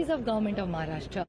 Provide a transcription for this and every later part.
policies of Government of Maharashtra.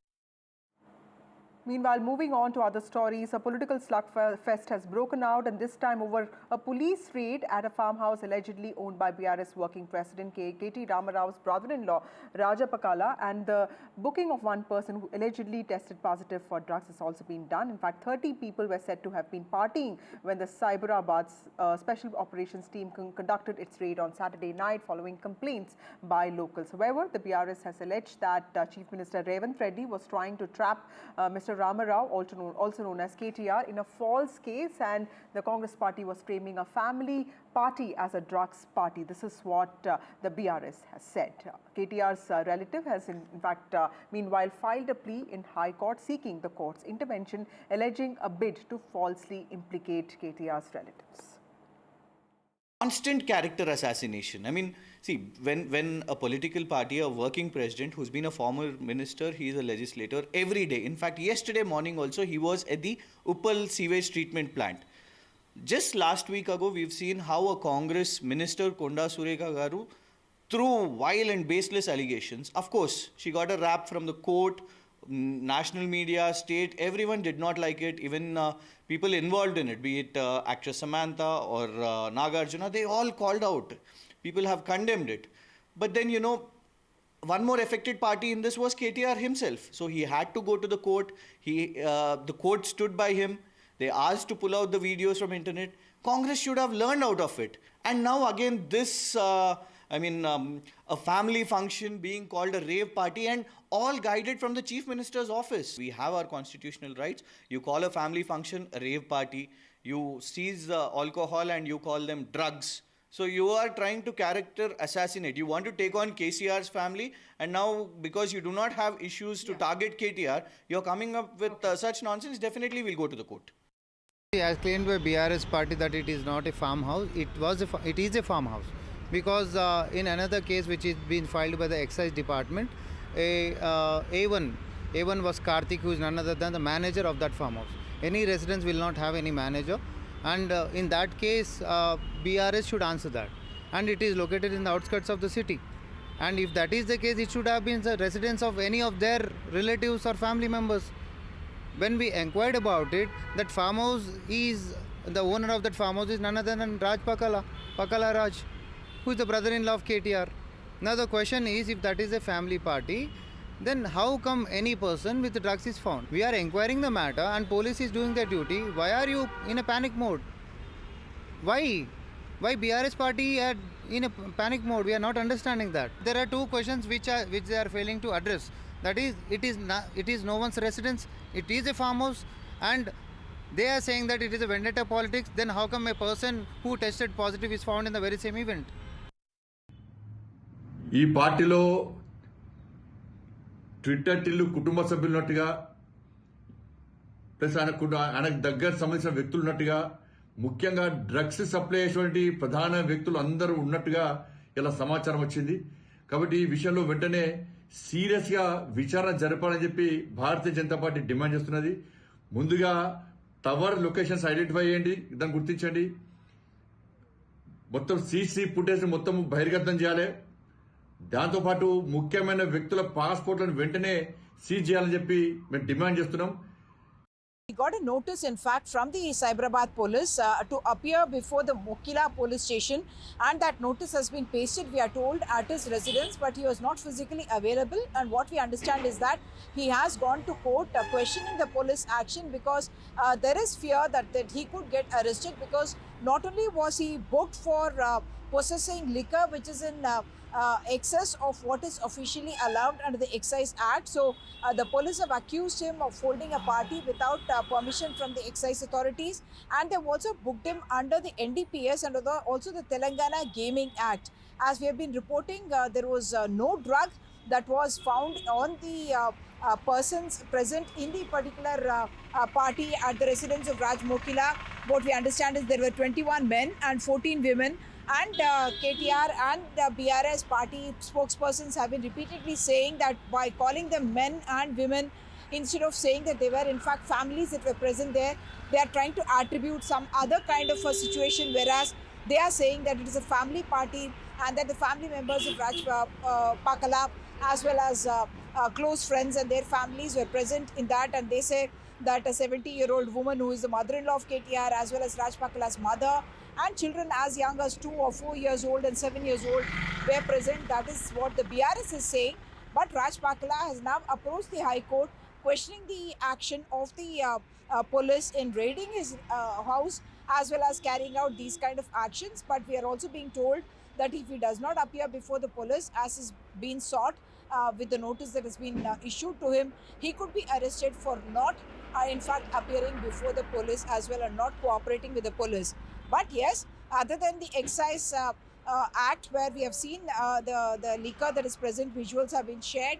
Meanwhile, moving on to other stories, a political slugfest has broken out, and this time over a police raid at a farmhouse allegedly owned by BRS working president KT Ramarao's brother-in-law Raja Pakala, and the booking of one person who allegedly tested positive for drugs has also been done. In fact, 30 people were said to have been partying when the Cyberabad's special operations team conducted its raid on Saturday night following complaints by locals. However, the BRS has alleged that Chief Minister Revant Reddy was trying to trap Mr. Ramarao, also known as KTR, in a false case, and the Congress party was framing a family party as a drugs party. This is what the BRS has said. KTR's relative has in fact meanwhile filed a plea in High Court seeking the court's intervention, alleging a bid to falsely implicate KTR's relatives. Constant character assassination. I mean, see, when a political party, a working president who's been a former minister, he's a legislator every day. In fact, yesterday morning also, he was at the Opal sewage treatment plant. Just last week ago, we've seen how a Congress minister, Konda Sureka Garu, threw vile and baseless allegations. Of course, she got a rap from the court, national media, state, everyone did not like it. Even people involved in it, be it actress Samantha or Nagarjuna, they all called out. People have condemned it. But then, you know, one more affected party in this was KTR himself. So he had to go to the court. The court stood by him. They asked to pull out the videos from internet. Congress should have learned out of it. And now again, this, a family function being called a rave party, and all guided from the Chief Minister's office. We have our constitutional rights. You call a family function a rave party. You seize alcohol and you call them drugs. So you are trying to character assassinate. You want to take on KCR's family, and now because you do not have issues to target KTR, you're coming up with such nonsense. Definitely we'll go to the court. As claimed by BRS party that it is not a farmhouse, it is a farmhouse. Because in another case which is being filed by the excise department, A1 was Karthik, who is none other than the manager of that farmhouse. Any residents will not have any manager, and in that case BRS should answer that. And it is located in the outskirts of the city, and if that is the case, it should have been the residence of any of their relatives or family members. When we inquired about it, that farmhouse is, the owner of that farmhouse is none other than Raj Pakala Raj, who is the brother-in-law of KTR. Now the question is, if that is a family party, then how come any person with drugs is found? We are inquiring the matter and police is doing their duty. Why are you in a panic mode? Why BRS party are in a panic mode? We are not understanding that. There are two questions which they are failing to address. That is, it is no one's residence, it is a farmhouse, and they are saying that it is a vendetta politics. Then how come a person who tested positive is found in the very same event? ఈ పార్టీలో Twitter Tillu కుటుంబ సభ్యులు ఉన్నట్టుగా, plus ఆయనకు దగ్గర సంబంధించిన వ్యక్తులు ఉన్నట్టుగా, ముఖ్యంగా డ్రగ్స్ సప్లై చేసేటువంటి ప్రధాన వ్యక్తులు అందరూ ఉన్నట్టుగా ఇలా సమాచారం వచ్చింది. కాబట్టి ఈ విషయంలో వెంటనే సీరియస్ గా విచారణ జరపాలని చెప్పి భారతీయ జనతా పార్టీ డిమాండ్ చేస్తున్నది. ముందుగా టవర్ లొకేషన్స్ ఐడెంటిఫై చేయండి, దాన్ని గుర్తించండి. మొత్తం సీసీ ఫుటేజ్ మొత్తం బహిర్గతం చేయాలి. దాంతోపాటు ముఖ్యమైన వ్యక్తుల పాస్పోర్ట్లను వెంటనే సీజ్ చేయాలని చెప్పి మేము డిమాండ్ చేస్తున్నాం. We got a notice, in fact, from the Cyberabad police to appear before the Mokila police station, and that notice has been pasted, we are told, at his residence, but he was not physically available. And what we understand is that he has gone to court questioning the police action, because there is fear that he could get arrested, because not only was he booked for possessing liquor which is in excess of what is officially allowed under the Excise Act. So the police have accused him of holding a party without permission from the excise authorities, and they've also booked him under the NDPS and also the Telangana Gaming Act. As we have been reporting, there was no drug that was found on the persons present in the particular party at the residence of Raj Mokila. What we understand is there were 21 men and 14 women. And KTR and the BRS party spokespersons have been repeatedly saying that by calling them men and women, instead of saying that they were in fact families that were present there, they are trying to attribute some other kind of a situation, whereas they are saying that it is a family party and that the family members of Raj Pakala as well as close friends and their families were present in that, and they say that a 70-year-old woman who is the mother-in-law of KTR, as well as Raj Pakala's mother, and children as young as 2 or 4 years old and 7 years old were present. That is what the BRS is saying. But Raj Pakala has now approached the High Court questioning the action of the police in raiding his house as well as carrying out these kind of actions. But we are also being told that if he does not appear before the police as is being sought with the notice that has been issued to him, he could be arrested for not in fact appearing before the police as well and not cooperating with the police. But yes, other than the excise act where we have seen the liquor that is present, visuals have been shared.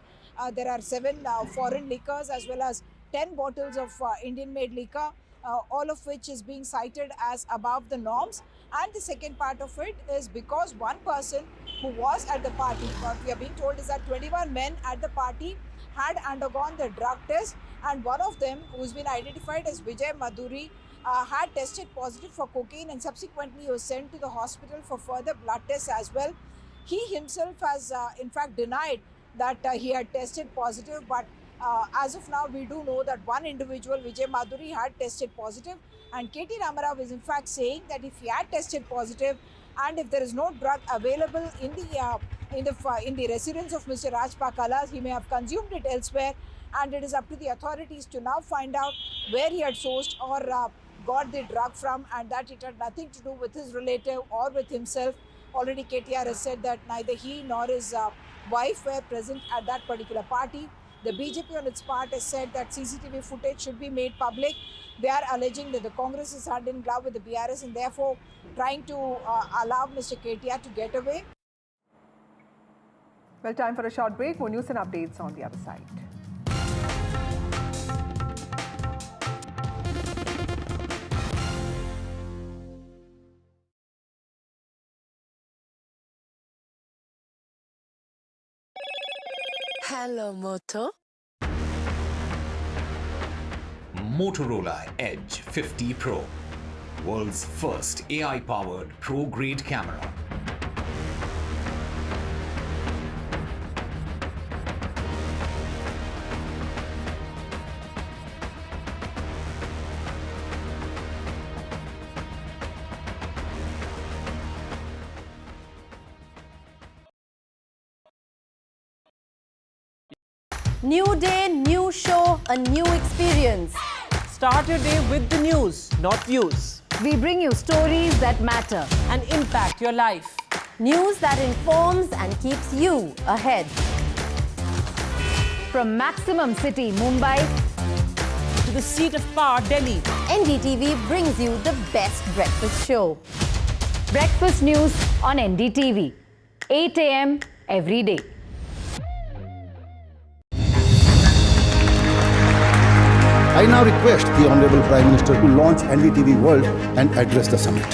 There are 7 foreign liquors as well as 10 bottles of Indian made liquor, all of which is being cited as above the norms. And the second part of it is because one person who was at the party, what we are being told is that 21 men at the party had undergone the drug test, and one of them, who's been identified as Vijay Madhuri, had tested positive for cocaine, and subsequently he was sent to the hospital for further blood tests as well. He himself has in fact denied that he had tested positive, but as of now we do know that one individual, Vijay Madhuri, had tested positive, and KT Ramarao is in fact saying that if he had tested positive and if there is no drug available in the residence of Mr. Raj Pakala, he may have consumed it elsewhere, and it is up to the authorities to now find out where he had sourced or got the drug from, and that it had nothing to do with his relative or with himself. Already KTR has said that neither he nor his wife were present at that particular party. The BJP on its part has said that CCTV footage should be made public. They are alleging that the Congress is hand in glove with the BRS and therefore trying to allow Mr. KTR to get away. Well, time for a short break. More news and updates on the other side. Hello, Moto. Motorola Edge 50 Pro, world's first AI-powered pro-grade camera. New day, new show, a new experience. Start your day with the news, not views. We bring you stories that matter And impact your life. News that informs and keeps you ahead. From Maximum City, Mumbai, To the seat of power, Delhi. NDTV brings you the best breakfast show. Breakfast news on NDTV, 8 a.m. every day. I now request the Honorable Prime Minister to launch NDTV World and address the summit.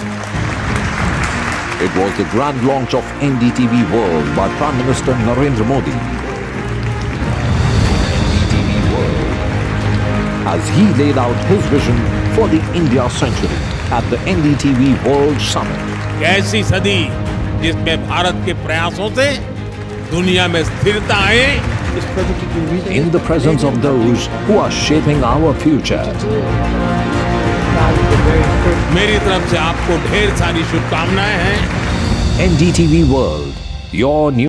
It was the grand launch of NDTV World by Prime Minister Narendra Modi. NDTV World, as he laid out his vision for the India century at the NDTV World Summit. ऐसी सदी जिसमें भारत के प्रयासों से दुनिया में स्थिरता आए, in the presence of those who are shaping our future. मेरी तरफ से आपको ढेर सारी शुभकामनाएं हैं। NDTV World, your new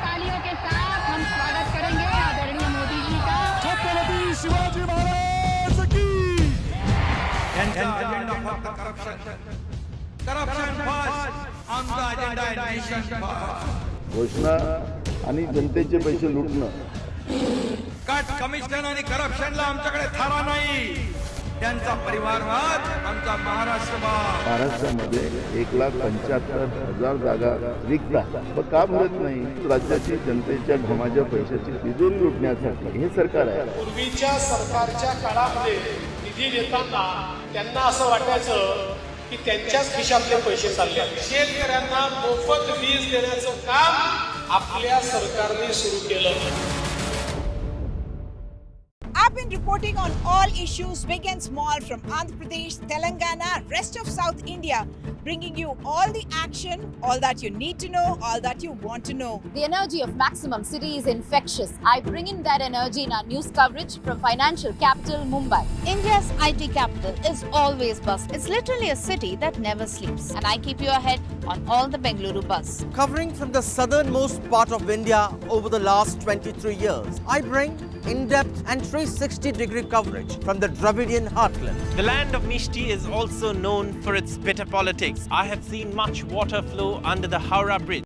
तालियों के साथ हम स्वागत करेंगे आदरणीय मोदी जी का। छत्रपति शिवाजी महाराज की। घोषणा आणि जनतेचे पैसे लुटणं. कट कमिशन आणि करप्शनला आमच्याकडे थारा नाही. त्यांचा परिवारवाद आमचा महाराष्ट्रवाद. महाराष्ट्रामध्ये 1,75,000 जागा रिक्त आहेत. मग का भरत नाही? राज्याची जनतेच्या घमाच्या पैशाची तिजोरी लुटण्यासाठी हे सरकार आहे. पूर्वीच्या सरकारच्या काळामध्ये निधी देताना त्यांना असं वाटायचं की त्यांच्याच खिशातले पैसे चालले. शेतकऱ्यांना मोफत वीज देण्याचं काम आपल्या सरकारने सुरू केलं. I've been reporting on all issues, big and small, from Andhra Pradesh, Telangana, rest of South India, bringing you all the action, all that you need to know, all that you want to know. The energy of Maximum City is infectious. I bring in that energy in our news coverage from financial capital Mumbai. India's IT capital is always buzz. It's literally a city that never sleeps. And I keep you ahead on all the Bengaluru buzz. Covering from the southernmost part of India over the last 23 years, I bring in-depth and 360-degree coverage from the Dravidian heartland. The land of Mishti is also known for its bitter politics. I have seen much water flow under the Howrah Bridge.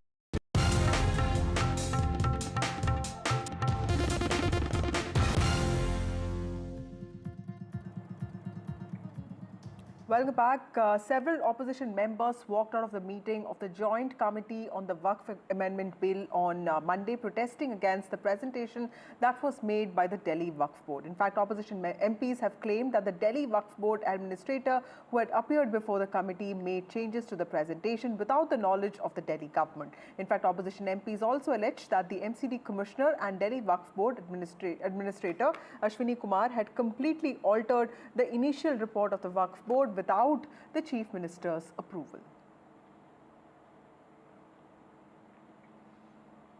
Welcome back. Several opposition members walked out of the meeting of the Joint Committee on the Waqf Amendment Bill on Monday, protesting against the presentation that was made by the Delhi Waqf Board. In fact, opposition MPs have claimed that the Delhi Waqf Board administrator who had appeared before the committee made changes to the presentation without the knowledge of the Delhi government. In fact, opposition MPs also alleged that the MCD Commissioner and Delhi Waqf Board administrator Ashwini Kumar had completely altered the initial report of the Waqf Board without the Chief Minister's approval.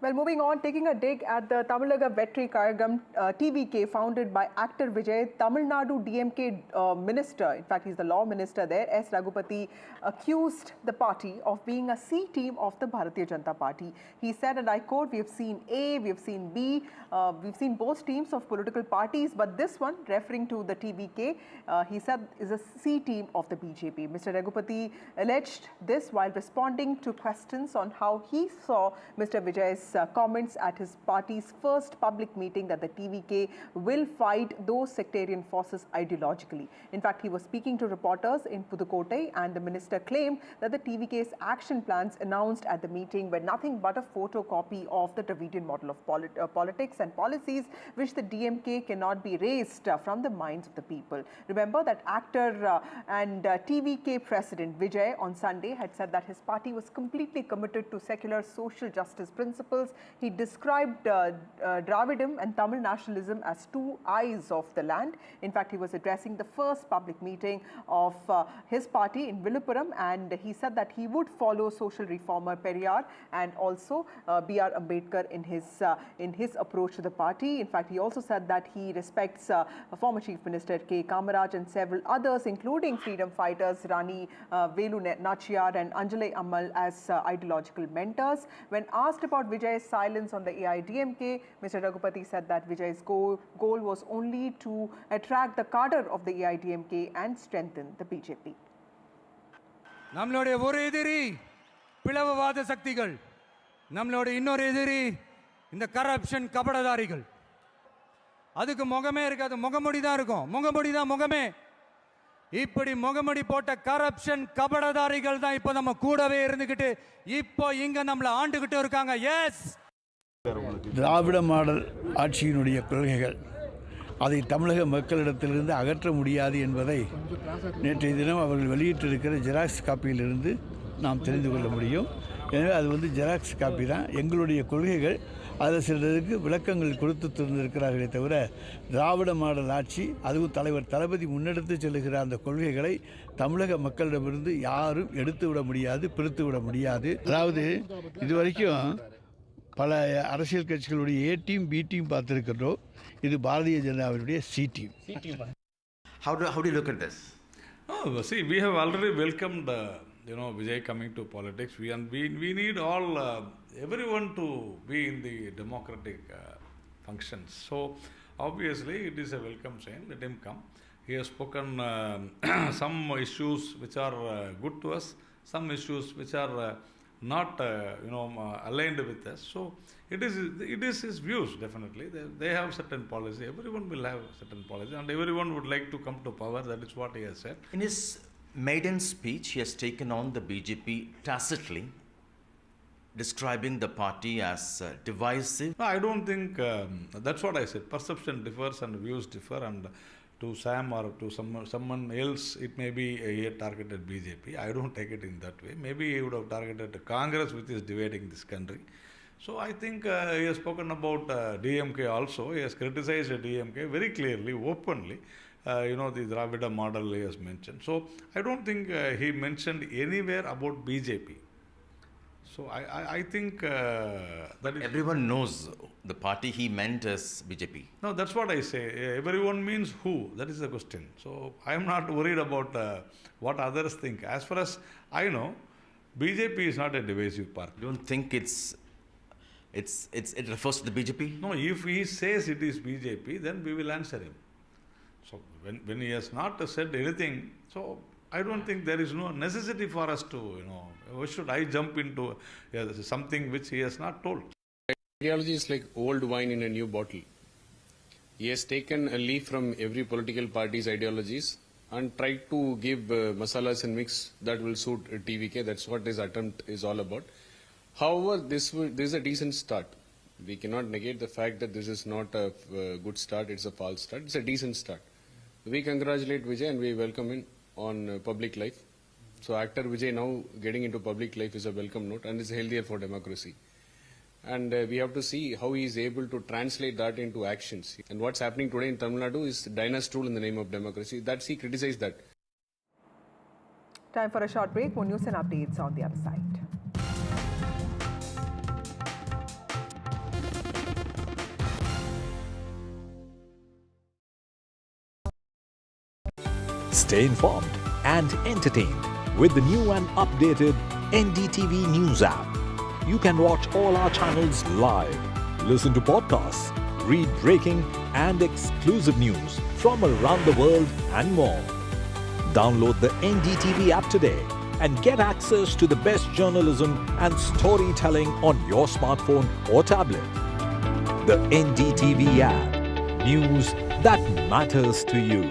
Well, moving on, taking a dig at the Tamilaga Vetri Karagam TVK, founded by actor Vijay, Tamil Nadu DMK minister, in fact, he's the law minister there, S. Raghupati, accused the party of being a C team of the Bharatiya Janata Party. He said, and I quote, "We have seen A, we have seen B, we've seen both teams of political parties, but this one," referring to the TVK, he said, is a C team of the BJP. Mr. Raghupati alleged this while responding to questions on how he saw Mr. Vijay's comments at his party's first public meeting that the TVK will fight those sectarian forces ideologically. In fact, he was speaking to reporters in Pudukkottai, and the minister claimed that the TVK's action plans announced at the meeting were nothing but a photocopy of the Dravidian model of politics and policies which the DMK cannot be erased from the minds of the people. Remember that actor and TVK president Vijay on Sunday had said that his party was completely committed to secular social justice principles. He described Dravidism and Tamil nationalism as two eyes of the land. In fact, he was addressing the first public meeting of his party in Viluppuram, and he said that he would follow social reformer Periyar and also B.R. Ambedkar in his approach to the party. In fact, he also said that he respects former Chief Minister K. Kamaraj and several others, including freedom fighters Rani Velu Nachiyar and Anjali Ammal, as ideological mentors. When asked about Vijay's silence on the AIDMK, Mr. Raghupati said that Vijay's goal was only to attract the cadre of the AIDMK and strengthen the BJP. நம்மளுடைய ஒரு எதிரி பிளவுவாத சக்திகள், நம்மளுடைய இன்னொரு எதிரி இந்த corruption கபடதாரிகள். அதுக்கு முகமே இருக்காது, முகமூடி தான் இருக்கும், முகமூடி தான் முகமே. இப்படி முகமூடி போட்ட கரப்ஷன் கபடதாரிகள் தான் இப்போ நம்ம கூடவே இருந்துகிட்டு இப்போ இங்க நம்மள ஆண்டுகிட்டு இருக்காங்க. எஸ், திராவிட மாடல் ஆட்சியினுடைய கொள்கைகள் அதை தமிழக மக்களிடத்திலிருந்து அகற்ற முடியாது என்பதை நேற்றைய தினம் அவர்கள் வெளியிட்டிருக்கிற ஜெராக்ஸ் காப்பியிலிருந்து நாம் தெரிந்து கொள்ள முடியும். எனவே அது ஜெராக்ஸ் காப்பி தான். எங்களுடைய கொள்கைகள் அதில் சிலருக்கு விளக்கங்கள் கொடுத்து தந்திருக்கிறார்களே தவிர திராவிட மாடல் ஆட்சி, அதுவும் தலைவர் தளபதி முன்னெடுத்து செல்லுகிற அந்த கொள்கைகளை தமிழக மக்களிடமிருந்து யாரும் எடுத்து விட முடியாது, பிரித்து விட முடியாது. அதாவது இதுவரைக்கும் பல அரசியல் கட்சிகளுடைய ஏ டீம் பி டீம் பார்த்துருக்கிறோம். இது பாரதிய ஜனதாவினுடைய C team. How do you look at this? Oh, see, we have already welcomed Vijay coming to politics. We need all everyone to be in the democratic functions. So obviously it is a welcome sign. Let him come. He has spoken some issues which are good to us, some issues which are not aligned with us. So it is his views, definitely. They have certain policy. Everyone will have certain policy, and everyone would like to come to power. That is what he has said. In his maiden speech, he has taken on the BJP tacitly, describing the party as divisive. No, I don't think that's what I said. Perception differs and views differ, and to Sam or to someone else, it may be he had targeted BJP. I don't take it in that way. Maybe he would have targeted Congress, which is dividing this country. So I think he has spoken about DMK also. He has criticized DMK very clearly, openly. The Dravida model he has mentioned. So I don't think he mentioned anywhere about BJP. So I think that is... Everyone knows the party he meant as BJP. No, that's what I say. Everyone means who? That is the question. So I am not worried about what others think. As far as I know, BJP is not a divisive party. You don't think it refers to the BJP? No, if he says it is BJP, then we will answer him. So when he has not said anything, so I don't think there is no necessity for us to, why should I jump into something which he has not told? Ideology is like old wine in a new bottle. He has taken a leaf from every political party's ideologies and tried to give masalas and mix that will suit TVK. That's what his attempt is all about. However, this is a decent start. We cannot negate the fact that this is not a good start, it's a false start. It's a decent start. We congratulate Vijay and we welcome him on public life. So actor Vijay now getting into public life is a welcome note and is healthier for democracy. And we have to see how he is able to translate that into actions. And what's happening today in Tamil Nadu is dynasty rule in the name of democracy. That's he criticized that. Time for a short break. More news and updates on the other side. Stay informed and entertained with the new and updated NDTV News App. You can watch all our channels live, listen to podcasts, read breaking and exclusive news from around the world and more. Download the NDTV app today and get access to the best journalism and storytelling on your smartphone or tablet. The NDTV app. News that matters to you.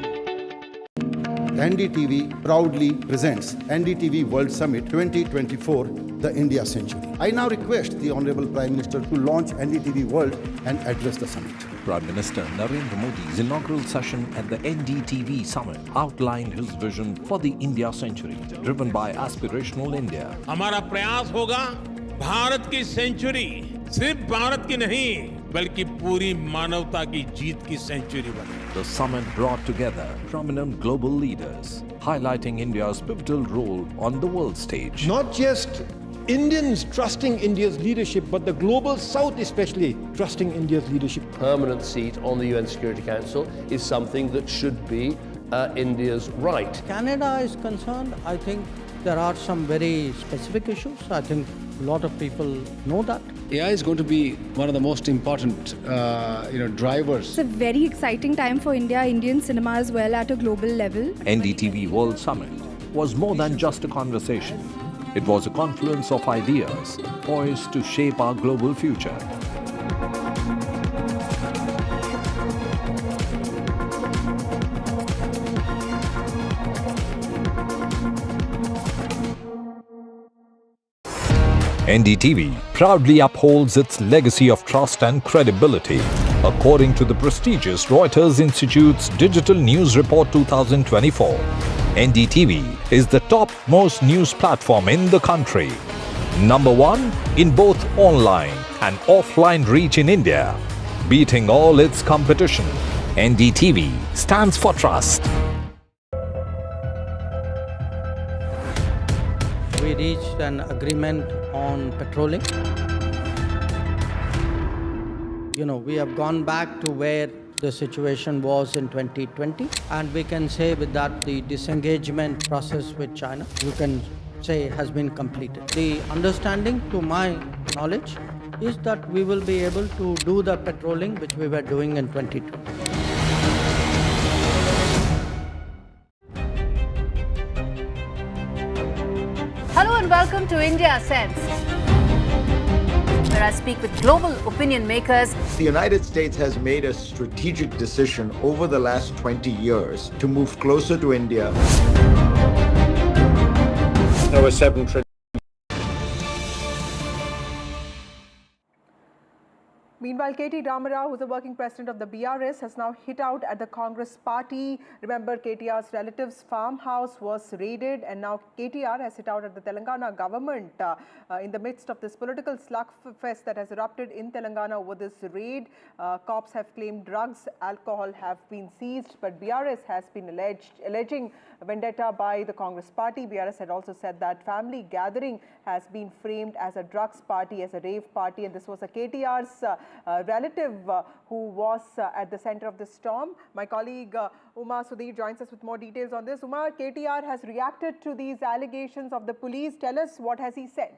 NDTV proudly presents NDTV World Summit 2024, the India Century. I now request the Honorable Prime Minister to launch NDTV World and address the summit. Prime Minister Narendra Modi's inaugural session at the NDTV Summit outlined his vision for the India Century, driven by aspirational India. हमारा प्रयास होगा भारत की century सिर्फ भारत की नहीं बल्कि पूरी मानवता की जीत की सेंचुरी बने. The summit brought together prominent global leaders, highlighting India's pivotal role on the world stage. Not just Indians trusting India's leadership, but the global South especially trusting India's leadership. Permanent seat on the UN Security Council is something that should be India's right. Canada is concerned, I think there are some very specific issues. I think a lot of people know that. AI is going to be one of the most important, drivers. It's a very exciting time for India, Indian cinema as well at a global level. NDTV World Summit was more than just a conversation. It was a confluence of ideas poised to shape our global future. NDTV proudly upholds its legacy of trust and credibility. According to the prestigious Reuters Institute's Digital News Report 2024, NDTV is the top-most news platform in the country. Number 1 in both online and offline reach in India. Beating all its competition, NDTV stands for trust. We reached an agreement on patrolling. We have gone back to where the situation was in 2020, and we can say with that the disengagement process with China, you can say, has been completed. The understanding, to my knowledge, is that we will be able to do the patrolling which we were doing in 2020. Hello and and welcome to India Sense, where I speak with global opinion makers. The United States has made a strategic decision over the last 20 years to move closer to India. Over 7 trillion. Meanwhile, KT Ramarao, who is the working president of the BRS, has now hit out at the Congress party. Remember, KTR's relatives' farmhouse was raided, and now KTR has hit out at the Telangana government in the midst of this political slugfest that has erupted in Telangana over this raid. Cops have claimed drugs, alcohol have been seized, but BRS has been alleging vendetta by the Congress party. BRS had also said that family gathering has been framed as a drugs party, as a rave party, and this was a KTR's relative who was at the center of the storm. My colleague Uma Sudhir joins us with more details on this. Uma, KTR has reacted to these allegations of the police. Tell us, what has he said?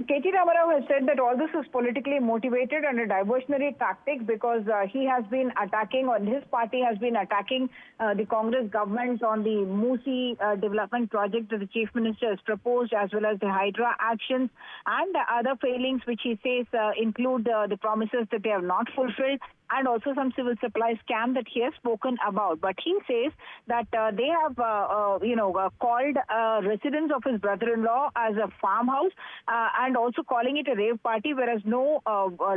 KT Ramarao has said that all this is politically motivated and a diversionary tactic because he has been attacking, or his party has been attacking the Congress government on the Moosi development project that the Chief Minister has proposed, as well as the Hydra actions and the other failings which he says include the promises that they have not fulfilled, and also some civil supply scam that he has spoken about. But he says that they have, called residence of his brother-in-law as a farmhouse and also calling it a rave party, whereas no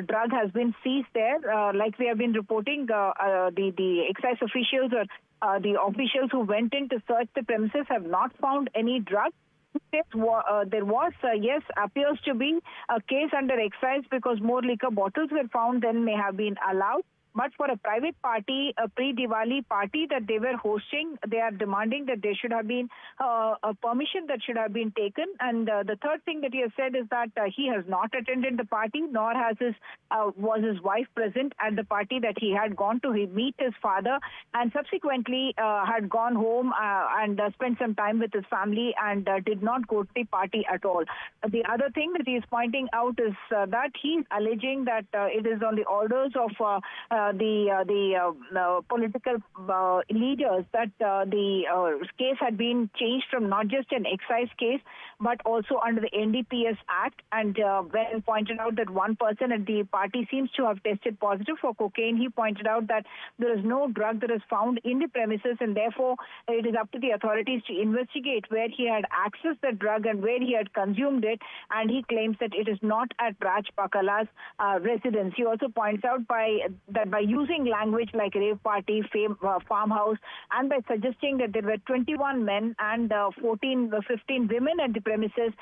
drug has been seized there. Like we have been reporting, the excise officials or the officials who went in to search the premises have not found any drug. There was, yes, appears to be a case under excise because more liquor bottles were found than may have been allowed. But for a private party, a pre-Diwali party that they were hosting, they are demanding that there should have been a permission that should have been taken. And the third thing that he has said is that he has not attended the party, nor has was his wife present at the party that he had gone to meet his father, and subsequently had gone home and spent some time with his family and did not go to the party at all. The other thing that he is pointing out is that he is alleging that it is on the orders of the political leaders that the case had been changed from not just an excise case but also under the NDPS Act, and when pointed out that one person at the party seems to have tested positive for cocaine, he pointed out that there is no drug that is found in the premises, and therefore it is up to the authorities to investigate where he had accessed the drug and where he had consumed it, and he claims that it is not at Raj Pakala's residence. He also points out that by using language like rave party, farmhouse, and by suggesting that there were 21 men and 15 women at the premises,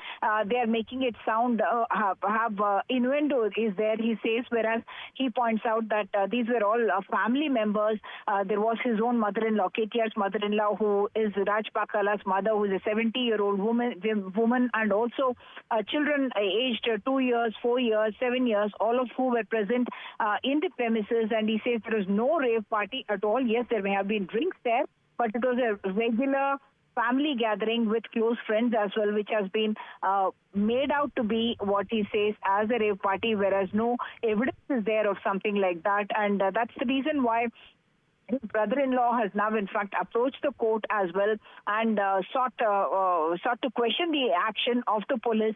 they are making it sound have innuendo is there, he says, whereas he points out that these were all family members. There was his own mother-in-law, KTR's mother-in-law, who is Raj Pakala's mother, who is a 70-year-old woman, and also children aged 2 years, 4 years, 7 years, all of who were present in the premises. And he says there is no rave party at all. Yes, there may have been drinks there, but it was a regular family gathering with close friends as well, which has been made out to be what he says as a rave party, whereas no evidence is there of something like that. And that's the reason why his brother-in-law has now, in fact, approached the court as well and sought to question the action of the police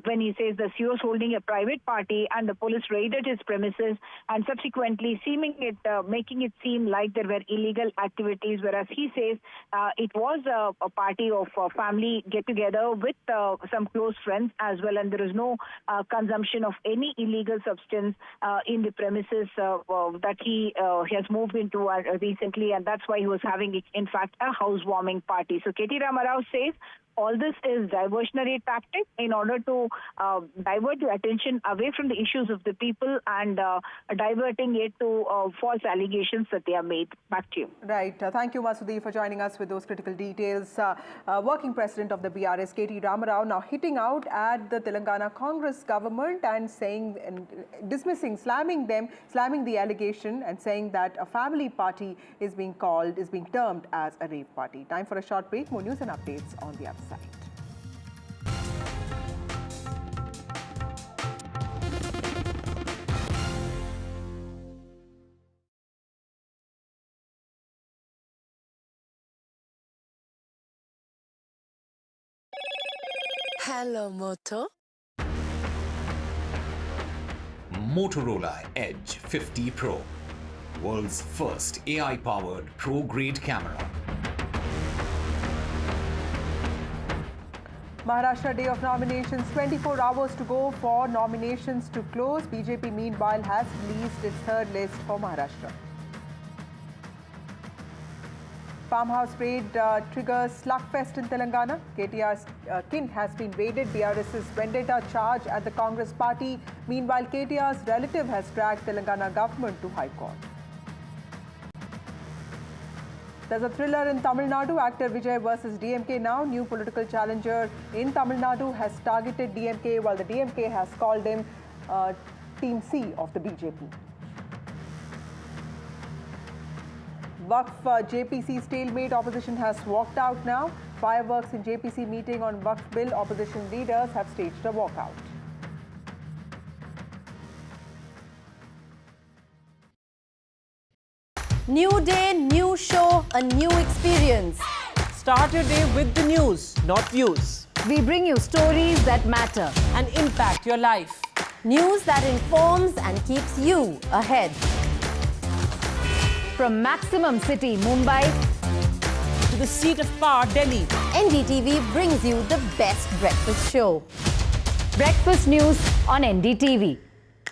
when he says that he was holding a private party and the police raided his premises and subsequently making it seem like there were illegal activities, whereas he says it was a party of family get-together with some close friends as well, and there is no consumption of any illegal substance in the premises that he has moved into recently, and that's why he was having, in fact, a housewarming party. So KT Ramarao says all this is diversionary tactic in order to divert the attention away from the issues of the people and diverting it to false allegations that they have made. Back to you. Right. Thank you, Masudi, for joining us with those critical details. Working president of the BRS, KT Ramarao, now hitting out at the Telangana Congress government and saying, dismissing, slamming the allegation and saying that a family party is being termed as a rave party. Time for a short break. More news and updates on the other side. Hello, Moto. Motorola Edge 50 Pro, world's first AI-powered pro-grade camera. Maharashtra day of nominations, 24 hours to go for nominations to close. BJP meanwhile has released its third list for Maharashtra. Farmhouse raid triggers slugfest in Telangana. KTR's kin has been raided. BRS's vendetta charge at the Congress party. Meanwhile, KTR's relative has dragged Telangana government to High Court. There's a thriller in Tamil Nadu. Actor Vijay versus DMK now. New political challenger in Tamil Nadu has targeted DMK, while the DMK has called him Team C of the BJP. Waqf JPC stalemate. Opposition has walked out now. Fireworks in JPC meeting on Waqf bill. Opposition leaders have staged a walkout. New day, new show, a new experience. Start your day with the news, not views. We bring you stories that matter and impact your life. News that informs and keeps you ahead. From Maximum City, Mumbai, to the seat of power, Delhi, NDTV brings you the best breakfast show. Breakfast news on NDTV,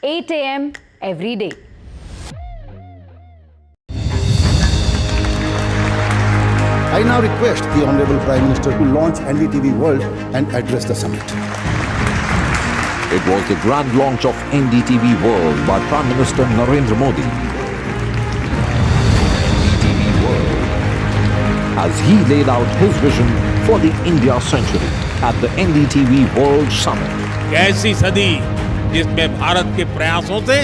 8 a.m. every day. I now request the Honorable Prime Minister to launch NDTV World and address the summit. It was the grand launch of NDTV World by Prime Minister Narendra Modi. NDTV World, as he laid out his vision for the India century at the NDTV World Summit. कैसी सदी जिसमें भारत के प्रयासों से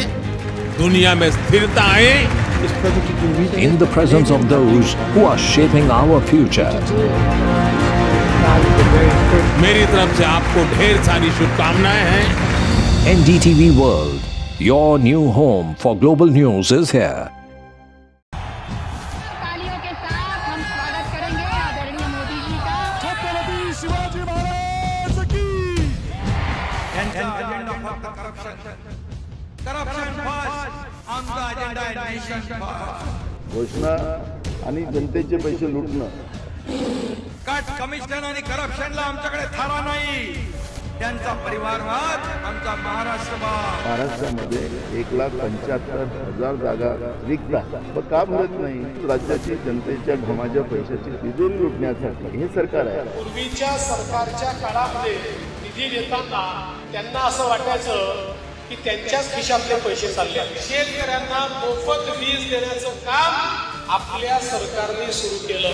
दुनिया में स्थिरता आए, in the presence of those who are shaping our future. मेरी तरफ से आपको ढेर सारी शुभकामनाएं हैं. NDTV World, your new home for global news is here. तालियों के साथ हम स्वागत करेंगे आदरणीय मोदी जी का. छत्रपति शिवाजी महाराज की. घोषणा आणि जनतेचे पैसे लुटणं. कट कमिशन आणि करप्शनला आमच्याकडे थारा नाही. त्यांचा परिवारवाद आमचा महाराष्ट्रवाद. महाराष्ट्रामध्ये 1,75,000 जागा रिक्त आहेत. मग का भरत नाही? राज्याची जनतेच्या घमाच्या पैशाची तिजोरी लुटण्यासाठी हे सरकार आहे. पूर्वीच्या सरकारच्या काळामध्ये निधी देताना त्यांना असं वाटायचं की त्यांच्याच खिशातले पैसे चालले. शेतकऱ्यांना मोफत वीज देण्याचं काम आपल्या सरकारने सुरू केलं.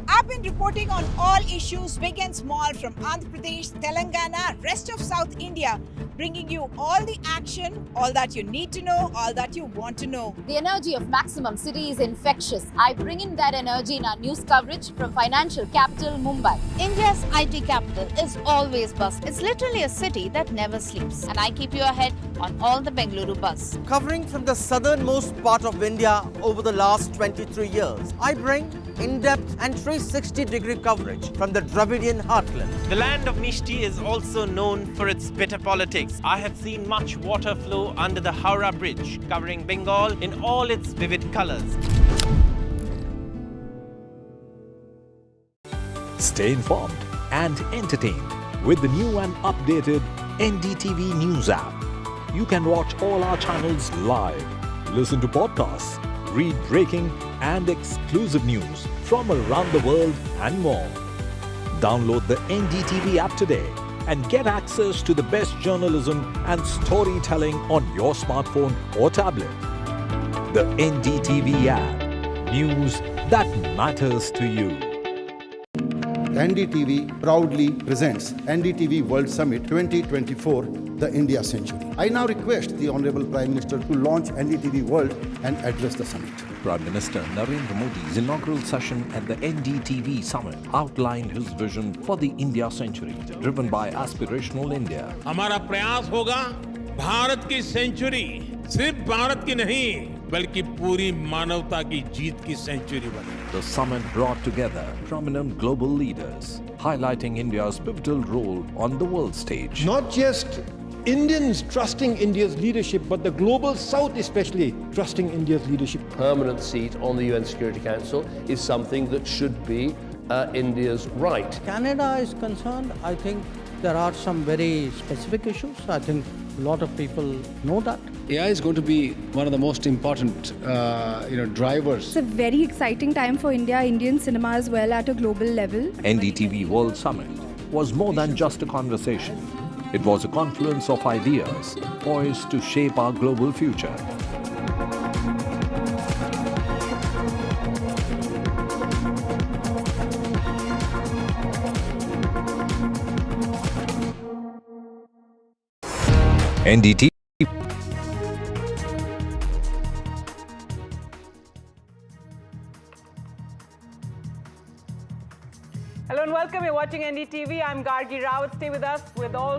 I've been reporting on all issues, big and small, from Andhra Pradesh, Telangana, rest of South India, bringing you all the action, all that you need to know, all that you want to know. The energy of Maximum City is infectious. I bring in that energy in our news coverage from financial capital Mumbai. India's IT capital is always bustling. It's literally a city that never sleeps. And I keep you ahead on all the Bengaluru buzz. Covering from the southernmost part of India over the last 23 years, I bring in-depth and 360-degree coverage from the Dravidian heartland. The land of Mishti is also known for its bitter politics. I have seen much water flow under the Howrah Bridge, covering Bengal in all its vivid colors. Stay informed and entertained with the new and updated NDTV News App. You can watch all our channels live, listen to podcasts, read breaking and exclusive news from around the world and more. Download the NDTV app today and get access to the best journalism and storytelling on your smartphone or tablet. The NDTV app. News that matters to you. NDTV proudly presents NDTV World Summit 2024, the India Century. I now request the Honorable Prime Minister to launch NDTV World and address the summit. Prime Minister Narendra Modi's inaugural session at the NDTV Summit outlined his vision for the India century, driven by aspirational India. हमारा प्रयास होगा भारत की century सिर्फ भारत की नहीं बल्कि पूरी मानवता की जीत की सेंचुरी बने. The summit brought together prominent global leaders, highlighting India's pivotal role on the world stage. Not just Indians trusting India's leadership, but the global South especially trusting India's leadership. Permanent seat on the UN Security Council is something that should be India's right. Canada is concerned, I think there are some very specific issues. I think a lot of people know that. AI is going to be one of the most important, drivers. It's a very exciting time for India, Indian cinema as well at a global level. NDTV World Summit was more than just a conversation. It was a confluence of ideas poised to shape our global future. NDTV. Hello and welcome. You're watching NDTV. I'm Gargi Rawat. Stay with us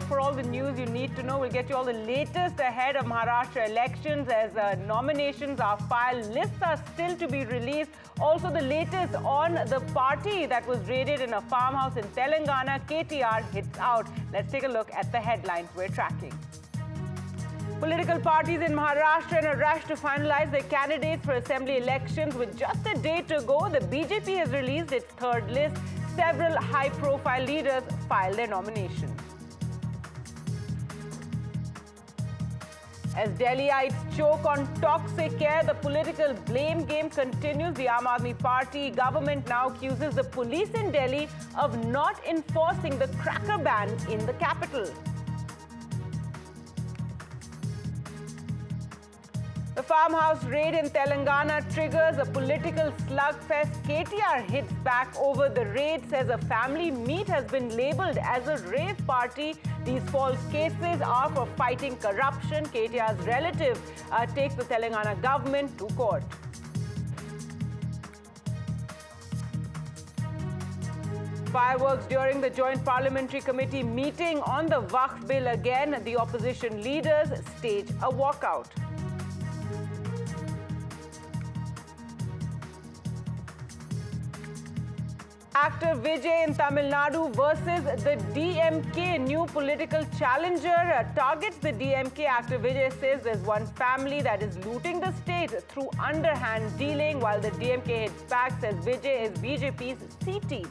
for all the news you need to know. We'll get you all the latest ahead of Maharashtra elections as nominations are filed. Lists are still to be released. Also the latest on the party that was raided in a farmhouse in Telangana. KTR hits out. Let's take a look at the headlines we're tracking. Political parties in Maharashtra in a rush to finalize their candidates for assembly elections. With just a day to go, the BJP has released its third list. Several high-profile leaders filed their nominations. As Delhiites choke on toxic air, the political blame game continues. The Aam Aadmi Party government now accuses the police in Delhi of not enforcing the cracker ban in the capital. The farmhouse raid in Telangana triggers a political slugfest. KTR hits back over the raid, says a family meet has been labelled as a rave party. These false cases are for fighting corruption. KTR's relative takes the Telangana government to court. Fireworks during the Joint Parliamentary Committee meeting on the Waqf bill again. The opposition leaders stage a walkout. Actor Vijay in Tamil Nadu versus the DMK. New political challenger targets the DMK. Actor Vijay says there's one family that is looting the state through underhand dealing, while the DMK hits back, says Vijay is BJP's C team.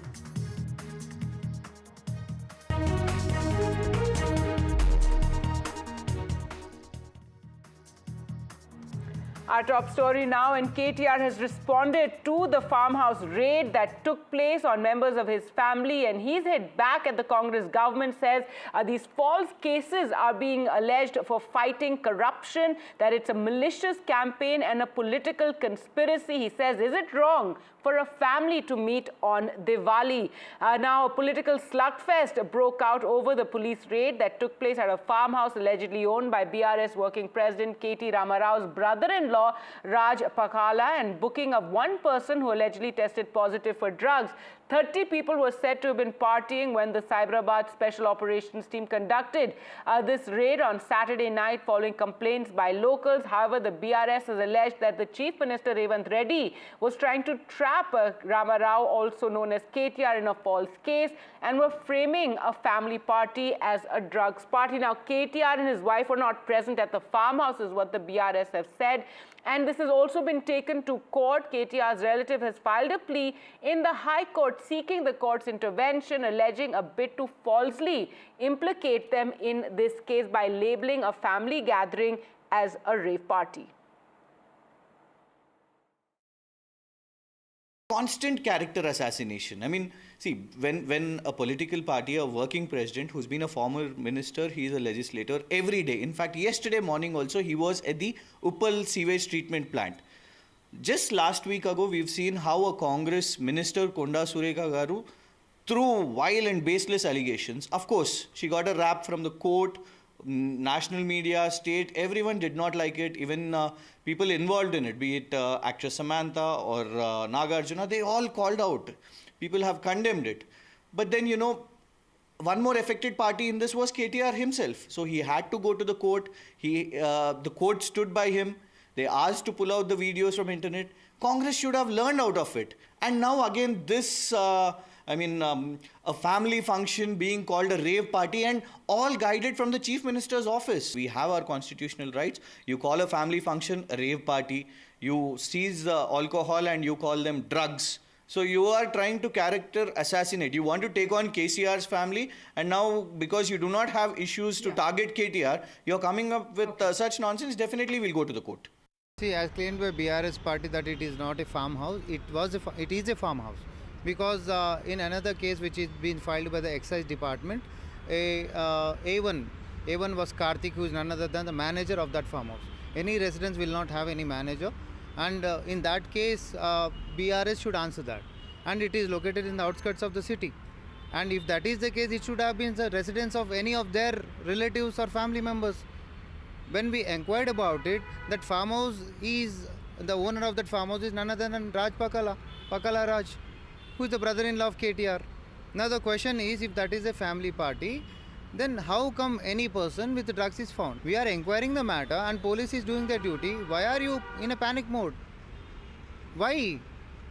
Our top story now, and KTR has responded to the farmhouse raid that took place on members of his family, and he's hit back at the Congress government, says these false cases are being alleged for fighting corruption, that it's a malicious campaign and a political conspiracy. He says, is it wrong for a family to meet on Diwali? Now, a political slugfest broke out over the police raid that took place at a farmhouse allegedly owned by BRS working president KT Ramarao's brother-in-law Raj Pakala, and booking of one person who allegedly tested positive for drugs. 30 people were said to have been partying when the Cyberabad Special Operations Team conducted this raid on Saturday night following complaints by locals. However, the BRS has alleged that the Chief Minister Revant Reddy was trying to trap Ramarao, also known as KTR, in a false case, and were framing a family party as a drugs party. Now, KTR and his wife were not present at the farmhouse, is what the BRS have said. And this has also been taken to court. KTR's relative has filed a plea in the High Court seeking the court's intervention, alleging a bid to falsely implicate them in this case by labeling a family gathering as a rave party. Constant character assassination. I mean, see, when a political party, a working president who's been a former minister, he's a legislator every day. In fact, yesterday morning also, he was at the Opal sewage treatment plant. Just last week ago, we've seen how a Congress minister, Konda Sureka Garu, threw vile and baseless allegations. Of course, she got a rap from the court, national media, state. Everyone did not like it. Even people involved in it, be it actress Samantha or Nagarjuna, they all called out. People have condemned it. But then, you know, one more affected party in this was KTR himself. So he had to go to the court. The court stood by him. They asked to pull out the videos from internet. Congress should have learned out of it. And now again this, a family function being called a rave party, and all guided from the Chief Minister's office. We have our constitutional rights. You call a family function a rave party. You seize the alcohol and you call them drugs. So you are trying to character assassinate. You want to take on KCR's family, and now because you do not have issues to target KTR, you're coming up with such nonsense. Definitely we'll go to the court. See, as claimed by BRS party that it is not a farmhouse, it is a farmhouse. Because in another case which is being filed by the excise department, A1 was Karthik, who is none other than the manager of that farmhouse. Any residents will not have any manager, and in that case BRS should answer that, and it is located in the outskirts of the city, and if that is the case, it should have been the residence of any of their relatives or family members. When we inquired about it, that farmhouse is, the owner of that farmhouse is none other than Raj Pakala Raj, who is the brother-in-law of KTR. Now the question is, if that is a family party, then how come any person with drugs is found? We are inquiring the matter and police is doing their duty. Why are you in a panic mode? Why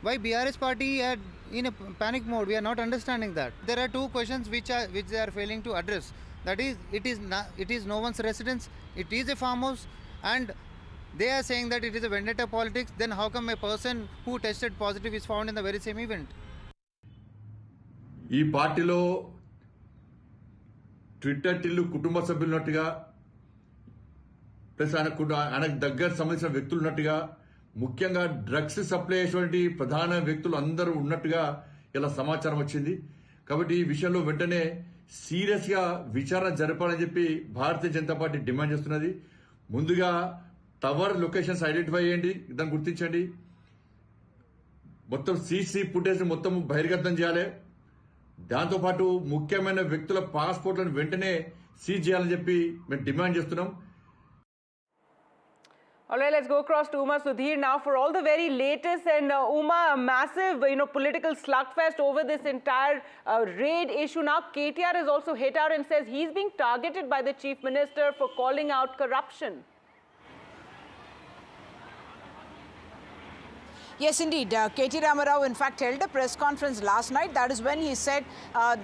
BRS party are in a panic mode? We are not understanding that. There are two questions which they are failing to address. That is, it is no one's residence, it is a farmhouse, and they are saying that it is a vendetta politics. Then how come a person who tested positive is found in the very same event? ఈ పార్టీలో Twitter Tillu కుటుంబ సభ్యులు ఉన్నట్టుగా, plus ఆయనకు దగ్గర సంబంధించిన వ్యక్తులు ఉన్నట్టుగా, ముఖ్యంగా డ్రగ్స్ సప్లై చేసేటువంటి ప్రధాన వ్యక్తులు అందరూ ఉన్నట్టుగా ఇలా సమాచారం వచ్చింది. కాబట్టి ఈ విషయంలో వెంటనే సీరియస్ గా విచారణ జరపాలని చెప్పి భారతీయ జనతా పార్టీ డిమాండ్ చేస్తున్నది. ముందుగా టవర్ లొకేషన్స్ ఐడెంటిఫై చేయండి, దాన్ని గుర్తించండి. మొత్తం సీసీ ఫుటేజ్ మొత్తం బహిర్గతం చేయాలి. దాంతోపాటు ముఖ్యమైన వ్యక్తుల పాస్పోర్ట్లను వెంటనే సీజ్ చేయాలని చెప్పి మేము డిమాండ్ చేస్తున్నాం. All right, let's go across to Uma Sudhir now for all the very latest. And Uma, a massive, political slugfest over this entire raid issue. Now, KTR has also hit out and says he's being targeted by the Chief Minister for calling out corruption. Yes, indeed. KT Ramarao, in fact, held a press conference last night. That is when he said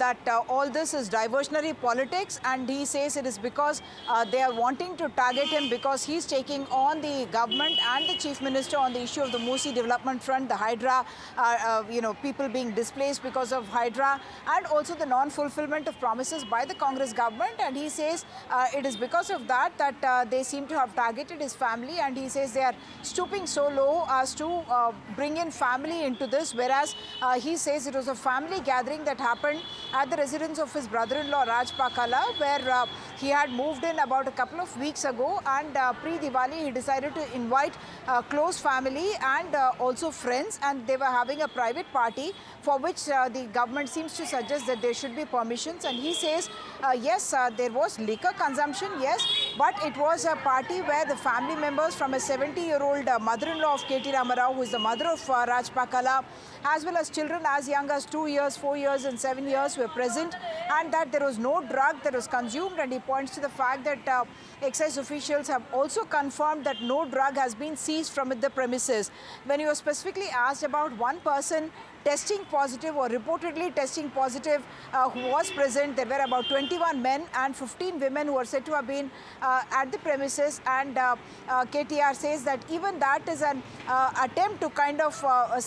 that all this is diversionary politics, and he says it is because they are wanting to target him because he's taking on the government and the Chief Minister on the issue of the Musi development front, the Hydra, people being displaced because of Hydra, and also the non-fulfillment of promises by the Congress government. And he says it is because of that they seem to have targeted his family, and he says they are stooping so low as to bring in family into this, whereas he says it was a family gathering that happened at the residence of his brother-in-law Raj Pakala, where he had moved in about a couple of weeks ago, and pre-Diwali he decided to invite close family and also friends, and they were having a private party for which the government seems to suggest that there should be permissions. And he says yes, there was liquor consumption, yes, but it was a party where the family members from a 70-year-old mother-in-law of KT Ramarao, who is the mother of Raj Pakala, as well as children as young as 2 years, 4 years and 7 years were present, and that there was no drug that was consumed. And he points to the fact that excise officials have also confirmed that no drug has been seized from the premises. When he was specifically asked about one person testing positive or reportedly testing positive who was present, there were about 21 men and 15 women who are said to have been at the premises, and KTR says that even that is an attempt to kind of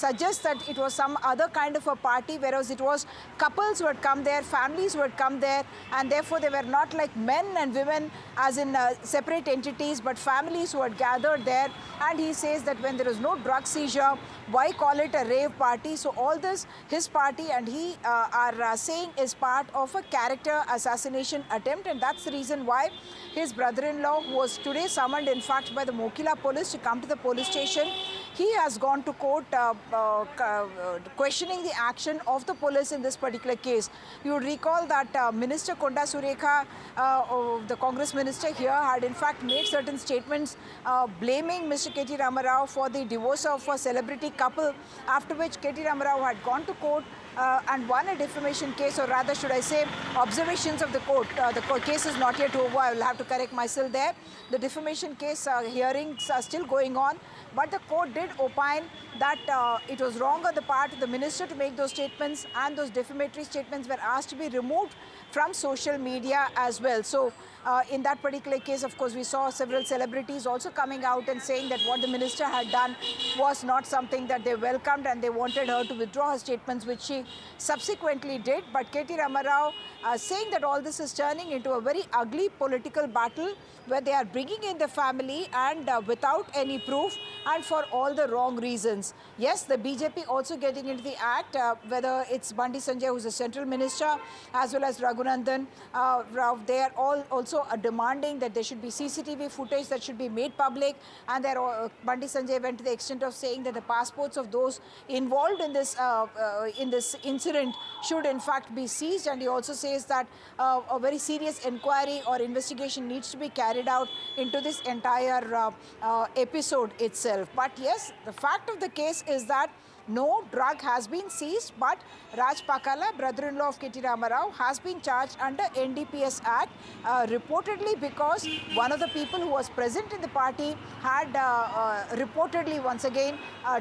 suggest that it was some other kind of a party, whereas it was couples who had come there, families who had come there, and therefore they were not like men and women as in separate entities, but families who had gathered there. And he says that when there is no drug seizure, why call it a rave party? So all this, his party and he are saying is part of a character assassination attempt, and that's the reason why his brother-in-law, who was today summoned in fact by the Mokila police to come to the police station, he has gone to court questioning the action of the police in this particular case. You would recall that Minister Konda Surekha, the Congress minister here, had in fact made certain statements blaming Mr. KT Ramarao for the divorce of a celebrity couple, after which KT Ramarao had gone to court and won a defamation case, or rather should I say observations of the court. The court case is not yet over. I will have to correct myself there. The defamation case hearings are still going on, but the court did opine that it was wrong on the part of the minister to make those statements, and those defamatory statements were asked to be removed from social media as well. So in that particular case, of course, we saw several celebrities also coming out and saying that what the minister had done was not something that they welcomed, and they wanted her to withdraw her statements, which she subsequently did. But KT Ramarao saying that all this is turning into a very ugly political battle where they are bringing in the family and without any proof and for all the wrong reasons. Yes, the BJP also getting into the act, whether it's Bandi Sanjay, who's a central minister, as well as Raghunandan Rao, they are all also demanding that there should be CCTV footage that should be made public, and Bandi Sanjay went to the extent of saying that the passports of those involved in this incident should in fact be seized, and he also says that a very serious inquiry or investigation needs to be carried out into this entire episode itself. But yes, the fact of the case is that no drug has been seized, but Raj Pakala, brother-in-law of KT Ramarao, has been charged under NDPS Act, reportedly because one of the people who was present in the party had reportedly once again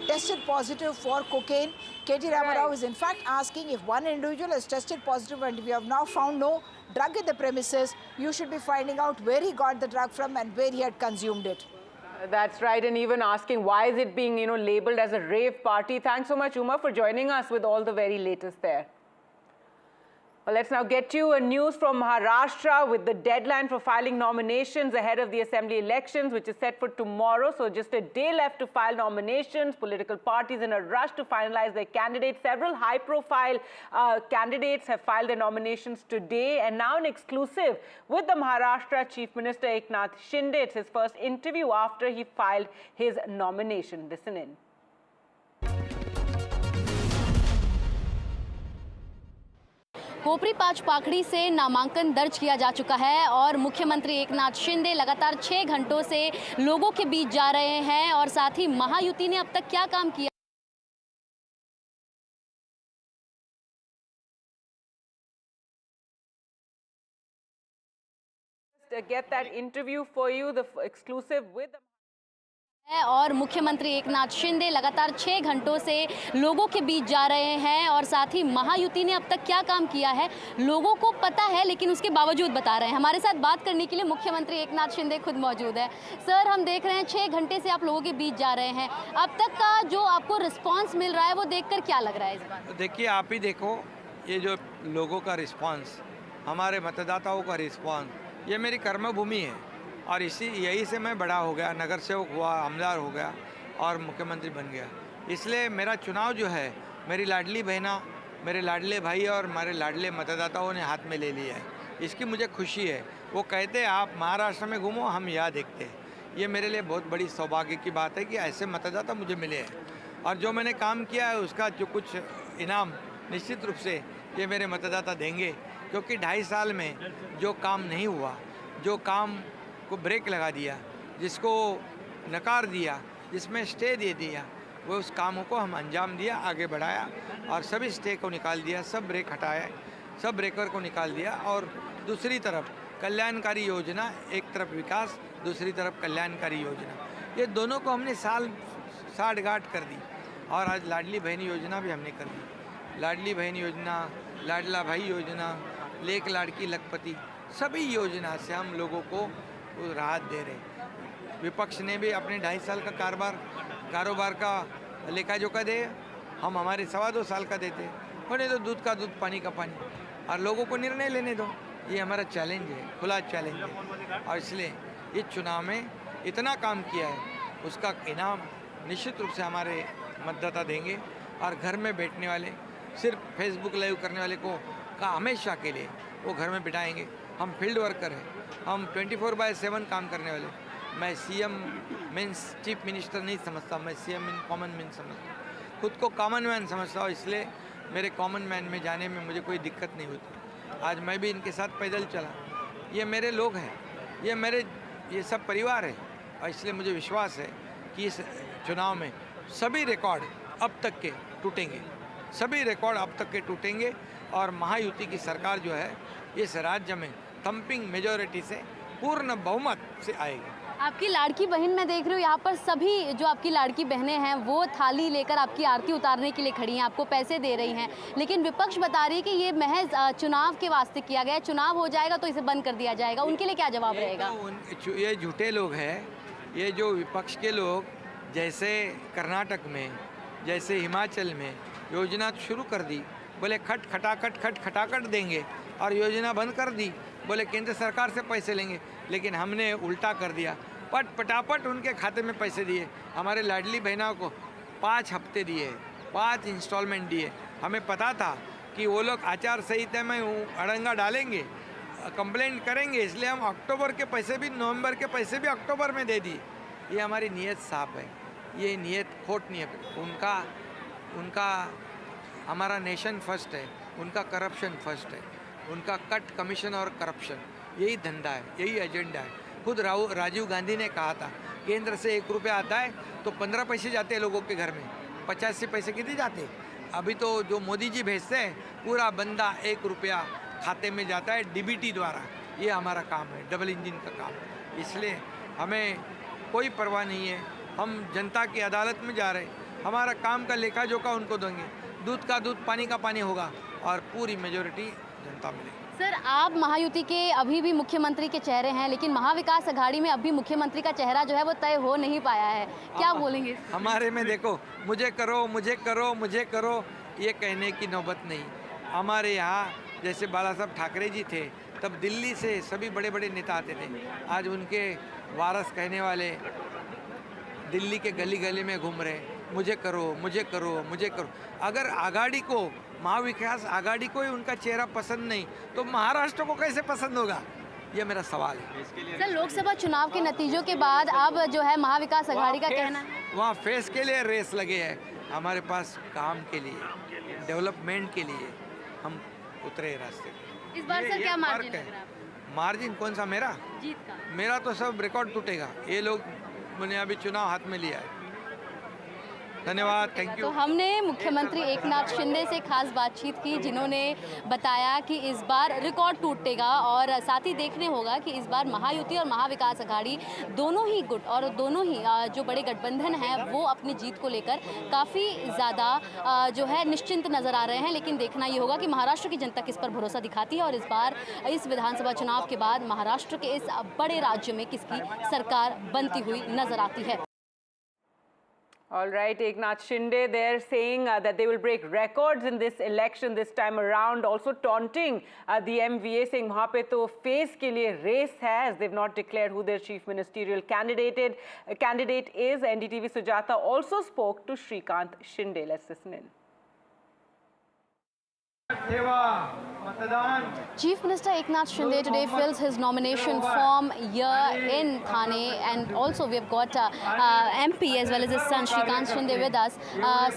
tested positive for cocaine. KT Ramarao is in fact asking, if one individual has tested positive and we have now found no drug in the premises, you should be finding out where he got the drug from and where he had consumed it. That's right, and even asking why is it being, labeled as a rave party. Thanks so much, Uma, for joining us with all the very latest there. Well, let's now get you a news from Maharashtra with the deadline for filing nominations ahead of the assembly elections, which is set for tomorrow. So just a day left to file nominations. Political parties in a rush to finalize their candidates. Several high-profile candidates have filed their nominations today. And now an exclusive with the Maharashtra Chief Minister Eknath Shinde. It's his first interview after he filed his nomination. Listen in. Kopri पांच पाखड़ी से नामांकन दर्ज किया जा चुका है और मुख्यमंत्री एकनाथ शिंदे लगातार 6 घंटों से लोगों के बीच जा रहे हैं और साथ ही महायुति ने अब तक क्या काम किया get that interview for you, the exclusive with और मुख्यमंत्री एकनाथ शिंदे लगातार 6 घंटों से लोगों के बीच जा रहे हैं और साथ ही महायुति ने अब तक क्या काम किया है लोगों को पता है, लेकिन उसके बावजूद बता रहे हैं। हमारे साथ बात करने के लिए मुख्यमंत्री एकनाथ शिंदे खुद मौजूद है। सर, हम देख रहे हैं 6 घंटे से आप लोगों के बीच जा रहे हैं, अब तक का जो आपको रिस्पॉन्स मिल रहा है वो देखकर क्या लग रहा है इस बार? देखिए, आप ही देखो, ये जो लोगों का रिस्पॉन्स, हमारे मतदाताओं का रिस्पॉन्स, ये मेरी कर्मभूमि है और यही से मैं बड़ा हो गया, नगर सेवक हुआ, आमदार हो गया और मुख्यमंत्री बन गया। इसलिए मेरा चुनाव जो है मेरी लाडली बहना, मेरे लाडले भाई और हमारे लाडले मतदाताओं ने हाथ में ले लिया है। इसकी मुझे खुशी है। वो कहते हैं आप महाराष्ट्र में घूमो, हम यहाँ देखते हैं। ये मेरे लिए बहुत बड़ी सौभाग्य की बात है कि ऐसे मतदाता मुझे मिले हैं और जो मैंने काम किया है उसका जो कुछ इनाम निश्चित रूप से ये मेरे मतदाता देंगे, क्योंकि 2.5 साल में जो काम नहीं हुआ, जो काम को ब्रेक लगा दिया, जिसको नकार दिया, जिसमें स्टे दे दिया, वो उस कामों को हम अंजाम दिया, आगे बढ़ाया और सभी स्टे को निकाल दिया, सब ब्रेक हटाया, सब ब्रेकर को निकाल दिया और दूसरी तरफ कल्याणकारी योजना, एक तरफ विकास, दूसरी तरफ कल्याणकारी योजना, ये दोनों को हमने साठ-गांठ कर दी। और आज लाडली बहन योजना भी हमने कर दी। लाडली बहन योजना, लाडला भाई योजना, लेक लाड़की लखपति, सभी योजना से हम लोगों को राहत दे रहे। विपक्ष ने भी अपने 2.5 साल का कारोबार का लेखा जोखा दे, हम हमारे 2.25 साल का देते, होने दो दूध का दूध, पानी का पानी, और लोगों को निर्णय लेने दो। ये हमारा चैलेंज है, खुला चैलेंज है और इसलिए इस चुनाव में इतना काम किया है, उसका इनाम निश्चित रूप से हमारे मतदाता देंगे। और घर में बैठने वाले, सिर्फ फेसबुक लाइव करने वाले को हमेशा के लिए वो घर में बिठाएंगे। हम फील्ड वर्कर हैं, हम 24/7 काम करने वाले। मैं सीएम मीन्स चीफ मिनिस्टर नहीं समझता, मैं सीएम इन कॉमन मैन समझता हूँ, खुद को कॉमन मैन समझता हूँ। इसलिए मेरे कॉमन मैन में जाने में मुझे कोई दिक्कत नहीं होती। आज मैं भी इनके साथ पैदल चला, ये मेरे लोग हैं, ये सब परिवार है और इसलिए मुझे विश्वास है कि इस चुनाव में सभी रिकॉर्ड अब तक के टूटेंगे। सभी रिकॉर्ड अब तक के टूटेंगे और महायुति की सरकार जो है इस राज्य में थंपिंग मेजॉरिटी से पूर्ण बहुमत से आएगी। आपकी लाड़की बहन मैं देख रही हूँ यहाँ पर सभी जो आपकी लाड़की बहनें हैं वो थाली लेकर आपकी आरती उतारने के लिए खड़ी हैं, आपको पैसे दे रही हैं, लेकिन विपक्ष बता रही है कि ये महज चुनाव के वास्ते किया गया है, चुनाव हो जाएगा तो इसे बंद कर दिया जाएगा। उनके लिए क्या जवाब रहेगा? ये झूठे लोग हैं, ये जो विपक्ष के लोग, जैसे कर्नाटक में, जैसे हिमाचल में योजना शुरू कर दी, बोले खट खटाखट देंगे, और योजना बंद कर दी, बोले केंद्र सरकार से पैसे लेंगे, लेकिन हमने उल्टा कर दिया, पटापट उनके खाते में पैसे दिए। हमारे लाडली बहनों को 5 हफ्ते दिए, 5 इंस्टॉलमेंट दिए। हमें पता था कि वो लोग आचार संहिता में अड़ंगा डालेंगे, कंप्लेंट करेंगे, इसलिए हम अक्टूबर के पैसे भी, नवंबर के पैसे भी अक्टूबर में दे दिए। ये हमारी नीयत साफ है, ये नीयत खोट नहीं है। उनका हमारा नेशन फर्स्ट है, उनका करप्शन फर्स्ट है, उनका कट कमीशन और करप्शन, यही धंधा है, यही एजेंडा है। खुद राजीव गांधी ने कहा था केंद्र से 1 रुपया आता है तो 15 पैसे जाते हैं लोगों के घर में, 85 पैसे कितने जाते? अभी तो जो मोदी जी भेजते हैं पूरा बंदा 1 रुपया खाते में जाता है डीबीटी द्वारा। ये हमारा काम है, डबल इंजन का काम। इसलिए हमें कोई परवाह नहीं है, हम जनता की अदालत में जा रहे, हमारा काम का लेखा जोखा उनको देंगे, दूध का दूध पानी का पानी होगा और पूरी मेजोरिटी जनता मिलेगी। सर, आप महायुति के अभी भी मुख्यमंत्री के चेहरे हैं, लेकिन महाविकास अघाड़ी में अभी मुख्यमंत्री का चेहरा जो है वो तय हो नहीं पाया है, क्या बोलेंगे? हमारे में देखो, मुझे करो ये कहने की नौबत नहीं। हमारे यहाँ जैसे बाला साहब ठाकरे जी थे, तब दिल्ली से सभी बड़े बड़े नेता आते थे। आज उनके वारस कहने वाले दिल्ली के गली गली में घूम रहे, मुझे करो। अगर आघाड़ी को, महाविकास आघाड़ी को ही उनका चेहरा पसंद नहीं तो महाराष्ट्र को कैसे पसंद होगा? ये मेरा सवाल है। सर, लोकसभा चुनाव के नतीजों के बाद अब जो है महाविकास अघाड़ी का कहना है वहाँ फेस के लिए रेस लगे हैं, हमारे पास काम के लिए, डेवलपमेंट के लिए हम उतरे रास्ते पे। इस बार सर क्या मार्जिन है? मार्जिन कौन सा? मेरा जीत का? मेरा तो सब रिकॉर्ड टूटेगा। ये लोग मैंने अभी चुनाव हाथ में लिया है। धन्यवाद, थैंक यू। तो हमने मुख्यमंत्री एकनाथ शिंदे से खास बातचीत की, जिन्होंने बताया कि इस बार रिकॉर्ड टूटेगा और साथ ही देखने होगा कि इस बार महायुति और महाविकास अघाड़ी दोनों ही गुट और दोनों ही जो बड़े गठबंधन हैं वो अपनी जीत को लेकर काफ़ी ज़्यादा जो है निश्चिंत नज़र आ रहे हैं। लेकिन देखना ये होगा कि महाराष्ट्र की जनता किस पर भरोसा दिखाती है और इस बार इस विधानसभा चुनाव के बाद महाराष्ट्र के इस बड़े राज्य में किसकी सरकार बनती हुई नजर आती है। All right, Eknath Shinde, they're saying that they will break records in this election this time around, also taunting the MVA, saying वहाँ पे तो face के लिए race है, as they've not declared who their chief ministerial candidate is. NDTV Sujata also spoke to Shrikant Shinde. Let's listen in. Chief Minister Eknath Shinde today fills his nomination form here in Thane, and also we have got MP as well as his son Shrikant Shinde with us.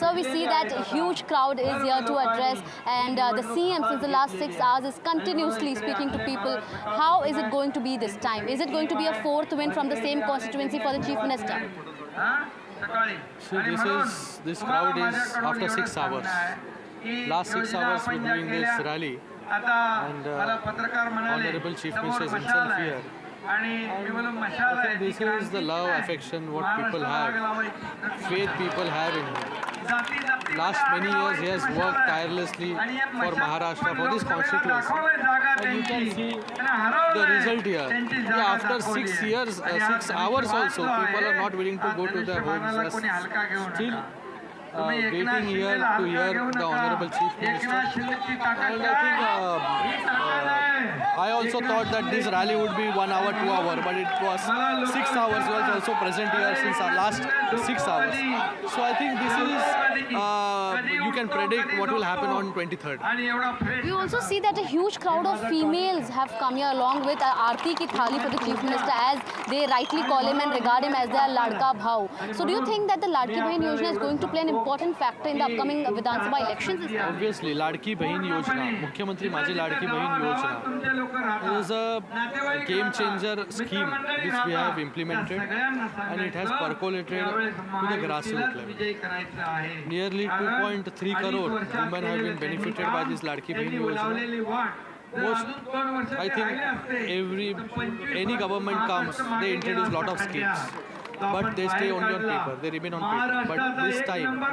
So we see that a huge crowd is here to address, and the CM since the last 6 hours is continuously speaking to people. How is it going to be this time? Is it going to be a 4th win from the same constituency for the Chief Minister? So this crowd is after 6 hours. Last 6 hours we're doing this rally, and Honorable Chief Minister is himself here. And I think this is the love, affection, what people have, faith people have in him. Last many years he has worked tirelessly for Maharashtra, for this constituency. And you can see the result here. Yeah, after 6 years, 6 hours also, people are not willing to go to their homes. Still waiting here to hear the Honorable Chief Minister. And I think I also thought that this rally would be 1 hour, 2 hours, but it was 6 hours. He was also present here since our last 6 hours. So I think this is, you can predict what will happen on 23rd. We also see that a huge crowd of females have come here along with Aarti ki thali for the Chief Minister, as they rightly call him and regard him as their Ladka Bhau. So do you think that the Ladki Bahin Yojana is going to play an important factor in the upcoming Vidhan Sabha elections? Obviously, Ladki Bahin Yojana, Mukhyamantri Maji Ladki Bahin Yojana, It is a game changer scheme which we have implemented, and it has percolated to the grassroots level. Nearly 2.3 crore women have been benefited by this Ladki Bahin Yojana. I think any government comes, they introduce lot of schemes, but they stay only on paper, they remain on paper. But this time,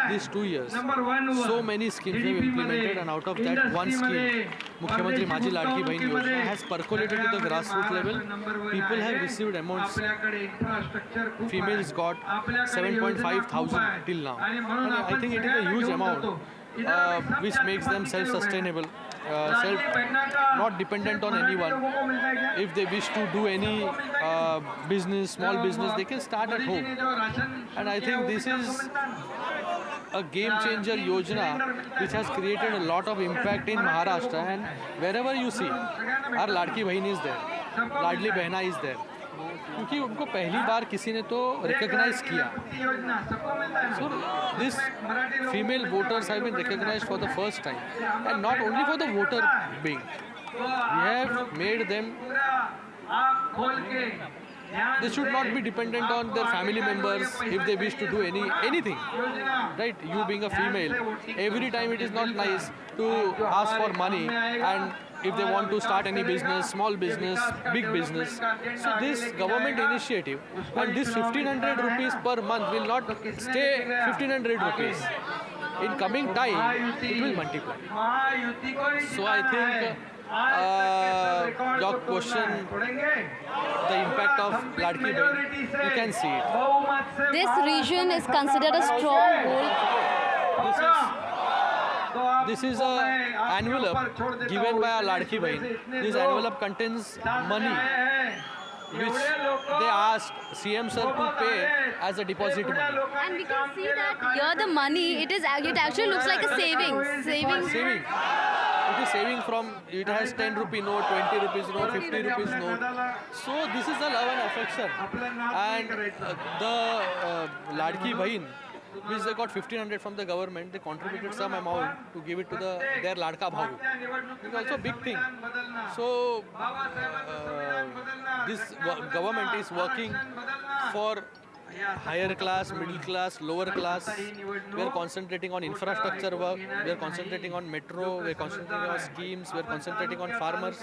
these 2 years, so many schemes we have implemented, and out of that one scheme, Mukhyamantri Maji Ladki Bahin Yojana has percolated to the grassroots level. People have received amounts. Females got 7.5 thousand till now. And I think it is a huge amount, which makes them self-sustainable, not dependent on anyone. If they wish to do any business, small business, they can start at home. And I think this is a game changer yojana which has created a lot of impact in Maharashtra, and wherever you see, our Ladki Bahin is there, Ladli Behna is there. क्योंकि उनको पहली बार किसी ने तो recognise किया. So this female voters have been recognized for the first time, and not only for the voter being, we have made them. They should not be dependent on their family members if they wish to do anything. Right? You being a female, every time it is not nice to ask for money, and if they want to start any business, small business, big business. So this government initiative, and this 1500 rupees per month will not stay 1500 rupees. In coming time, it will multiply. So I think your question, the impact of Ladki Bahin, you can see it. This region is considered a stronghold. This is an envelope given by a Ladki Bahin. This envelope contains money which they asked CM sir to pay as a deposit money. And we can see that here the money, it actually looks like a savings. Saving. It is saving from, it has 10 rupee note, 20 rupees note, 50 rupees note. So this is a love and affection. And the Ladki Bahin, which they got 1500 from the government, they contributed some amount to give it to their Ladka Bhau. It's also a big thing. So this government is working for higher class, middle class, lower class. We are concentrating on infrastructure work, we are concentrating on metro, we are concentrating on schemes, we are concentrating on farmers.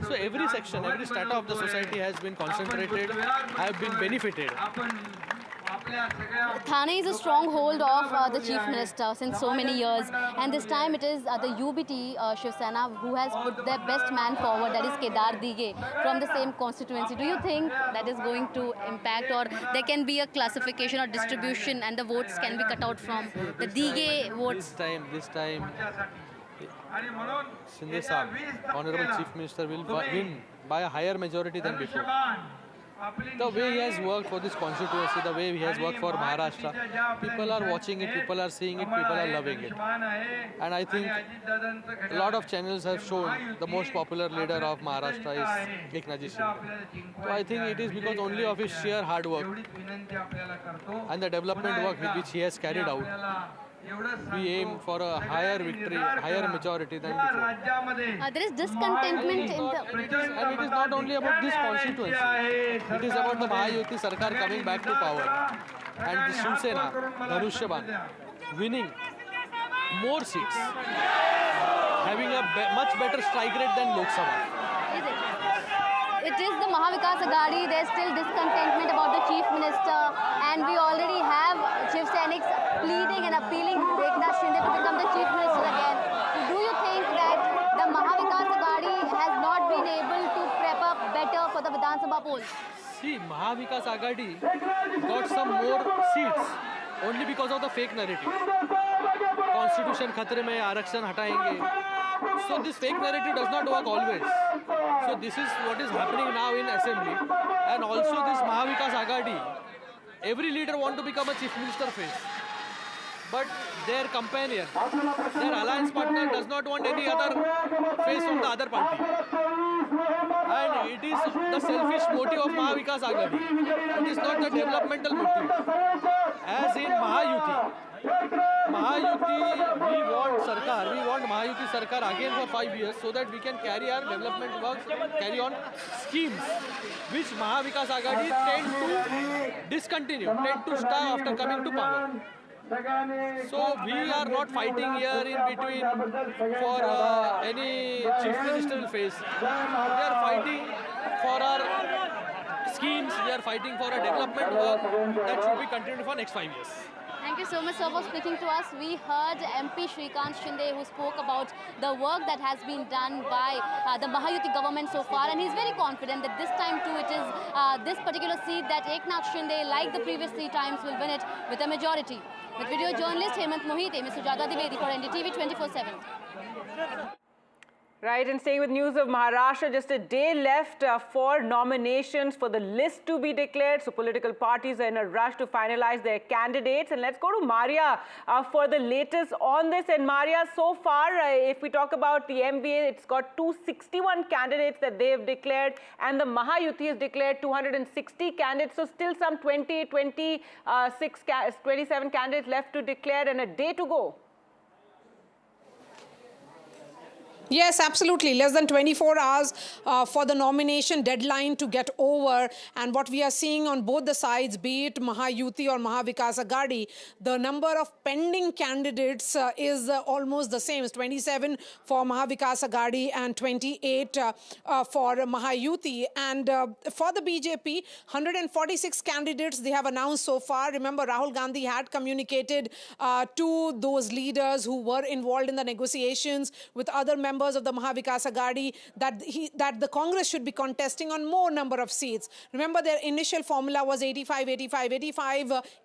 So every section, every strata of the society has been concentrated, have been benefited. Thane is a stronghold of the Chief Minister since so many years, and this time it is the UBT Shiv Sena who has put their best man forward, that is Kedar Dige from the same constituency. Do you think that is going to impact, or there can be a classification or distribution and the votes can be cut out from the Dige votes? This time Shinde Saab, Honorable Chief Minister, will win by a higher majority than before. The way he has worked for this constituency, the way he has worked for Maharashtra, people are watching it, people are seeing it, people are loving it. And I think a lot of channels have shown the most popular leader of Maharashtra is Eknathji Shinde. So I think it is because only of his sheer hard work and the development work which he has carried out, we aim for a higher victory, higher majority than before. There is discontentment in the... And it is not only about this constituency. It is about the Mahayuti Sarkar coming back to power. And the Shiv Sena, Dhanushyaban, winning more seats, having a much better strike rate than Lok Sabha. It is the Mahavikas Aghadi. There is still discontentment about the Chief Minister, and we already have Shiv Sainiks pleading and appealing to Eknath Shinde to become the Chief Minister again. Do you think that the Mahavikas Aghadi has not been able to prep up better for the Vidhan Sabha polls? See, Mahavikas Aghadi got some more seats only because of the fake narrative. Constitution khatre mein, Arakshan hataenge. So this fake narrative does not work always. So this is what is happening now in assembly. And also this Mahavikas Aghadi, every leader wants to become a chief minister face. But their companion, their alliance partner does not want any other face from the other party. And it is the selfish motive of Mahavikas Aghadi. It is not the developmental motive. As in Mahayuti, we want Sarkar, we want Mahayuti Sarkar again for 5 years so that we can carry our development works, carry on schemes which Mahavikas Aghadi tend to discontinue, tend to stop after coming to power. So we are not fighting here in between for any chief ministerial phase. We are fighting for our schemes, we are fighting for a development work that should be continued for next 5 years. Thank you so much, sir, for speaking to us. We heard MP Shrikant Shinde, who spoke about the work that has been done by the Mahayuti government so far, and he's very confident that this time too it is this particular seat that Eknath Shinde, like the previous 3 times, will win it with a majority. With video journalist Hemant Mohite, Ms. Sujata Dwivedi for NDTV 24/7. Right, and staying with news of Maharashtra, just a day left for nominations for the list to be declared. So political parties are in a rush to finalize their candidates. And let's go to Maria for the latest on this. And Maria, so far, if we talk about the MVA, it's got 261 candidates that they have declared. And the Mahayuti has declared 260 candidates. So still some 27 candidates left to declare and a day to go. Yes, absolutely. Less than 24 hours for the nomination deadline to get over. And what we are seeing on both the sides, be it Mahayuti or Mahavikas Aghadi, the number of pending candidates is almost the same. It's 27 for Mahavikas Aghadi and 28 for Mahayuti. And for the BJP, 146 candidates they have announced so far. Remember, Rahul Gandhi had communicated to those leaders who were involved in the negotiations with other members of the Mahavikas Aghadi that the Congress should be contesting on more number of seats. Remember, their initial formula was 85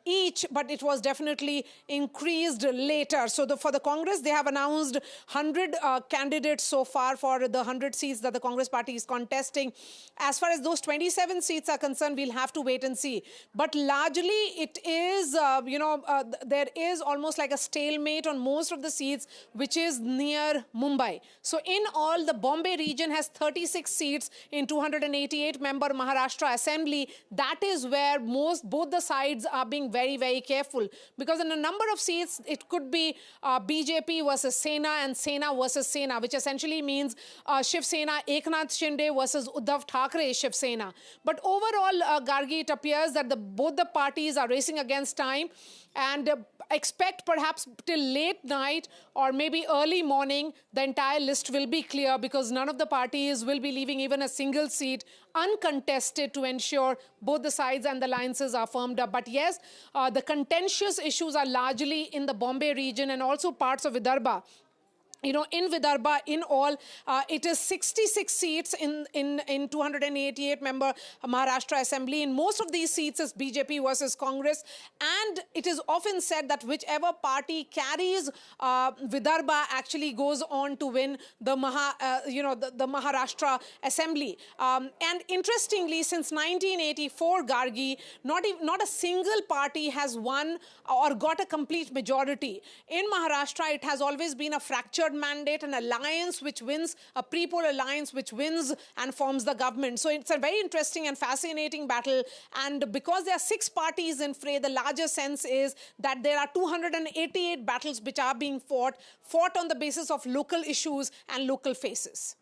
each, but it was definitely increased later. So for the Congress, they have announced 100 candidates so far for the 100 seats that the Congress party is contesting. As far as those 27 seats are concerned, we'll have to wait and see. But largely, it is, there is almost like a stalemate on most of the seats, which is near Mumbai. So in all, the Bombay region has 36 seats in 288-member Maharashtra Assembly. That is where both the sides are being very, very careful. Because in a number of seats, it could be BJP versus Sena and Sena versus Sena, which essentially means Shiv Sena, Eknath Shinde versus Uddhav Thackeray, Shiv Sena. But overall, Gargi, it appears that both the parties are racing against time and expect perhaps till late night or maybe early morning, the entire list will be clear because none of the parties will be leaving even a single seat uncontested to ensure both the sides and the alliances are firmed up. But yes, the contentious issues are largely in the Bombay region and also parts of Vidarbha. In Vidarbha, in all, it is 66 seats in 288-member Maharashtra Assembly. In most of these seats is BJP versus Congress. And it is often said that whichever party carries Vidarbha actually goes on to win the the Maharashtra Assembly. And interestingly, since 1984, Gargi, not a single party has won or got a complete majority. In Maharashtra, it has always been a fractured mandate, an alliance which wins, a pre-poll alliance which wins and forms the government. So it's a very interesting and fascinating battle. And because there are 6 parties in fray, the larger sense is that there are 288 battles which are being fought on the basis of local issues and local faces.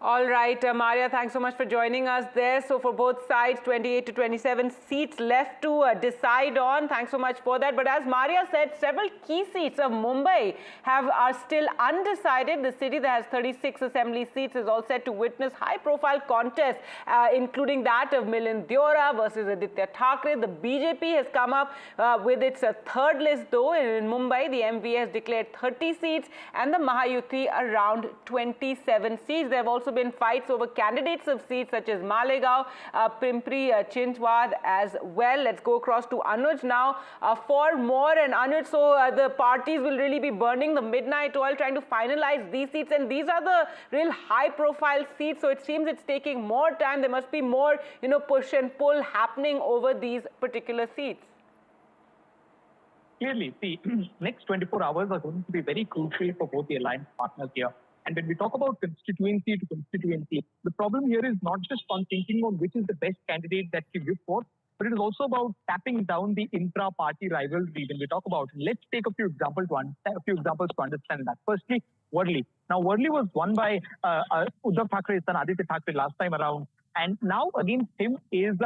All right, Maria, thanks so much for joining us there. So for both sides, 28 to 27 seats left to decide on. Thanks so much for that. But as Maria said, several key seats of Mumbai are still undecided. The city that has 36 assembly seats is all set to witness high-profile contests, including that of Milind Deora versus Aditya Thackeray. The BJP has come up with its third list, though. In Mumbai, the MVA has declared 30 seats and the Mahayuti around 27 seats. There have also been fights over candidates of seats such as Malegaon, Pimpri, Chinchwad as well. Let's go across to Anuj now for more. And Anuj, so the parties will really be burning the midnight oil trying to finalize these seats, and these are the real high-profile seats. So it seems it's taking more time. There must be more, push and pull happening over these particular seats. Clearly, the next 24 hours are going to be very crucial for both the alliance partners here. And when we talk about constituency to constituency, the problem here is not just on thinking of which is the best candidate that you give for, but it is also about tapping down the intra-party rivalry when we talk about it. Let's take a few examples to understand that. Firstly, Worli. Now, Worli was won by Uddhav Thackeray's son Aditya Thackeray last time around. And now against him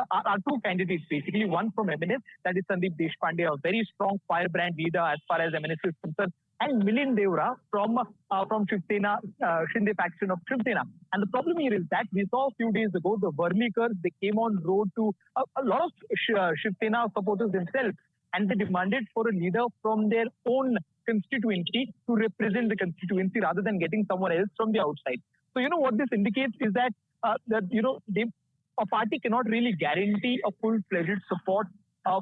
are two candidates, basically. One from MNS, that is Sandeep Deshpande, a very strong firebrand leader as far as MNS is concerned, and Milind Deora from Shiv Sena, Shinde faction of Shiv Sena. And the problem here is that we saw a few days ago the Worlikers, they came on road to a lot of Shiv Sena supporters themselves, and they demanded for a leader from their own constituency to represent the constituency rather than getting someone else from the outside. So, what this indicates is that a party cannot really guarantee a full-fledged support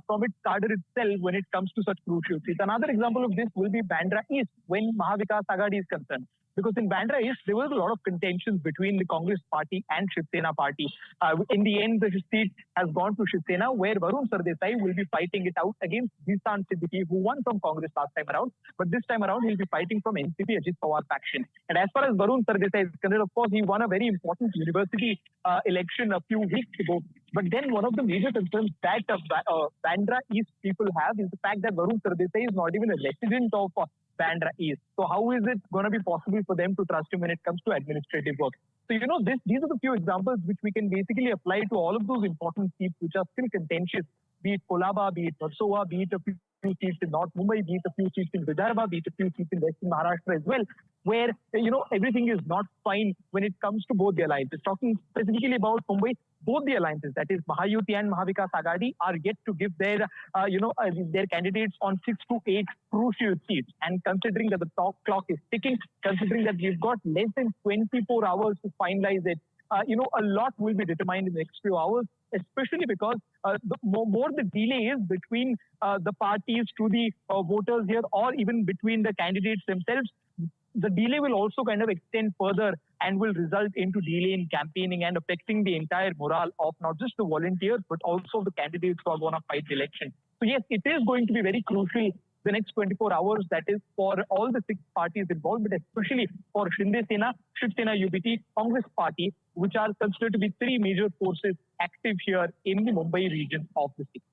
from its cadre itself when it comes to such crucial seats. Another example of this will be Bandra East when Mahavikas Aghadi is concerned. Because in Bandra East, there was a lot of contentions between the Congress party and Shiv Sena party. In the end, the seat has gone to Shiv Sena, where Varun Sardesai will be fighting it out against Nissan Siddiqui, who won from Congress last time around. But this time around, he'll be fighting from NCP Ajit Pawar faction. And as far as Varun Sardesai is concerned, of course, he won a very important university election a few weeks ago. But then one of the major concerns that Bandra East people have is the fact that Varun Sardesai is not even a resident of Bandra East. So how is it going to be possible for them to trust him when it comes to administrative work? So, these are the few examples which we can basically apply to all of those important seats which are still contentious, be it Kolaba, be it Versova, be it a few seats in North Mumbai, be it a few seats in Vidarbha, be it a few seats in Western Maharashtra as well, where, everything is not fine when it comes to both the alliances. Talking specifically about Mumbai, both the alliances, that is Mahayuti and Mahavikas Aghadi, are yet to give their candidates on 6 to 8 crucial seats. And considering that the clock is ticking, considering that we've got less than 24 hours to finalize it, a lot will be determined in the next few hours, especially because the more the delay is between the parties to the voters here, or even between the candidates themselves, the delay will also kind of extend further and will result into delay in campaigning and affecting the entire morale of not just the volunteers, but also the candidates who are going to fight the election. So yes, it is going to be very crucial the next 24 hours, that is for all the 6 parties involved, but especially for Shinde Sena, Shiv Sena UBT, Congress Party, which are considered to be 3 major forces active here in the Mumbai region of the city.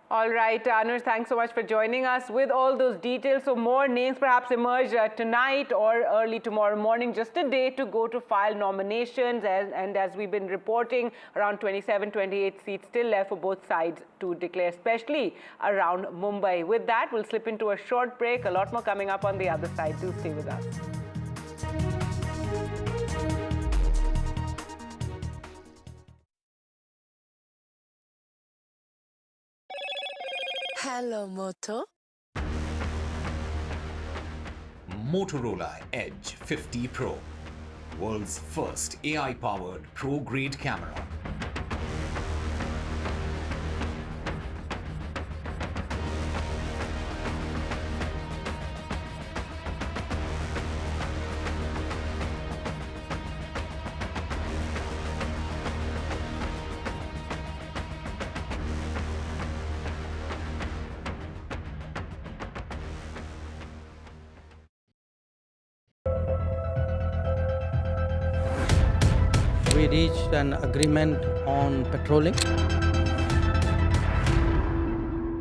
All right, Anush, thanks so much for joining us with all those details. So more names perhaps emerge tonight or early tomorrow morning, just a day to go to file nominations. And as we've been reporting, around 27, 28 seats still left for both sides to declare, especially around Mumbai. With that, we'll slip into a short break. A lot more coming up on the other side. Do stay with us. Hello, Moto. Motorola Edge 50 Pro, world's first AI-powered pro-grade camera. We reached an agreement on patrolling.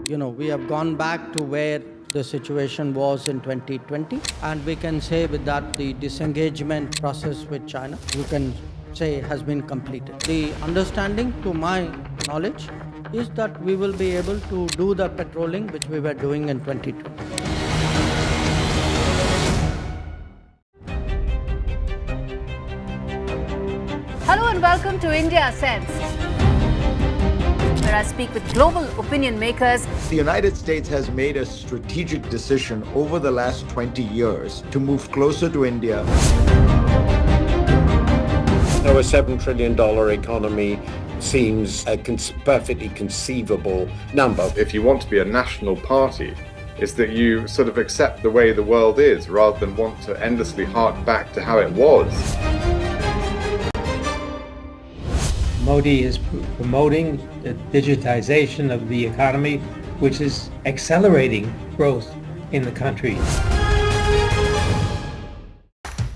We have gone back to where the situation was in 2020, and we can say with that the disengagement process with China, you can say, has been completed. The understanding, to my knowledge, is that we will be able to do the patrolling which we were doing in 2020. Hello and welcome to India Sense, where I speak with global opinion makers. The United States has made a strategic decision over the last 20 years to move closer to India. Our $7 trillion economy seems a perfectly conceivable number. If you want to be a national party, it's that you sort of accept the way the world is rather than want to endlessly hark back to how it was. Modi is promoting the digitization of the economy, which is accelerating growth in the country.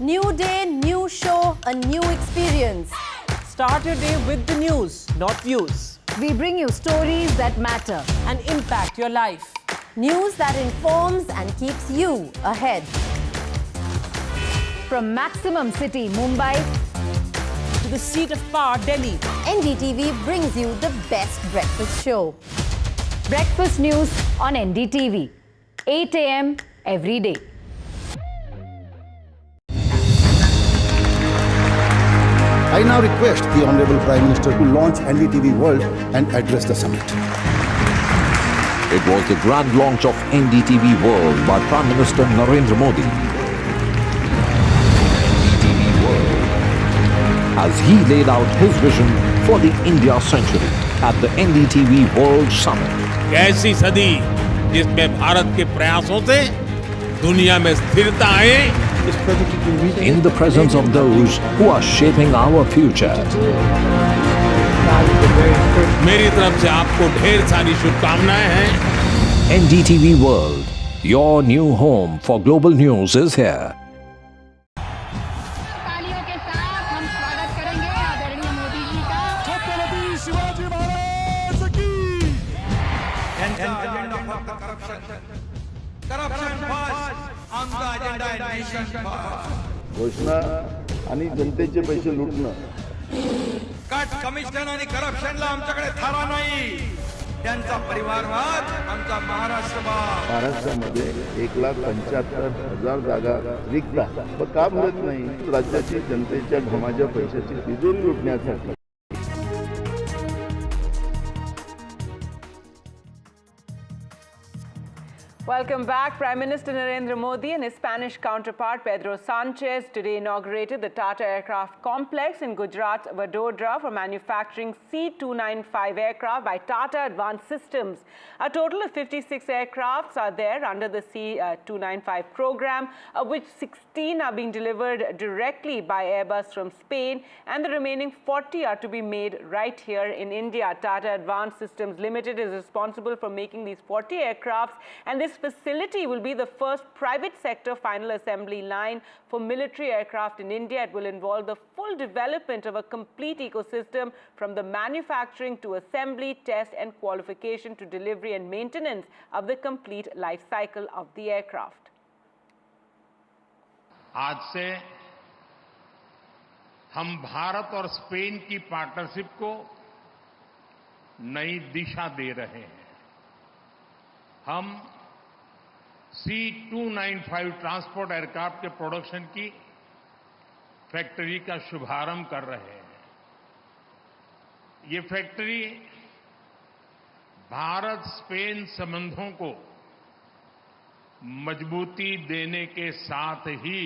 New day, new show, a new experience. Start your day with the news, not views. We bring you stories that matter and impact your life. News that informs and keeps you ahead. From Maximum City, Mumbai, to the seat of power, Delhi, NDTV brings you the best breakfast show. Breakfast news on NDTV, 8 a.m. every day. I now request the Honorable Prime Minister to launch NDTV World and address the summit. It was the grand launch of NDTV World by Prime Minister Narendra Modi. NDTV World, as he laid out his vision for the India century at the NDTV World Summit. ऐसी सदी जिसमें भारत के प्रयासों से दुनिया में स्थिरता आए. In the presence of those who are shaping our future. मेरी तरफ से आपको ढेर सारी शुभकामनाएं हैं. NDTV World, your new home for global news is here. तालियों के साथ हम स्वागत करेंगे आदरणीय मोदी जी का. छत्रपति शिवाजी महाराज की. घोषणा आणि जनतेचे पैसे लुटणं. कट कमिशन आणि करप्शनला आमच्याकडे थारा नाही. त्यांचा परिवारवाद आमचा महाराष्ट्रवाद. महाराष्ट्रामध्ये 1,75,000 जागा रिक्त आहेत. मग का भरत नाही? राज्याची जनतेच्या घमाच्या पैशाची तिजोरी लुटण्यासाठी. Welcome back. Prime Minister Narendra Modi and his Spanish counterpart Pedro Sanchez today inaugurated the Tata Aircraft Complex in Gujarat's Vadodara for manufacturing C-295 aircraft by Tata Advanced Systems. A total of 56 aircrafts are there under the C-295 program, of which 16 are being delivered directly by Airbus from Spain, and the remaining 40 are to be made right here in India. Tata Advanced Systems Limited is responsible for making these 40 aircrafts, and this facility will be the first private sector final assembly line for military aircraft in India. It will involve the full development of a complete ecosystem from the manufacturing to assembly, test and qualification to delivery and maintenance of the complete life cycle of the aircraft. आज से हम भारत और Spain की partnership को नई दिशा दे रहे हैं. हम C-295 ट्रांसपोर्ट एयरक्राफ्ट के प्रोडक्शन की फैक्ट्री का शुभारंभ कर रहे हैं. ये फैक्ट्री भारत स्पेन संबंधों को मजबूती देने के साथ ही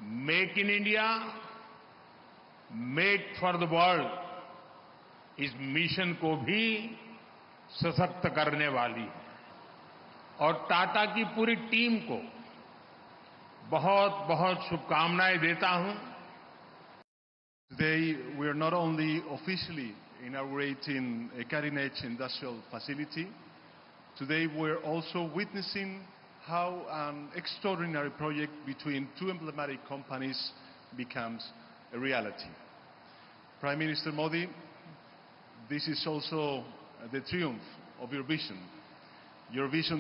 make in India, make for the world इस मिशन को भी सशक्त करने वाली है. और टाटा की पूरी टीम को बहुत बहुत शुभकामनाएं देता हूं. Today we are not only officially inaugurating a cutting-edge industrial facility, today we're also witnessing how an extraordinary project between two emblematic companies becomes a reality. Prime Minister Modi, this is also the triumph of your vision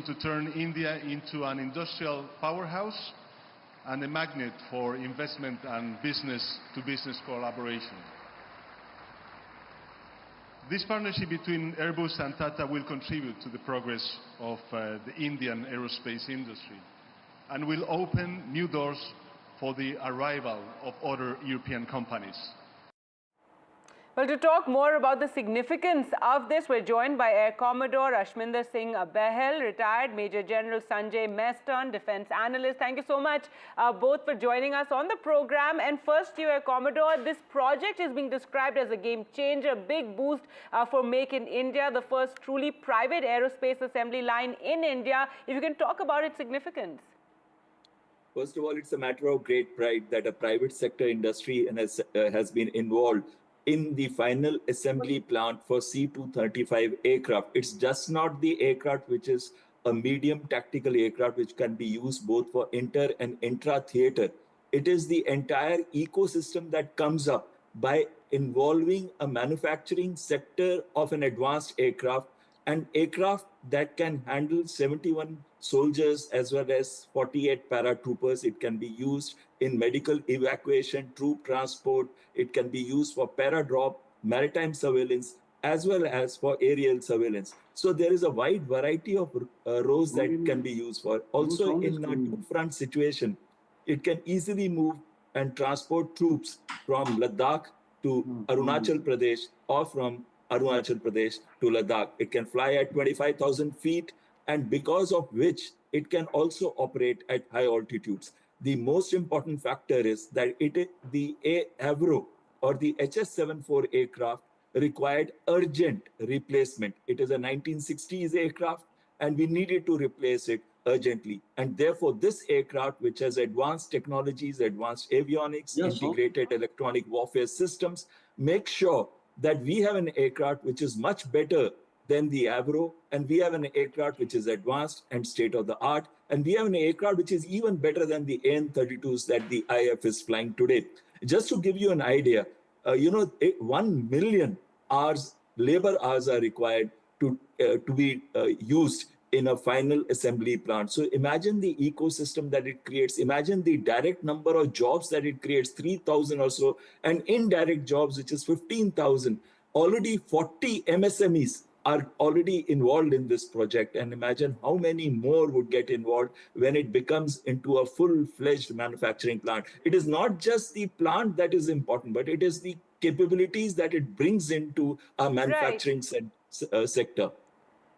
to turn India into an industrial powerhouse and a magnet for investment and business-to-business collaboration. This partnership between Airbus and Tata will contribute to the progress of the Indian aerospace industry and will open new doors for the arrival of other European companies. Well, to talk more about the significance of this, we're joined by Air Commodore Ashminder Singh Behel, retired Major General Sanjay Meston, defense analyst. Thank you so much both for joining us on the program. And first, you, Air Commodore, this project is being described as a game changer, a big boost for Make in India, the first truly private aerospace assembly line in India. If you can talk about its significance. First of all, it's a matter of great pride that a private sector industry has been involved in the final assembly plant for C-235 aircraft. It's just not the aircraft which is a medium tactical aircraft which can be used both for inter and intra theater. It is the entire ecosystem that comes up by involving a manufacturing sector of an advanced aircraft, an aircraft that can handle 71 soldiers as well as 48 paratroopers. It can be used in medical evacuation, troop transport. It can be used for paradrop, maritime surveillance, as well as for aerial surveillance. So there is a wide variety of roles that can be used for. Also in a two-front situation, it can easily move and transport troops from Ladakh to Arunachal Pradesh or from Arunachal Pradesh to Ladakh. It can fly at 25,000 feet, and because of which it can also operate at high altitudes. The most important factor is that the Avro or the HS-74 aircraft required urgent replacement. It is a 1960s aircraft, and we needed to replace it urgently. And therefore, this aircraft, which has advanced technologies, advanced avionics, integrated electronic warfare systems, make sure that we have an aircraft which is much better than the Avro, and we have an aircraft which is advanced and state-of-the-art, and we have an aircraft which is even better than the AN-32s that the IF is flying today. Just to give you an idea, 1 million hours, labor hours are required to be used in a final assembly plant. So imagine the ecosystem that it creates. Imagine the direct number of jobs that it creates, 3,000 or so, and indirect jobs, which is 15,000. Already 40 MSMEs are already involved in this project. And imagine how many more would get involved when it becomes into a full-fledged manufacturing plant. It is not just the plant that is important, but it is the capabilities that it brings into our manufacturing sector.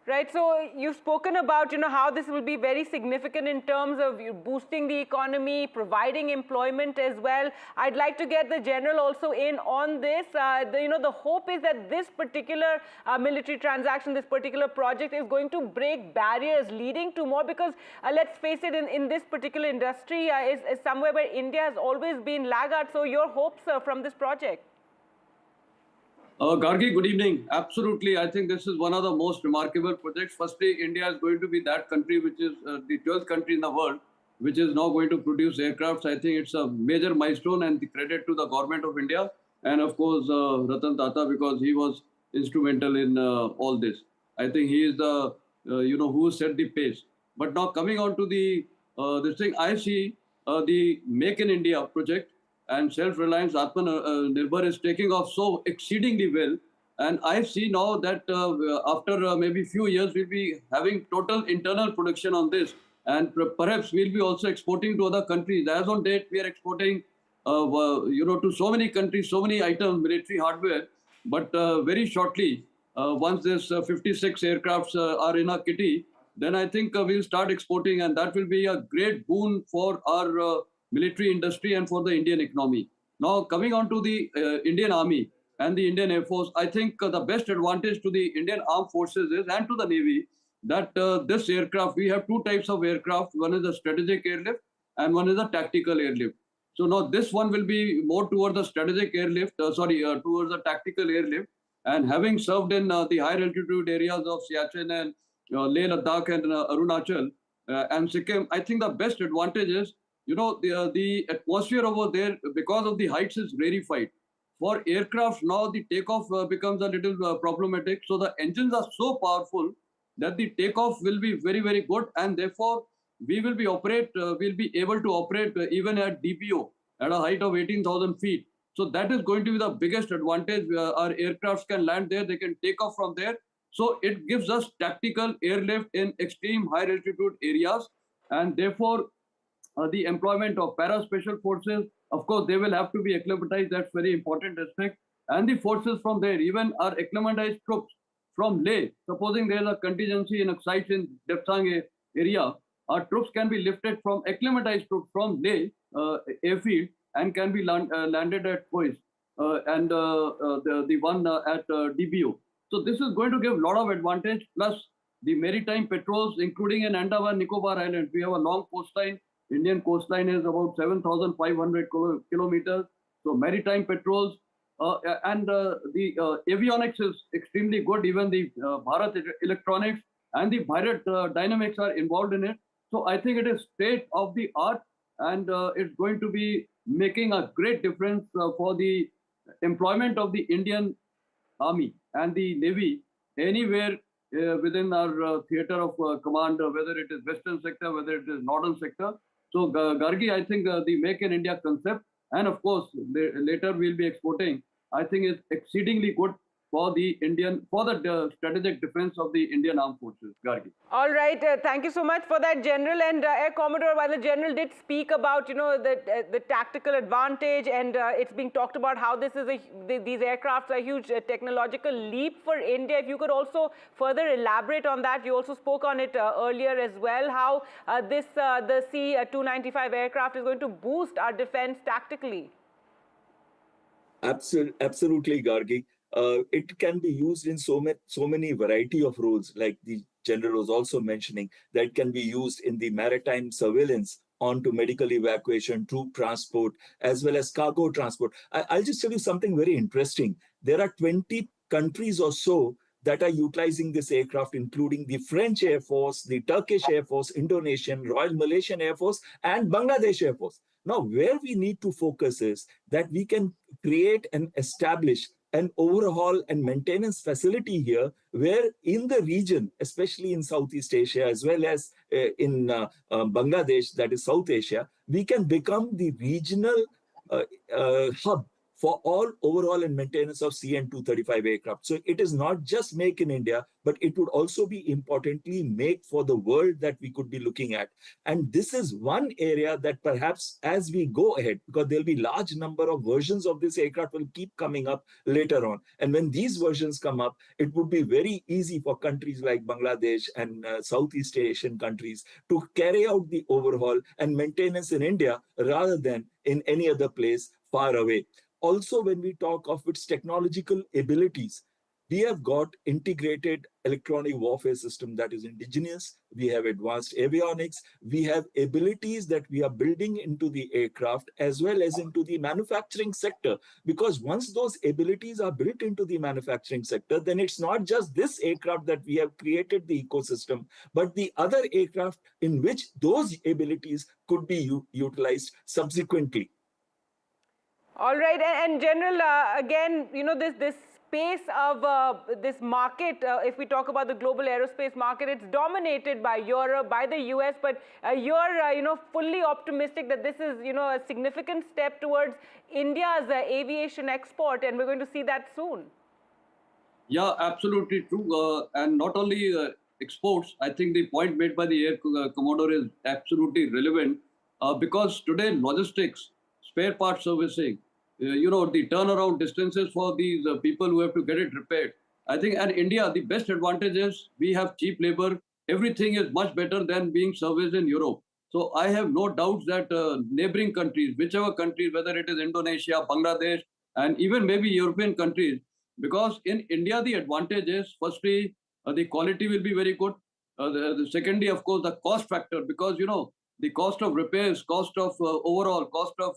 Right. So you've spoken about, how this will be very significant in terms of boosting the economy, providing employment as well. I'd like to get the general also in on this. The hope is that this particular military transaction, this particular project is going to break barriers leading to more, because let's face it, in this particular industry is somewhere where India has always been laggard. So your hopes from this project? Gargi, good evening. Absolutely. I think this is one of the most remarkable projects. Firstly, India is going to be that country which is the 12th country in the world which is now going to produce aircrafts. I think it's a major milestone, and the credit to the government of India and, of course, Ratan Tata, because he was instrumental in all this. I think he is the, who set the pace. But now coming on to this thing, I see the Make in India project and self-reliance Atmanirbhar is taking off so exceedingly well. And I see now that after maybe few years, we'll be having total internal production on this. And perhaps we'll be also exporting to other countries. As on date, we are exporting, to so many countries, so many items, military hardware. But very shortly, once this 56 aircrafts are in our kitty, then I think we'll start exporting, and that will be a great boon for our military industry and for the Indian economy. Now, coming on to the Indian Army and the Indian Air Force, I think the best advantage to the Indian Armed Forces is, and to the Navy, that this aircraft, we have two types of aircraft. One is a strategic airlift and one is a tactical airlift. So now this one will be more towards the strategic airlift, towards the tactical airlift. And having served in the higher altitude areas of Siachen and Leh Ladakh and Arunachal and Sikkim, I think the best advantage is, the atmosphere over there, because of the heights, is rarefied. For aircraft now, the takeoff becomes a little problematic. So the engines are so powerful that the takeoff will be very, very good, and therefore we will be able to operate even at DPO at a height of 18,000 feet. So that is going to be the biggest advantage. Our aircrafts can land there, they can take off from there. So it gives us tactical airlift in extreme high altitude areas, and therefore the employment of para-special forces, of course, they will have to be acclimatized. That's very important aspect. And the forces from there, even our acclimatized troops from Leh, supposing there is a contingency in a site in Depsang area, our troops can be lifted from acclimatized troops from Leh airfield and can be landed at Kois and the one at DBO. So this is going to give a lot of advantage, plus the maritime patrols, including in Andaman Nicobar Islands. We have a long coastline. Indian coastline is about 7,500 kilometers. So maritime patrols and the avionics is extremely good. Even the Bharat Electronics and the Bharat dynamics are involved in it. So I think it is state of the art, and it's going to be making a great difference for the employment of the Indian Army and the Navy anywhere within our theater of command, whether it is Western sector, whether it is Northern sector. So Gargi, I think the Make in India concept, and of course later we'll be exporting, I think is exceedingly good for the strategic defense of the Indian Armed Forces. Gargi. All right, thank you so much for that, General. And Air Commodore, while the General did speak about, the tactical advantage, and it's being talked about how this is these aircrafts are a huge technological leap for India. If you could also further elaborate on that. You also spoke on it earlier as well, how the C-295 aircraft is going to boost our defense tactically. Absolutely, Gargi. It can be used in so many variety of roles, like the General was also mentioning, that can be used in the maritime surveillance, onto medical evacuation, troop transport, as well as cargo transport. I'll just tell you something very interesting. There are 20 countries or so that are utilizing this aircraft, including the French Air Force, the Turkish Air Force, Indonesian, Royal Malaysian Air Force, and Bangladesh Air Force. Now, where we need to focus is that we can create and establish an overhaul and maintenance facility here, where in the region, especially in Southeast Asia, as well as in Bangladesh, that is South Asia, we can become the regional hub for all overhaul and maintenance of CN-235 aircraft. So it is not just make in India, but it would also be importantly make for the world that we could be looking at. And this is one area that perhaps as we go ahead, because there'll be large number of versions of this aircraft will keep coming up later on. And when these versions come up, it would be very easy for countries like Bangladesh and Southeast Asian countries to carry out the overhaul and maintenance in India rather than in any other place far away. Also, when we talk of its technological abilities, we have got integrated electronic warfare system that is indigenous. We have advanced avionics. We have abilities that we are building into the aircraft as well as into the manufacturing sector. Because once those abilities are built into the manufacturing sector, then it's not just this aircraft that we have created the ecosystem, but the other aircraft in which those abilities could be utilized subsequently. All right, and General, again, this space of this market, if we talk about the global aerospace market, it's dominated by Europe, by the US, but you're, fully optimistic that this is, a significant step towards India's aviation export, and we're going to see that soon. Yeah, absolutely true. And not only exports, I think the point made by the Air Commodore is absolutely relevant because today logistics, spare part servicing, the turnaround distances for these people who have to get it repaired. I think, and India, the best advantage is we have cheap labor. Everything is much better than being serviced in Europe. So I have no doubts that neighboring countries, whichever countries, whether it is Indonesia, Bangladesh, and even maybe European countries, because in India, the advantage is, firstly, the quality will be very good. Secondly, of course, the cost factor, because, the cost of repairs, cost of overall, cost of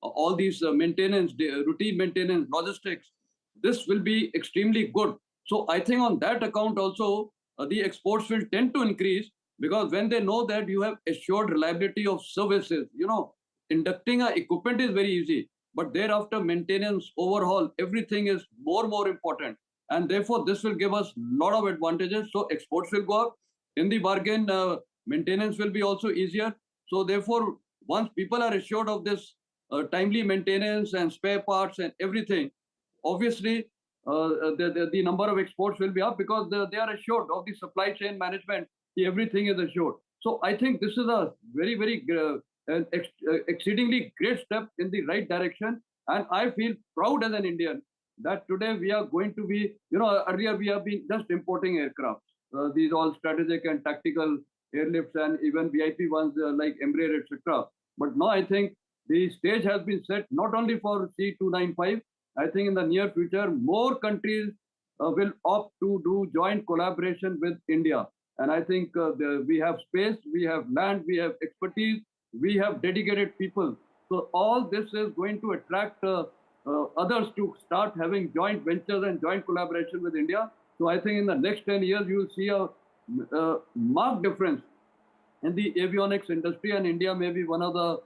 all these maintenance, routine maintenance, logistics, this will be extremely good. So I think on that account also, the exports will tend to increase because when they know that you have assured reliability of services, inducting a equipment is very easy, but thereafter maintenance, overhaul, everything is more important. And therefore, this will give us a lot of advantages. So exports will go up. In the bargain, maintenance will be also easier. So therefore, once people are assured of this timely maintenance and spare parts and everything, obviously the number of exports will be up because they are assured of the supply chain management. Everything is assured. So I think this is a very exceedingly great step in the right direction. And I feel proud as an Indian that today we are going to be, earlier we have been just importing aircraft. These all strategic and tactical airlifts and even VIP ones like Embraer, etc. But now I think the stage has been set not only for C-295. I think in the near future, more countries will opt to do joint collaboration with India. And I think we have space, we have land, we have expertise, we have dedicated people. So all this is going to attract others to start having joint ventures and joint collaboration with India. So I think in the next 10 years, you will see a marked difference in the avionics industry, and India may be one of the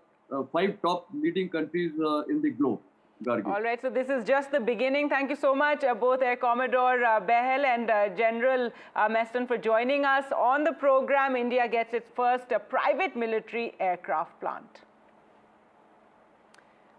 5 top leading countries in the globe. Gargi. All right, so this is just the beginning. Thank you so much, both Air Commodore Behel and General Meston, for joining us on the program. India gets its first private military aircraft plant.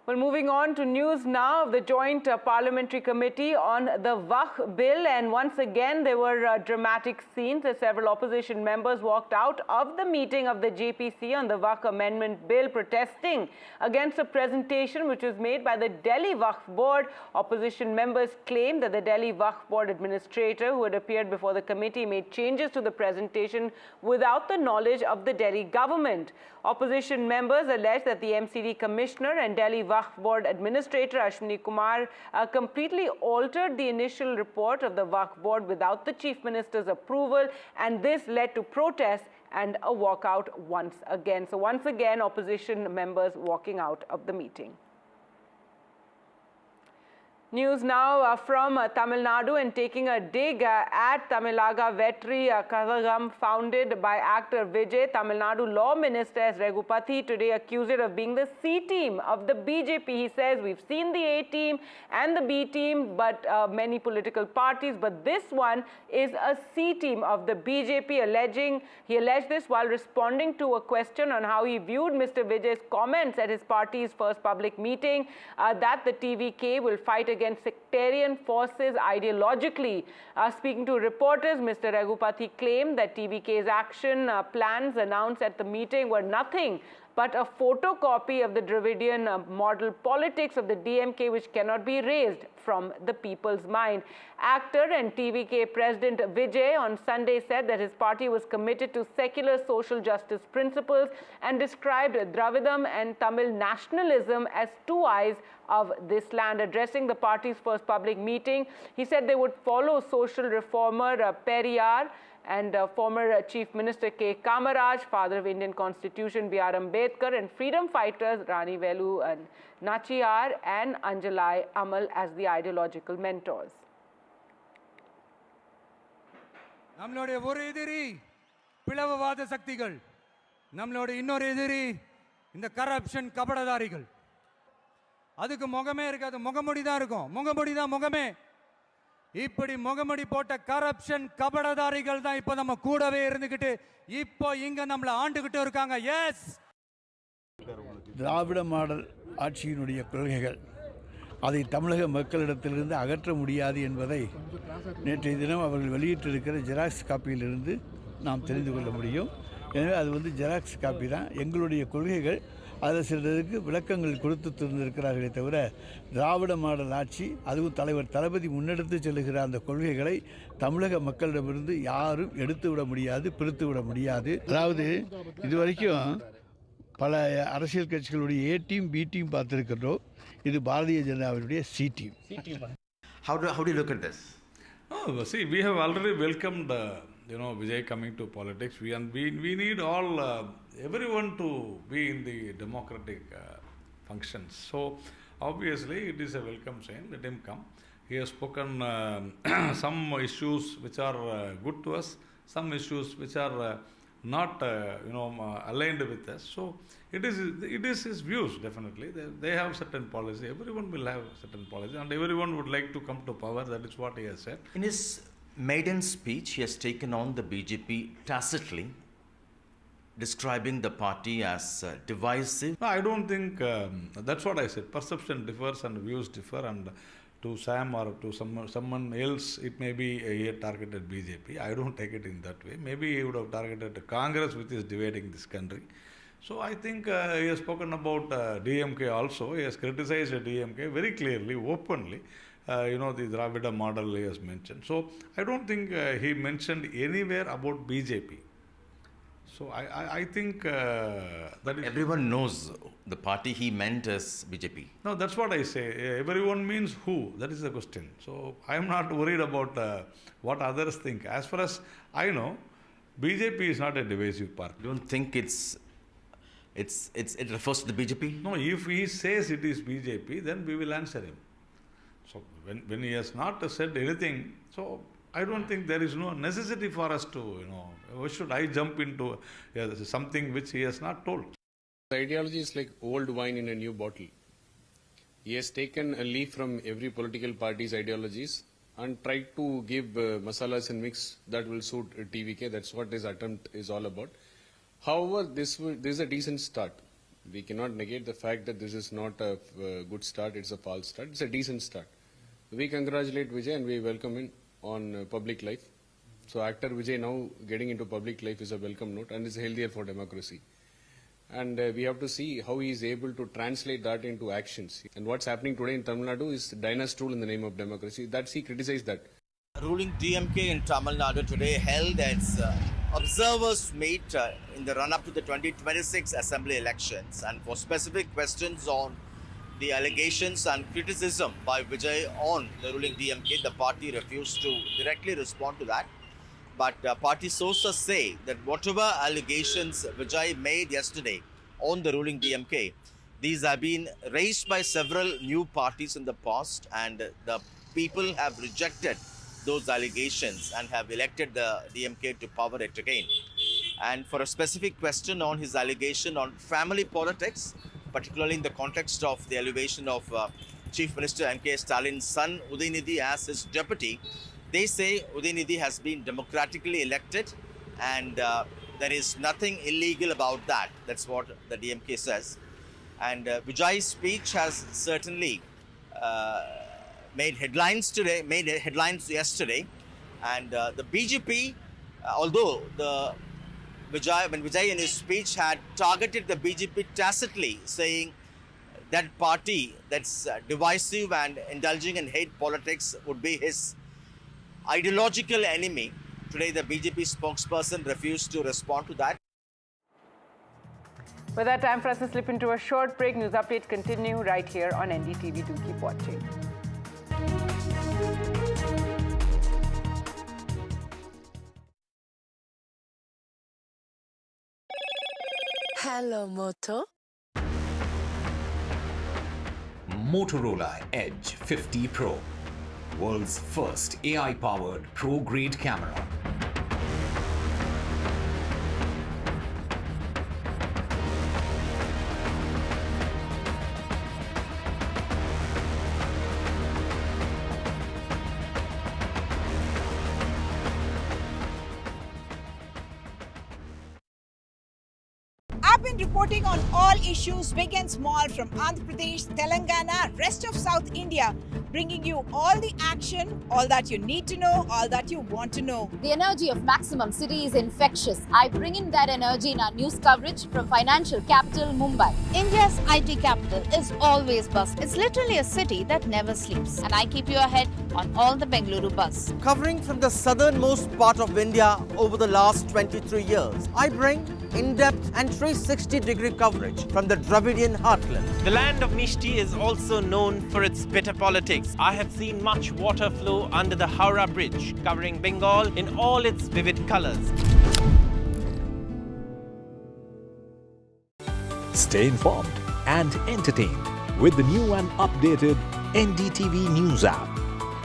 Well, moving on to news now of the Joint Parliamentary Committee on the Waqf Bill, and once again there were dramatic scenes as several opposition members walked out of the meeting of the JPC on the Waqf Amendment Bill, protesting against a presentation which was made by the Delhi Waqf Board. Opposition members claimed that the Delhi Waqf Board administrator, who had appeared before the committee, made changes to the presentation without the knowledge of the Delhi government. Opposition members alleged that the MCD Commissioner and Delhi Waqf Board Administrator Ashwini Kumar completely altered the initial report of the Waqf Board without the Chief Minister's approval, and this led to protests and a walkout once again. So once again, opposition members walking out of the meeting. News now from Tamil Nadu, and taking a dig at Tamilaga Vetri Kazhagam, founded by actor Vijay. Tamil Nadu Law Minister S. Raghupati today accused it of being the C team of the BJP. He says we've seen the A team and the B team, but many political parties, but this one is a C team of the BJP. He alleged this while responding to a question on how he viewed Mr. Vijay's comments at his party's first public meeting, that the TVK will fight against sectarian forces ideologically. Speaking to reporters, Mr. Raghupati claimed that TVK's action plans announced at the meeting were nothing but a photocopy of the Dravidian model politics of the DMK, which cannot be erased from the people's mind. Actor and TVK President Vijay on Sunday said that his party was committed to secular social justice principles and described Dravidam and Tamil nationalism as two eyes of this land. Addressing the party's first public meeting, he said they would follow social reformer Periyar and former Chief Minister K. Kamaraj, father of Indian Constitution B.R. Ambedkar, and freedom fighters Rani Velu and Nachiyar and Anjalai Amal as the ideological mentors. நம்மளுடைய ஒரு எதிரி பிளவுவாத சக்திகள், நம்மளுடைய இன்னொரு எதிரி இந்த corruption கபடதாரிகள். அதுக்கு முகமே இருக்காது, முகமுடி தான் இருக்கும், முகமுடி தான் முகமே. இப்படி முகமுடி போட்ட கரப்ஷன் கபடதாரிகள் தான் இப்போ நம்ம கூடவே இருந்துகிட்டு இப்போ இங்க நம்மள ஆண்டுகிட்டு இருக்காங்க. எஸ், திராவிட மாடல் ஆட்சியினுடைய கொள்கைகள் அதை தமிழக மக்களிடத்திலிருந்து அகற்ற முடியாது என்பதை நேற்றைய தினம் அவர்கள் வெளியிட்டிருக்கிற ஜெராக்ஸ் காப்பியிலிருந்து நாம் தெரிந்து கொள்ள முடியும். எனவே அது ஜெராக்ஸ் காப்பி தான். எங்களுடைய கொள்கைகள் அதில் சிலருக்கு விளக்கங்கள் கொடுத்து தந்திருக்கிறார்களே தவிர திராவிட மாடல் ஆட்சி, அதுவும் தலைவர் தளபதி முன்னெடுத்து செல்லுகிற அந்த கொள்கைகளை தமிழக மக்களிடமிருந்து யாரும் எடுத்து விட முடியாது, பிரித்து விட முடியாது. அதாவது இதுவரைக்கும் பல அரசியல் கட்சிகளுடைய ஏ டீம் பி டீம் பார்த்துருக்கிறோம். இது பாரதிய ஜனதாவினுடைய C team. How do you look at this? Oh, see, we have already welcomed Vijay coming to politics. We need all everyone to be in the democratic functions. So obviously it is a welcome sign. Let him come. He has spoken some issues which are good to us, some issues which are not aligned with us. So it is his views. Definitely they have certain policy. Everyone will have certain policy, and everyone would like to come to power. That is what he has said. In his maiden speech, he has taken on the BJP tacitly, describing the party as divisive. No, I don't think that's what I said. Perception differs and views differ, and to Sam or to someone else, it may be he had targeted BJP. I don't take it in that way. Maybe he would have targeted Congress, which is dividing this country. So I think he has spoken about DMK also. He has criticized DMK very clearly, openly. The Dravida model he has mentioned. So I don't think he mentioned anywhere about BJP. So I think that everyone knows the party he meant as BJP. No, that's what I say. Everyone means who? That is the question. So I am not worried about what others think. As far as I know, BJP is not a divisive party. You don't think it refers to the BJP? No, if he says it is BJP, then we will answer him. So when he has not said anything, so I don't think there is no necessity for us to, why should I jump into something which he has not told? The ideology is like old wine in a new bottle. He has taken a leaf from every political party's ideologies and tried to give masalas and mix that will suit TVK. That's what this attempt is all about. However, this is a decent start. We cannot negate the fact that this is not a good start, it's a false start. It's a decent start. We congratulate Vijay and we welcome him on public life. So actor Vijay now getting into public life is a welcome note and is healthier for democracy. And we have to see how he is able to translate that into actions. And what's happening today in Tamil Nadu is dynasty rule in the name of democracy. That's he criticized that. Ruling DMK in Tamil Nadu today held its observers meet in the run-up to the 2026 assembly elections, and for specific questions on the allegations and criticism by Vijay on the ruling DMK, the party refused to directly respond to that. But party sources say that whatever allegations Vijay made yesterday on the ruling DMK, these have been raised by several new parties in the past, and the people have rejected those allegations and have elected the DMK to power it again. And for a specific question on his allegation on family politics, particularly in the context of the elevation of Chief Minister M.K. Stalin's son Udayinidhi as his deputy, they say Udayinidhi has been democratically elected and there is nothing illegal about that. That's what the DMK says. And Vijay's speech has certainly made headlines yesterday. And the BJP, although when Vijay in his speech had targeted the BJP tacitly, saying that party that's divisive and indulging in hate politics would be his ideological enemy. Today, the BJP spokesperson refused to respond to that. With that, time for us to slip into a short break. News updates continue right here on NDTV. Do keep watching. Hello, Moto. Motorola Edge 50 Pro, world's first AI-powered pro-grade camera. I've been reporting on all issues, big and small, from Andhra Pradesh, Telangana, rest of South India, bringing you all the action, all that you need to know, all that you want to know. The energy of Maximum City is infectious. I bring in that energy in our news coverage from financial capital Mumbai. India's IT capital is always buzz. It's literally a city that never sleeps. And I keep you ahead on all the Bengaluru buzz. Covering from the southernmost part of India over the last 23 years, I bring in-depth and 360-degree coverage from the Dravidian heartland. The land of Mishti is also known for its bitter politics. I have seen much water flow under the Howrah Bridge, covering Bengal in all its vivid colors. Stay informed and entertained with the new and updated NDTV News App.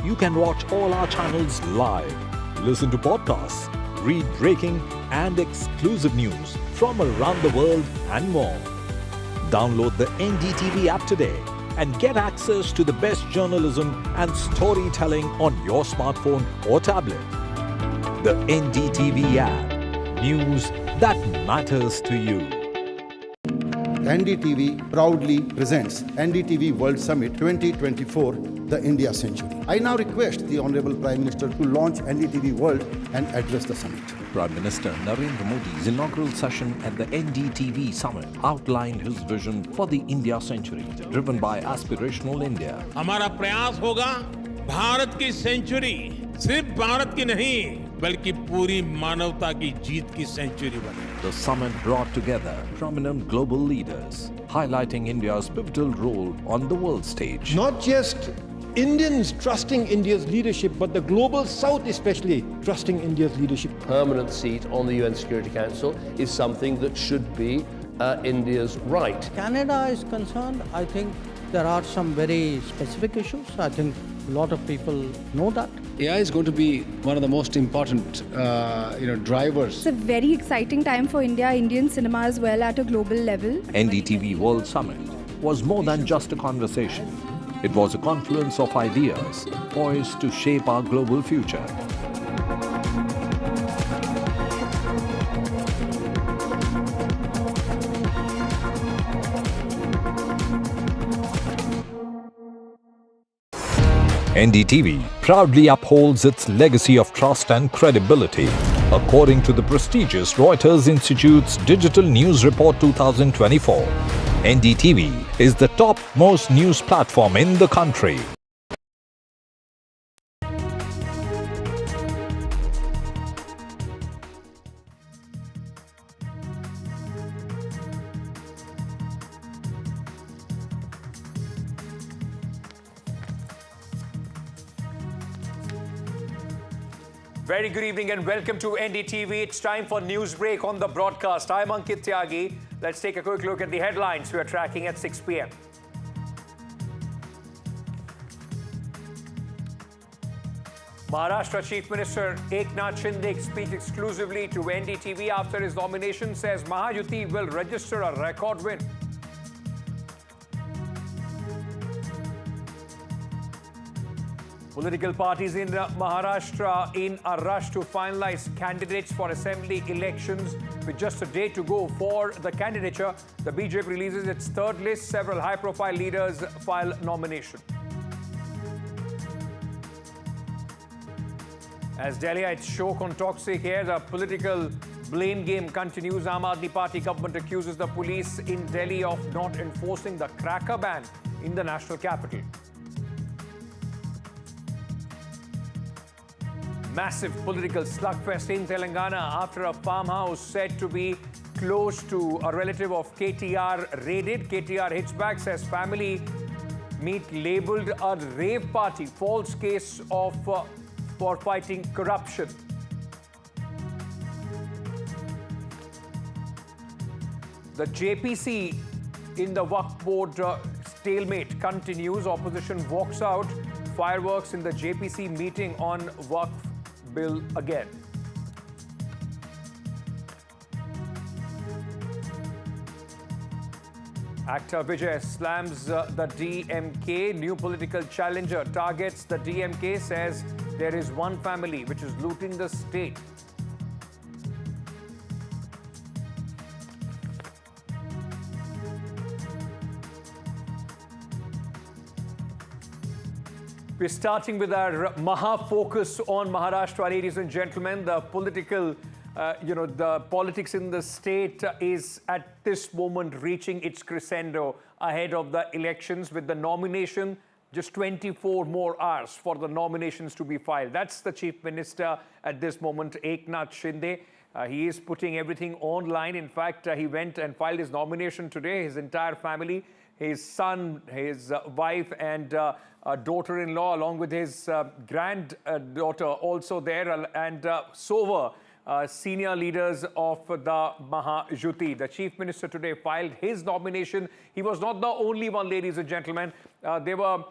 You can watch all our channels live, listen to podcasts, read breaking and exclusive news from around the world and more. Download the NDTV app today and get access to the best journalism and storytelling on your smartphone or tablet. The NDTV app. News that matters to you. NDTV proudly presents NDTV World Summit 2024, the India Century. I now request the Honorable Prime Minister to launch NDTV World and address the summit. Prime Minister Narendra Modi's inaugural session at the NDTV Summit outlined his vision for the India Century, driven by aspirational India. हमारा प्रयास होगा भारत की century सिर्फ भारत की नहीं बल्कि पूरी मानवता की जीत की सेंचुरी बने. The summit brought together prominent global leaders, highlighting India's pivotal role on the world stage. Not just Indians trusting India's leadership, but the global South especially trusting India's leadership. Permanent seat on the UN Security Council is something that should be India's right. Canada is concerned, I think there are some very specific issues. I think lot of people know that. AI is going to be one of the most important, drivers. It's a very exciting time for India, Indian cinema as well at a global level. NDTV World Summit was more than just a conversation. It was a confluence of ideas poised to shape our global future. NDTV proudly upholds its legacy of trust and credibility. According to the prestigious Reuters Institute's Digital News Report 2024, NDTV is the top-most news platform in the country. Very good evening and welcome to NDTV. It's time for news break on the broadcast. I'm Ankit Tyagi. Let's take a quick look at the headlines we are tracking at 6 p.m. Maharashtra Chief Minister Eknath Shinde speaks exclusively to NDTV after his nomination, says Mahayuti will register a record win. Political parties in Maharashtra in a rush to finalize candidates for assembly elections. With just a day to go for the candidature, the BJP releases its third list. Several high-profile leaders file nomination. As Delhiites choke on toxic air, the political blame game continues. Aam Aadmi Party government accuses the police in Delhi of not enforcing the cracker ban in the national capital. Massive political slugfest in Telangana after a farmhouse said to be close to a relative of KTR raided. KTR hits back, says family meet labelled a rave party. False case of for fighting corruption. The JPC in the Waqf board stalemate continues. Opposition walks out. Fireworks in the JPC meeting on Waqf bill again. Actor Vijay slams the DMK. New political challenger targets the DMK, says there is one family which is looting the state. We're starting with our Maha focus on Maharashtra, ladies and gentlemen. The political, the politics in the state is at this moment reaching its crescendo ahead of the elections, with the nomination just 24 more hours for the nominations to be filed. That's the Chief Minister at this moment, Eknath Shinde. He is putting everything online. In fact, he went and filed his nomination today. His entire family, his son, his wife and daughter-in-law, along with his granddaughter also there, and so were senior leaders of the Mahayuti. The Chief Minister today filed his nomination. He was not the only one, ladies and gentlemen. There were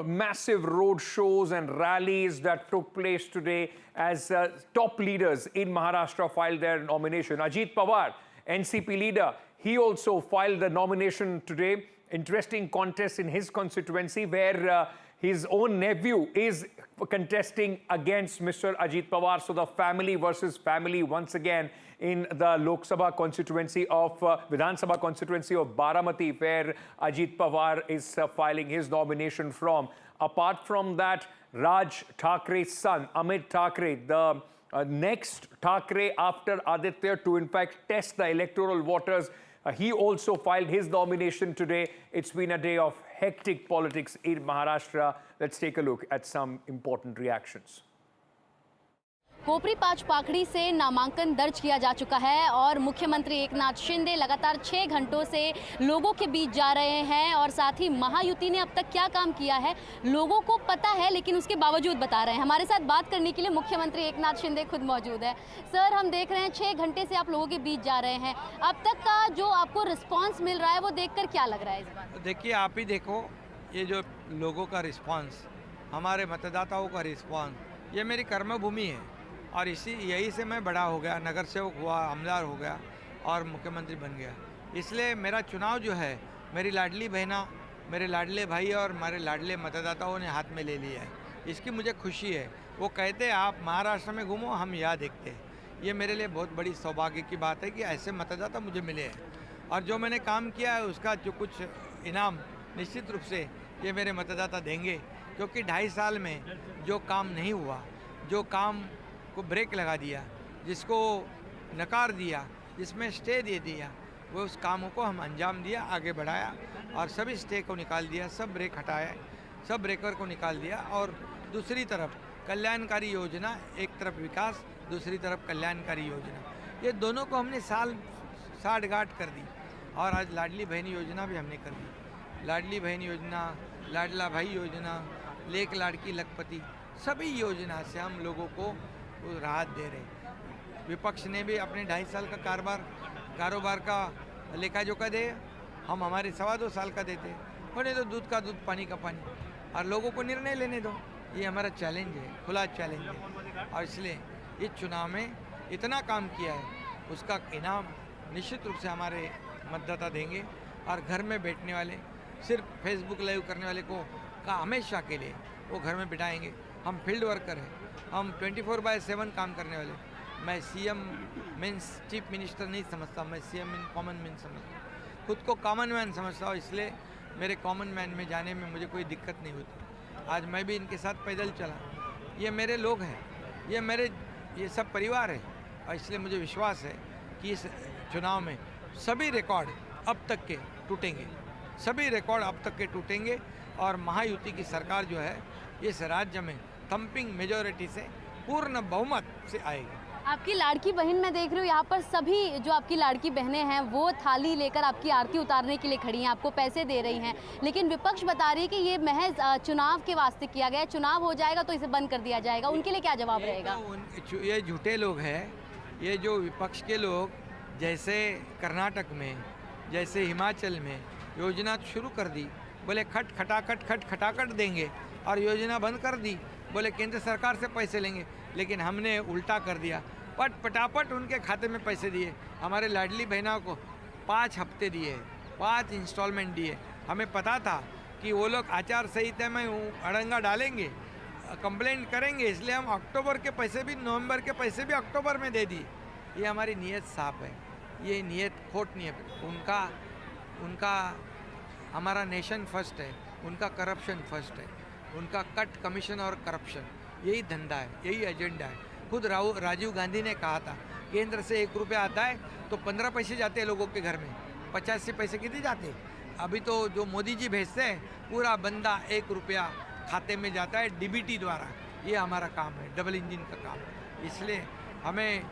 massive road shows and rallies that took place today as top leaders in Maharashtra filed their nomination. Ajit Pawar, NCP leader, he also filed the nomination today. Interesting contest in his constituency where his own nephew is contesting against Mr. Ajit Pawar. So the family versus family once again in the Lok Sabha constituency of Vidhan Sabha constituency of Baramati, where Ajit Pawar is filing his nomination from. Apart from that, Raj Thakre's son, Amit Thakre, the next Thakre after Aditya to in fact test the electoral waters, he also filed his nomination today. It's been a day of hectic politics in Maharashtra. Let's take a look at some important reactions. Kopri पांच पाखड़ी से नामांकन दर्ज किया जा चुका है और मुख्यमंत्री एकनाथ शिंदे लगातार 6 घंटों से लोगों के बीच जा रहे हैं और साथ ही महायुति ने अब तक क्या काम किया है लोगों को पता है, लेकिन उसके बावजूद बता रहे हैं। हमारे साथ बात करने के लिए मुख्यमंत्री एकनाथ शिंदे खुद मौजूद है। सर, हम देख रहे हैं 6 घंटे से आप लोगों के बीच जा रहे हैं, अब तक का जो आपको रिस्पॉन्स मिल रहा है वो देखकर क्या लग रहा है इस बार? देखिए, आप ही देखो, ये जो लोगों का रिस्पॉन्स हमारे मतदाताओं का रिस्पॉन्स, ये मेरी कर्मभूमि है और यही से मैं बड़ा हो गया, नगर सेवक हुआ, आमदार हो गया और मुख्यमंत्री बन गया। इसलिए मेरा चुनाव जो है मेरी लाडली बहना, मेरे लाडले भाई और हमारे लाडले मतदाताओं ने हाथ में ले लिया है। इसकी मुझे खुशी है। वो कहते हैं आप महाराष्ट्र में घूमो, हम यहाँ देखते हैं। ये मेरे लिए बहुत बड़ी सौभाग्य की बात है कि ऐसे मतदाता मुझे मिले हैं और जो मैंने काम किया है उसका जो कुछ इनाम निश्चित रूप से ये मेरे मतदाता देंगे, क्योंकि 2.5 साल में जो काम नहीं हुआ, जो काम को ब्रेक लगा दिया, जिसको नकार दिया, जिसमें स्टे दे दिया, वो उस कामों को हम अंजाम दिया, आगे बढ़ाया और सभी स्टे को निकाल दिया, सब ब्रेक हटाया, सब ब्रेकर को निकाल दिया और दूसरी तरफ कल्याणकारी योजना, एक तरफ विकास, दूसरी तरफ कल्याणकारी योजना, ये दोनों को हमने साठ गांठ कर दी। और आज लाडली बहन योजना भी हमने कर दी। लाडली बहन योजना, लाडला भाई योजना, लेक लाड़की लखपति, सभी योजना से हम लोगों को राहत दे रहे हैं। विपक्ष ने भी अपने 2.5 साल का कारोबार का लेखा जोखा दे, हम हमारे 2.25 साल का देते, होने दो दूध का दूध, पानी का पानी, और लोगों को निर्णय लेने दो। ये हमारा चैलेंज है, खुला चैलेंज है और इसलिए इस चुनाव में इतना काम किया है, उसका इनाम निश्चित रूप से हमारे मतदाता देंगे। और घर में बैठने वाले, सिर्फ फेसबुक लाइव करने वाले को का हमेशा के लिए वो घर में बिठाएंगे। हम फील्ड वर्कर हैं, हम 24/7 काम करने वाले। मैं सीएम मीन्स चीफ मिनिस्टर नहीं समझता, मैं सीएम मीन कॉमन मैन समझता हूँ, खुद को कॉमन मैन समझता हूँ। इसलिए मेरे कॉमन मैन में जाने में मुझे कोई दिक्कत नहीं होती। आज मैं भी इनके साथ पैदल चला, ये मेरे लोग हैं, ये सब परिवार है और इसलिए मुझे विश्वास है कि इस चुनाव में सभी रिकॉर्ड अब तक के टूटेंगे, सभी रिकॉर्ड अब तक के टूटेंगे और महायुति की सरकार जो है इस राज्य में थम्पिंग मेजॉरिटी से, पूर्ण बहुमत से आएगी। आपकी लाड़की बहन मैं देख रही हूँ यहाँ पर सभी जो आपकी लाड़की बहनें हैं वो थाली लेकर आपकी आरती उतारने के लिए खड़ी हैं, आपको पैसे दे रही हैं, लेकिन विपक्ष बता रही है कि ये महज चुनाव के वास्ते किया गया है, चुनाव हो जाएगा तो इसे बंद कर दिया जाएगा। उनके लिए क्या जवाब रहेगा? ये झूठे लोग हैं, ये जो विपक्ष के लोग, जैसे कर्नाटक में, जैसे हिमाचल में योजना शुरू कर दी, बोले खटाखट देंगे और योजना बंद कर दी, बोले केंद्र सरकार से पैसे लेंगे, लेकिन हमने उल्टा कर दिया, पटापट उनके खाते में पैसे दिए। हमारे लाडली बहनों को 5 हफ्ते दिए, 5 इंस्टॉलमेंट दिए। हमें पता था कि वो लोग आचार संहिता में अड़ंगा डालेंगे, कंप्लेंट करेंगे, इसलिए हम अक्टूबर के पैसे भी, नवंबर के पैसे भी अक्टूबर में दे दिए। ये हमारी नीयत साफ है, ये नीयत खोट नहीं है। उनका हमारा नेशन फर्स्ट है, उनका करप्शन फर्स्ट है, उनका कट कमीशन और करप्शन, यही धंधा है, यही एजेंडा है। खुद राजीव गांधी ने कहा था केंद्र से 1 रुपया आता है तो 15 पैसे जाते हैं लोगों के घर में, 85 पैसे कितने जाते हैं? अभी तो जो मोदी जी भेजते हैं पूरा बंदा 1 रुपया खाते में जाता है डीबीटी द्वारा। ये हमारा काम है, डबल इंजन का काम है। इसलिए हमें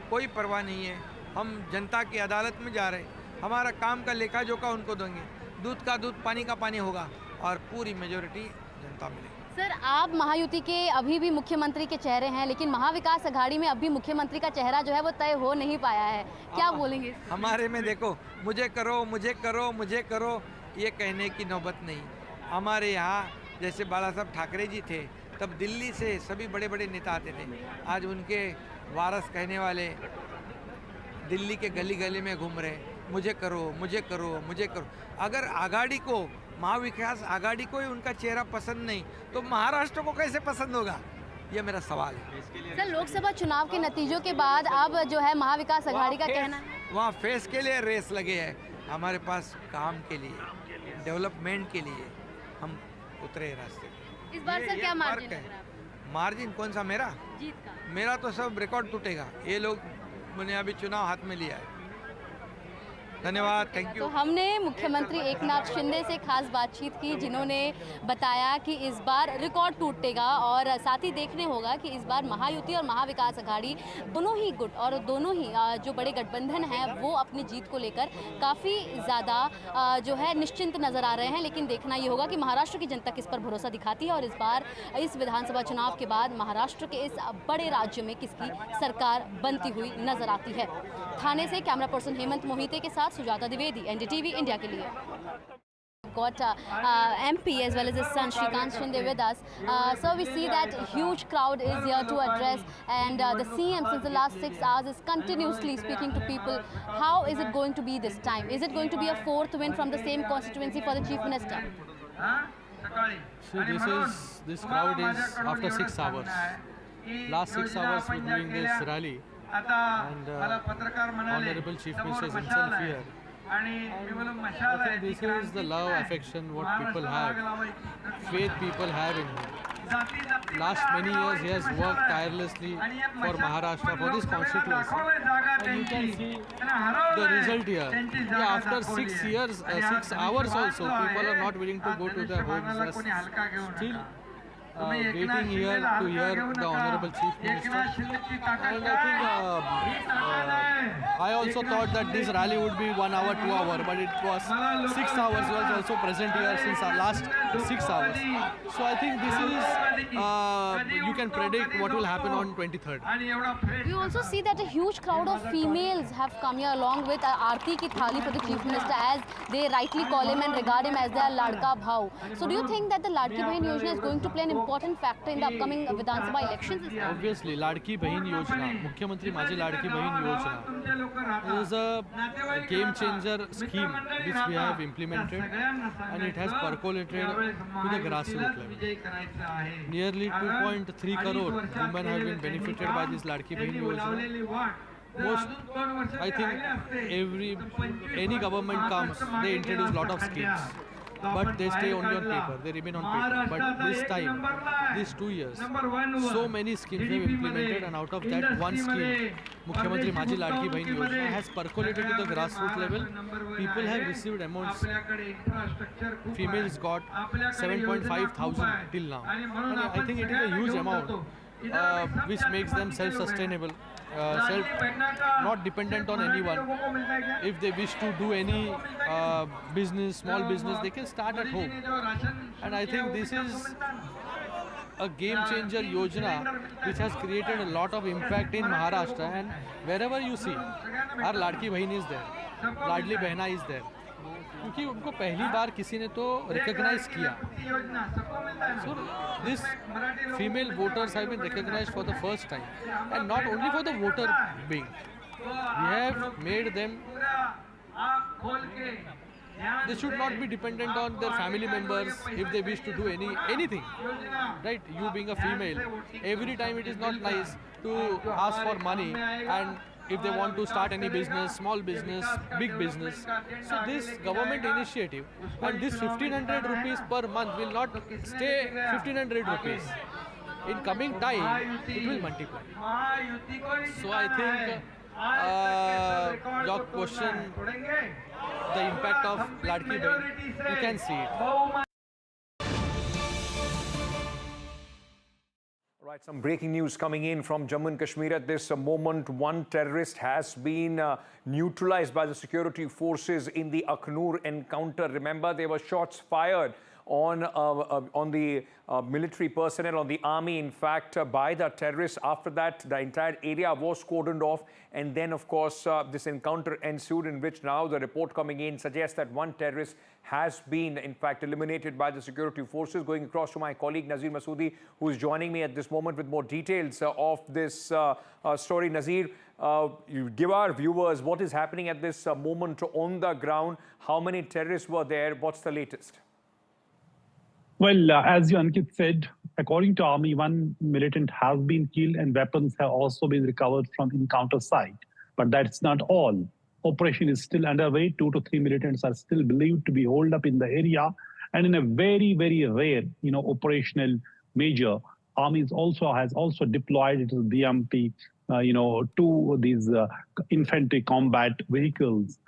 कोई परवाह नहीं है, हम जनता की अदालत में जा रहे हैं, हमारा काम का लेखा जोखा उनको देंगे, दूध का दूध, पानी का पानी होगा और पूरी मेजोरिटी जनता मिलेगी। सर, आप महायुति के अभी भी मुख्यमंत्री के चेहरे हैं, लेकिन महाविकास अघाड़ी में अभी मुख्यमंत्री का चेहरा जो है वो तय हो नहीं पाया है, क्या बोलेंगे? हमारे में देखो, मुझे करो ये कहने की नौबत नहीं। हमारे यहाँ जैसे बाला साहब ठाकरे जी थे, तब दिल्ली से सभी बड़े बड़े नेता आते थे। आज उनके वारस कहने वाले दिल्ली के गली गली में घूम रहे, मुझे करो। अगर आघाड़ी को, महाविकास आघाड़ी को ही उनका चेहरा पसंद नहीं तो महाराष्ट्र को कैसे पसंद होगा? ये मेरा सवाल है। सर, लोकसभा चुनाव के नतीजों के बाद अब जो है महाविकास अघाड़ी का कहना है वहाँ फेस के लिए रेस लगे हैं, हमारे पास काम के लिए, डेवलपमेंट के लिए हम उतरे रास्ते। इस बार सर क्या मार्जिन है? मार्जिन कौन सा? मेरा जीत का? मेरा तो सब रिकॉर्ड टूटेगा। ये लोग मैंने अभी चुनाव हाथ में लिया है। धन्यवाद, थैंक यू। तो हमने मुख्यमंत्री एकनाथ शिंदे से खास बातचीत की, जिन्होंने बताया कि इस बार रिकॉर्ड टूटेगा और साथ ही देखने होगा कि इस बार महायुति और महाविकास अघाड़ी दोनों ही गुट और दोनों ही जो बड़े गठबंधन हैं वो अपनी जीत को लेकर काफ़ी ज़्यादा जो है निश्चिंत नज़र आ रहे हैं। लेकिन देखना ये होगा कि महाराष्ट्र की जनता किस पर भरोसा दिखाती है और इस बार इस विधानसभा चुनाव के बाद महाराष्ट्र के इस बड़े राज्य में किसकी सरकार बनती हुई नजर आती है। थाने से कैमरा पर्सन हेमंत मोहिते के साथ सुजाता द्विवेदी, एनडीटीवी इंडिया के लिए। got MP as well as his son Shrikant Shinde with us. So we see that a huge crowd is here to address, and the CM since the last 6 hours is continuously speaking to people. How is it going to be this time? Is it going to be a fourth win from the same constituency for the Chief Minister? So this crowd is after 6 hours. Last 6 hours we're doing this rally, and Honorable Chief Minister is himself here. And I think this is the love, affection, what people have, faith people have in him. Last many years he has worked tirelessly for Maharashtra, for this constituency. And you can see the result here. Yeah, after 6 years, 6 hours also, people are not willing to go to their homes. They are still waiting here to hear the Honorable Chief Minister. And I think I also thought that this rally would be 1 hour, 2 hours, but it was 6 hours. He was also present here since our last 6 hours. So I think this is, you can predict what will happen on 23rd. You also see that a huge crowd of females have come here along with Aarti ki thali for the Chief Minister, as they rightly call him and regard him as their Ladka Bhau. So do you think that the Ladki Bahin Yojana is going to play an important factor in the upcoming Vidhan Sabha elections? Obviously, Ladki Bahin Yojana, Mukhyamantri Maji Ladki Bahin Yojana is a game changer scheme which we have implemented, and it has percolated to the grassroots level. Nearly 2.3 crore women have been benefited by this Ladki Bahin Yojana. I think any government comes, they introduce lot of schemes, but they stay only on paper, they remain on paper. But this time, these 2 years, so many schemes we have implemented, and out of that one scheme, Mukhyamantri Maji Ladki Bahin Yojana has percolated to the grassroots level. People have received amounts. Females got 7.5 thousand till now. And I think it is a huge amount which makes them self-sustainable, not dependent on anyone. If they wish to do any business, small business, they can start at home. And I think this is a game changer Yojana which has created a lot of impact in Maharashtra, and wherever you see, our Ladki Bahin is there, Ladli Behna is there. क्योंकि उनको पहली बार किसी ने तो recognise किया. So this female voters have been recognized for the first time, and not only for the voter being, we have made them, they should not be dependent on their family members if they wish to do anything, right? You being a female, every time it is not nice to ask for money, and if they want to start any business, small business, big business. So this government initiative, and this 1500 rupees per month will not stay 1500 rupees. In coming time, it will multiply. So I think your question, the impact of Ladki Bahin, you can see it. Right, some breaking news coming in from Jammu and Kashmir at this moment. One terrorist has been neutralized by the security forces in the Akhnur encounter. Remember, there were shots fired on the military personnel, on the army, in fact, by the terrorists. After that, the entire area was cordoned off. And then, of course, this encounter ensued, in which now the report coming in suggests that one terrorist has been, in fact, eliminated by the security forces. Going across to my colleague Nazir Masoodi, who is joining me at this moment with more details of this story. Nazir, you give our viewers what is happening at this moment on the ground. How many terrorists were there? What's the latest? Well, as Ankit said, according to army, one militant has been killed and weapons have also been recovered from encounter site. But that's not all. Operation is still underway. 2 to 3 militants are still believed to be holed up in the area. And in a very, very rare, operational measure, army has also deployed its BMP, to these infantry combat vehicles.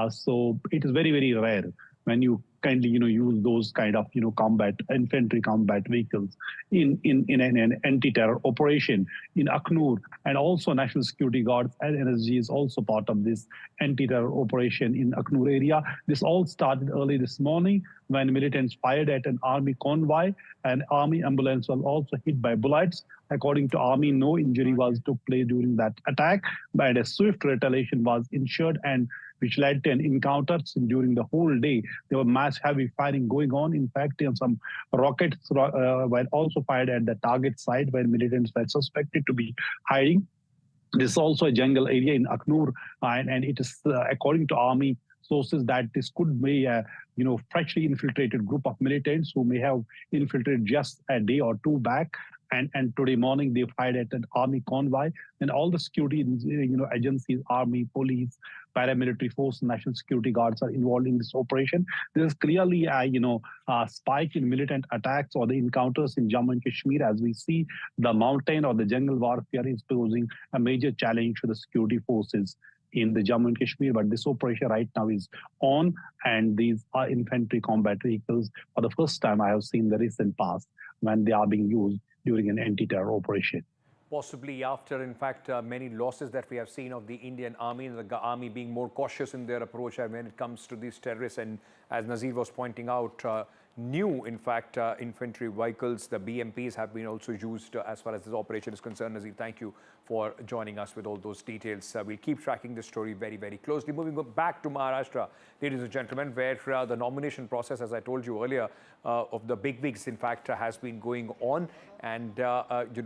So it is very, very rare when you kindly, use those kind of, infantry combat vehicles in an anti-terror operation in Akhnur. And also National Security Guards and NSG is also part of this anti-terror operation in Akhnur area. This all started early this morning when militants fired at an army convoy, and army ambulance was also hit by bullets. According to army, no injury took place during that attack, but a swift retaliation was ensured, and which led to an encounters during the whole day. There were mass heavy firing going on. In fact, some rockets were also fired at the target site where militants were suspected to be hiding. This is also a jungle area in Aknur, and it is, according to army sources, that this could be a freshly infiltrated group of militants who may have infiltrated just a day or two back. And today morning they fired at an army convoy, and all the security agencies, army, police, paramilitary force, national security guards are involved in this operation. There is clearly a spike in militant attacks or the encounters in Jammu and Kashmir. As we see, the mountain or the jungle warfare is posing a major challenge to the security forces in the Jammu and Kashmir. But this operation right now is on, and these are infantry combat vehicles for the first time I have seen the recent past when they are being used during an anti-terror operation. Possibly after, in fact, many losses that we have seen of the Indian army, and the army being more cautious in their approach when it comes to these terrorists. And as Nazir was pointing out, new, in fact, infantry vehicles, the BMPs have been also used as far as this operation is concerned. Nazir, thank you for joining us with all those details. We'll keep tracking this story very, very closely. Moving back to Maharashtra, ladies and gentlemen, where the nomination process, as I told you earlier, of the bigwigs, in fact, has been going on. And,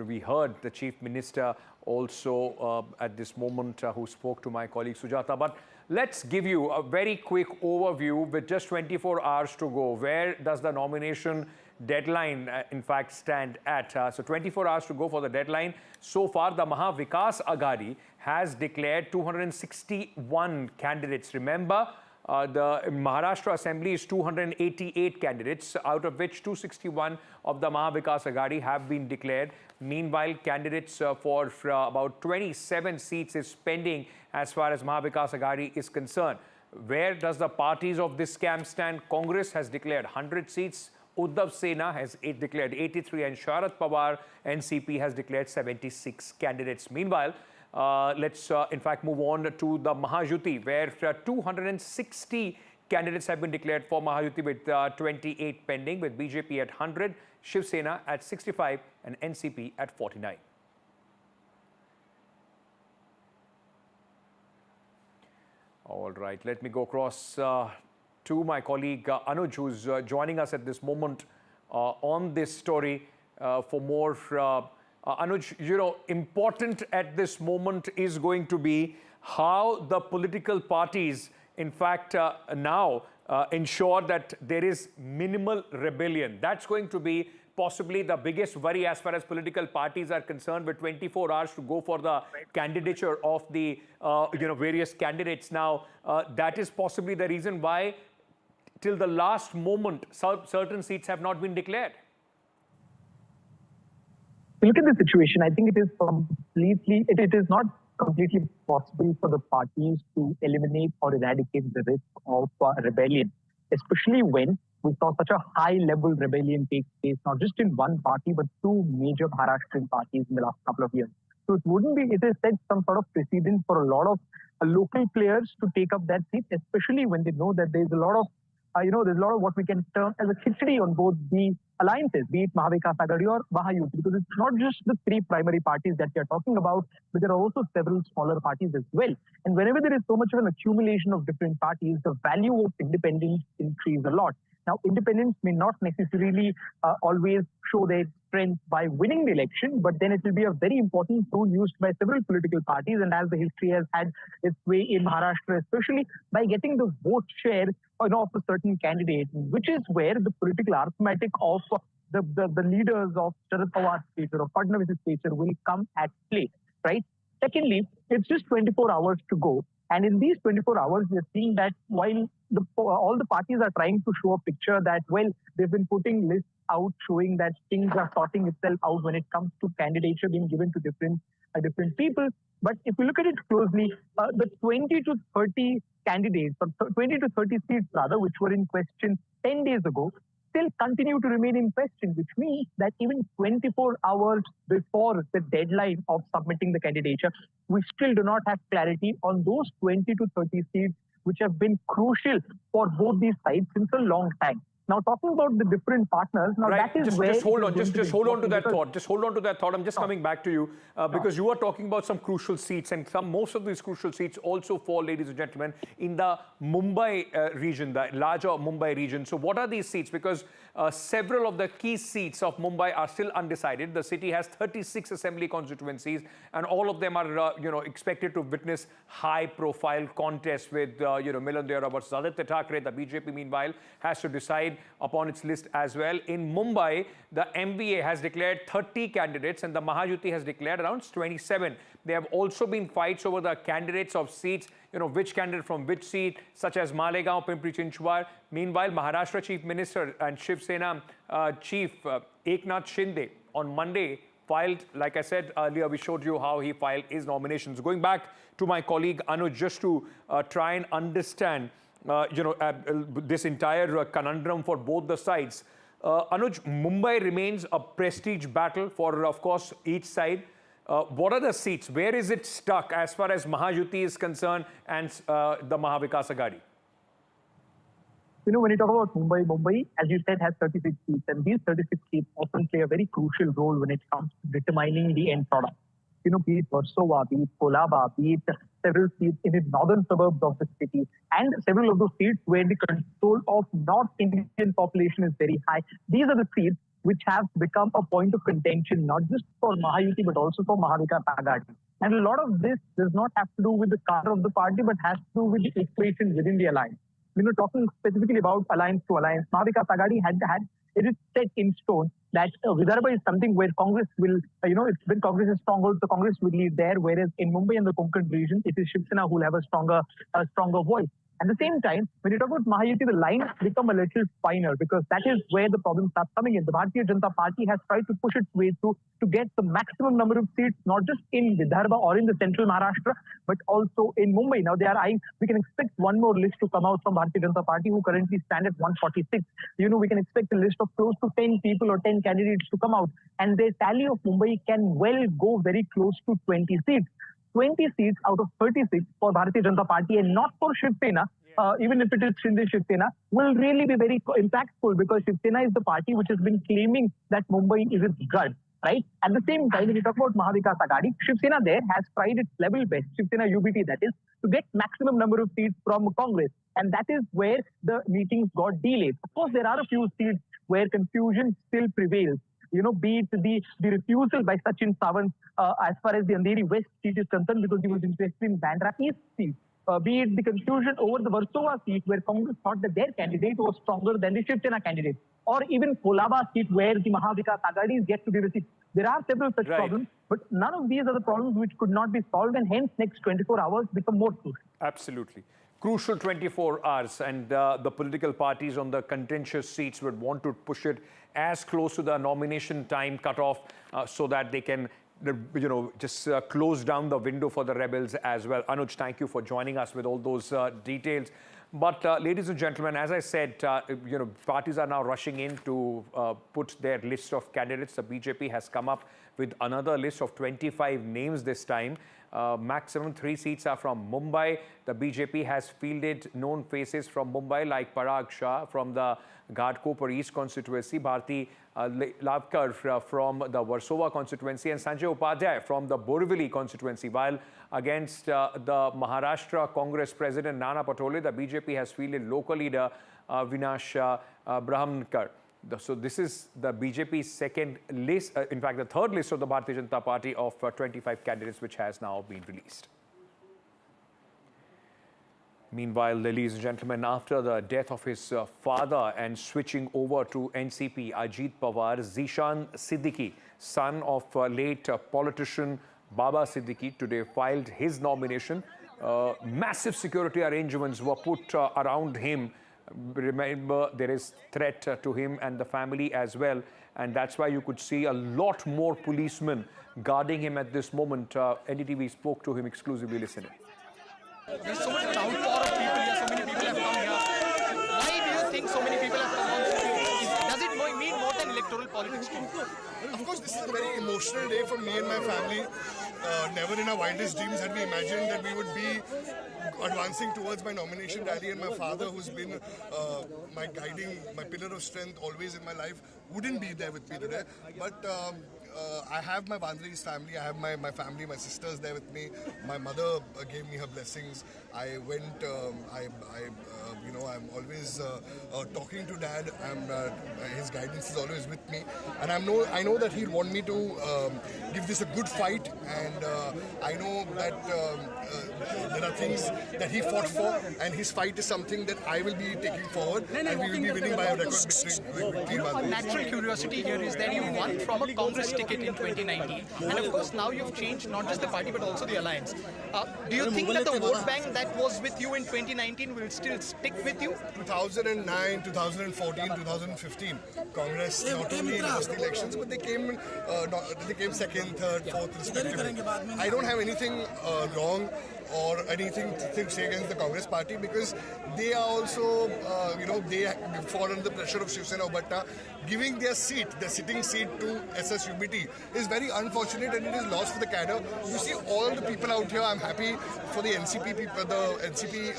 we heard the Chief Minister also at this moment who spoke to my colleague Sujata. But let's give you a very quick overview with just 24 hours to go. Where does the nomination deadline, in fact, stand at? So 24 hours to go for the deadline. So far, the Mahavikas Aghadi has declared 261 candidates. Remember, the Maharashtra Assembly is 288 candidates, out of which 261 of the Mahavikas Aghadi have been declared. Meanwhile, candidates for about 27 seats is pending as far as Mahavikas Aghadi is concerned. Where does the parties of this camp stand? Congress has declared 100 seats. Uddhav Sena has declared 83, and Sharad Pawar, NCP, has declared 76 candidates. Meanwhile, let's in fact move on to the Mahayuti, where 260 candidates have been declared for Mahayuti, with 28 pending, with BJP at 100, Shiv Sena at 65, and NCP at 49. All right, let me go across to my colleague Anuj, who's joining us at this moment on this story for more. Anuj, important at this moment is going to be how the political parties, in fact, now ensure that there is minimal rebellion. That's going to be possibly the biggest worry as far as political parties are concerned, with 24 hours to go for the candidature of the various candidates. Now, that is possibly the reason why till the last moment certain seats have not been declared. Look at the situation. I think it is not completely possible for the parties to eliminate or eradicate the risk of rebellion, especially when we saw such a high-level rebellion take place, not just in one party, but two major Maharashtrian parties in the last couple of years. So it is set some sort of precedent for a lot of local players to take up that seat, especially when they know that there's a lot of what we can term as a khichdi on both the alliances, be it Mahavikas Aghadi or Mahayuti, because it's not just the three primary parties that we are talking about, but there are also several smaller parties as well. And whenever there is so much of an accumulation of different parties, the value of independence increases a lot. Now, independents may not necessarily always show their strength by winning the election, but then it will be a very important tool used by several political parties. And as the history has had its way in Maharashtra, especially by getting the vote share of a certain candidate, which is where the political arithmetic of the leaders of Sharad Pawar's stature or Fadnavis's stature will come at play, right? Secondly, it's just 24 hours to go. And in these 24 hours, we are seeing that while all the parties are trying to show a picture that, well, they've been putting lists out showing that things are sorting itself out when it comes to candidature being given to different people. But if we look at it closely, the 20 to 30 candidates, or 20 to 30 seats rather, which were in question 10 days ago, still continue to remain in question, which means that even 24 hours before the deadline of submitting the candidature, we still do not have clarity on those 20 to 30 seats, which have been crucial for both these sides since a long time. Now, talking about the different partners, now right. that is just, where... Just hold on, just hold on to that because- thought. Just hold on to that thought. I'm just coming back to you because you are talking about some crucial seats, and most of these crucial seats also fall, ladies and gentlemen, in the Mumbai region, the larger Mumbai region. So what are these seats? Because several of the key seats of Mumbai are still undecided. The city has 36 assembly constituencies, and all of them are, expected to witness high-profile contests with, Milan Dera versus Aditya Thackeray. The BJP, meanwhile, has to decide upon its list as well. In Mumbai, the MVA has declared 30 candidates and the Mahayuti has declared around 27. There have also been fights over the candidates of seats, which candidate from which seat, such as Malegaon, Pimpri Chinchwad. Meanwhile, Maharashtra Chief Minister and Shiv Sena Chief Eknath Shinde on Monday filed, like I said earlier, we showed you how he filed his nominations. Going back to my colleague Anuj, just to try and understand this entire conundrum for both the sides. Anuj, Mumbai remains a prestige battle for, of course, each side. What are the seats? Where is it stuck as far as Mahayuti is concerned and the Mahavikas Aghadi? When you talk about Mumbai, as you said, has 36 seats, and these 36 seats often play a very crucial role when it comes to determining the end product. Be it Versova, be it Kolaba, be it several seats in the northern suburbs of the city, and several of those seats where the control of North Indian population is very high. These are the seats which have become a point of contention, not just for Mahayuti, but also for Mahavikas Aghadi. And a lot of this does not have to do with the color of the party, but has to do with the equation within the alliance. Talking specifically about alliance to alliance, Mahavikas Aghadi it is set in stone that Vidarbha is something where Congress will, when Congress is strong, also Congress will lead there, whereas in Mumbai and the Konkan region, it is Shiv Sena who will have a stronger voice. At the same time, when you talk about Mahayuti, the lines become a little finer because that is where the problem starts coming in. The Bharatiya Janata Party has tried to push its way through to get the maximum number of seats, not just in Vidarbha or in the central Maharashtra, but also in Mumbai. Now they are eyeing, we can expect one more list to come out from Bharatiya Janata Party who currently stand at 146. We can expect a list of close to 10 people or 10 candidates to come out. And their tally of Mumbai can well go very close to 20 seats. 20 seats out of 36 for Bharatiya Janata Party and not for Shiv Sena, even if it is Shinde Shiv Sena, will really be very impactful because Shiv Sena is the party which has been claiming that Mumbai is its guard, right? At the same time, when you talk about Mahavikas Aghadi, Shiv Sena there has tried its level best, Shiv Sena UBT that is, to get maximum number of seats from Congress. And that is where the meetings got delayed. Of course, there are a few seats where confusion still prevails. Be it the refusal by Sachin Sawant as far as the Andheri West seat is concerned because he was interested in Bandra East seat. Be it the confusion over the Versova seat where Congress thought that their candidate was stronger than the Shiv Sena candidate. Or even Kolaba seat where the Mahavikas Aghadi is yet to be received. There are several such problems, but none of these are the problems which could not be solved and hence next 24 hours become more crucial. Absolutely. Crucial 24 hours, and the political parties on the contentious seats would want to push it as close to the nomination time cutoff so that they can, just close down the window for the rebels as well. Anuj, thank you for joining us with all those details. But ladies and gentlemen, as I said, parties are now rushing in to put their list of candidates. The BJP has come up with another list of 25 names this time. Maximum 3 seats are from Mumbai. The BJP has fielded known faces from Mumbai like Parag Shah from the Ghatkopar East constituency, Bharti Lavkar from the Versova constituency, and Sanjay Upadhyay from the Borivali constituency. While against the Maharashtra Congress President Nana Patole, the BJP has fielded local leader Vinash Brahmankar. So this is the BJP's second list, in fact, the third list of the Bharatiya Janata Party of 25 candidates, which has now been released. Meanwhile, ladies and gentlemen, after the death of his father and switching over to NCP, Ajit Pawar, Zishan Siddiqui, son of late politician Baba Siddiqui, today filed his nomination. Massive security arrangements were put around him. Remember, there is threat to him and the family as well, and that's why you could see a lot more policemen guarding him at this moment. NDTV spoke to him exclusively. Listen. There's so much outpour of people here, so many people have come here. Why do you think so many people have come on street? Does it mean more than electoral politics to you? Of course, this is a very emotional day for me and my family. never in our wildest dreams had we imagined that we would be advancing towards my nomination rally, and my father, who's been my guiding, my pillar of strength always in my life, wouldn't be there with me today. But I have my Bandre's family, I have my family, my sisters there with me. My mother gave me her blessings. I went, I'm always talking to Dad. His guidance is always with me, and I know that he'll want me to give this a good fight, and I know that there are things that he fought for, and his fight is something that I will be taking forward, and we will be winning by a record victory. A natural curiosity here is that you won from a Congress ticket in 2019, and of course now you've changed not just the party but also the alliance. Do you think that the vote bank that was with you in 2019 will still stick with you? 2009, 2014, 2015, Congress not only lost the elections, but they came second, third, fourth respectively. I don't have anything wrong or anything to say against the Congress party, because they are also, they fall under the pressure of Shiv Sena Bhatta. Giving their seat, their sitting seat to SSUBT is very unfortunate, and it is lost for the cadre. You see all the people out here. I'm happy for the NCP people, the NCP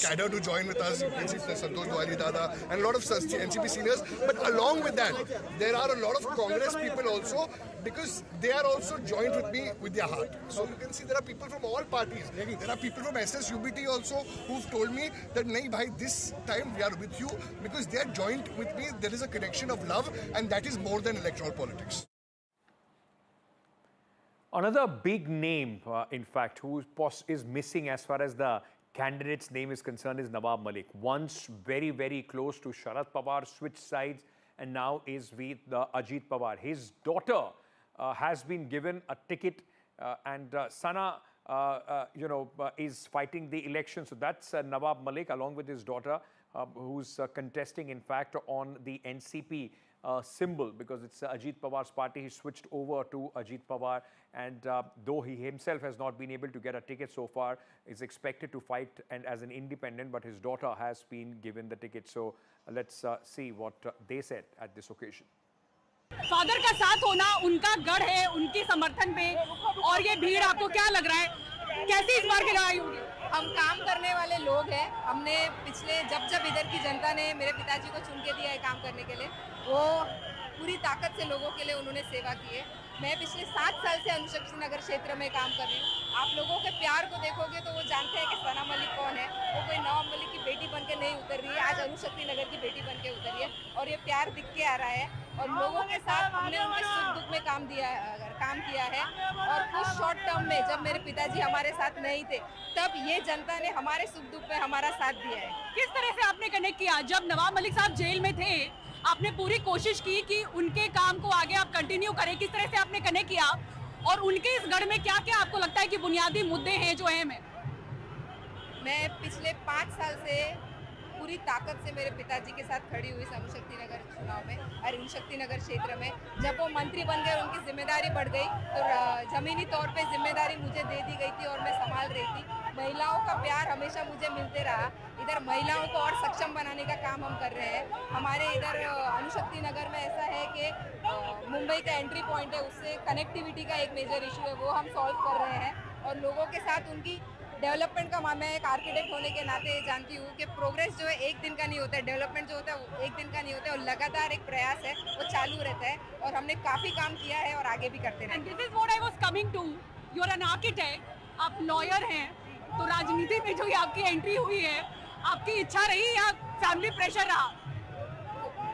cadre to join with us. You can see Santosh Dwali Dada and a lot of NCP seniors. But along with that, there are a lot of Congress people also, because they are also joined with me with their heart. So you can see there are people from all parties. There are people from SSUBT also who've told me that, nahi bhai, this time we are with you, because they are joined with me. There is a connection of love, and that is more than electoral politics. Another big name, in fact, who is missing as far as the candidate's name is concerned is Nawab Malik. Once very, very close to Sharad Pawar, switched sides, and now is with Ajit Pawar. His daughter has been given a ticket, and Sana, is fighting the election. So that's Nawab Malik along with his daughter, who's contesting, in fact, on the NCP symbol, because it's Ajit Pawar's party. He switched over to Ajit Pawar, and though he himself has not been able to get a ticket so far, is expected to fight and as an independent, but his daughter has been given the ticket. So let's see what they said at this occasion. Father का साथ होना उनका गढ़ है, उनके समर्थन में, और ये भीड़ आपको क्या लग रहा है, कैसी इस बार की लड़ाई होगी? हम काम करने वाले लोग हैं। हमने पिछले जब इधर की जनता ने मेरे पिताजी को चुन के दिया है काम करने के लिए, वो पूरी ताकत से लोगों के लिए उन्होंने सेवा की है। मैं पिछले 7 साल से अनुशक्ति नगर क्षेत्र में काम कर रही हूँ। आप लोगों के प्यार को देखोगे तो वो जानते हैं कि सना मलिक कौन है। वो कोई नवाब मलिक की बेटी बन के नहीं उतर रही है, आज अनुशक्ति नगर की बेटी बन के उतरी है, और ये प्यार दिख के आ रहा है। और लोगों के साथ हमने उनके सुख दुख में काम किया है, और कुछ शॉर्ट टर्म में जब मेरे पिताजी हमारे साथ नहीं थे, तब ये जनता ने हमारे सुख दुख में हमारा साथ दिया है। किस तरह से आपने कनेक्ट किया? जब नवाब मलिक साहब जेल में थे, आपने पूरी कोशिश की कि उनके काम को आगे आप कंटिन्यू करें। किस तरह से आपने कनेक्ट किया, और उनके इस गढ़ में क्या क्या आपको लगता है कि बुनियादी मुद्दे हैं जो अहम है? मैं पिछले 5 साल से पूरी ताकत से मेरे पिताजी के साथ खड़ी हुई अनुशक्ति नगर चुनाव में और अनुशक्ति नगर क्षेत्र में। जब वो मंत्री बन गए, उनकी जिम्मेदारी बढ़ गई, तो जमीनी तौर पे जिम्मेदारी मुझे दे दी गई थी और मैं संभाल रही थी। महिलाओं का प्यार हमेशा मुझे मिलते रहा। इधर महिलाओं को और सक्षम बनाने का काम हम कर रहे हैं। हमारे इधर अनुशक्ति नगर में ऐसा है कि मुंबई का एंट्री पॉइंट है, उससे कनेक्टिविटी का एक मेजर इशू है, वो हम सॉल्व कर रहे हैं। और लोगों के साथ उनकी डेवलपमेंट का मैं एक आर्किटेक्ट होने के नाते जानती हूँ कि प्रोग्रेस जो है एक दिन का नहीं होता है, डेवलपमेंट जो होता है वो एक दिन का नहीं होता है, और लगातार एक प्रयास है, वो चालू रहता है, और हमने काफ़ी काम किया है और आगे भी करते रहेंगे। This is what I was coming to. You are an architect, आप लॉयर हैं, तो राजनीति में जो ये आपकी एंट्री हुई है, आपकी इच्छा रही या फैमिली प्रेशर रहा?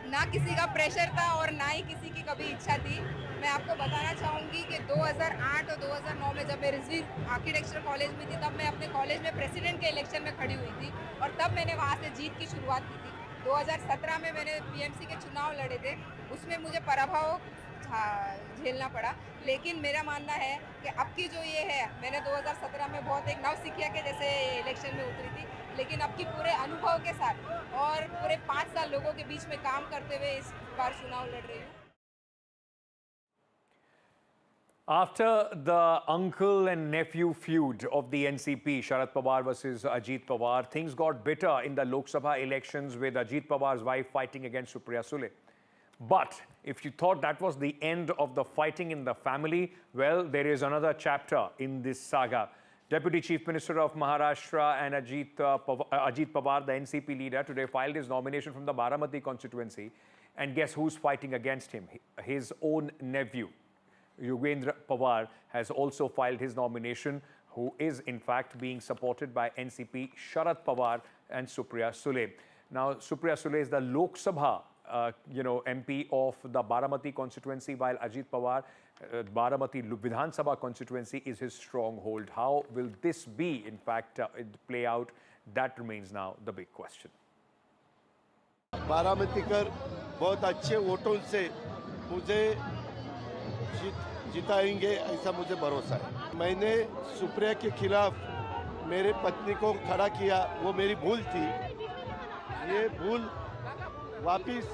ना किसी का प्रेशर था और ना ही किसी की कभी इच्छा थी। मैं आपको बताना चाहूँगी कि 2008 और 2009 में जब मैं रिजवी आर्किटेक्चर कॉलेज में थी, तब मैं अपने कॉलेज में प्रेसिडेंट के इलेक्शन में खड़ी हुई थी, और तब मैंने वहाँ से जीत की शुरुआत की थी। 2017 में मैंने पीएमसी के चुनाव लड़े थे, उसमें मुझे पराभव झेलना पड़ा, लेकिन मेरा मानना है कि अब की जो ये है, मैंने 2017 में बहुत एक नवसिखिया के जैसे इलेक्शन में उतरी थी, लेकिन अब की पूरे अनुभव के साथ और पूरे 5 साल लोगों के बीच में काम करते हुए इस बार चुनाव लड़ रही हूँ। After the uncle and nephew feud of the NCP, Sharad Pawar versus Ajit Pawar, things got bitter in the Lok Sabha elections with Ajit Pawar's wife fighting against Supriya Sule. But if you thought that was the end of the fighting in the family, well, there is another chapter in this saga. Deputy Chief Minister of Maharashtra and Ajit Pawar, the NCP leader, today filed his nomination from the Baramati constituency. And guess who's fighting against him? His own nephew, Yogendra Pawar, has also filed his nomination, who is in fact being supported by NCP Sharad Pawar and Supriya Sule. Now, Supriya Sule is the Lok Sabha MP of the Baramati constituency, while Ajit Pawar, Baramati Vidhan Sabha constituency is his stronghold. How will this be, in fact, play out? That remains now the big question. बारामतीकर बहुत अच्छे वोटों से मुझे जिताएंगे ऐसा मुझे भरोसा है। मैंने सुप्रिया के खिलाफ मेरे पत्नी को खड़ा किया, वो मेरी भूल थी। ये भूल वापिस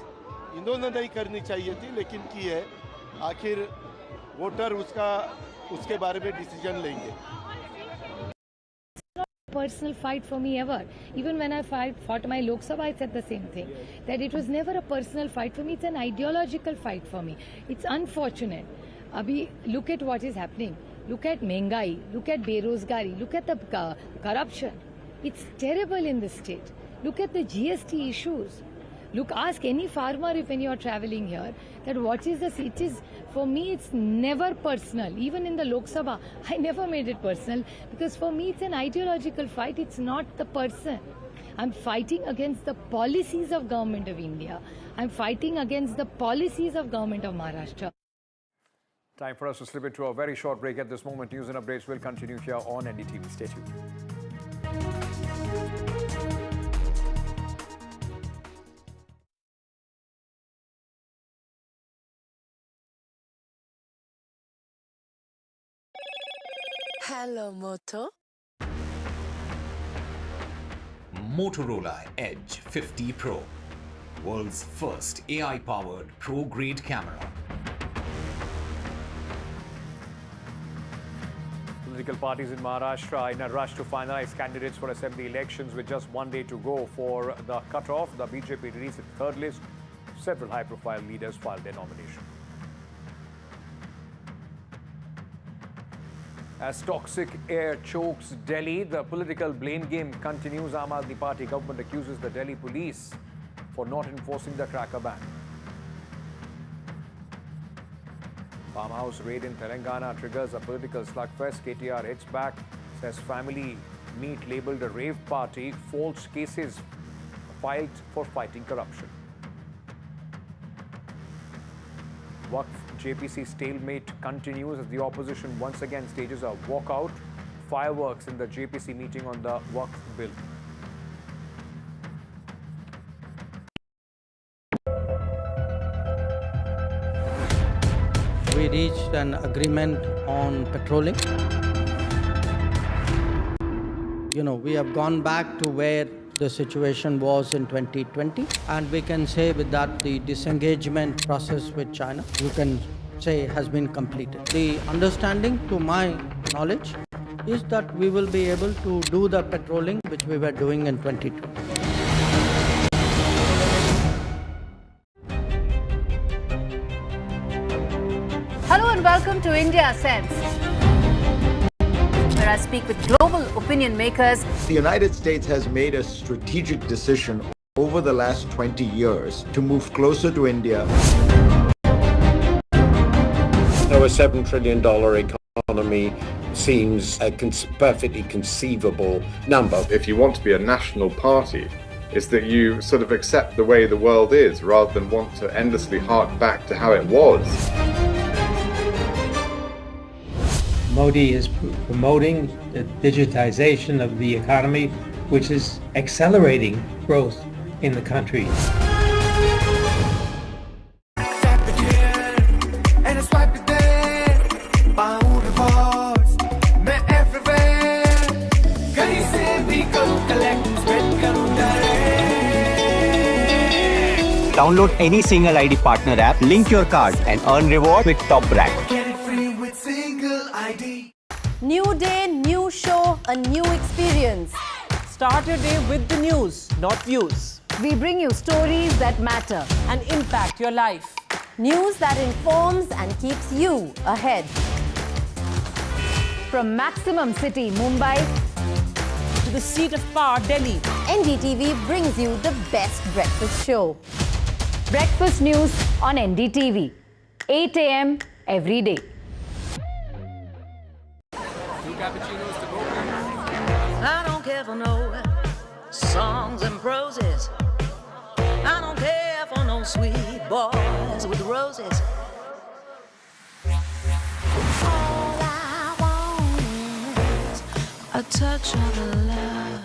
इन्होंने नहीं करनी चाहिए थी, लेकिन की है। आखिर वोटर उसके बारे में डिसीजन लेंगे। Personal fight for me ever. Even when I fought my Lok Sabha, I said the same thing, that it was never a personal fight for me. It's an ideological fight for me. It's unfortunate. Abhi, look at what is happening. Look at Mengai. Look at Berozgari. Look at the corruption. It's terrible in this state. Look at the GST issues. Look, ask any farmer if when you are traveling here, that what is this? It is, for me, it's never personal. Even in the Lok Sabha, I never made it personal, because for me, it's an ideological fight. It's not the person. I'm fighting against the policies of Government of India. I'm fighting against the policies of Government of Maharashtra. Time for us to slip into a very short break at this moment. News and updates will continue here on NDTV. Stay tuned. Hello, Moto. Motorola Edge 50 Pro, world's first AI-powered pro-grade camera. Political parties in Maharashtra are in a rush to finalize candidates for assembly elections with just one day to go for the cutoff. The BJP released its third list. Several high-profile leaders filed their nomination. As toxic air chokes Delhi, the political blame game continues. Aam Aadmi Party government accuses the Delhi police for not enforcing the cracker ban. Farmhouse raid in Telangana triggers a political slugfest. KTR hits back, says family meet labelled a rave party. False cases filed for fighting corruption. Waqf JPC stalemate continues as the opposition once again stages a walkout. Fireworks in the JPC meeting on the Waqf bill. We reached an agreement on patrolling. We have gone back to where the situation was in 2020, and we can say with that the disengagement process with China, you can say, has been completed. The understanding, to my knowledge, is that we will be able to do the patrolling which we were doing in 2020. Hello and welcome to India Sense, where I speak with global opinion makers. The United States has made a strategic decision over the last 20 years to move closer to India. So a $7 trillion economy seems a perfectly conceivable number. If you want to be a national party, it's that you sort of accept the way the world is rather than want to endlessly hark back to how it was. Modi is promoting the digitization of the economy, which is accelerating growth in the country. Download any single ID partner app, link your card and earn reward with top brand. New day, new show, a new experience. Start your day with the news, not views. We bring you stories that matter and impact your life. News that informs and keeps you ahead. From Maximum City, Mumbai, to the seat of power, Delhi, NDTV brings you the best breakfast show. Breakfast news on NDTV, 8 a.m. every day. 2 cappuccinos to go. I don't care for no songs and proses. I don't care for no sweet boys with roses. All I want is a touch of love.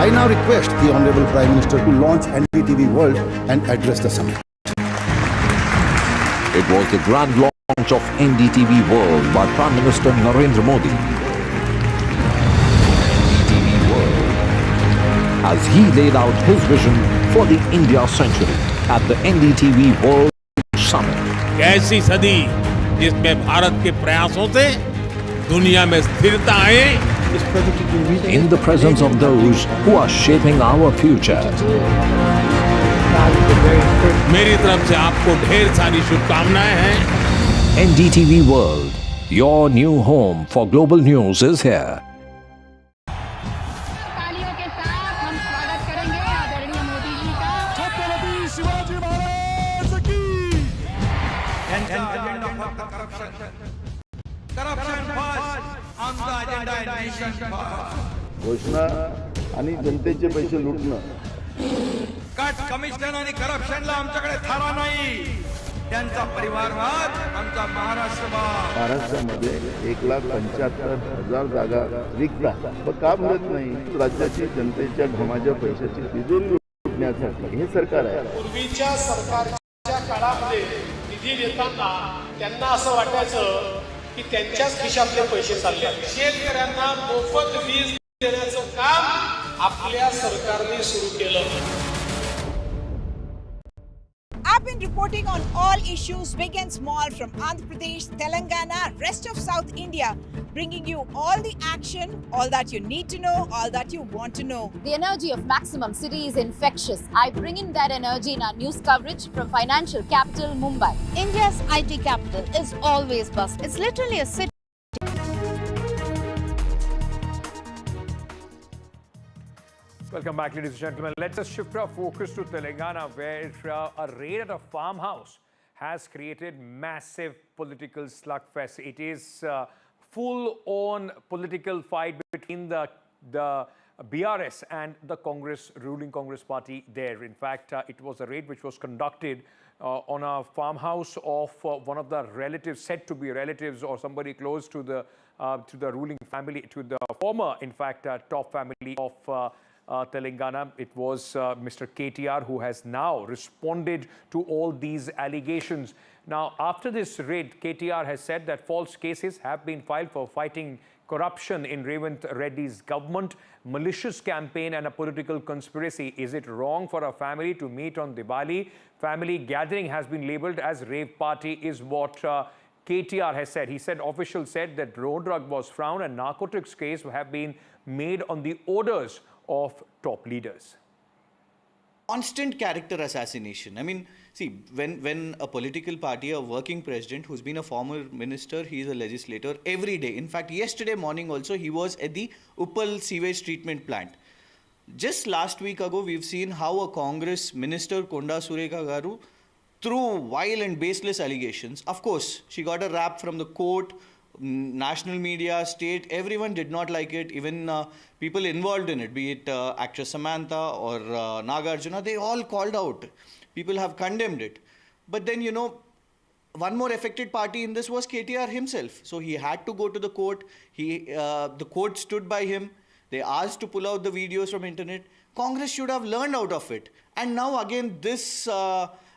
I now request the Honorable Prime Minister to launch NDTV World and address the summit. It was the grand launch of NDTV World by Prime Minister Narendra Modi. NDTV World, as he laid out his vision for the India century at the NDTV World Summit. ऐसी सदी जिसमें भारत के प्रयासों से दुनिया में स्थिरता आए. In the presence of those who are shaping our future. मेरी तरफ से आपको ढेर सारी शुभकामनाएं हैं. NDTV World, your new home for global news is here. तालियों के साथ हम स्वागत करेंगे आदरणीय मोदी जी का. छत्रपति शिवाजी महाराज की. घोषणा आणि जनतेचे पैसे लुटणं. कट कमिशन आणि करप्शनला आमच्याकडे थारा नाही. त्यांचा परिवारवाद आमचा महाराष्ट्रवाद. महाराष्ट्रामध्ये 1,75,000 जागा रिक्त पण का भरत नाही. राज्याची जनतेच्या घमाच्या पैशाची तिजोरी लुटण्यासाठी हे सरकार आहे. पूर्वीच्या सरकारच्या काळामध्ये निधी देताना त्यांना असं वाटायचं की त्यांच्याच खिशातले पैसे चालले. शेतकऱ्यांना मोफत वीज देण्याचं काम आपल्या सरकारने सुरू केलं. I've been reporting on all issues, big and small, from Andhra Pradesh, Telangana, rest of South India, bringing you all the action, all that you need to know, all that you want to know. The energy of Maximum City is infectious. I bring in that energy in our news coverage from financial capital Mumbai. India's IT capital is always buzz. It's literally a city. Welcome back, ladies and gentlemen. Let's just shift our focus to Telangana, where a raid at a farmhouse has created massive political slugfest. It is full-on political fight between the BRS and the ruling Congress party there. In fact, it was a raid which was conducted on a farmhouse of one of the relatives, said to be relatives or somebody close to the ruling family, to the former, in fact, top family of Telangana. It was Mr. KTR who has now responded to all these allegations. Now, after this raid, KTR has said that false cases have been filed for fighting corruption in Revant Reddy's government, malicious campaign and a political conspiracy. Is it wrong for a family to meet on Diwali? Family gathering has been labelled as rave party is what KTR has said. He said, officials said that road drug was found and narcotics case have been made on the orders of top leaders. Constant character assassination. I mean, see, when a political party, a working president who's been a former minister, he's a legislator every day. In fact, yesterday morning also, he was at the Opal sewage treatment plant. Just last week ago, we've seen how a Congress minister, Konda Sureka Garu, threw vile and baseless allegations. Of course, she got a rap from the court, national media, state, everyone did not like it. Even people involved in it, be it actress Samantha or Nagarjuna, they all called out. People have condemned it. But then, you know, one more affected party in this was KTR himself. So he had to go to the court. The court stood by him. They asked to pull out the videos from internet. Congress should have learned out of it. And now again, this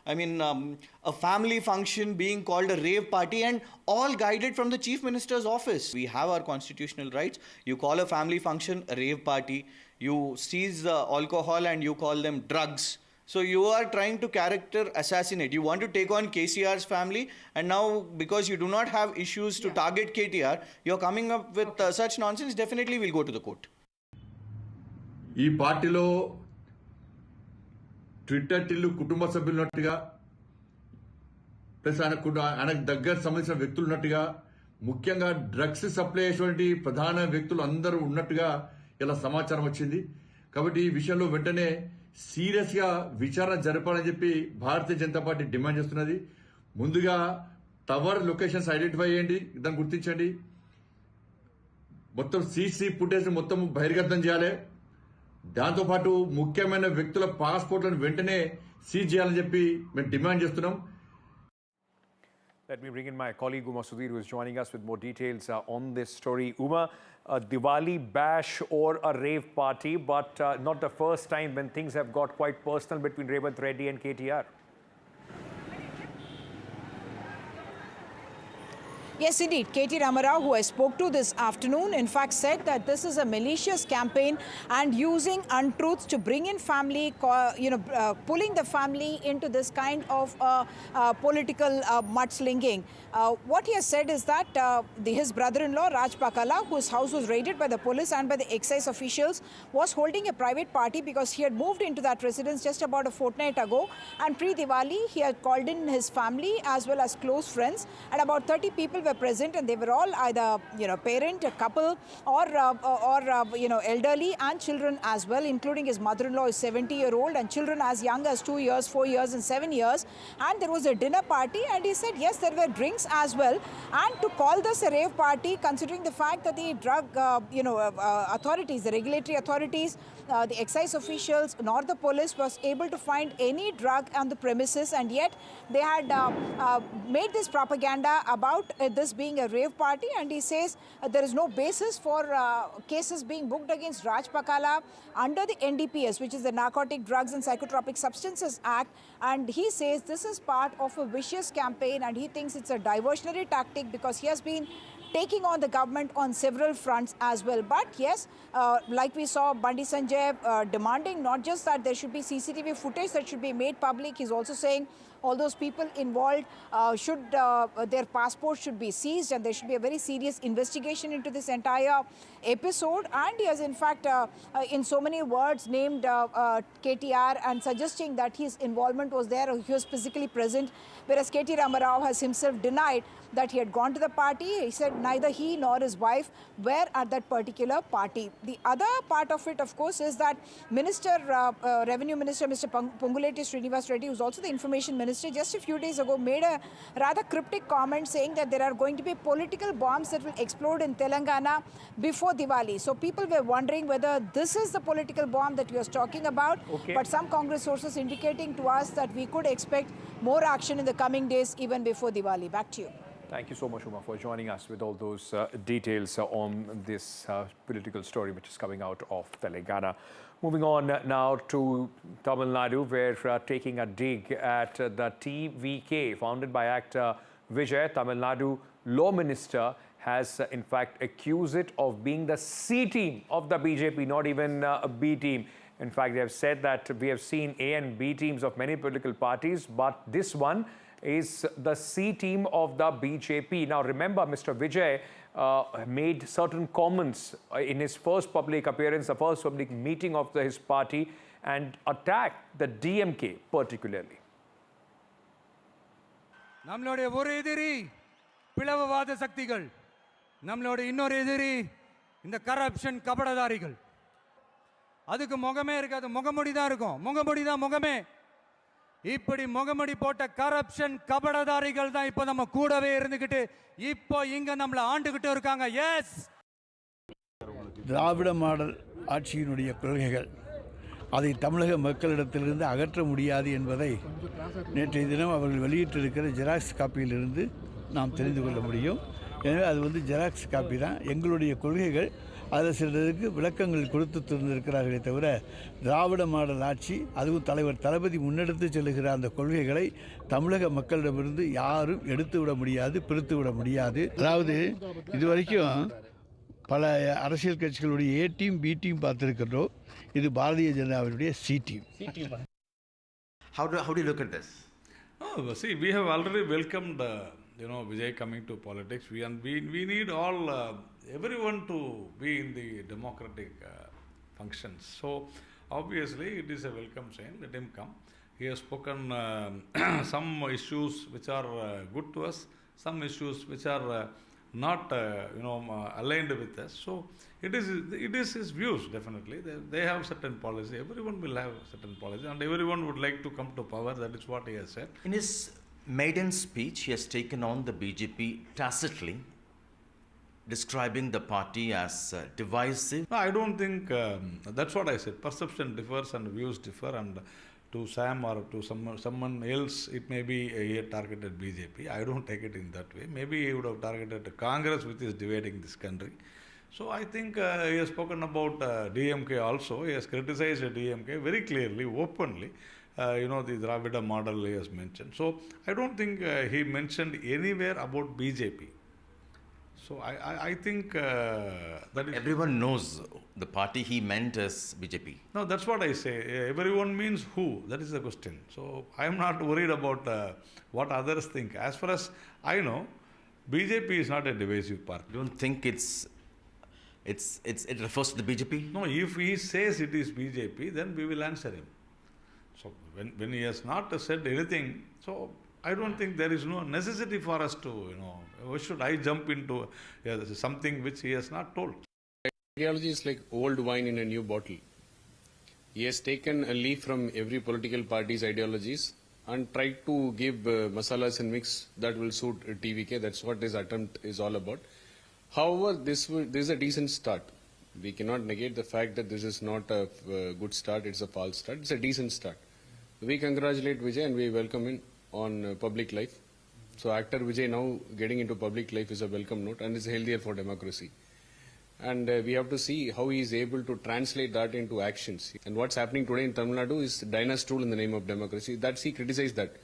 a family function being called a rave party, and all guided from the Chief Minister's office. We have our constitutional rights. You call a family function a rave party. You seize the alcohol and you call them drugs. So you are trying to character assassinate. You want to take on KCR's family, and now because you do not have issues to target KTR, you're coming up with such nonsense. Definitely we'll go to the court. ఈ పార్టీలో Twitter Tillu కుటుంబ సభ్యులు ఉన్నట్టుగా plus ఆయనకు దగ్గర సంబంధించిన వ్యక్తులు ఉన్నట్టుగా ముఖ్యంగా డ్రగ్స్ సప్లై చేసేటువంటి ప్రధాన వ్యక్తులు అందరూ ఉన్నట్టుగా ఇలా సమాచారం వచ్చింది. కాబట్టి ఈ విషయంలో వెంటనే సీరియస్ గా విచారణ జరపాలని చెప్పి భారతీయ జనతా పార్టీ డిమాండ్ చేస్తున్నది. ముందుగా టవర్ లొకేషన్స్ ఐడెంటిఫై చేయండి, దాన్ని గుర్తించండి. మొత్తం సీసీ ఫుటేజ్ మొత్తం బహిర్గతం చేయాలి. దాంతోపాటు ముఖ్యమైన వ్యక్తుల పాస్పోర్ట్లను వెంటనే సీజ్ చేయాలని చెప్పి మేము డిమాండ్ చేస్తున్నాం. Let me bring in my colleague Uma Sudhir, who is joining us with more details on this story. Uma, a Diwali bash or a rave party, but not the first time when things have got quite personal between Revanth Reddy and KTR. Yes, indeed. KT Ramarao, who I spoke to this afternoon, in fact said that this is a malicious campaign and using untruths to bring in family, pulling the family into this kind of political mudslinging. What he has said is that his brother-in-law, Raj Pakala, whose house was raided by the police and by the excise officials, was holding a private party because he had moved into that residence just about a fortnight ago. And pre-Diwali, he had called in his family as well as close friends, and about 30 people were present, and they were all either parent, a couple, or elderly and children as well, including his mother-in-law is 70-year-old and children as young as 2 years, 4 years and 7 years. And there was a dinner party, and he said yes, there were drinks as well. And to call this a rave party, considering the fact that the drug authorities, the regulatory authorities, the excise officials nor the police was able to find any drug on the premises, and yet they had made this propaganda about this being a rave party. And he says there is no basis for cases being booked against Raj Pakala under the NDPS, which is the Narcotic Drugs and Psychotropic Substances Act. And he says this is part of a vicious campaign, and he thinks it's a diversionary tactic because he has been taking on the government on several fronts as well. But yes, like we saw Bandi Sanjay demanding not just that there should be CCTV footage that should be made public, he's also saying all those people involved their passports should be seized, and there should be a very serious investigation into this entire episode. And he has in fact in so many words named KTR and suggesting that his involvement was there, or he was physically present, whereas KT Ramarao has himself denied that he had gone to the party. He said neither he nor his wife were at that particular party. The other part of it, of course, is that Revenue Minister Mr. Ponguleti Srinivas Reddy, who's also the Information Minister, just a few days ago made a rather cryptic comment saying that there are going to be political bombs that will explode in Telangana before Diwali. So people were wondering whether this is the political bomb that he was talking about. Okay. But some Congress sources indicating to us that we could expect more action in the coming days even before Diwali. Back to you. Thank you so much, Uma, for joining us with all those details on this political story which is coming out of Telangana. Moving on now to Tamil Nadu, where taking a dig at the TVK, founded by actor Vijay, Tamil Nadu Law Minister, has in fact accused it of being the C team of the BJP, not even a B team. In fact, they have said that we have seen A and B teams of many political parties, but this one is the C team of the BJP. Now, remember, Mr. Vijay made certain comments in his first public appearance, the first public meeting of his party, and attacked the DMK particularly. நம்மளுடைய ஒரு எதிரி பிளவுவாத சக்திகள், நம்மளுடைய இன்னொரு எதிரி இந்த corruption கபடதாரிகள். அதுக்கு முகமே இருக்காது, முகமுடி தான் இருக்கும், முகமுடி தான் முகமே. இப்படி முகமுடி போட்ட கரப்ஷன் கபடதாரிகள் தான் இப்போ நம்ம கூடவே இருந்துகிட்டு இப்போ இங்க நம்மள ஆண்டுகிட்டு இருக்காங்க. எஸ், திராவிட மாடல் ஆட்சியினுடைய கொள்கைகள் அதை தமிழக மக்களிடத்திலிருந்து அகற்ற முடியாது என்பதை நேற்றைய தினம் அவர்கள் வெளியிட்டிருக்கிற ஜெராக்ஸ் காப்பியிலிருந்து நாம் தெரிந்து கொள்ள முடியும். எனவே அது ஜெராக்ஸ் காப்பி தான். எங்களுடைய கொள்கைகள் அதில் சிலருக்கு விளக்கங்கள் கொடுத்து தந்திருக்கிறார்களே தவிர திராவிட மாடல் ஆட்சி, அதுவும் தலைவர் தளபதி முன்னெடுத்து செல்லுகிற அந்த கொள்கைகளை தமிழக மக்களிடமிருந்து யாரும் எடுத்து விட முடியாது, பிரித்து விட முடியாது. அதாவது இதுவரைக்கும் பல அரசியல் கட்சிகளுடைய ஏ டீம் பி டீம் பார்த்துருக்கிறோம். இது பாரதிய ஜனதாவினுடைய C team. How do you look at this? Oh, see, we have already welcomed Vijay coming to politics. We need all everyone to be in the democratic functions. So obviously it is a welcome sign. Let him come. He has spoken some issues which are good to us, some issues which are not aligned with us. So it is his views, definitely. They have certain policy. Everyone will have certain policy, and everyone would like to come to power. That is what he has said. In his maiden speech, he has taken on the BJP tacitly, describing the party as divisive. No, I don't think that's what I said. Perception differs and views differ, and to Sam or to someone else, it may be he had targeted BJP. I don't take it in that way. Maybe he would have targeted Congress, which is dividing this country. So I think he has spoken about DMK also. He has criticized DMK very clearly, openly. The Dravida model he has mentioned. So I don't think he mentioned anywhere about BJP. So I think that is... Everyone knows the party he meant as BJP. No, that's what I say. Everyone means who? That is the question. So I am not worried about what others think. As far as I know, BJP is not a divisive party. You don't think it refers to the BJP? No, if he says it is BJP, then we will answer him. So when he has not said anything, so I don't think there is no necessity for us to, why should I jump into something which he has not told? Ideology is like old wine in a new bottle. He has taken a leaf from every political party's ideologies and tried to give masalas and mix that will suit TVK. That's what this attempt is all about. However, this is a decent start. We cannot negate the fact that this is not a good start, it's a false start. It's a decent start. We congratulate Vijay and we welcome him on public life. So actor Vijay now getting into public life is a welcome note and is healthier for democracy. And we have to see how he is able to translate that into actions. And what's happening today in Tamil Nadu is dynasty rule in the name of democracy. That's he criticized that.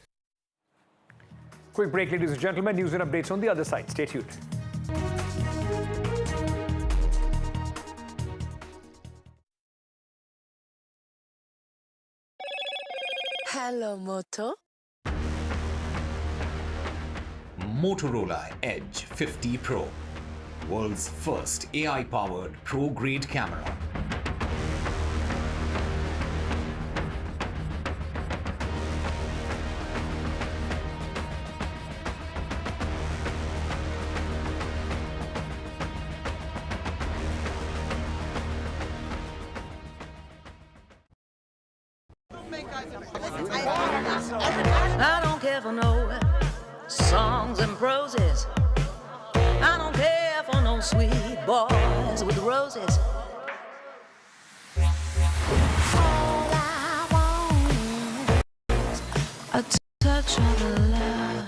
Quick break, ladies and gentlemen. News and updates on the other side. Stay tuned. Hello, Moto. Motorola Edge 50 Pro, world's first AI-powered pro-grade camera. I don't care for no songs and proses. I don't care for no sweet boys with roses. All I want is a touch of love.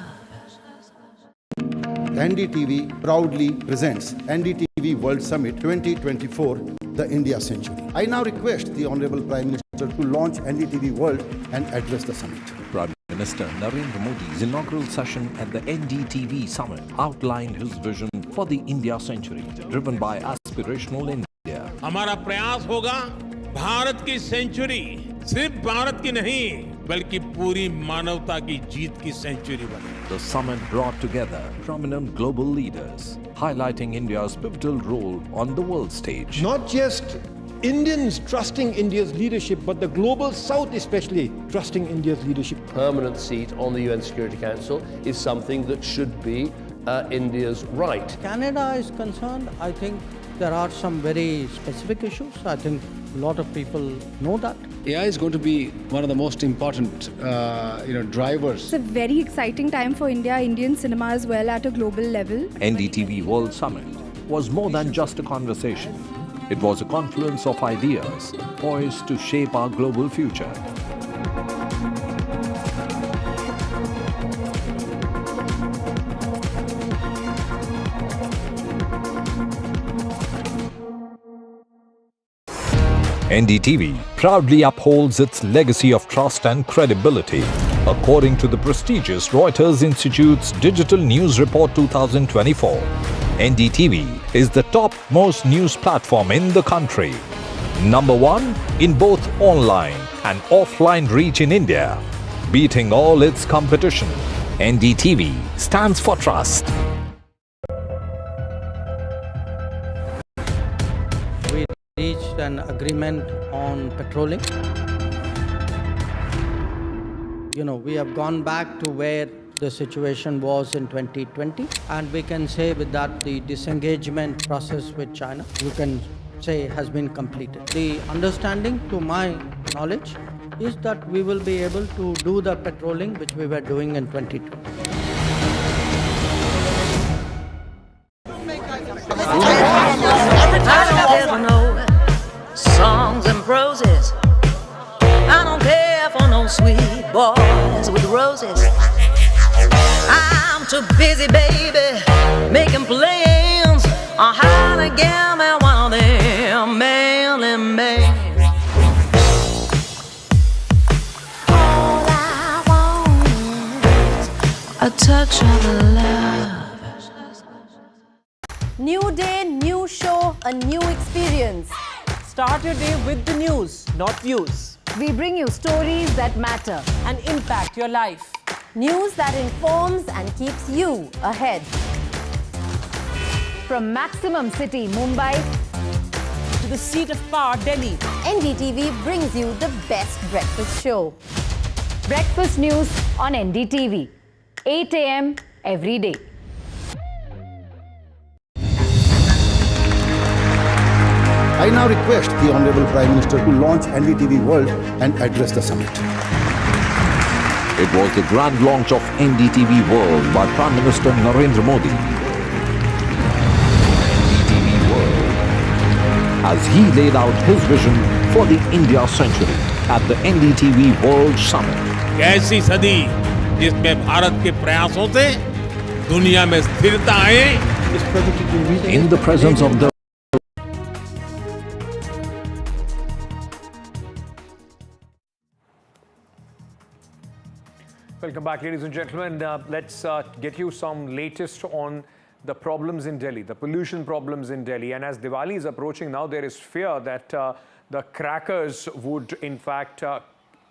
NDTV proudly presents NDTV World Summit 2024, the India Century. I now request the Honorable Prime Minister to launch NDTV World and address the summit. Prime Minister Narendra Modi's inaugural session at the NDTV Summit outlined his vision for the India Century, driven by aspirational India. हमारा प्रयास होगा भारत की century सिर्फ भारत की नहीं बल्कि पूरी मानवता की जीत की सेंचुरी बने. The summit brought together prominent global leaders, highlighting India's pivotal role on the world stage. Not just Indians trusting India's leadership, but the global South especially trusting India's leadership. Permanent seat on the UN Security Council is something that should be India's right. Canada is concerned, I think there are some very specific issues. I think a lot of people know that. AI is going to be one of the most important, drivers. It's a very exciting time for India, Indian cinema as well at a global level. NDTV World Summit was more than just a conversation. It was a confluence of ideas poised to shape our global future. NDTV proudly upholds its legacy of trust and credibility. According to the prestigious Reuters Institute's Digital News Report 2024, NDTV is the top-most news platform in the country. Number one in both online and offline reach in India. Beating all its competition, NDTV stands for trust. We reached an agreement on patrolling. We have gone back to where the situation was in 2020, and we can say with that the disengagement process with China, you can say, has been completed. The understanding, to my knowledge, is that we will be able to do the patrolling which we were doing in 2020. I don't care for no songs and proses. I don't care for no sweet boys with roses. I'm too busy, baby, making plans on how to get me one of them manly men. All I want is a touch of love. New day, new show, a new experience. Start your day with the news, not views. We bring you stories that matter and impact your life. News that informs and keeps you ahead. From Maximum City, Mumbai, to the seat of power, Delhi, NDTV brings you the best breakfast show. Breakfast news on NDTV, 8 a.m. every day. I now request the Honorable Prime Minister to launch NDTV World and address the summit. It was the grand launch of NDTV World by Prime Minister Narendra Modi. NDTV World, as he laid out his vision for the India century at the NDTV World Summit. ऐसी सदी जिसमें भारत के प्रयासों से दुनिया में स्थिरता आए. In the presence of the Welcome back, ladies and gentlemen. Let's get you some latest on the problems in Delhi, the pollution problems in Delhi. And as Diwali is approaching now, there is fear that the crackers would in fact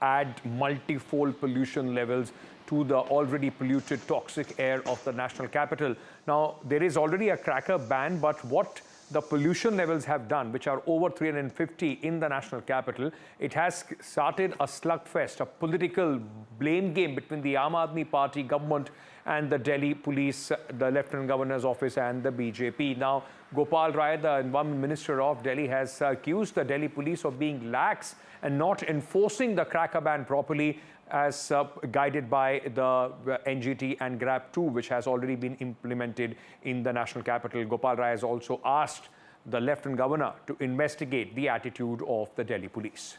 add multifold pollution levels to the already polluted toxic air of the national capital. Now, there is already a cracker ban, but what the pollution levels have done, which are over 350 in the national capital, it has started a slugfest, a political blame game between the Aam Aadmi Party government and the Delhi police, the Lieutenant Governor's office and the BJP. Now, Gopal Rai, the Environment Minister of Delhi, has accused the Delhi police of being lax and not enforcing the cracker ban properly, as guided by the NGT and GRAP 2, which has already been implemented in the national capital. Gopal Rai has also asked the Lieutenant Governor to investigate the attitude of the Delhi police.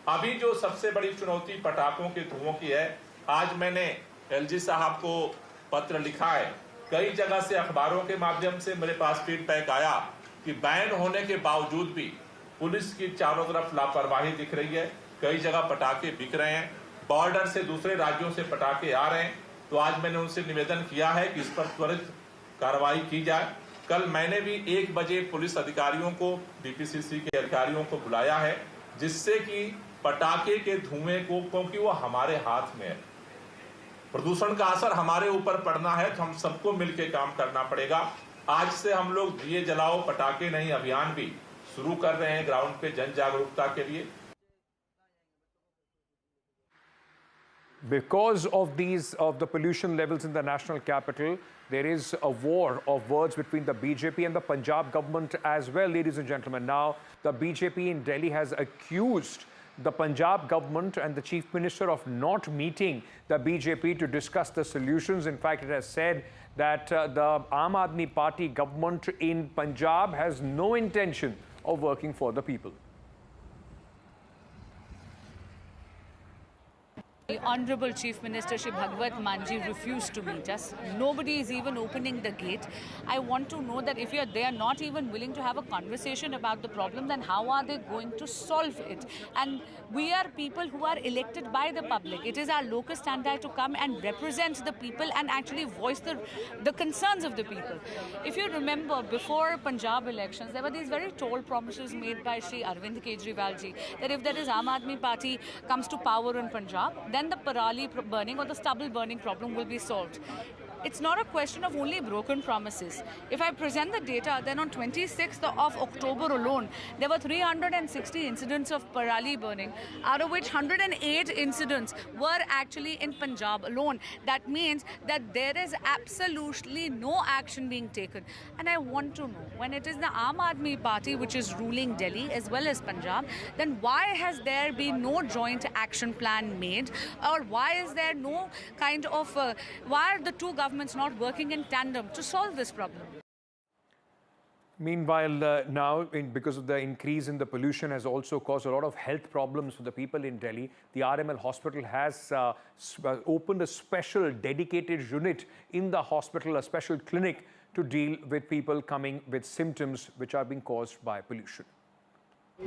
अभी जो सबसे बड़ी चुनौती पटाखों के धुओं की है, आज मैंने एलजी साहब को पत्र लिखा है. कई जगह से अखबारों के माध्यम से मेरे पास फीडबैक आया कि बैन होने के बावजूद भी पुलिस की चारों तरफ लापरवाही दिख रही है. कई जगह पटाखे बिक रहे हैं, बॉर्डर से दूसरे राज्यों से पटाखे आ रहे हैं. तो आज मैंने उनसे निवेदन किया है कि इस पर त्वरित कार्रवाई की जाए. कल मैंने भी 1 बजे पुलिस अधिकारियों को, डीपीसीसी के अधिकारियों को बुलाया है, जिससे कि पटाखे के धुएं को, क्योंकि वो हमारे हाथ में है, प्रदूषण का असर हमारे ऊपर पड़ना है, तो हम सबको मिलकर काम करना पड़ेगा. आज से हम लोग दिए जलाओ पटाखे नहीं अभियान भी शुरू कर रहे हैं ग्राउंड पे जन जागरूकता के लिए. Because of the pollution levels in the national capital, there is a war of words between the BJP and the Punjab government as well, ladies and gentlemen. Now, the BJP in Delhi has accused the Punjab government and the Chief Minister of not meeting the BJP to discuss the solutions. In fact, it has said that the Aam Aadmi Party government in Punjab has no intention of working for the people. The Honorable Chief Minister Shri Bhagwat Manji refused to meet us. Nobody is even opening the gate. I want to know that if they are not even willing to have a conversation about the problem, then how are they going to solve it? And we are people who are elected by the public. It is our locus standi to come and represent the people and actually voice the concerns of the people. If you remember, before Punjab elections, there were these very tall promises made by Shri Arvind Kejriwal ji that if there is Aam Aadmi Party comes to power in Punjab, then then the parali burning or the stubble burning problem will be solved. It's not a question of only broken promises. If I present the data, then on 26th of October alone, there were 360 incidents of parali burning, out of which 108 incidents were actually in Punjab alone. That means that there is absolutely no action being taken. And I want to know, when it is the Aam Aadmi Party which is ruling Delhi as well as Punjab, then why has there been no joint action plan made? Or why is there no kind of, why are the two governments not working in tandem to solve this problem? Meanwhile, now, because of the increase in the pollution has also caused a lot of health problems for the people in Delhi. The RML hospital has opened a special dedicated unit in the hospital, a special clinic to deal with people coming with symptoms which are being caused by pollution.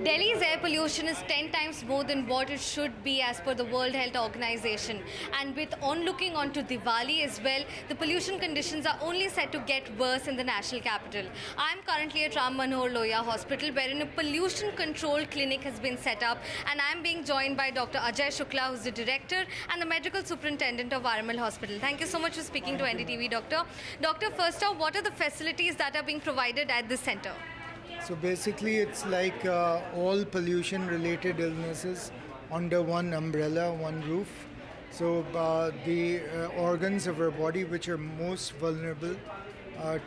Delhi's air pollution is 10 times more than what it should be as per the World Health Organization. And with onlooking onto Diwali as well, the pollution conditions are only set to get worse in the national capital. I'm currently at Ram Manohar Lohia Hospital, wherein a pollution control clinic has been set up, and I'm being joined by Dr. Ajay Shukla, who's the director and the medical superintendent of RML Hospital. Thank you so much for speaking to NDTV, Doctor. Doctor, first off, what are the facilities that are being provided at this center? So basically it's like all pollution related illnesses under one umbrella, one roof. So the organs of our body which are most vulnerable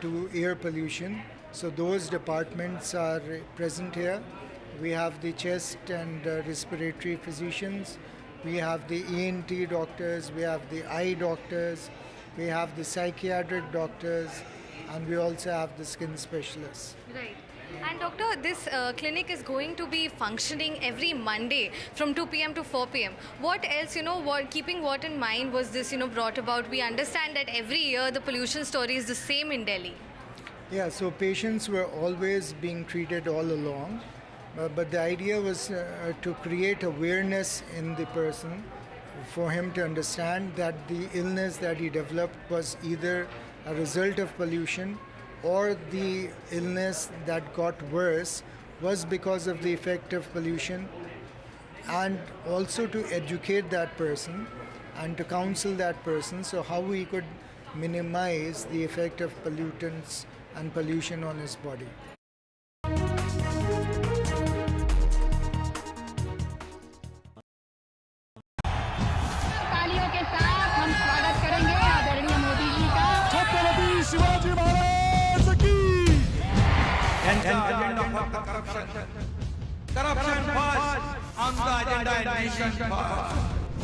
to air pollution, so those departments are present here. We have the chest and respiratory physicians, we have the ENT doctors, we have the eye doctors, we have the psychiatric doctors, and we also have the skin specialists. Right. And doctor, this clinic is going to be functioning every Monday from 2 p.m. to 4 p.m. What else, keeping what in mind was this, brought about? We understand that every year the pollution story is the same in Delhi. Yeah, so patients were always being treated all along, but the idea was to create awareness in the person for him to understand that the illness that he developed was either a result of pollution or the illness that got worse was because of the effect of pollution, and also to educate that person and to counsel that person so how we could minimize the effect of pollutants and pollution on his body. तालियों के साथ हम स्वागत करेंगे आदरणीय मोदी जी का। छत्रपति शिवाजी महाराज की।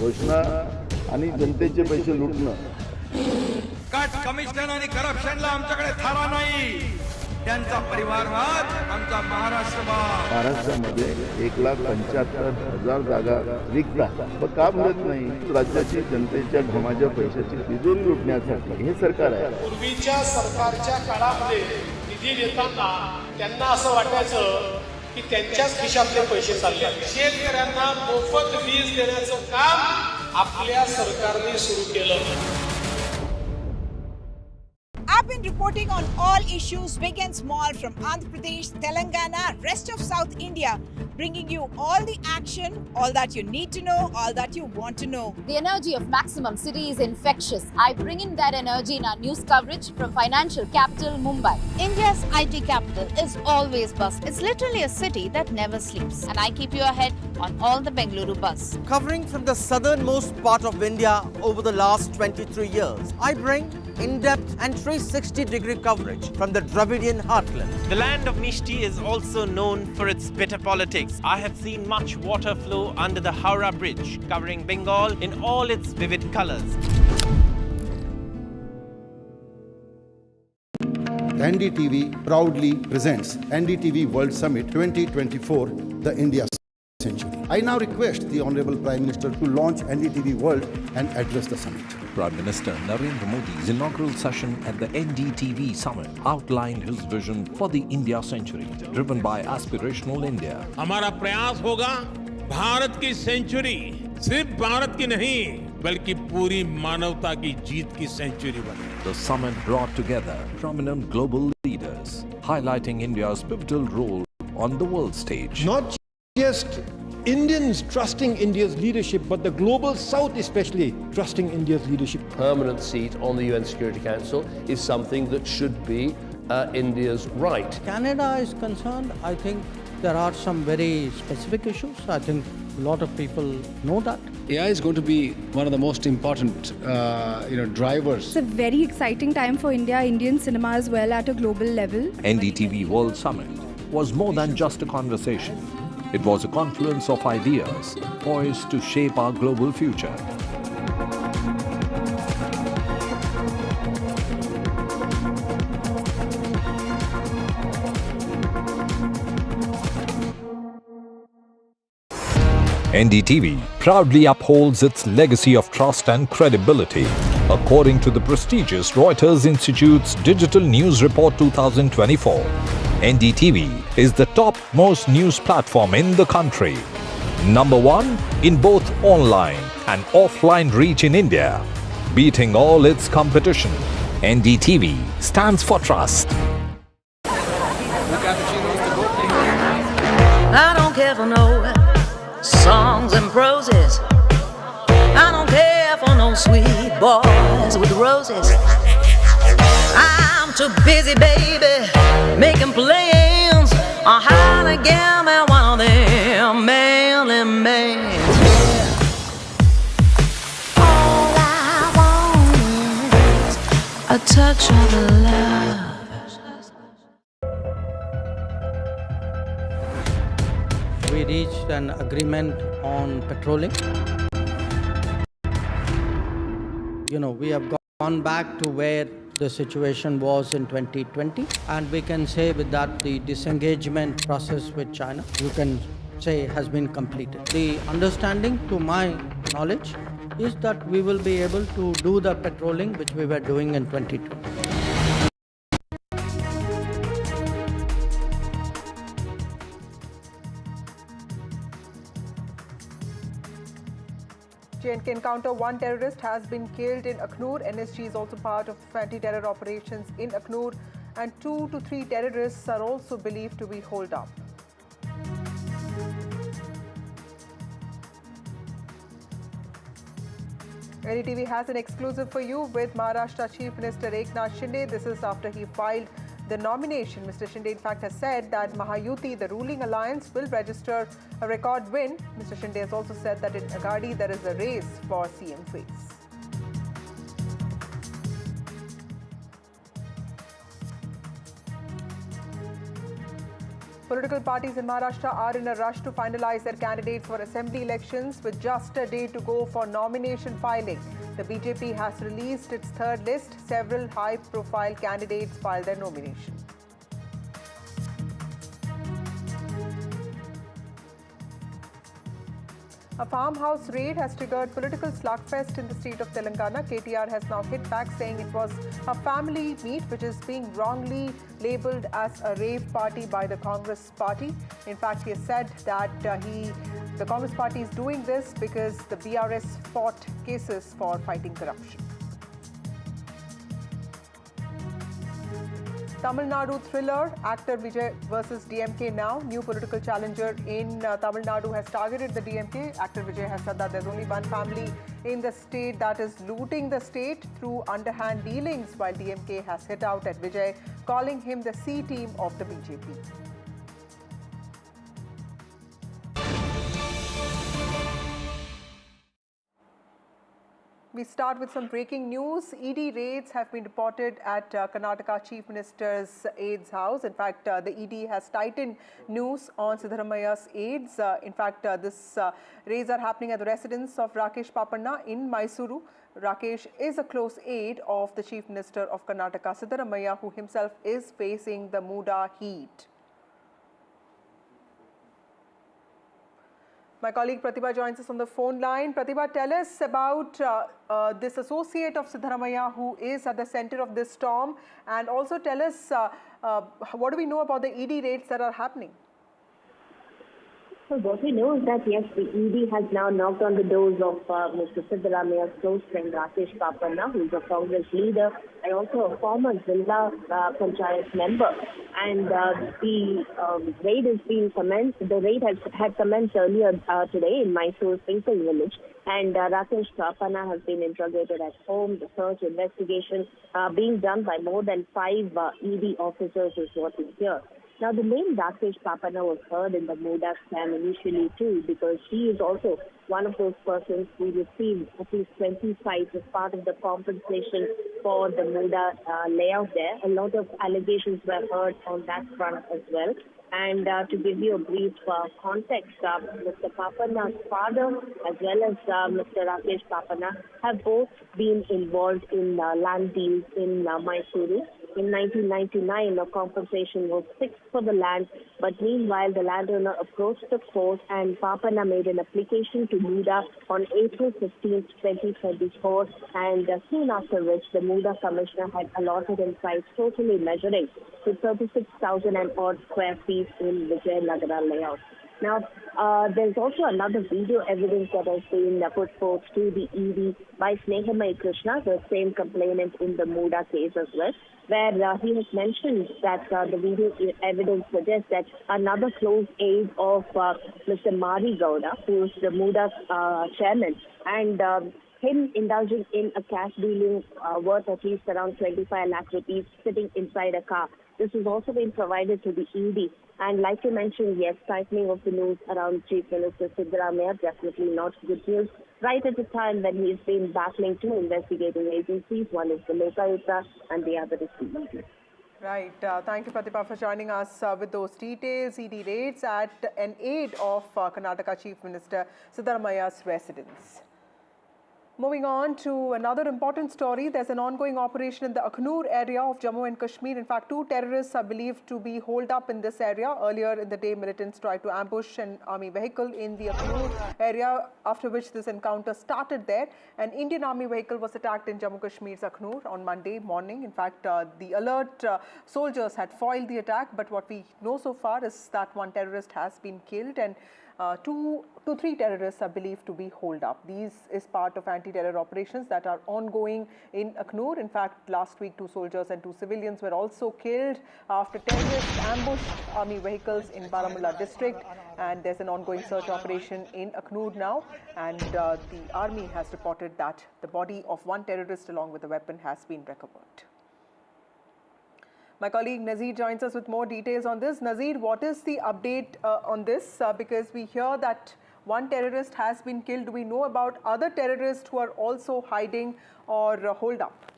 घोषणा आणि जनतेचे पैसे लुटणं. कट कमिशन आणि करप्शनला आमच्याकडे थारा नाही. त्यांचा परिवारवाद आमचा महाराष्ट्रवाद. महाराष्ट्रामध्ये 1,75,000 जागा रिक्त आहेत, पण का भरत नाही? राज्याची जनतेच्या घमाच्या पैशाची तिजोरी लुटण्यासाठी हे सरकार आहे. पूर्वीच्या सरकारच्या काळामध्ये निधी देताना त्यांना असं वाटायचं की त्यांच्याच खिशातले पैसे चालले. शेतकऱ्यांना मोफत वीज देण्याचं काम आपल्या सरकारने सुरू केलं. I've been reporting on all issues, big and small, from Andhra Pradesh, Telangana, rest of South India, bringing you all the action, all that you need to know, all that you want to know. The energy of Maximum City is infectious. I bring in that energy in our news coverage from financial capital Mumbai. India's IT capital is always buzz. It's literally a city that never sleeps. And I keep you ahead on all the Bengaluru buzz. Covering from the southernmost part of India over the last 23 years, I bring in-depth and 360-degree coverage from the Dravidian heartland. The land of Mishti is also known for its bitter politics. I have seen much water flow under the Howrah Bridge, covering Bengal in all its vivid colors. NDTV proudly presents NDTV World Summit 2024, the India Century. I now request the Honorable Prime Minister to launch NDTV World and address the summit. Prime Minister Narendra Modi's inaugural session at the NDTV Summit outlined his vision for the India Century, driven by aspirational India. हमारा प्रयास होगा भारत की century सिर्फ भारत की नहीं बल्कि पूरी मानवता की जीत की सेंचुरी बने. The summit brought together prominent global leaders, highlighting India's pivotal role on the world stage. Not just Indians trusting India's leadership, but the global south especially trusting India's leadership. Permanent seat on the UN Security Council is something that should be India's right. Canada is concerned, I think there are some very specific issues. I think a lot of people know that. AI is going to be one of the most important, drivers. It's a very exciting time for India, Indian cinema as well at a global level. NDTV World Summit was more than just a conversation. It was a confluence of ideas poised to shape our global future. NDTV proudly upholds its legacy of trust and credibility, according to the prestigious Reuters Institute's Digital News Report 2024. NDTV is the top-most news platform in the country. Number one in both online and offline reach in India, beating all its competition. NDTV stands for trust. I don't care for no songs and proses. I don't care for no sweet boys with roses. I'm too busy, baby, making plans on how to get me one of them manly men. All I want is a touch of love. We reached an agreement on patrolling. We have gone back to where the situation was in 2020, and we can say with that the disengagement process with China, you can say, has been completed. The understanding, to my knowledge, is that we will be able to do the patrolling which we were doing in 2020. J&K encounter, one terrorist has been killed in Aknoor. NSG is also part of anti-terror operations in Aknoor, and 2 to 3 terrorists are also believed to be holed up. NDTV has an exclusive for you with Maharashtra Chief Minister Eknath Shinde. This is after he filed the nomination. Mr. Shinde, in fact, has said that Mahayuti, the ruling alliance, will register a record win. Mr. Shinde has also said that in Agadi there is a race for CM face. Political parties in Maharashtra are in a rush to finalize their candidates for assembly elections with just a day to go for nomination filing. The BJP has released its third list. Several high-profile candidates filed their nomination. A farmhouse raid has triggered political slugfest in the state of Telangana. KTR has now hit back, saying it was a family meet which is being wrongly labelled as a rave party by the Congress party. In fact, he has said that the Congress party is doing this because the BRS fought cases for fighting corruption. Tamil Nadu thriller, actor Vijay versus DMK now. New political challenger in Tamil Nadu has targeted the DMK. Actor Vijay has said that there's only one family in the state that is looting the state through underhand dealings, while DMK has hit out at Vijay, calling him the C team of the BJP. We start with some breaking news. ED raids have been reported at Karnataka Chief Minister's aide's house. In fact, the ED has tightened news on Siddaramaya's aides. In fact, this raids are happening at the residence of Rakesh Papanna in Mysuru. Rakesh is a close aide of the Chief Minister of Karnataka, Siddaramaya, who himself is facing the Muda heat. My colleague Pratibha joins us on the phone line. Pratibha, tell us about this associate of Siddaramaya who is at the center of this storm, and also tell us what do we know about the ED raids that are happening? So what we know is that, yes, the ED has now knocked on the doors of Mr. Siddaramaya's close friend Rakesh Papanna, who is a Congress leader and also a former Zilla Panchayat member. And the raid has been commenced. The raid had commenced earlier today in Mysore's Pinkle village. And Rakesh Papanna has been interrogated at home. The search investigation being done by more than 5 ED officers is what we hear. Now, the name Rakesh Papanna was heard in the Muda scam initially too, because he is also one of those persons who received at least 20 sites as part of the compensation for the Muda layout there. A lot of allegations were heard on that front as well. And to give you a brief context, Mr. Papanna's father as well as Mr. Rakesh Papanna have both been involved in land deals in Mysuru. In 1999, a compensation was fixed for the land, but meanwhile, the landowner approached the court and Papanna made an application to Muda on April 15, 2024, and soon after which the Muda commissioner had allotted him sites totally measuring to 36,000 and odd square feet in Vijayanagara layout. Now, there's also another video evidence that has been put forth to the ED by Snehamai Krishna, the same complainant in the Muda case as well, where he has mentioned that the video evidence suggests that another close aide of Mr. Mari Gowda, who is the Muda chairman, and him indulging in a cash dealing worth at least around 25 lakh rupees sitting inside a car. This has also been provided to the ED. And like you mentioned, yes, tightening of the news around Chief Minister Siddaramaiah, definitely not good news. Right at the time when he's been battling two investigating agencies, one is the Mahayuti and the other is the ED. Right. Thank you, Pratibha, for joining us with those details. ED raids at an aide of Karnataka Chief Minister Siddaramaiah's residence. Moving on to another important story, there's an ongoing operation in the Akhnur area of Jammu and Kashmir. In fact, 2 terrorists are believed to be holed up in this area. Earlier in the day, militants tried to ambush an army vehicle in the Akhnur area, after which this encounter started there. An Indian army vehicle was attacked in Jammu Kashmir's Akhnur on Monday morning. In fact, the alert soldiers had foiled the attack, but what we know so far is that 1 terrorist has been killed and 2 to 3 terrorists are believed to be holed up. These is part of anti-terror operations that are ongoing in Akhnur. In fact, last week 2 soldiers and 2 civilians were also killed after terrorists ambushed army vehicles in Baramulla district. And there's an ongoing search operation in Akhnur now. And the army has reported that the body of 1 terrorist along with a weapon has been recovered. My colleague Nazir joins us with more details on this. Nazir, what is the update on this? Because we hear that 1 terrorist has been killed. Do we know about other terrorists who are also hiding or holed up?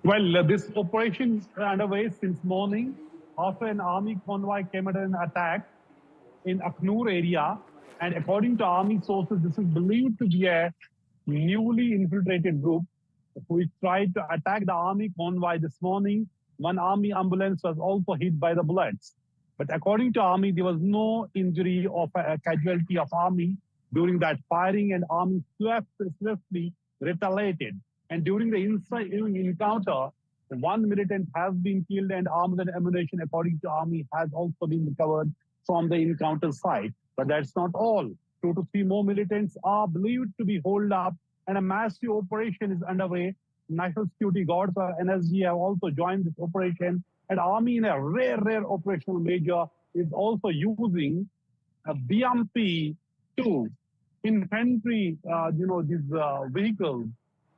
Well, this operation is underway since morning after an army convoy came under an attack in Akhnur area. And according to army sources, this is believed to be a newly infiltrated group which tried to attack the army convoy this morning. 1 army ambulance was also hit by the bullets. But according to army, there was no injury of a casualty of army during that firing, and army swiftly retaliated. And during the encounter, 1 militant has been killed and arms and ammunition, according to army, has also been recovered from the encounter site. But that's not all. 2 to 3 more militants are believed to be holed up, and a massive operation is underway. National Security Guards or NSG have also joined this operation. And army, in a rare operational measure, is also using a BMP-2 infantry, these vehicles,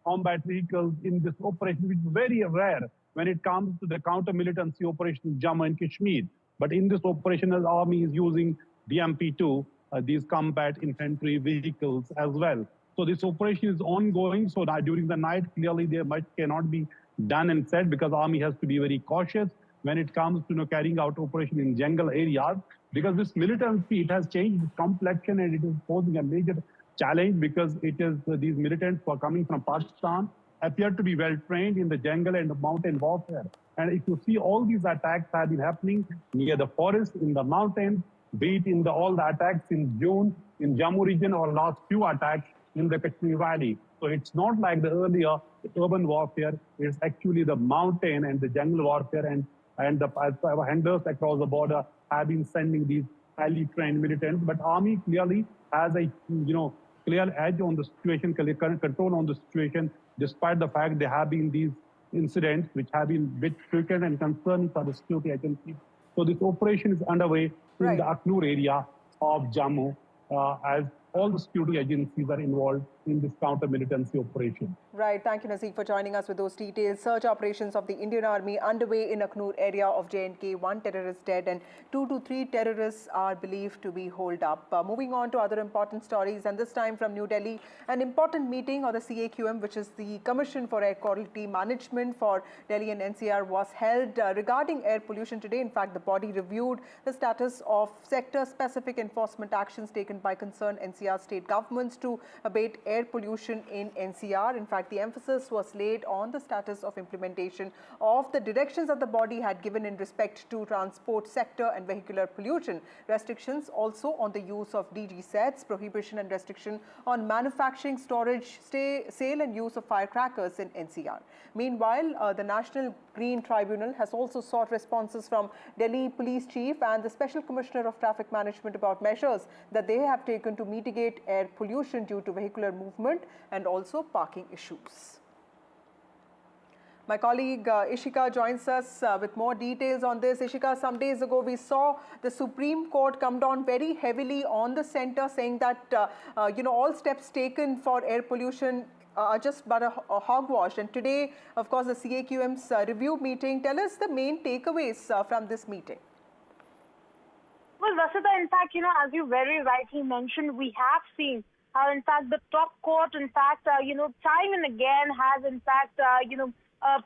combat vehicles in this operation, which is very rare when it comes to the counter-militancy operation in Jammu and Kashmir. But in this operation, the army is using BMP-2, these combat infantry vehicles as well. So this operation is ongoing. So that during the night, clearly there cannot be done and said, because army has to be very cautious when it comes to carrying out operation in jungle areas. Because this militancy, it has changed its complexion and it is posing a major challenge, because it is these militants who are coming from Pakistan appear to be well trained in the jungle and the mountain warfare. And if you see, all these attacks have been happening near the forest, in the mountains, be it in all the attacks in June in Jammu region or last few attacks in the Kashmir Valley. So it's not like the earlier urban warfare. It's actually the mountain and the jungle warfare, and the handlers across the border have been sending these highly trained militants. But army clearly has a clear edge on the situation, control on the situation, despite the fact there have been these incidents which have been a bit frequent and concerning for the security agencies. So this operation is underway in the Akhnur area of Jammu as all the security agencies are involved in this counter-militancy operation. Right. Thank you, Naseek, for joining us with those details. Search operations of the Indian Army underway in Akhnur area of J&K. 1 terrorist dead and 2 to 3 terrorists are believed to be holed up. Moving on to other important stories, and this time from New Delhi, an important meeting of the CAQM, which is the Commission for Air Quality Management for Delhi and NCR, was held regarding air pollution today. In fact, the body reviewed the status of sector-specific enforcement actions taken by concerned NCR state governments to abate air pollution in NCR. In fact, the emphasis was laid on the status of implementation of the directions that the body had given in respect to transport sector and vehicular pollution. Restrictions also on the use of DG sets, prohibition and restriction on manufacturing, storage, sale and use of firecrackers in NCR. Meanwhile, the National Green Tribunal has also sought responses from Delhi Police Chief and the Special Commissioner of Traffic Management about measures that they have taken to mitigate air pollution due to vehicular movement and also parking issues. My colleague Ishika joins us with more details on this. Ishika, some days ago we saw the Supreme Court come down very heavily on the centre, saying that all steps taken for air pollution are just but a hogwash. And today, of course, the CAQM's review meeting. Tell us the main takeaways from this meeting. Well, Vasudha, in fact, as you very rightly mentioned, we have seen how, in fact, the top court, in fact, time and again has, in fact,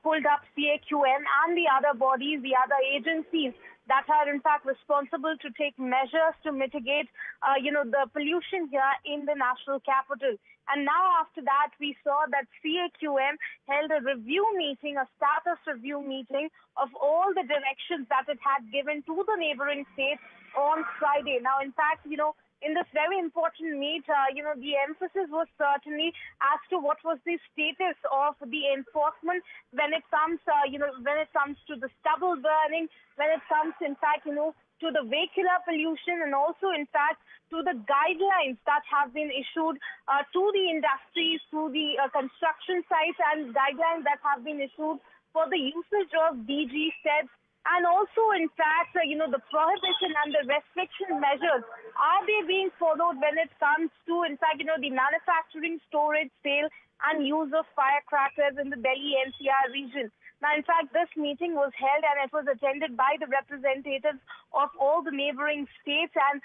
pulled up CAQM and the other bodies, the other agencies that are, in fact, responsible to take measures to mitigate, the pollution here in the national capital. And now, after that, we saw that CAQM held a review meeting, a status review meeting of all the directions that it had given to the neighboring states on Friday. Now, in fact, in this very important meet, the emphasis was certainly as to what was the status of the enforcement when it comes, to the stubble burning, when it comes, in fact, to the vehicular pollution, and also, in fact, to the guidelines that have been issued to the industries, to the construction sites, and guidelines that have been issued for the usage of DG sets. And also, in fact, the prohibition and the restriction measures, are they being followed when it comes to, in fact, the manufacturing, storage, sale and use of firecrackers in the Delhi NCR region? Now, in fact, this meeting was held and it was attended by the representatives of all the neighboring states. And,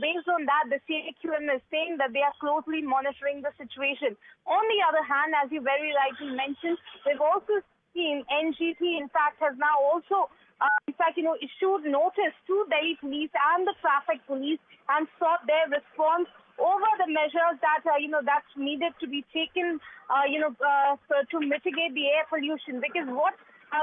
based on that, the CAQM is saying that they are closely monitoring the situation. On the other hand, as you very rightly mentioned, we've also seen NGT, in fact, has now also issued notice to Delhi police and the traffic police and sought their response over the measures that that's needed to be taken to mitigate the air pollution. Because what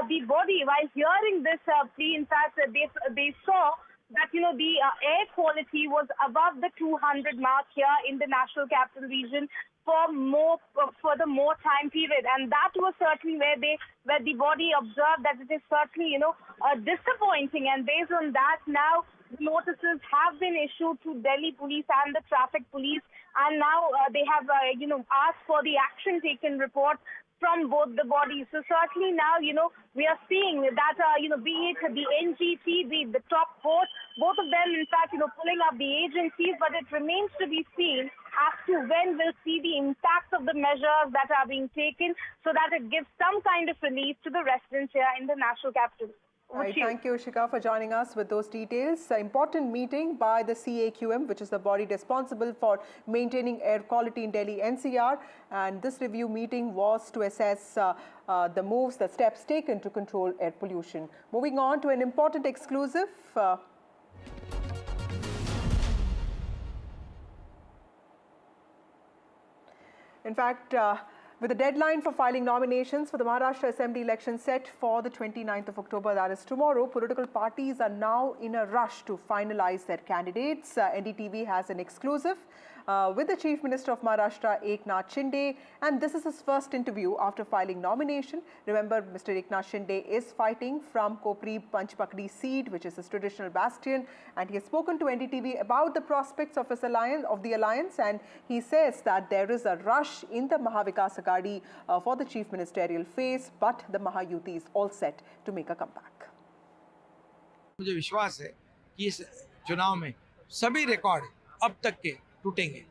the body, while hearing this plea, in fact, they saw that the air quality was above the 200 mark here in the National Capital Region for the more time period, and that was certainly where the body observed that it is certainly disappointing. And based on that, now notices have been issued to Delhi police and the traffic police, and now they have asked for the action taken report from both the bodies. So certainly now, we are seeing that, be it the NGT, the top court, both of them, in fact, pulling up the agencies, but it remains to be seen as to when we'll see the impact of the measures that are being taken so that it gives some kind of relief to the residents here in the national capital. Right. Thank you, Shika, for joining us with those details. An important meeting by the CAQM, which is the body responsible for maintaining air quality in Delhi NCR. And this review meeting was to assess the moves, the steps taken to control air pollution. Moving on to an important exclusive. In fact, with the deadline for filing nominations for the Maharashtra Assembly election set for the 29th of October, that is tomorrow, political parties are now in a rush to finalize their candidates. NDTV has an exclusive. with the Chief Minister of Maharashtra, Eknath Shinde, and this is his first interview after filing nomination. Remember, Mr. Eknath Shinde is fighting from Kopri Panchpakdi seat, which is his traditional bastion, and he has spoken to NDTV about the prospects of the alliance, and he says that there is a rush in the Mahavikas Aghadi for the chief ministerial phase, but the Mahayuti is all set to make a comeback. मुझे विश्वास है कि इस चुनाव में सभी record अब तक के टूटेंगे,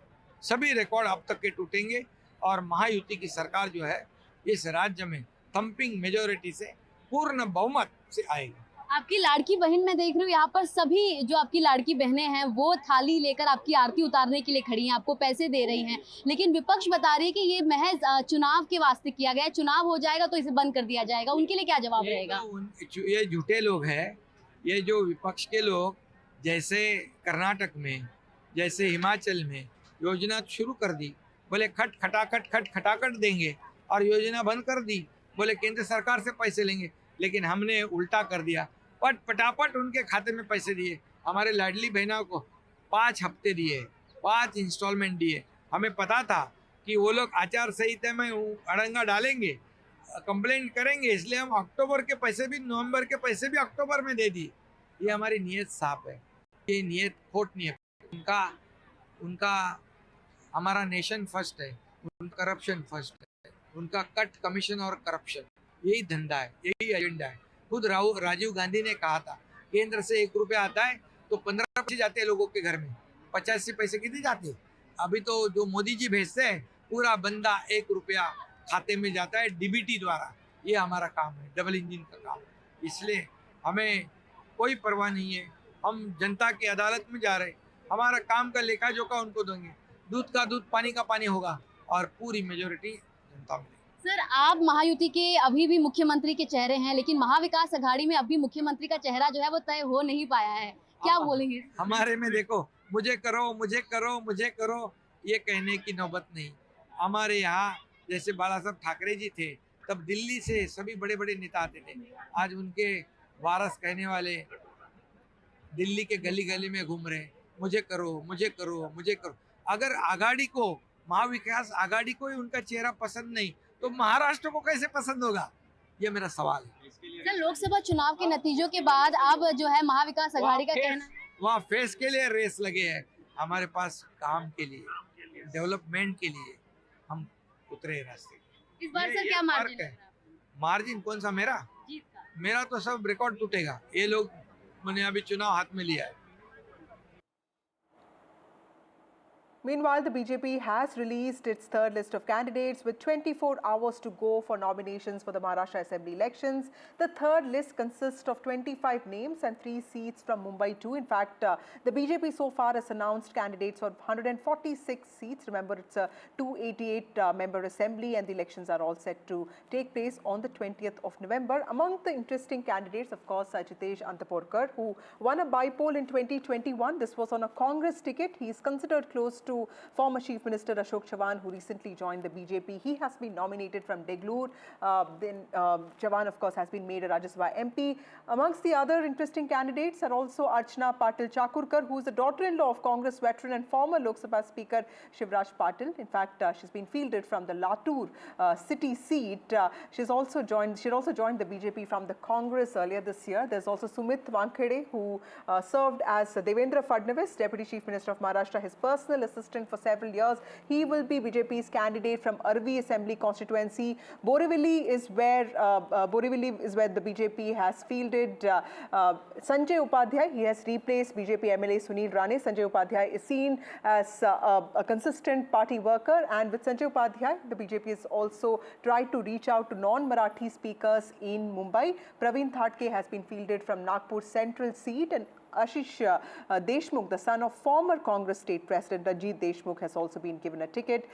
सभी रिकॉर्ड अब तक के टूटेंगे और महायुति की सरकार जो है इस राज्य में थंपिंग मेजॉरिटी से पूर्ण बहुमत से आएगी। आपकी लाड़की बहन मैं देख रही हूँ यहाँ पर सभी जो आपकी लाड़की बहनें हैं वो थाली लेकर आपकी आरती उतारने के लिए खड़ी हैं, आपको पैसे दे रही हैं, लेकिन विपक्ष बता रही है कि ये महज चुनाव के वास्ते किया गया है, चुनाव हो जाएगा तो इसे बंद कर दिया जाएगा। उनके लिए क्या जवाब रहेगा? ये झूठे लोग हैं, ये जो विपक्ष के लोग जैसे कर्नाटक में, जैसे हिमाचल में योजना शुरू कर दी, बोले खटाखट देंगे और योजना बंद कर दी, बोले केंद्र सरकार से पैसे लेंगे, लेकिन हमने उल्टा कर दिया, पटापट उनके खाते में पैसे दिए। हमारे लाडली बहनों को 5 हफ्ते दिए, 5 इंस्टॉलमेंट दिए। हमें पता था कि वो लोग आचार संहिता में अड़ंगा डालेंगे, कंप्लेंट करेंगे, इसलिए हम अक्टूबर के पैसे भी, नवंबर के पैसे भी अक्टूबर में दे दिए। ये हमारी नीयत साफ है, ये नीयत खोट नहीं है। उनका हमारा नेशन फर्स्ट है, उनका करप्शन फर्स्ट है, उनका कट कमीशन और करप्शन, यही धंधा है, यही एजेंडा है। खुद राजीव गांधी ने कहा था केंद्र से 1 रुपया आता है तो 15 पैसे जाते हैं लोगों के घर में, 85 पैसे कितने जाते हैं? अभी तो जो मोदी जी भेजते हैं पूरा बंदा 1 रुपया खाते में जाता है डीबीटी द्वारा। ये हमारा काम है, डबल इंजन का काम, इसलिए हमें कोई परवाह नहीं है। हम जनता की अदालत में जा रहे, हमारा काम का लेखा जोखा उनको देंगे, दूध का दूध पानी का पानी होगा और पूरी मेजोरिटी जनता में। सर, आप महायुति के अभी भी मुख्यमंत्री के चेहरे हैं, लेकिन महाविकास अघाड़ी में अभी मुख्यमंत्री का चेहरा जो है वो तय हो नहीं पाया है, क्या बोलेंगे? हमारे में देखो, मुझे करो ये कहने की नौबत नहीं। हमारे यहाँ जैसे बाला साहब ठाकरे जी थे, तब दिल्ली से सभी बड़े बड़े नेता आते थे, आज उनके वारस कहने वाले दिल्ली के गली गली में घूम रहे, मुझे करो। अगर आघाड़ी को, महाविकास आघाड़ी को ही उनका चेहरा पसंद नहीं तो महाराष्ट्र को कैसे पसंद होगा? ये मेरा सवाल है। सर, लोकसभा चुनाव के नतीजों के बाद अब जो है महाविकास अघाड़ी का कहना, वहाँ फेस के लिए रेस लगे हैं, हमारे पास काम के लिए, डेवलपमेंट के लिए हम उतरे रास्ते। इस बार सर क्या मार्जिन है? मार्जिन कौन सा? मेरा तो सब रिकॉर्ड टूटेगा। ये लोग मैंने अभी चुनाव हाथ में लिया है। Meanwhile, the BJP has released its third list of candidates with 24 hours to go for nominations for the Maharashtra Assembly elections. The third list consists of 25 names and 3 seats from Mumbai too. In fact, the BJP so far has announced candidates for 146 seats. Remember, it's a 288-member assembly and the elections are all set to take place on the 20th of November. Among the interesting candidates, of course, Jitesh Antaporkar, who won a bypoll in 2021. This was on a Congress ticket. He is considered close to former Chief Minister Ashok Chavan, who recently joined the BJP. He has been nominated from Deglur. Then Chavan, of course, has been made a Rajya Sabha MP. Amongst the other interesting candidates are also Archana Patil Chakurkar, who is the daughter-in-law of Congress veteran and former Lok Sabha Speaker Shivraj Patil. In fact, she's been fielded from the Latur city seat. She'd also joined the BJP from the Congress earlier this year. There's also Sumit Wankhede, who served as Devendra Fadnavis, Deputy Chief Minister of Maharashtra, his personal assistant for several years. He will be BJP's candidate from Arvi Assembly constituency. Borivali is where the BJP has fielded Sanjay Upadhyay. He has replaced BJP MLA Sunil Rane. Sanjay Upadhyay is seen as a consistent party worker, and with Sanjay Upadhyay, the BJP has also tried to reach out to non-Marathi speakers in Mumbai. Praveen Thatke has been fielded from Nagpur Central seat, and Ashish Deshmukh, the son of former Congress State President Ranjit Deshmukh, has also been given a ticket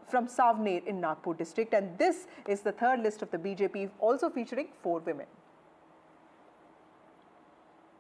from Savner in Nagpur district. And this is the third list of the BJP, also featuring 4 women.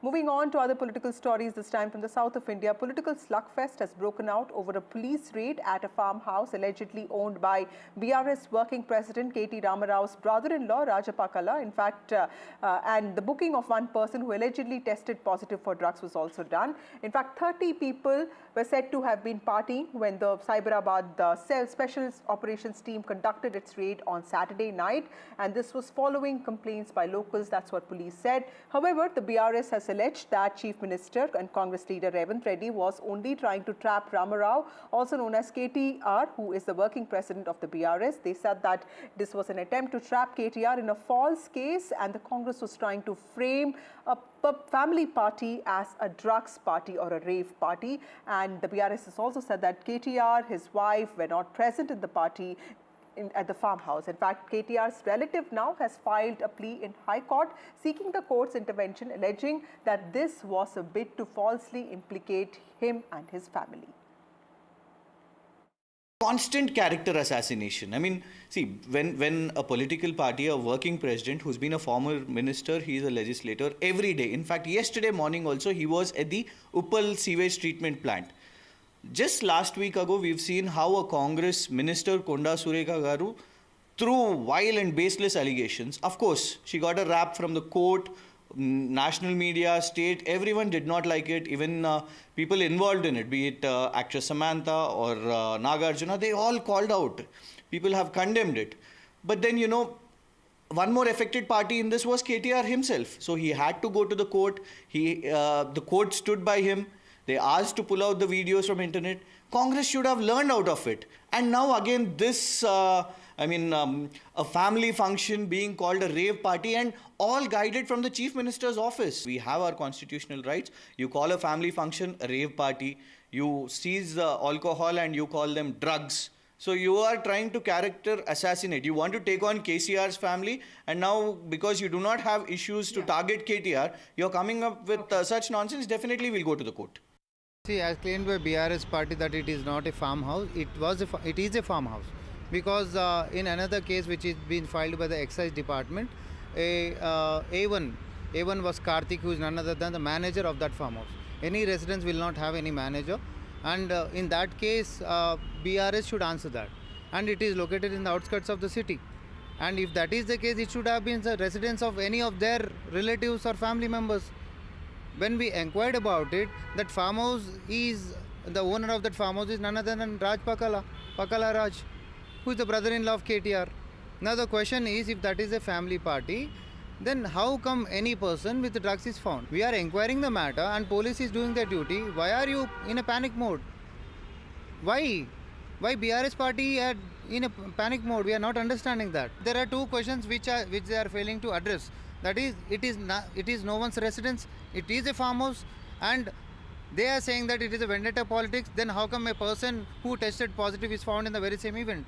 Moving on to other political stories, this time from the south of India, political slugfest has broken out over a police raid at a farmhouse allegedly owned by BRS working president KT Ramarao's brother-in-law Rajapakala. In fact, and the booking of one person who allegedly tested positive for drugs was also done. In fact, 30 people were said to have been partying when the Cyberabad Special Operations team conducted its raid on Saturday night, and this was following complaints by locals. That's what police said. However, the BRS has alleged that Chief Minister and Congress leader Revanth Reddy was only trying to trap Ramarao, also known as KTR, who is the working president of the BRS. They said that this was an attempt to trap KTR in a false case, and the Congress was trying to frame a family party as a drugs party or a rave party. And the BRS has also said that KTR, his wife, were not present in the party at the farmhouse. In fact, KTR's relative now has filed a plea in High Court seeking the court's intervention, alleging that this was a bid to falsely implicate him and his family. Constant character assassination. I mean, see, when a political party, a working president who's been a former minister, he's a legislator every day. In fact, yesterday morning also, he was at the Opal sewage treatment plant. Just last week ago, we've seen how a Congress minister, Konda Sureka Garu, threw vile and baseless allegations. Of course, she got a rap from the court, national media, state. Everyone did not like it. Even people involved in it, be it actress Samantha or Nagarjuna, they all called out. People have condemned it. But then, you know, one more affected party in this was KTR himself. So he had to go to the court. The court stood by him. They asked to pull out the videos from internet. Congress should have learned out of it. And now again this, a family function being called a rave party, and all guided from the Chief Minister's office. We have our constitutional rights. You call a family function a rave party. You seize the alcohol and you call them drugs. So you are trying to character assassinate. You want to take on KCR's family, and now because you do not have issues to target KTR, you're coming up with such nonsense. Definitely we'll go to the court. See, as claimed by BRS party that it is not a farmhouse, it is a farmhouse. Because in another case which is being filed by the excise department, A1 was Karthik, who is none other than the manager of that farmhouse. Any residents will not have any manager, and in that case BRS should answer that. And it is located in the outskirts of the city. And if that is the case, it should have been the residence of any of their relatives or family members. When we inquired about it, that farmhouse is, the owner of that farmhouse is none other than Pakala Raj, who is the brother-in-law of KTR. Now the question is, if that is a family party, then how come any person with drugs is found? We are inquiring the matter and police is doing their duty. Why are you in a panic mode? Why BRS party are in a panic mode? We are not understanding that. There are two questions which they are failing to address. That is, it is no one's residence, it is a farmhouse, and they are saying that it is a vendetta politics. Then how come a person who tested positive is found in the very same event?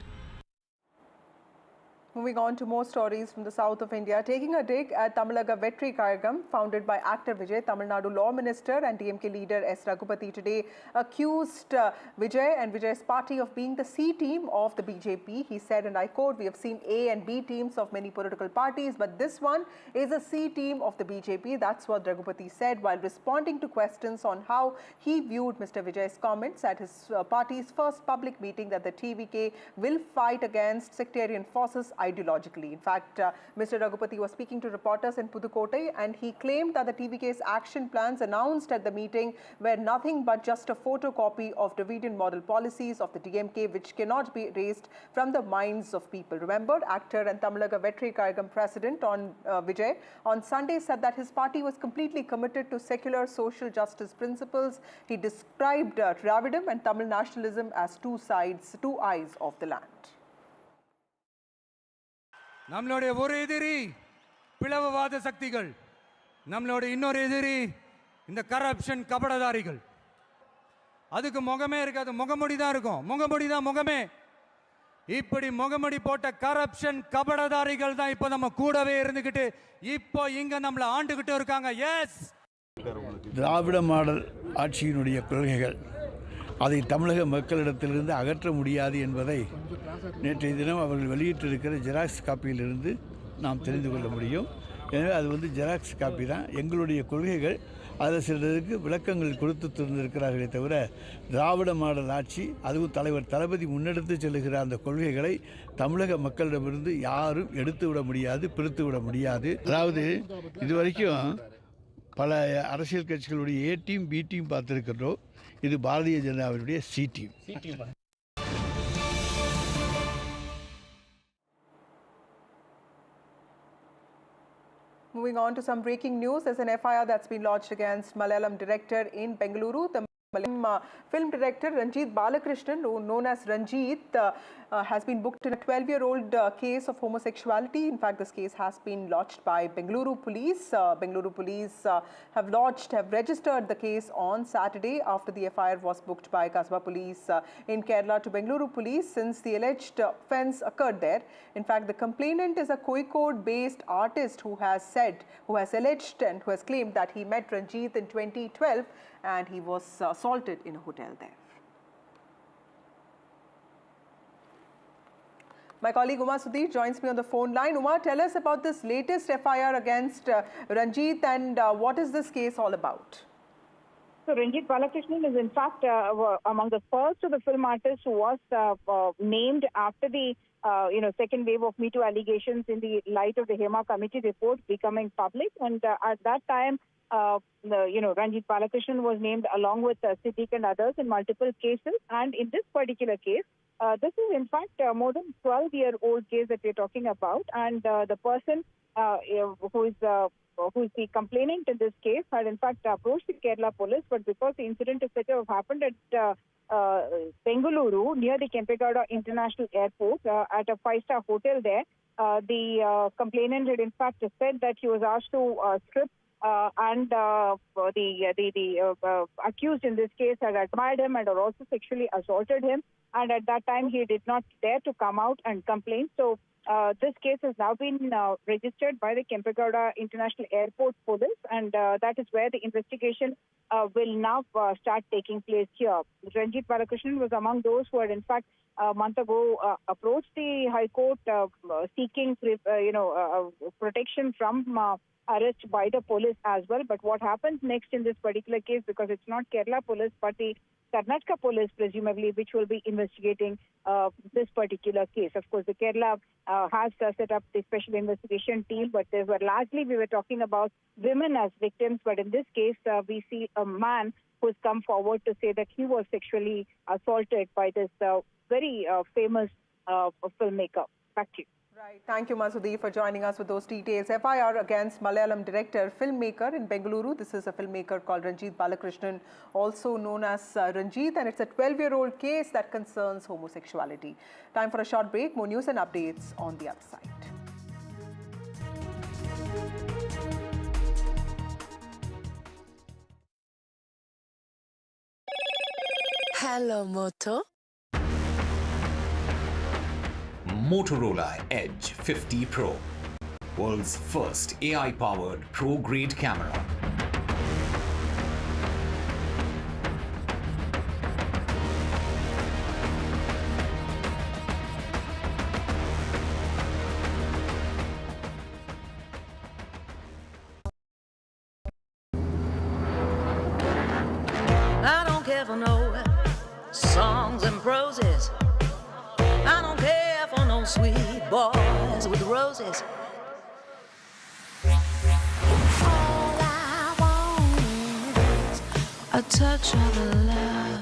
Moving on to more stories from the south of India, taking a dig at Tamalaga Vetri Kayagam, founded by actor Vijay, Tamil Nadu Law Minister and DMK leader S. Raghupati today accused Vijay and Vijay's party of being the C team of the BJP. He said, and I quote, "We have seen A and B teams of many political parties, but this one is a C team of the BJP." That's what Raghupati said while responding to questions on how he viewed Mr. Vijay's comments at his party's first public meeting that the TVK will fight against sectarian forces ideologically. In fact, Mr. Raghupati was speaking to reporters in Pudukkottai, and he claimed that the TVK's action plans announced at the meeting were nothing but just a photocopy of Dravidian model policies of the DMK, which cannot be erased from the minds of people. Remember, actor and Tamalaga Vetri Kayagam president Vijay on Sunday said that his party was completely committed to secular social justice principles. He described Dravidam and Tamil nationalism as two eyes of the land. நம்மளுடைய ஒரு எதிரி பிளவுவாத சக்திகள், நம்மளுடைய இன்னொரு எதிரி இந்த corruption கபடதாரிகள். அதுக்கு முகமே இருக்காது, முகமுடி தான் இருக்கும். முகமுடி தான் முகமே. இப்படி முகமுடி போட்ட கரப்ஷன் கபடதாரிகள் தான் இப்போ நம்ம கூடவே இருந்துகிட்டு இப்போ இங்க நம்மள ஆண்டுகிட்டு இருக்காங்க. எஸ், திராவிட மாடல் ஆட்சியினுடைய கொள்கைகள் அதை தமிழக மக்களிடத்திலிருந்து அகற்ற முடியாது என்பதை நேற்றைய தினம் அவர்கள் வெளியிட்டிருக்கிற ஜெராக்ஸ் காப்பியிலிருந்து நாம் தெரிந்து கொள்ள முடியும். எனவே அது வந்து ஜெராக்ஸ் காப்பி தான். எங்களுடைய கொள்கைகள் அதில் சிலருக்கு விளக்கங்கள் கொடுத்து தந்திருக்கிறார்களே தவிர திராவிட மாடல் ஆட்சி, அதுவும் தலைவர் தளபதி முன்னெடுத்து செல்லுகிற அந்த கொள்கைகளை தமிழக மக்களிடமிருந்து யாரும் எடுத்து விட முடியாது, பிரித்து விட முடியாது. அதாவது இதுவரைக்கும் பல அரசியல் கட்சிகளுடைய ஏ டீம், பி டீம் பார்த்துருக்கிறோம். இது பாரதிய ஜனதாவினுடைய C team. Moving on to some breaking news, there's an FIR that's been lodged against Malayalam director in Bengaluru. The Malayalam film director Ranjit Balakrishnan, known as Ranjit, has been booked in a 12-year-old case of homosexuality. In fact, this case has been lodged by Bengaluru police. Bengaluru police have registered the case on Saturday after the FIR was booked by Kasba police in Kerala to Bengaluru police since the alleged offence occurred there. In fact, the complainant is a Kozhikode-based artist who has alleged and who has claimed that he met Ranjit in 2012 and he was assaulted in a hotel there. My colleague Uma Sudhir joins me on the phone line. Uma, tell us about this latest FIR against Ranjit and what is this case all about? So Ranjit Balakrishnan is in fact among the first of the film artists who was named after the second wave of Me Too allegations in the light of the Hema Committee report becoming public. And at that time, Ranjit Balakrishnan was named along with Siddiq and others in multiple cases. And in this particular case, this is in fact more than 12-year-old case that we're talking about. And the person who is the complainant in this case had in fact approached the Kerala police, but because the incident is said to have happened at Bengaluru near the Kempegowda International Airport at a 5-star hotel there, the complainant had in fact said that he was asked to strip and the accused in this case had admired him and had also sexually assaulted him, and at that time he did not dare to come out and complain. So this case has now been registered by the Kempegowda International Airport Police, and that is where the investigation will now start taking place here. Ranjit Balakrishnan was among those who had in fact a month ago approached the High Court seeking protection from arrest by the police as well. But what happens next in this particular case, because it's not Kerala police but the Karnataka police presumably which will be investigating this particular case. Of course, the Kerala has set up the special investigation team, but we were talking about women as victims, but in this case we see a man who's come forward to say that he was sexually assaulted by this very famous filmmaker. Back to you. Right. Thank you, Masudi, for joining us with those details. FIR against Malayalam director, filmmaker in Bengaluru. This is a filmmaker called Ranjit Balakrishnan, also known as Ranjit, and it's a 12-year-old case that concerns homosexuality. Time for a short break. More news and updates on the other side. Hello, Moto. Motorola Edge 50 Pro, world's first AI-powered pro-grade camera. I don't care for no songs and proses. I don't care for no sweet boys with roses. All I want is a touch of love.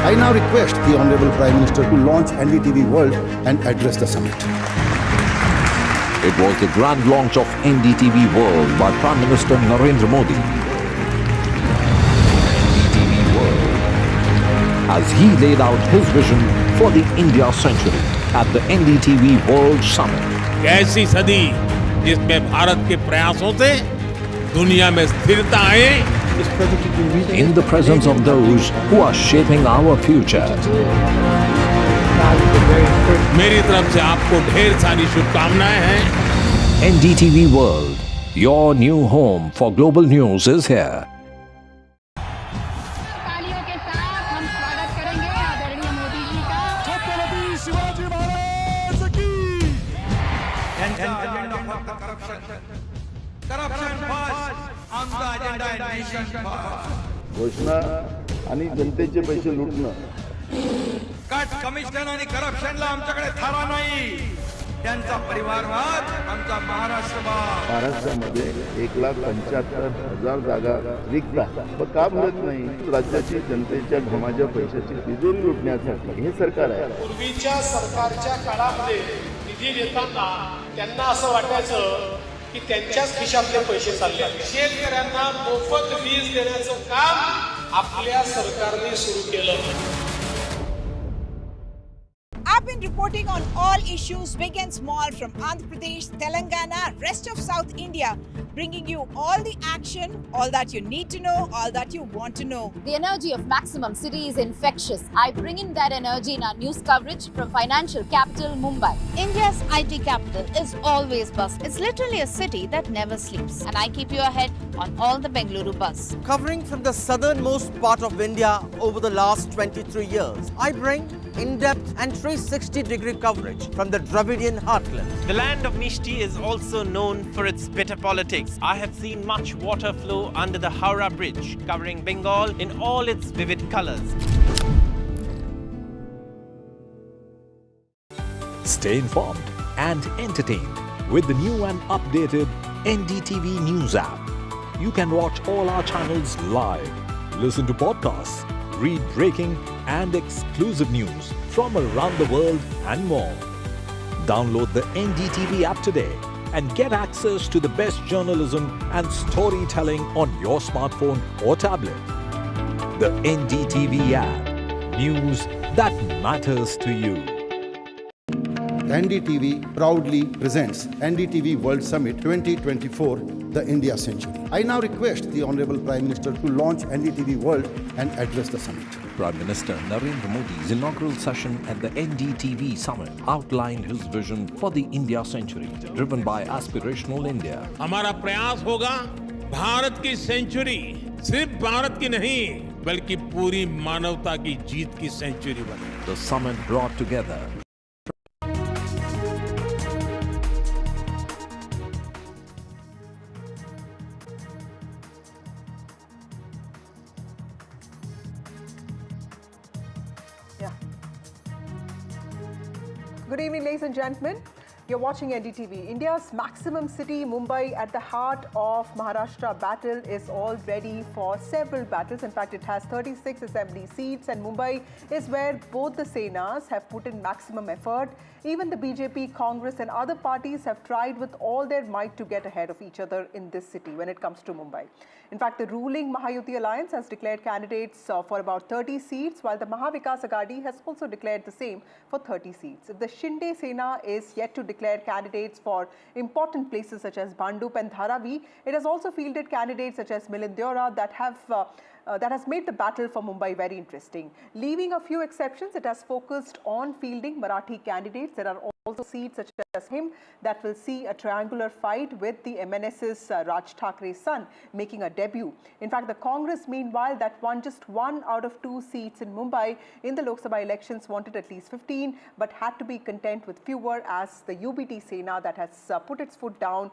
I now request the Honorable Prime Minister to launch NDTV World and address the summit. It was the grand launch of NDTV World by Prime Minister Narendra Modi. As he laid out his vision for the India century at the NDTV World Summit. ऐसी सदी जिसमें भारत के प्रयासों से दुनिया में स्थिरता आए. In the presence of those who are shaping our future. मेरी तरफ से आपको ढेर सारी शुभकामनाएं हैं. NDTV World, your new home for global news is here. Chhatrapati Shivaji Maharaj की अजेंडा फक्त करप्शन फर्स्ट आमचा अजेंडा आहे नेशन फर्स्ट घोषणा आणि जनतेचे पैसे लुटणं कट कमिशन आणि करप्शनला आमच्याकडे थारा नाही त्यांचा परिवारवाद आमचा महाराष्ट्रवाद महाराष्ट्रामध्ये 1,75,000 जागा रिक्त आहेत पण का भरत नाही राज्याची जनतेच्या घमाच्या पैशाची तिजोरी लुटण्यासाठी हे सरकार आहे पूर्वीच्या सरकारच्या काळामध्ये निधी देताना त्यांना असं वाटायचं की त्यांच्याच खिशातले पैसे चालले शेतकऱ्यांना मोफत वीज देण्याचं काम आपल्या सरकारने सुरू केलं I've been reporting on all issues, big and small, from Andhra Pradesh, Telangana, rest of South India, bringing you all the action, all that you need to know, all that you want to know. The energy of Maximum City is infectious. I bring in that energy in our news coverage from financial capital Mumbai. India's IT capital is always buzz. It's literally a city that never sleeps. And I keep you ahead on all the Bengaluru buzz. Covering from the southernmost part of India over the last 23 years, I bring in-depth and 360-degree coverage from the Dravidian heartland. The land of Mishti is also known for its bitter politics. I have seen much water flow under the Howrah Bridge, covering Bengal in all its vivid colors. Stay informed and entertained with the new and updated NDTV News App. You can watch all our channels live, listen to podcasts, read breaking and exclusive news from around the world and more. Download the NDTV app today and get access to the best journalism and storytelling on your smartphone or tablet. The NDTV app. News that matters to you. NDTV proudly presents NDTV World Summit 2024, the India Century. I now request the Honorable Prime Minister to launch NDTV World and address the summit. Prime Minister Narendra Modi's inaugural session at the NDTV Summit outlined his vision for the India Century, driven by aspirational India. हमारा प्रयास होगा भारत की century सिर्फ भारत की नहीं बल्कि पूरी मानवता की जीत की सेंचुरी बने. The summit brought together Good evening, ladies and gentlemen. You're watching NDTV. India's maximum city, Mumbai, at the heart of Maharashtra battle, is all ready for several battles. In fact, it has 36 assembly seats, and Mumbai is where both the Senas have put in maximum effort. Even the BJP, Congress and other parties have tried with all their might to get ahead of each other in this city when it comes to Mumbai. In fact, the ruling Mahayuti alliance has declared candidates for about 30 seats, while the Mahavikas Aghadi has also declared the same for 30 seats. The Shinde Sena is yet to declare candidates for important places such as Bhandup and Dharavi. It has also fielded candidates such as Milind Deora that has made the battle for Mumbai very interesting. Leaving a few exceptions, it has focused on fielding Marathi candidates. There are also seats such as him that will see a triangular fight with the MNS's Raj Thakre's son making a debut. In fact, the Congress, meanwhile, that won just 1 out of 2 seats in Mumbai in the Lok Sabha elections, wanted at least 15, but had to be content with fewer, as the UBT Sena that has put its foot down,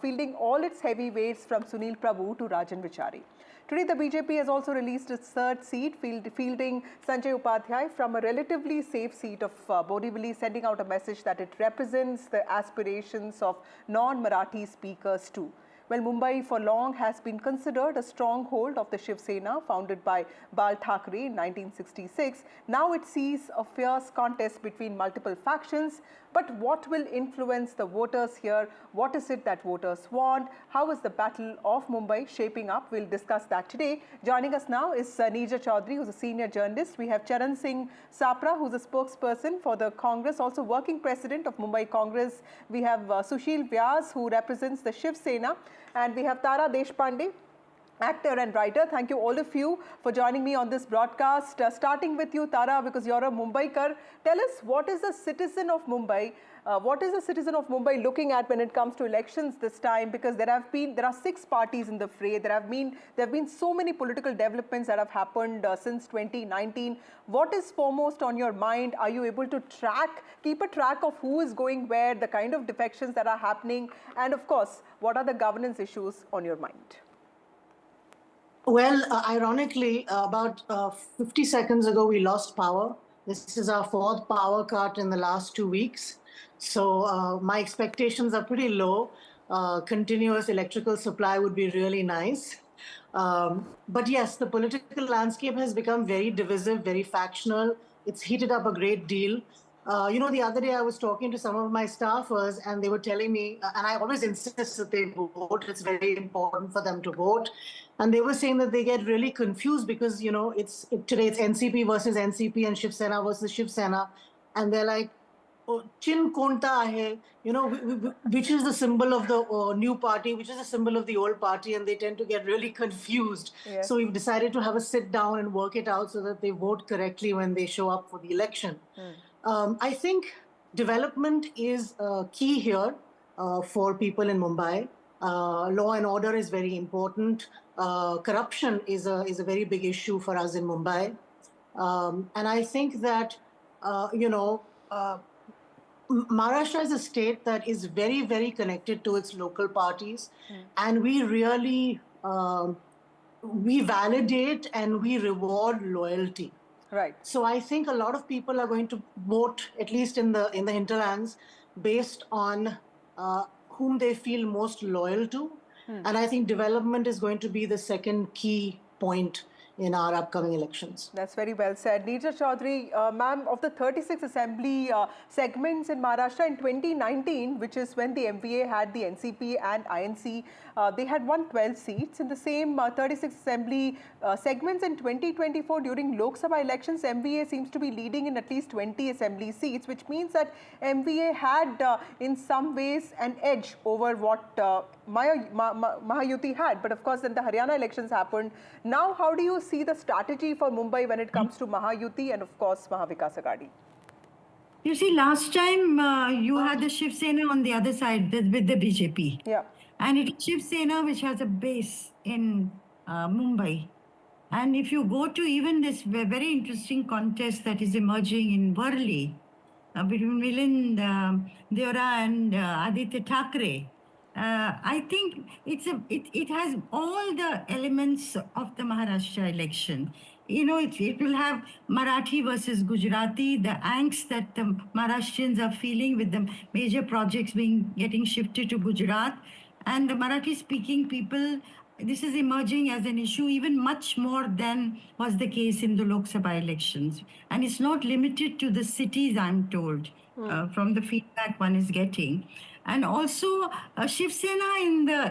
fielding all its heavyweights from Sunil Prabhu to Rajan Vichari. Today, the BJP has also released its third seat, fielding Sanjay Upadhyay from a relatively safe seat of Borivali, sending out a message that it represents the aspirations of non-Marathi speakers too. Well, Mumbai for long has been considered a stronghold of the Shiv Sena, founded by Bal Thackeray in 1966. Now it sees a fierce contest between multiple factions. But what will influence the voters here? What is it that voters want? How is the Battle of Mumbai shaping up? We'll discuss that today. Joining us now is Neerja Chaudhary, who's a senior journalist. We have Charan Singh Sapra, who's a spokesperson for the Congress, also working president of Mumbai Congress. We have Sushil Vyas, who represents the Shiv Sena. And we have Tara Deshpande, actor and writer. Thank you all of you for joining me on this broadcast. Starting with you, Tara, because you're a Mumbaikar. Tell us, what is a citizen of Mumbai? What is a citizen of Mumbai looking at when it comes to elections this time? Because there are 6 parties in the fray. There have been so many political developments that have happened since 2019. What is foremost on your mind? Are you able to keep a track of who is going where, the kind of defections that are happening, and of course, what are the governance issues on your mind? Well, ironically, about 50 seconds ago, we lost power. This is our 4th power cut in the last 2 weeks. So my expectations are pretty low. Continuous electrical supply would be really nice. But yes, the political landscape has become very divisive, very factional. It's heated up a great deal. The other day I was talking to some of my staffers and they were telling me, and I always insist that they vote, it's very important for them to vote. And they were saying that they get really confused because, today it's NCP versus NCP and Shiv Sena versus Shiv Sena. And they're like, Chin konta hai, which is the symbol of the new party, which is the symbol of the old party, and they tend to get really confused. Yes. So we've decided to have a sit down and work it out so that they vote correctly when they show up for the election. I think development is key here for people in Mumbai. Law and order is very important. Corruption is a very big issue for us in Mumbai. And I think that, Maharashtra is a state that is very, very connected to its local parties. And we really, we validate and we reward loyalty. Right. So I think a lot of people are going to vote, at least in the hinterlands, based on whom they feel most loyal to. And I think development is going to be the second key point in our upcoming elections. That's very well said. Neerja Chaudhary, ma'am, of the 36 assembly segments in Maharashtra in 2019, which is when the MVA had the NCP and INC, they had won 12 seats. In the same 36 assembly segments in 2024 during Lok Sabha elections, MVA seems to be leading in at least 20 assembly seats, which means that MVA had in some ways an edge over what Mahayuti had. But of course, then the Haryana elections happened. Now, how do you see the strategy for Mumbai when it comes to Mahayuti and of course Mahavikas Aghadi? You see, last time you had the Shiv Sena on the other side with the BJP. Yeah. And it's Shiv Sena which has a base in Mumbai. And if you go to even this very interesting contest that is emerging in Worli between Milind Deora and Aditya Thackeray, I think it has all the elements of the Maharashtra election. It will have Marathi versus Gujarati, the angst that the Maharashtrians are feeling with the major projects getting shifted to Gujarat. And the Marathi-speaking people, this is emerging as an issue even much more than was the case in the Lok Sabha elections. And it's not limited to the cities, I'm told, from the feedback one is getting. And also Shiv Sena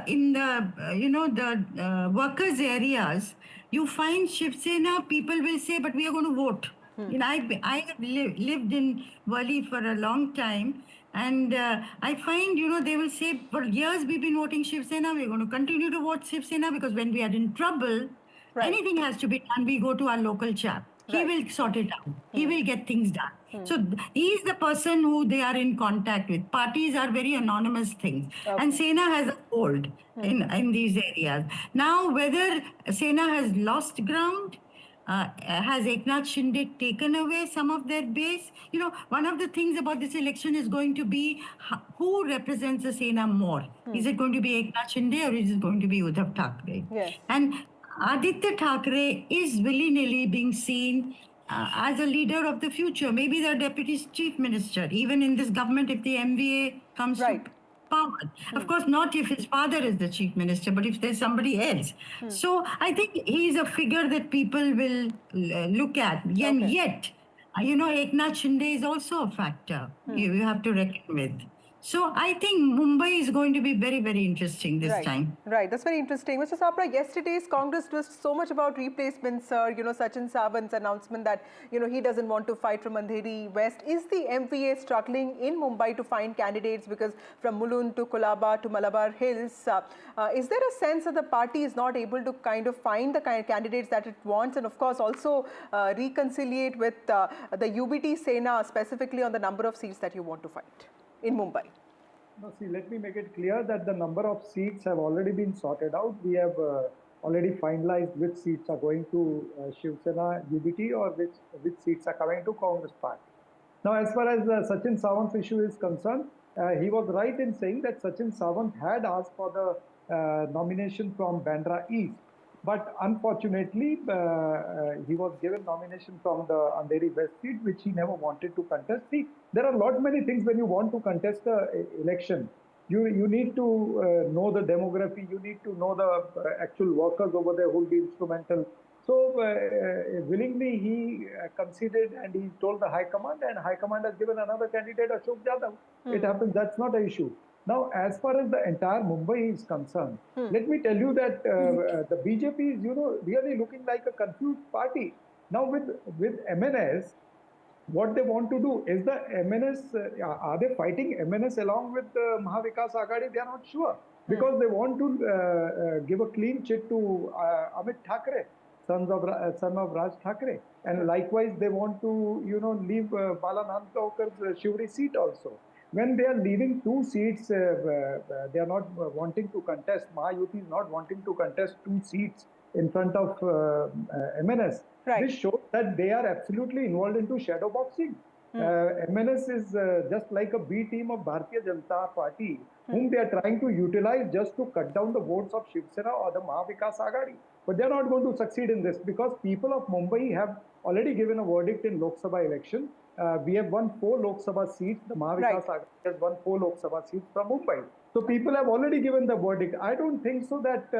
in the workers' areas, you find Shiv Sena people will say, but we are going to vote. I have lived in Worli for a long time. And I find, they will say, for years we've been voting Shiv Sena, we're going to continue to vote Shiv Sena because when we are in trouble, anything has to be done, we go to our local chap. He will sort it out. He will get things done. So he is the person who they are in contact with. Parties are very anonymous things. And Sena has a hold in these areas. Now, whether Sena has lost ground, has Eknath Shinde taken away some of their base? One of the things about this election is going to be who represents the Sena more. Is it going to be Eknath Shinde or is it going to be Uddhav Thackeray? Yes. And Aditya Thackeray is willy-nilly being seen as a leader of the future, maybe the deputy chief minister, even in this government if the MVA comes to power. Of course, not if his father is the chief minister, but if there's somebody else. So I think he's a figure that people will look at. And yet, Eknath Shinde is also a factor you have to reckon with. So I think Mumbai is going to be very, very interesting this time. Right, that's very interesting. Mr. Sapra, yesterday's Congress was so much about replacements, sir. Sachin Sawant's announcement that, he doesn't want to fight from Andheri West. Is the MVA struggling in Mumbai to find candidates? Because from Mulund to Colaba to Malabar Hills, is there a sense that the party is not able to kind of find the kind of candidates that it wants? And of course, also reconciliate with the UBT Sena, specifically on the number of seats that you want to fight in Mumbai? No, see, let me make it clear that the number of seats have already been sorted out. We have already finalized which seats are going to Shiv Sena UBT or which seats are coming to Congress Party. Now, as far as the Sachin Sawant issue is concerned, he was right in saying that Sachin Sawant had asked for the nomination from Bandra East. But unfortunately, he was given nomination from the Andheri West seat, which he never wanted to contest. See, there are many things when you want to contest the election. You need to know the demography. You need to know the actual workers over there who will be instrumental. So willingly he conceded and he told the High Command, and High Command has given another candidate, Ashok Jadhav. It happens. That's not an issue. Now, as far as the entire Mumbai is concerned, let me tell you that the BJP is, really looking like a confused party. Now, with MNS, what they want to do is the MNS, are they fighting MNS along with the Mahavikas Aghadi? They are not sure, because they want to give a clean chit to Amit Thackeray, son of Raj Thackeray. And likewise, they want to, leave Bala Nandgaokar's Shivri seat also. When they are leaving two seats, they are not wanting to contest. Mahayuti is not wanting to contest two seats in front of MNS. Right. This shows that they are absolutely involved into shadow boxing. MNS is just like a B team of Bharatiya Janata Party, whom they are trying to utilize just to cut down the votes of Shiv Sena or the Mahavikas Aghadi. But they are not going to succeed in this, because people of Mumbai have already given a verdict in Lok Sabha election. We have won 4 Lok Sabha seats. The Mahavikas Aghadi has won 4 Lok Sabha seats from Mumbai. So people have already given the verdict. I don't think so that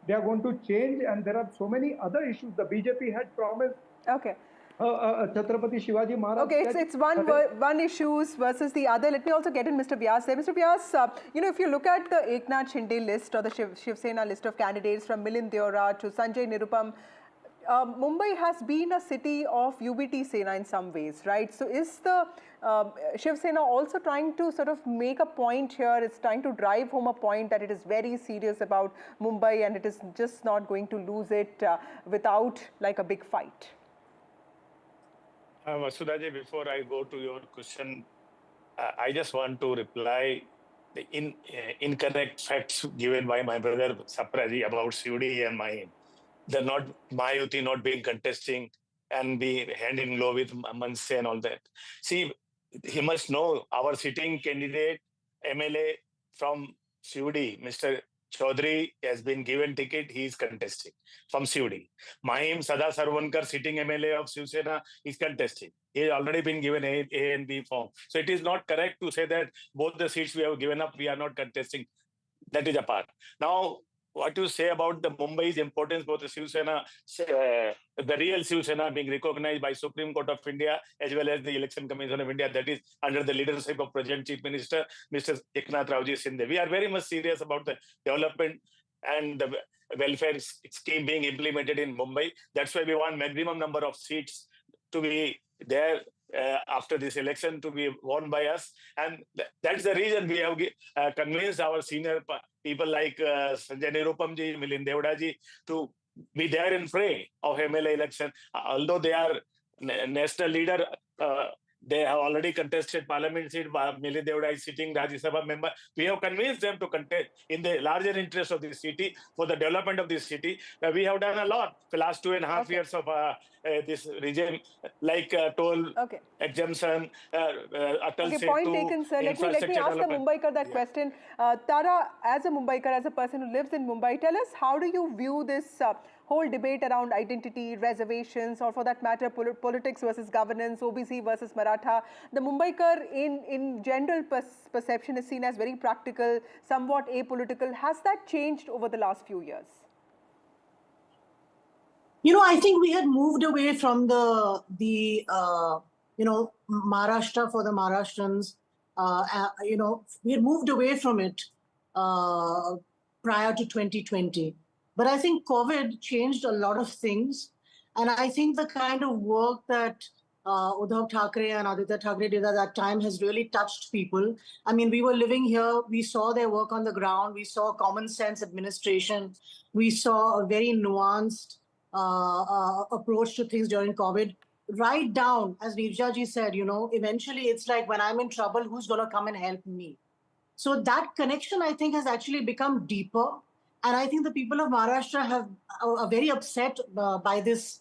they are going to change, and there are so many other issues. The BJP had promised. Okay. Chhatrapati Shivaji Maharaj. Okay, it's one issues versus the other. Let me also get in Mr. Vyas there. Mr. Vyas, if you look at the Eknath Shinde list or the Shiv Sena list of candidates from Milind Deora to Sanjay Nirupam, Mumbai has been a city of UBT Sena in some ways, right? So is the Shiv Sena also trying to sort of make a point here? It's trying to drive home a point that it is very serious about Mumbai and it is just not going to lose it without like a big fight. Vasudha ji, before I go to your question, I just want to reply the incorrect facts given by my brother Sapra ji about CUD and mine. They're not Mahayuti not being contesting and be hand in glove with Manse and all that. See, he must know our sitting candidate MLA from CUD, Mr. Chaudhary, has been given ticket. He is contesting from CUD. Mahim Sada Sarvankar, sitting MLA of Shiv Sena, is contesting. He has already been given A and B form. So it is not correct to say that both the seats we have given up, we are not contesting. That is apart. Now, what you say about the Mumbai's importance for the Shiv Sena, the real Shiv Sena being recognized by Supreme Court of India as well as the Election Commission of India, that is under the leadership of Present Chief Minister, Mr. Eknath Raoji Shinde. We are very much serious about the development and the welfare scheme being implemented in Mumbai. That's why we want maximum number of seats to be there after this election to be won by us. And that's the reason we have convinced our senior people like Sanjay Nirupam ji, Milind Deora ji to be there in fray of MLA election. Although they are national leader, they have already contested parliament seat. Milind Deora is sitting Rajya Sabha member. We have convinced them to contest in the larger interest of this city, for the development of this city. We have done a lot for the last 2.5 years of this regime, like toll exemption, Atal Okay, point taken, sir. Let me ask the Mumbaikar that question. Tara, as a Mumbaikar, as a person who lives in Mumbai, tell us, how do you view this whole debate around identity, reservations, or for that matter, politics versus governance, OBC versus Maratha? The Mumbaikar in general perception is seen as very practical, somewhat apolitical. Has that changed over the last few years? I think we had moved away from the Maharashtra for the Maharashtrians we had moved away from it prior to 2020. But I think COVID changed a lot of things. And I think the kind of work that Uddhav Thackeray and Aditya Thackeray did at that time has really touched people. I mean, we were living here, we saw their work on the ground, we saw common sense administration, we saw a very nuanced approach to things during COVID. Right down, as Nirja ji said, eventually it's like, when I'm in trouble, who's going to come and help me? So that connection, I think, has actually become deeper. And I think the people of Maharashtra are very upset by this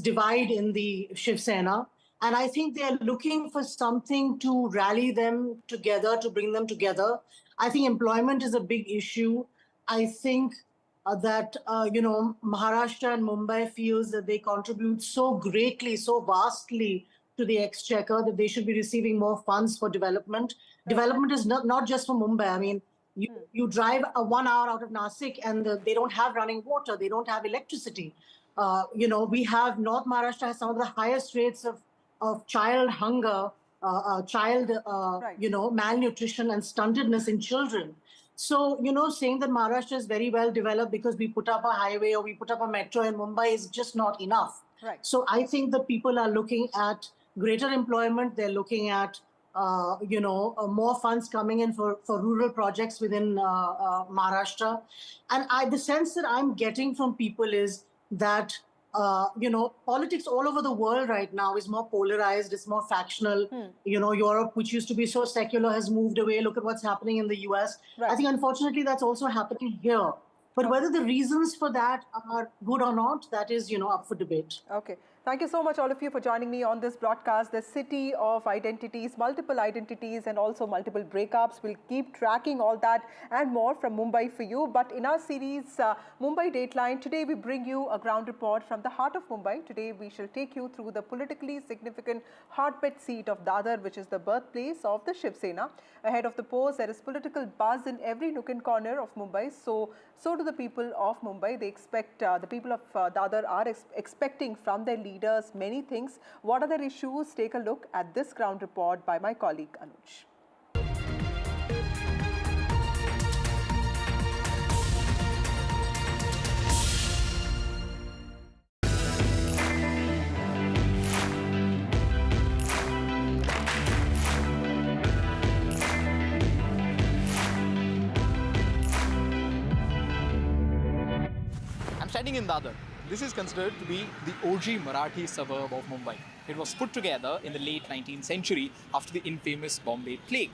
divide in the Shiv Sena. And I think they're looking for something to rally them together, to bring them together. I think employment is a big issue. I think that, Maharashtra and Mumbai feels that they contribute so greatly, so vastly to the exchequer that they should be receiving more funds for development. Development is not just for Mumbai. I mean, you drive 1 hour out of Nasik and they don't have running water, they don't have electricity. We have North Maharashtra has some of the highest rates of child hunger, malnutrition and stuntedness in children. So, saying that Maharashtra is very well developed because we put up a highway or we put up a metro in Mumbai is just not enough. Right. So I think that people are looking at greater employment. They're looking at, more funds coming in for rural projects within Maharashtra. And the sense that I'm getting from people is that, politics all over the world right now is more polarized, it's more factional. Europe, which used to be so secular, has moved away. Look at what's happening in the US. Right. I think, unfortunately, that's also happening here. But whether the reasons for that are good or not, that is, up for debate. Okay. Thank you so much, all of you, for joining me on this broadcast. The city of identities, multiple identities, and also multiple breakups. We'll keep tracking all that and more from Mumbai for you. But in our series, Mumbai Dateline, today we bring you a ground report from the heart of Mumbai. Today we shall take you through the politically significant hotbed seat of Dadar, which is the birthplace of the Shiv Sena. Ahead of the polls, there is political buzz in every nook and corner of Mumbai. So do the people of Mumbai. They expect, the people of Dadar are expecting from their leaders many things. What are their issues? Take a look at this ground report by my colleague Anuj. I'm standing in Dadar. This is considered to be the OG Marathi suburb of Mumbai. It was put together in the late 19th century after the infamous Bombay plague.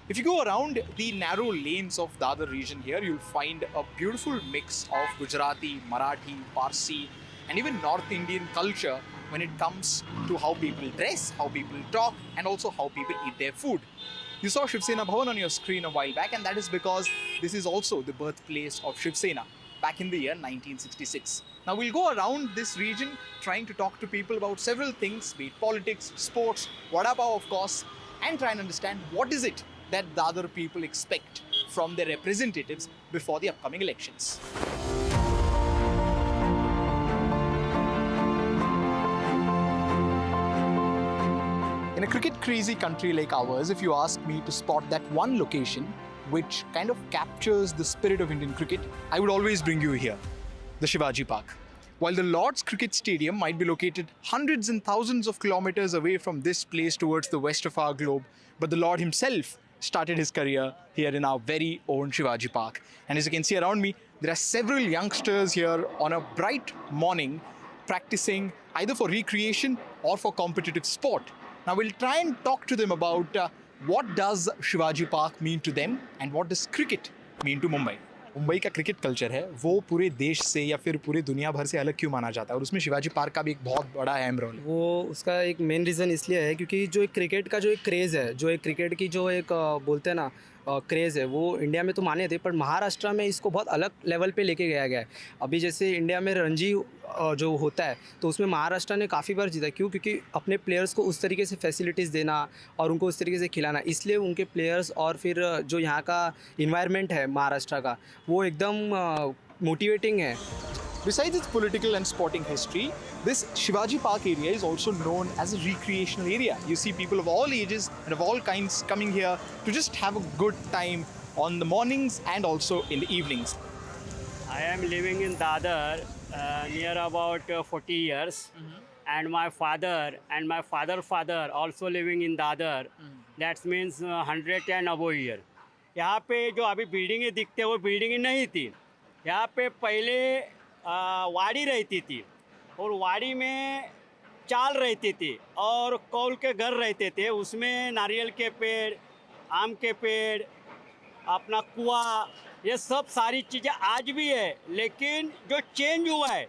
If you go around the narrow lanes of Dadar region here, you'll find a beautiful mix of Gujarati, Marathi, Parsi, and even North Indian culture when it comes to how people dress, how people talk, and also how people eat their food. You saw Shiv Sena Bhavan on your screen a while back, and that is because this is also the birthplace of Shiv Sena back in the year 1966. Now we'll go around this region trying to talk to people about several things, be it politics, sports, vada pav of course, and try and understand what is it that Dadar people expect from their representatives before the upcoming elections. In a cricket crazy country like ours, if you ask me to spot that one location which kind of captures the spirit of Indian cricket, I would always bring you here, the Shivaji Park. While the Lord's Cricket Stadium might be located hundreds and thousands of kilometers away from this place towards the west of our globe, but the Lord himself started his career here in our very own Shivaji Park. And as you can see around me, there are several youngsters here on a bright morning practicing either for recreation or for competitive sport. Now we'll try and talk to them about what does Shivaji Park mean to them and what does cricket mean to Mumbai. Mumbai का cricket culture है वो पूरे देश से या फिर पूरे दुनिया भर से अलग क्यों माना जाता है और उसमें शिवाजी पार्क का भी एक बहुत बड़ा अहम रोल है। वो उसका एक मेन रीज़न इसलिए है क्योंकि जो एक क्रिकेट का जो एक क्रेज़ है, जो एक क्रिकेट की जो एक बोलते हैं ना क्रेज़ है, वो इंडिया में तो माने थे, पर महाराष्ट्र में इसको बहुत अलग लेवल पे लेके गया गया है। अभी जैसे इंडिया में रणजी जो होता है तो उसमें महाराष्ट्र ने काफ़ी बार जीता। क्यों? क्योंकि अपने प्लेयर्स को उस तरीके से फैसिलिटीज़ देना और उनको उस तरीके से खिलाना, इसलिए उनके प्लेयर्स और फिर जो यहाँ का इन्वायरमेंट है महाराष्ट्र का वो एकदम मोटिवेटिंग है। Besides its political and sporting history, this Shivaji Park area is also known as a recreational area. You see people of all ages and of all kinds coming here to just have a good time on the mornings and also in the evenings. I am living in Dadar near about 40 years. And my father and my father also living in Dadar. That means 100 and above year. यहाँ पे जो अभी बिल्डिंगें दिखते हैं वो बिल्डिंगें नहीं थी। यहाँ पे पहले वाड़ी रहती थी और वाड़ी में चाल रहती थी और कौल के घर रहते थे। उसमें नारियल के पेड़, आम के पेड़, अपना कुआं, ये सब सारी चीज़ें आज भी है। लेकिन जो चेंज हुआ है,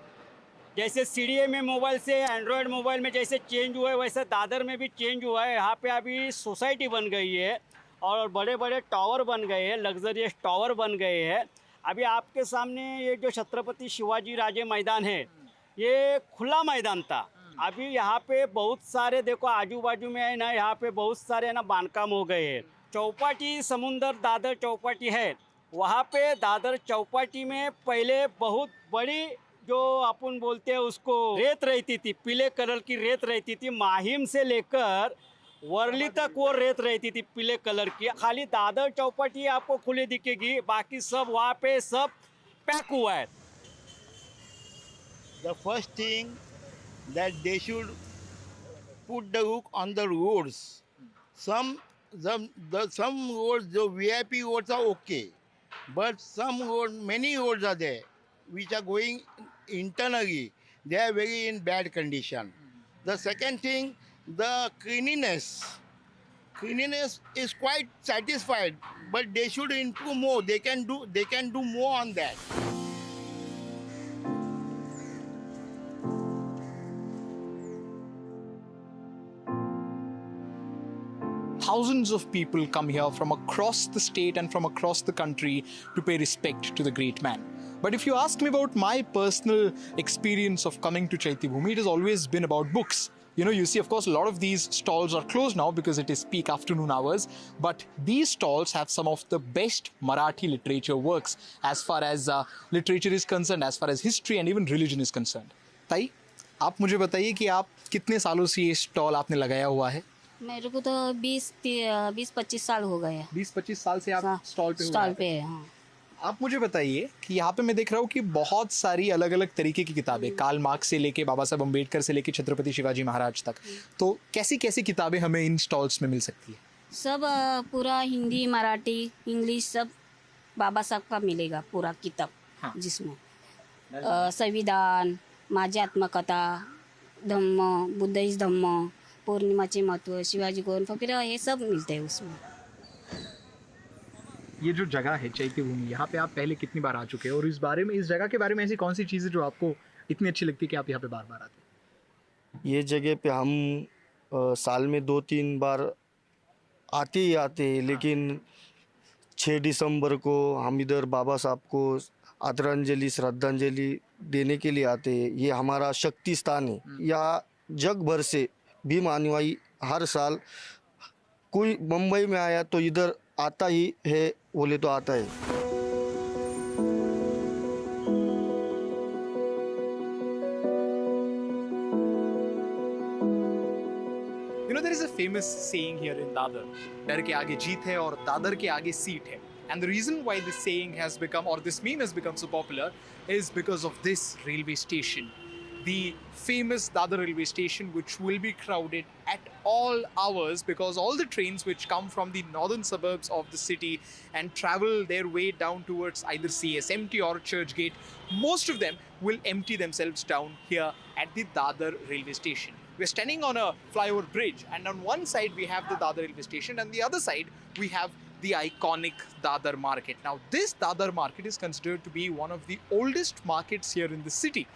जैसे सीडीए में मोबाइल से एंड्रॉयड मोबाइल में जैसे चेंज हुआ है, वैसे दादर में भी चेंज हुआ है। यहाँ पे अभी सोसाइटी बन गई है और बड़े बड़े टावर बन गए हैं, लग्जरियस टावर बन गए हैं। अभी आपके सामने ये जो छत्रपति शिवाजी राजे मैदान है, ये खुला मैदान था। अभी यहाँ पे बहुत सारे देखो आजू बाजू में है ना, यहाँ पे बहुत सारे ना बांधकाम हो गए हैं। चौपाटी समुंदर दादर चौपाटी है, वहाँ पे दादर चौपाटी में पहले बहुत बड़ी जो अपन बोलते हैं उसको रेत रहती थी, पीले कलर की रेत रहती थी। माहिम से लेकर वर्ली तक वो रेत रहती थी पीले कलर की। खाली दादर चौपाटी आपको खुली दिखेगी, बाकी सब वहाँ पे सब पैक हुआ है। The first thing that they should put the hook on the roads. Some roads, the VIP roads are okay, but some roads, many roads are there which are going internally. They are very in bad condition. The second thing, the cleanliness is quite satisfied, but they should improve more. They can do more on that. Thousands of people come here from across the state and from across the country to pay respect to the great man. But if you ask me about my personal experience of coming to Chaitya-Bhumi, it has always been about books. You know, you see, of course, a lot of these stalls are closed now because it is peak afternoon hours. But these stalls have some of the best Marathi literature works as far as literature is concerned, as far as history and even religion is concerned. ताई, आप मुझे बताइए कि आप कितने सालों से ये स्टॉल आपने लगाया हुआ है? मेरे को तो 20-25 साल हो गए हैं। 20-25 साल से आप स्टॉल पे है। हाँ। आप मुझे बताइए कि यहाँ पे मैं देख रहा हूँ कि बहुत सारी अलग अलग तरीके की किताबें, कार्ल मार्क्स से लेके बाबा साहब अम्बेडकर से लेके छत्रपति शिवाजी महाराज तक, तो कैसी कैसी किताबें हमें इन स्टॉल्स में मिल सकती है? सब पूरा हिंदी, मराठी, इंग्लिश सब बाबा साहब का मिलेगा पूरा किताब। हाँ। जिसमें संविधान, माझी आत्मकथा, धम्म, बुद्धिस्ट धम्म, पूर्णिमाचे महत्व, शिवाजी कौन फकीर, ये सब मिलते हैं उसमें। ये जो जगह है चैत्य-भूमि, यहाँ पे आप पहले कितनी बार आ चुके हैं और इस जगह के बारे में ऐसी कौन सी चीज़ें जो आपको इतनी अच्छी लगती है कि आप यहाँ पे बार बार आते हैं? ये जगह पे हम साल में 2-3 बार आते ही आते हैं, लेकिन 6 दिसंबर को हम इधर बाबा साहब को आदरांजलि श्रद्धांजलि देने के लिए आते हैं। ये हमारा शक्ति स्थान है। यहाँ जग भर से भीम अनुयायी हर साल कोई मुंबई में आया तो इधर आता ही है, बोले तो आता है। You know, there is a famous saying here in Dadar, डर के आगे जीत है और दादर के आगे सीट है. And the reason why this saying has become, or this meme has become so popular, is because of this railway station. The famous Dadar railway station, which will be crowded at all hours because all the trains which come from the northern suburbs of the city and travel their way down towards either CSMT or Churchgate, most of them will empty themselves down here at the Dadar railway station. We're standing on a flyover bridge, and on one side we have the Dadar railway station, and the other side we have the iconic Dadar market. Now, this Dadar market is considered to be one of the oldest markets here in the city.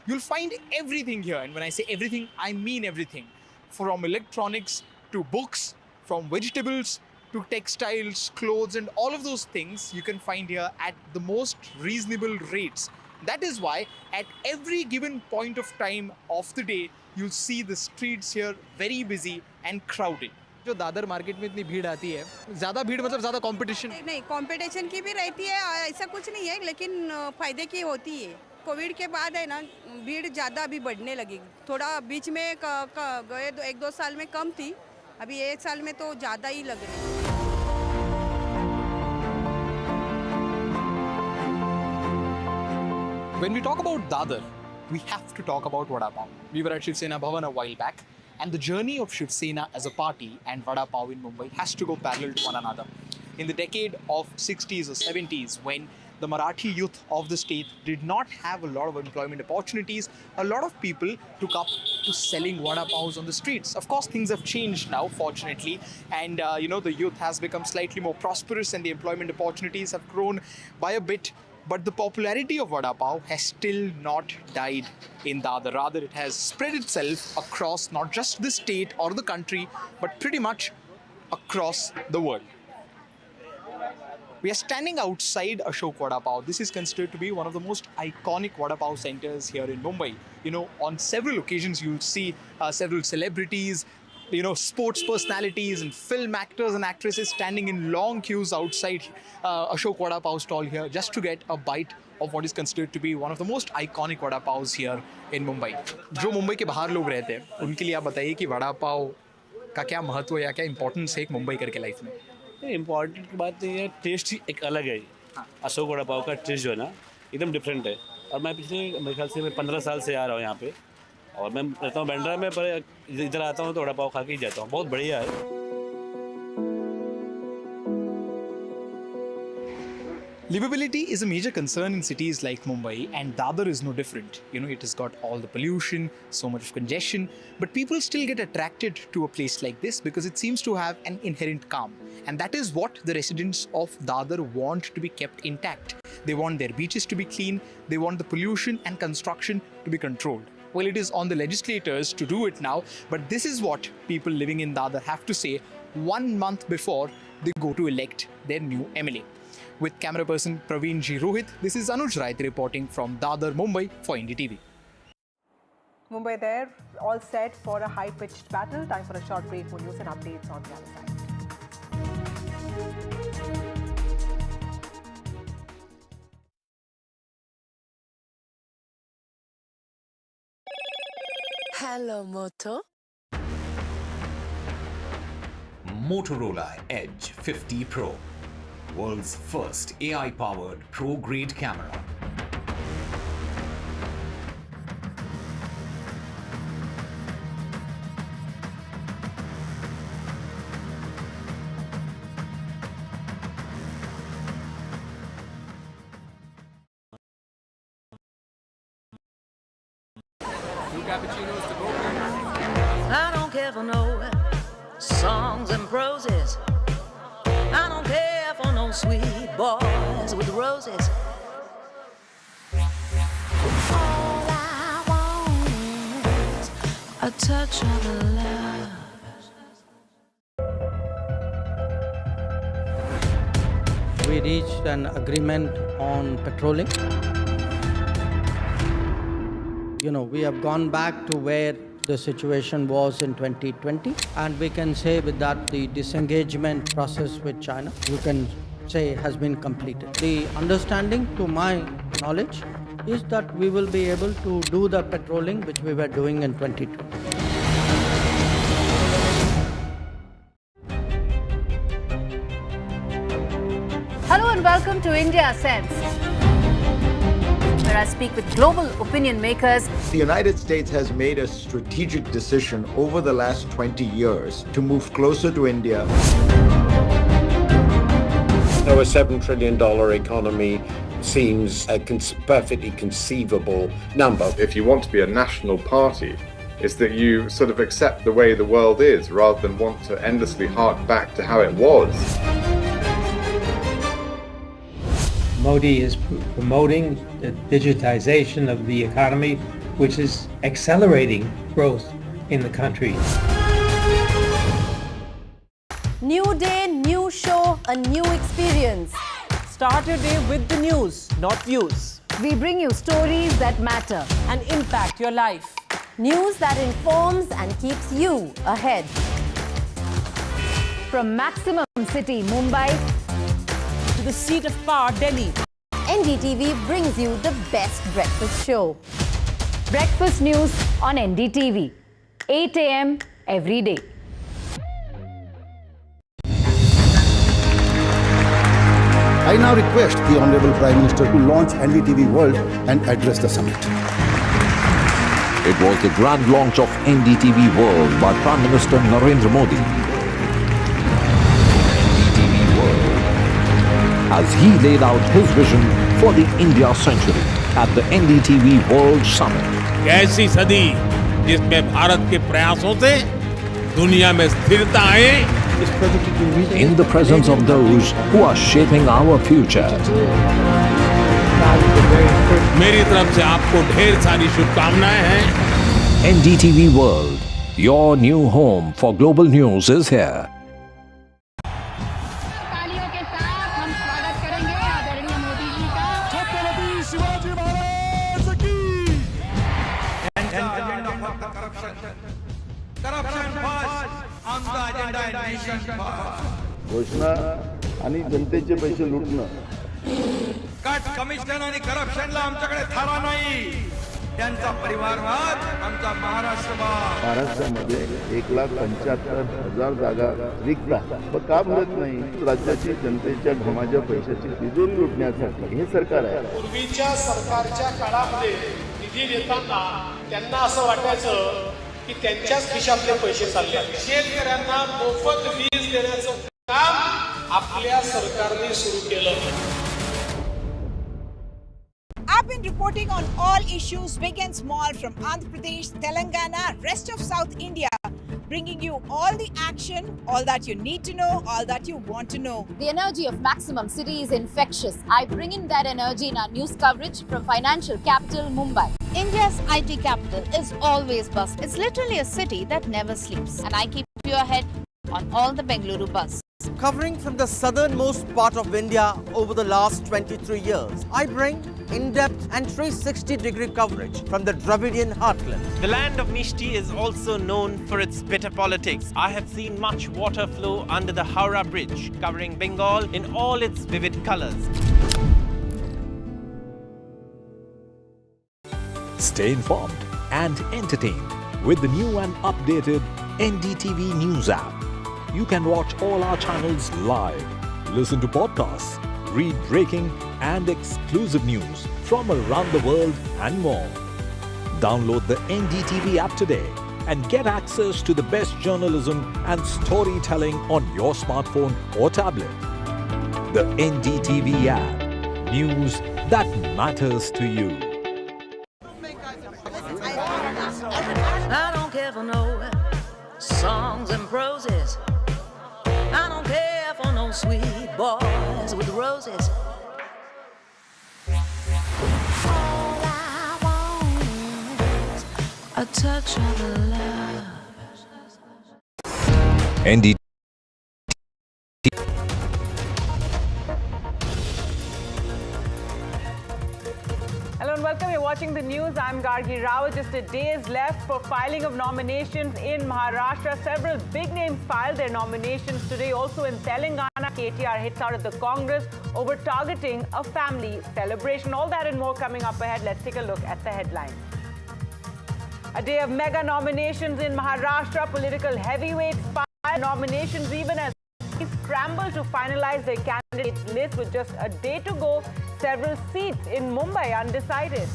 You'll find everything here, and when I say everything, I mean everything. From electronics to books, from vegetables to textiles, clothes, and all of those things you can find here at the most reasonable rates. That is why at every given point of time of the day, you'll see the streets here very busy and crowded. जो Dadar market में इतनी भीड़ आती है, ज़्यादा भीड़ मतलब ज़्यादा कंपटीशन? नहीं, कंपटीशन की भी रहती है, ऐसा कुछ नहीं है, लेकिन फायदे की होती है। कोविड के बाद है ना, भीड़ ज़्यादा अभी बढ़ने लगी। थोड़ा बीच में गए 1-2 साल में कम थी, अभी 1 साल में तो ज़्यादा ही लग रही है। When we talk about Dadar, we have to talk about Vada Pav. We were at Shiv Sena Bhavan a while back, and the journey of Shiv Sena as a party and Vada Pav in Mumbai has to go parallel to one another. In the decade of 60s or 70s, when the Marathi youth of the state did not have a lot of employment opportunities, a lot of people took up to selling Vada Pavs on the streets. Of course, things have changed now, fortunately, and the youth has become slightly more prosperous and the employment opportunities have grown by a bit. But the popularity of Vada Pav has still not died in Dadar. Rather, it has spread itself across not just the state or the country, but pretty much across the world. We are standing outside Ashok Vada Pav. This is considered to be one of the most iconic Vada Pav centers here in Mumbai. On several occasions, you'll see several celebrities, sports personalities and film actors and actresses standing in long queues outside Ashok Vada Pav stall here just to get a bite of what is considered to be one of the most iconic Vada Pavs here in Mumbai. जो मुंबई के बाहर लोग रहते हैं, उनके लिए आप बताइए कि वड़ा पाव का क्या महत्व या क्या इंपॉर्टेंस है एक मुंबई करके लाइफ में? इम्पॉर्टेंट बात ये है, टेस्ट ही एक अलग है। अशोक वड़ा पाव का टेस्ट जो है ना, एकदम डिफरेंट है। और मैं पिछले मेरे ख्याल से 15 साल से आ रहा हूँ यहाँ पे, और मैं रहता हूँ बैंड्रा में, पर इधर आता हूँ तो वड़ा पाव खा के ही जाता हूँ। बहुत बढ़िया है। Livability is a major concern in cities like Mumbai, and Dadar is no different. It has got all the pollution, so much of congestion, but people still get attracted to a place like this because it seems to have an inherent calm. And that is what the residents of Dadar want to be kept intact. They want their beaches to be clean, they want the pollution and construction to be controlled. Well, it is on the legislators to do it now, but this is what people living in Dadar have to say 1 month before they go to elect their new MLA. With camera person Praveen G. Rohit, this is Anuj Raith reporting from Dadar, Mumbai for NDTV. Mumbai there, all set for a high-pitched battle. Time for a short break for news and updates on the other side. Hello, Moto. Motorola Edge 50 Pro. World's first AI-powered pro-grade camera. Cappuccinos to go. I don't care for no songs and proses. I don't care for no sweet boys with roses. All I want is a touch of love. We reached an agreement on patrolling. We have gone back to where the situation was in 2020, and we can say with that the disengagement process with China, you can say, has been completed. The understanding, to my knowledge, is that we will be able to do the patrolling which we were doing in 2020. Hello and welcome to India Sense, where I speak with global opinion makers. The United States has made a strategic decision over the last 20 years to move closer to India. So a $7 trillion economy seems a perfectly conceivable number. If you want to be a national party, it's that you sort of accept the way the world is rather than want to endlessly hark back to how it was. Modi is promoting the digitization of the economy, which is accelerating growth in the country. New day, new show, a new experience. Start your day with the news, not views. We bring you stories that matter and impact your life. News that informs and keeps you ahead. From Maximum City, Mumbai, To the seat of power, Delhi, NDTV brings you the best breakfast show. breakfast news on NDTV, 8 a.m. every day. I now request the Honorable Prime Minister to launch NDTV World and address the summit. It was the grand launch of NDTV World by Prime Minister Narendra Modi. NDTV World, as he laid out his vision for the India century at the NDTV World Summit. ऐसी सदी जिसमें भारत के प्रयासों से दुनिया में स्थिरता आए. In the presence of those who are shaping our future. मेरी तरफ से आपको ढेर सारी शुभकामनाएं हैं. NDTV World, your new home for global news is here. तालियों के साथ हम स्वागत करेंगे आदरणीय मोदी जी का. छत्रपति शिवाजी महाराज की. घोषणा आणि जनतेचे पैसे लुटणं. कट कमिशन आणि करप्शनला आमच्याकडे थारा नाही. त्यांचा परिवारवाद आमचा महाराष्ट्रवाद. महाराष्ट्रामध्ये 1,75,000 जागा रिक्त आहेत. मग का भरत नाही? राज्याची जनतेच्या घमाच्या पैशाची तिजोरी लुटण्यासाठी हे सरकार आहे. पूर्वीच्या सरकारच्या काळामध्ये निधी देताना त्यांना असं वाटायचं की त्यांच्याच खिशातले पैसे चालले. शेतकऱ्यांना मोफत वीज देण्याचं काम आपल्या सरकारने सुरू केलं. I've been reporting on all issues, big and small, from Andhra Pradesh, Telangana, rest of South India, bringing you all the action, all that you need to know, all that you want to know. The energy of Maximum City is infectious. I bring in that energy in our news coverage from financial capital Mumbai. India's IT capital is always bustling. It's literally a city that never sleeps. And I keep you ahead on all the Bengaluru buzz. Covering from the southernmost part of India over the last 23 years, I bring in-depth and 360-degree coverage from the Dravidian heartland. The land of Mishti is also known for its bitter politics. I have seen much water flow under the Howrah Bridge, covering Bengal in all its vivid colors. Stay informed and entertained with the new and updated NDTV News App. You can watch all our channels live, listen to podcasts, read breaking and exclusive news from around the world and more. Download the NDTV app today and get access to the best journalism and storytelling on your smartphone or tablet. The NDTV app. News that matters to you. I don't care for no songs and proses. I don't care for no sweet boys with roses. All I want is a touch of love. NDTV. Hello and welcome. You're watching the news. I'm Gargi Rao. Just a day is left for filing of nominations in Maharashtra. Several big names filed their nominations today. Also in Telangana, KTR hits out at the Congress over targeting a family celebration. All that and more coming up ahead. Let's take a look at the headlines. A day of mega nominations in Maharashtra. Political heavyweights filed nominations even as scramble to finalize their candidates list with just a day to go. Several seats in Mumbai undecided.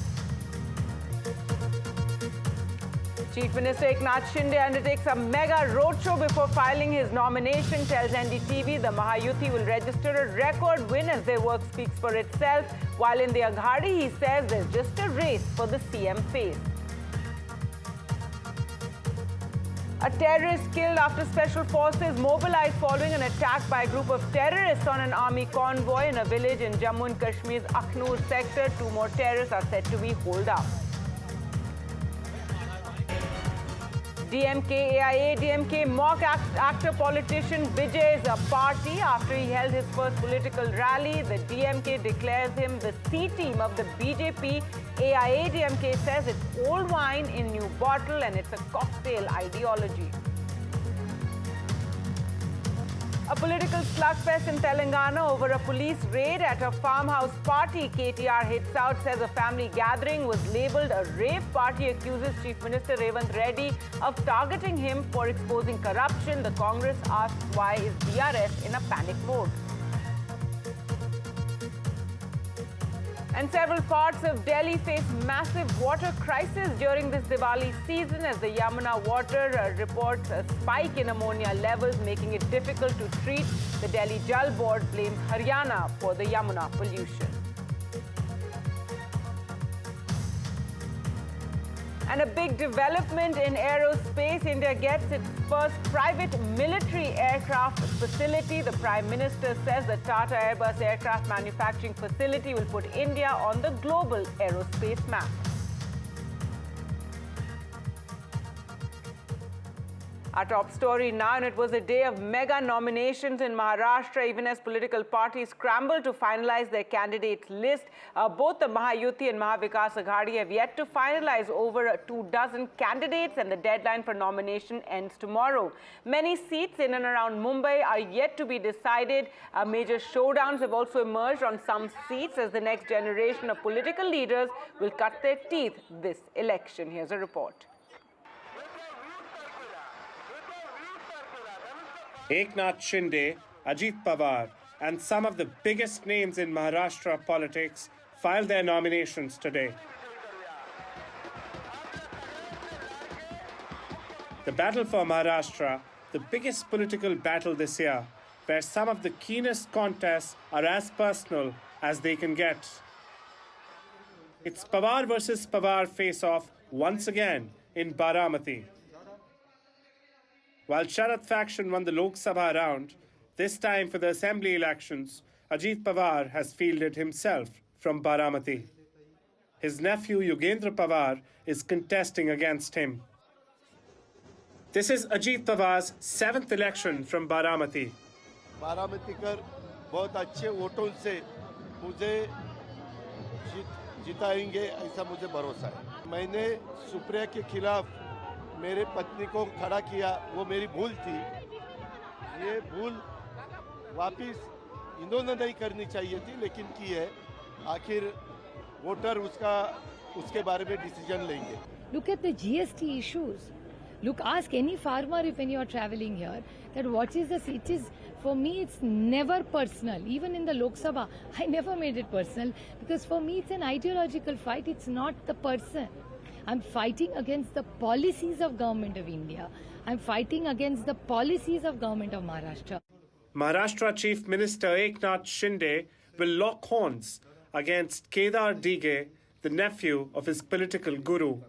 Chief Minister Eknath Shinde undertakes a mega roadshow before filing his nomination, tells NDTV the Mahayuti will register a record win as their work speaks for itself. While in the Aghadi, he says there's just a race for the CM face. A terrorist killed after special forces mobilized following an attack by a group of terrorists on an army convoy in a village in Jammu and Kashmir's Akhnur sector. 2 more terrorists are said to be holed up. DMK, AIA-DMK mock actor politician Vijay's party. After he held his first political rally, the DMK declares him the C team of the BJP. AIA-DMK says it's old wine in new bottle and it's a cocktail ideology. A political slugfest in Telangana over a police raid at a farmhouse party. KTR hits out, says a family gathering was labelled a rave party, accuses Chief Minister Revanth Reddy of targeting him for exposing corruption. The Congress asks why is DRS in a panic mode. And several parts of Delhi face massive water crisis during this Diwali season as the Yamuna water reports a spike in ammonia levels, making it difficult to treat. The Delhi Jal Board blames Haryana for the Yamuna pollution. And a big development in aerospace. India gets its first private military aircraft facility. The Prime Minister says the Tata Airbus aircraft manufacturing facility will put India on the global aerospace map. Our top story now, and it was a day of mega nominations in Maharashtra, even as political parties scramble to finalize their candidates list. Both the Mahayuti and Mahavikas Aghadi have yet to finalize over 24 candidates, and the deadline for nomination ends tomorrow. Many seats in and around Mumbai are yet to be decided. Major showdowns have also emerged on some seats as the next generation of political leaders will cut their teeth this election. Here's a report. Eknath Shinde, Ajit Pawar, and some of the biggest names in Maharashtra politics filed their nominations today. The battle for Maharashtra, the biggest political battle this year, where some of the keenest contests are as personal as they can get. It's Pawar versus Pawar face-off once again in Baramati. While Sharad faction won the Lok Sabha round, this time for the assembly elections, Ajit Pawar has fielded himself from Baramati. His nephew Yogendra Pawar is contesting against him. This is Ajit Pawar's 7th election from Baramati. बारामतीकर बहुत अच्छे वोटों से मुझे जिताएंगे ऐसा मुझे भरोसा है। मैंने सुप्रिया के खिलाफ मेरे पत्नी को खड़ा किया, वो मेरी भूल थी। ये भूल वापिस इन्होंने नहीं करनी चाहिए थी, लेकिन की है। आखिर वोटर उसके बारे में डिसीजन लेंगे। Look at the GST issues. Look, ask any farmer if when you are traveling here that what is the it is. For me, it's never personal. Even in the Lok Sabha, I never made it personal because for me, it's an ideological fight. It's not the person. I'm fighting against the policies of Government of India. I'm fighting against the policies of Government of Maharashtra. Maharashtra Chief Minister Eknath Shinde will lock horns against Kedar Dige, the nephew of his political guru.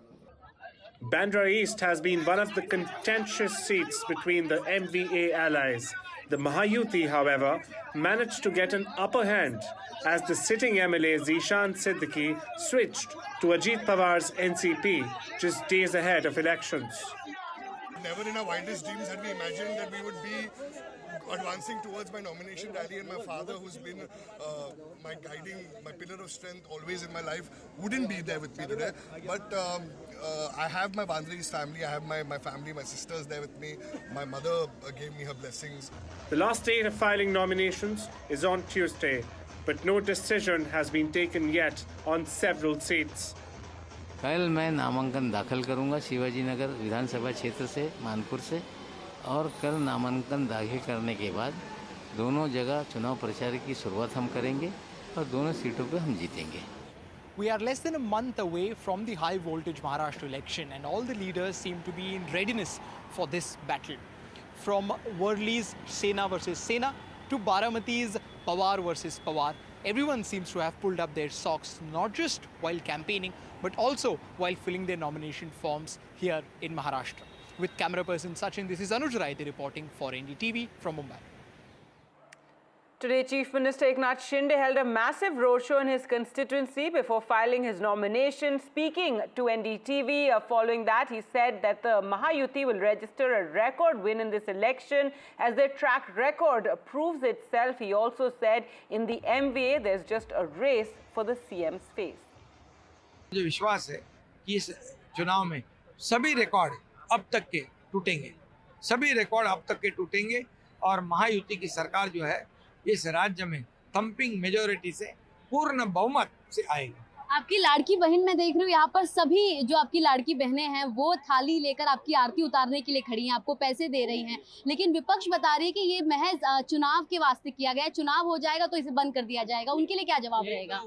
Bandra East has been one of the contentious seats between the MVA allies. The Mahayuti, however, managed to get an upper hand as the sitting MLA Zishan Siddiqui switched to Ajit Pawar's NCP just days ahead of elections. Never in our wildest dreams had we imagined that we would be advancing towards my nomination rally, and my father, who's been my pillar of strength always in my life, wouldn't be there with me today. But I have my Bandra East family, I have my family, my sisters there with me. My mother gave me her blessings. The last date of filing nominations is on Tuesday, but no decision has been taken yet on several seats. कल मैं नामांकन दाखिल करूंगा शिवाजी नगर विधानसभा क्षेत्र से, मानपुर से, और कल नामांकन दाखिल करने के बाद दोनों जगह चुनाव प्रचार की शुरुआत हम करेंगे और दोनों सीटों पे हम जीतेंगे। We are less than a month away from the high voltage Maharashtra election, and all the leaders seem to be in readiness for this battle. From Worli's Sena versus Sena to Baramati's Pawar versus Pawar, everyone seems to have pulled up their socks, not just while campaigning, but also while filling their nomination forms here in Maharashtra. With camera person Sachin, this is Anuj Raide reporting for NDTV from Mumbai. Today, Chief Minister Eknath Shinde held a massive roadshow in his constituency before filing his nomination. Speaking to NDTV following that, he said that the Mahayuti will register a record win in this election as their track record proves itself. He also said in the MVA, there's just a race for the CM's face. मुझे विश्वास है कि इस चुनाव में सभी record अब तक के टूटेंगे, सभी रिकॉर्ड अब तक के टूटेंगे और महायुति की सरकार जो है इस राज्य में थंपिंग मेजोरिटी से पूर्ण बहुमत से आएगी। आपकी लाड़की बहन मैं देख रही हूँ यहाँ पर सभी जो आपकी लाड़की बहनें हैं वो थाली लेकर आपकी आरती उतारने के लिए खड़ी हैं, आपको पैसे दे रही हैं, लेकिन विपक्ष बता रही है कि ये महज चुनाव के वास्ते किया गया है, चुनाव हो जाएगा तो इसे बंद कर दिया जाएगा। उनके लिए क्या जवाब रहेगा?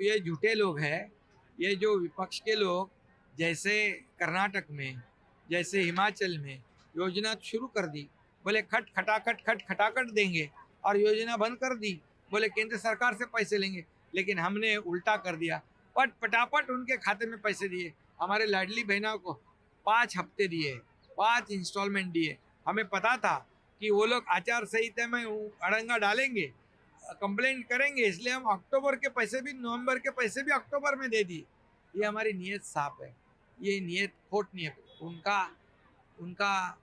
ये झूठे लोग हैं, ये जो विपक्ष के लोग जैसे कर्नाटक में, जैसे हिमाचल में योजना शुरू कर दी, बोले खट खटाखट देंगे, और योजना बंद कर दी, बोले केंद्र सरकार से पैसे लेंगे, लेकिन हमने उल्टा कर दिया, पटापट उनके खाते में पैसे दिए। हमारे लाडली बहनों को 5 हफ्ते दिए, 5 इंस्टॉलमेंट दिए। हमें पता था कि वो लोग आचार संहिता में अड़ंगा डालेंगे, कंप्लेंट करेंगे, इसलिए हम अक्टूबर के पैसे भी, नवंबर के पैसे भी अक्टूबर में दे दिए। ये हमारी नीयत साफ है, ये नीयत खोट नहीं है। उनका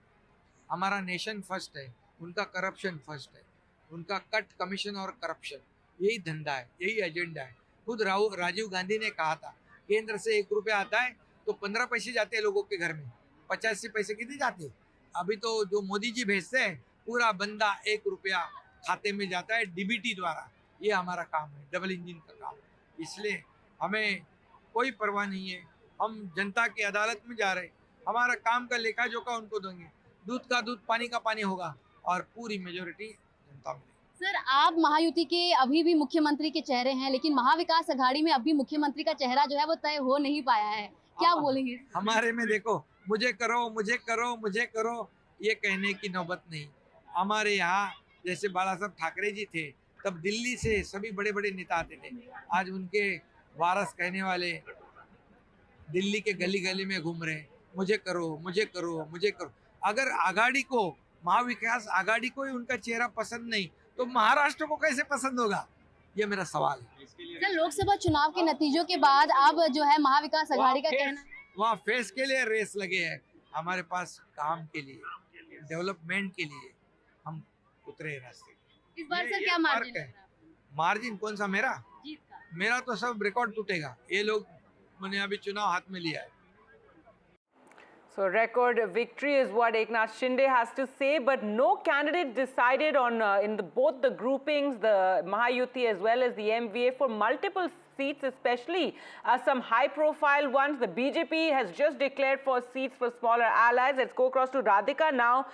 हमारा नेशन फर्स्ट है, उनका करप्शन फर्स्ट है, उनका कट कमीशन और करप्शन, यही धंधा है, यही एजेंडा है। खुद राजीव गांधी ने कहा था केंद्र से 1 रुपया आता है तो 15 पैसे जाते हैं लोगों के घर में, 85 पैसे कितने जाते हैं? अभी तो जो मोदी जी भेजते हैं पूरा बंदा 1 रुपया खाते में जाता है डीबीटी द्वारा। ये हमारा काम है, डबल इंजन का काम। इसलिए हमें कोई परवाह नहीं है, हम जनता की अदालत में जा रहे, हमारा काम का लेखा जोखा उनको देंगे, दूध का दूध पानी का पानी होगा और पूरी मेजोरिटी जनता में। सर, आप महायुति के अभी भी मुख्यमंत्री के चेहरे हैं, लेकिन महाविकास अघाड़ी में अभी मुख्यमंत्री का चेहरा जो है वो तय हो नहीं पाया है, क्या बोलेंगे? हमारे में देखो, मुझे करो ये कहने की नौबत नहीं। हमारे यहाँ जैसे बाला साहब ठाकरे जी थे, तब दिल्ली से सभी बड़े बड़े नेता आते थे। आज उनके वारस कहने वाले दिल्ली के गली गली में घूम रहे, मुझे करो। अगर आघाड़ी को, महाविकास आघाड़ी को ही उनका चेहरा पसंद नहीं तो महाराष्ट्र को कैसे पसंद होगा? ये मेरा सवाल है। सर, लोकसभा चुनाव के नतीजों के बाद अब जो है महाविकास अघाड़ी का कहना, वहाँ फेस के लिए रेस लगे हैं, हमारे पास काम के लिए, डेवलपमेंट के लिए हम उतरे रास्ते। इस बार सर क्या मार्जिन है? मार्जिन कौन सा? मेरा जीत का? मेरा तो सब रिकॉर्ड टूटेगा। ये लोग मैंने अभी चुनाव हाथ में लिया है। So record victory is what Eknath Shinde has to say, but no candidate decided on in both the groupings, the Mahayuti as well as the MVA, for multiple seats, especially some high-profile ones. The BJP has just declared for seats for smaller allies. Let's go across to Radhika now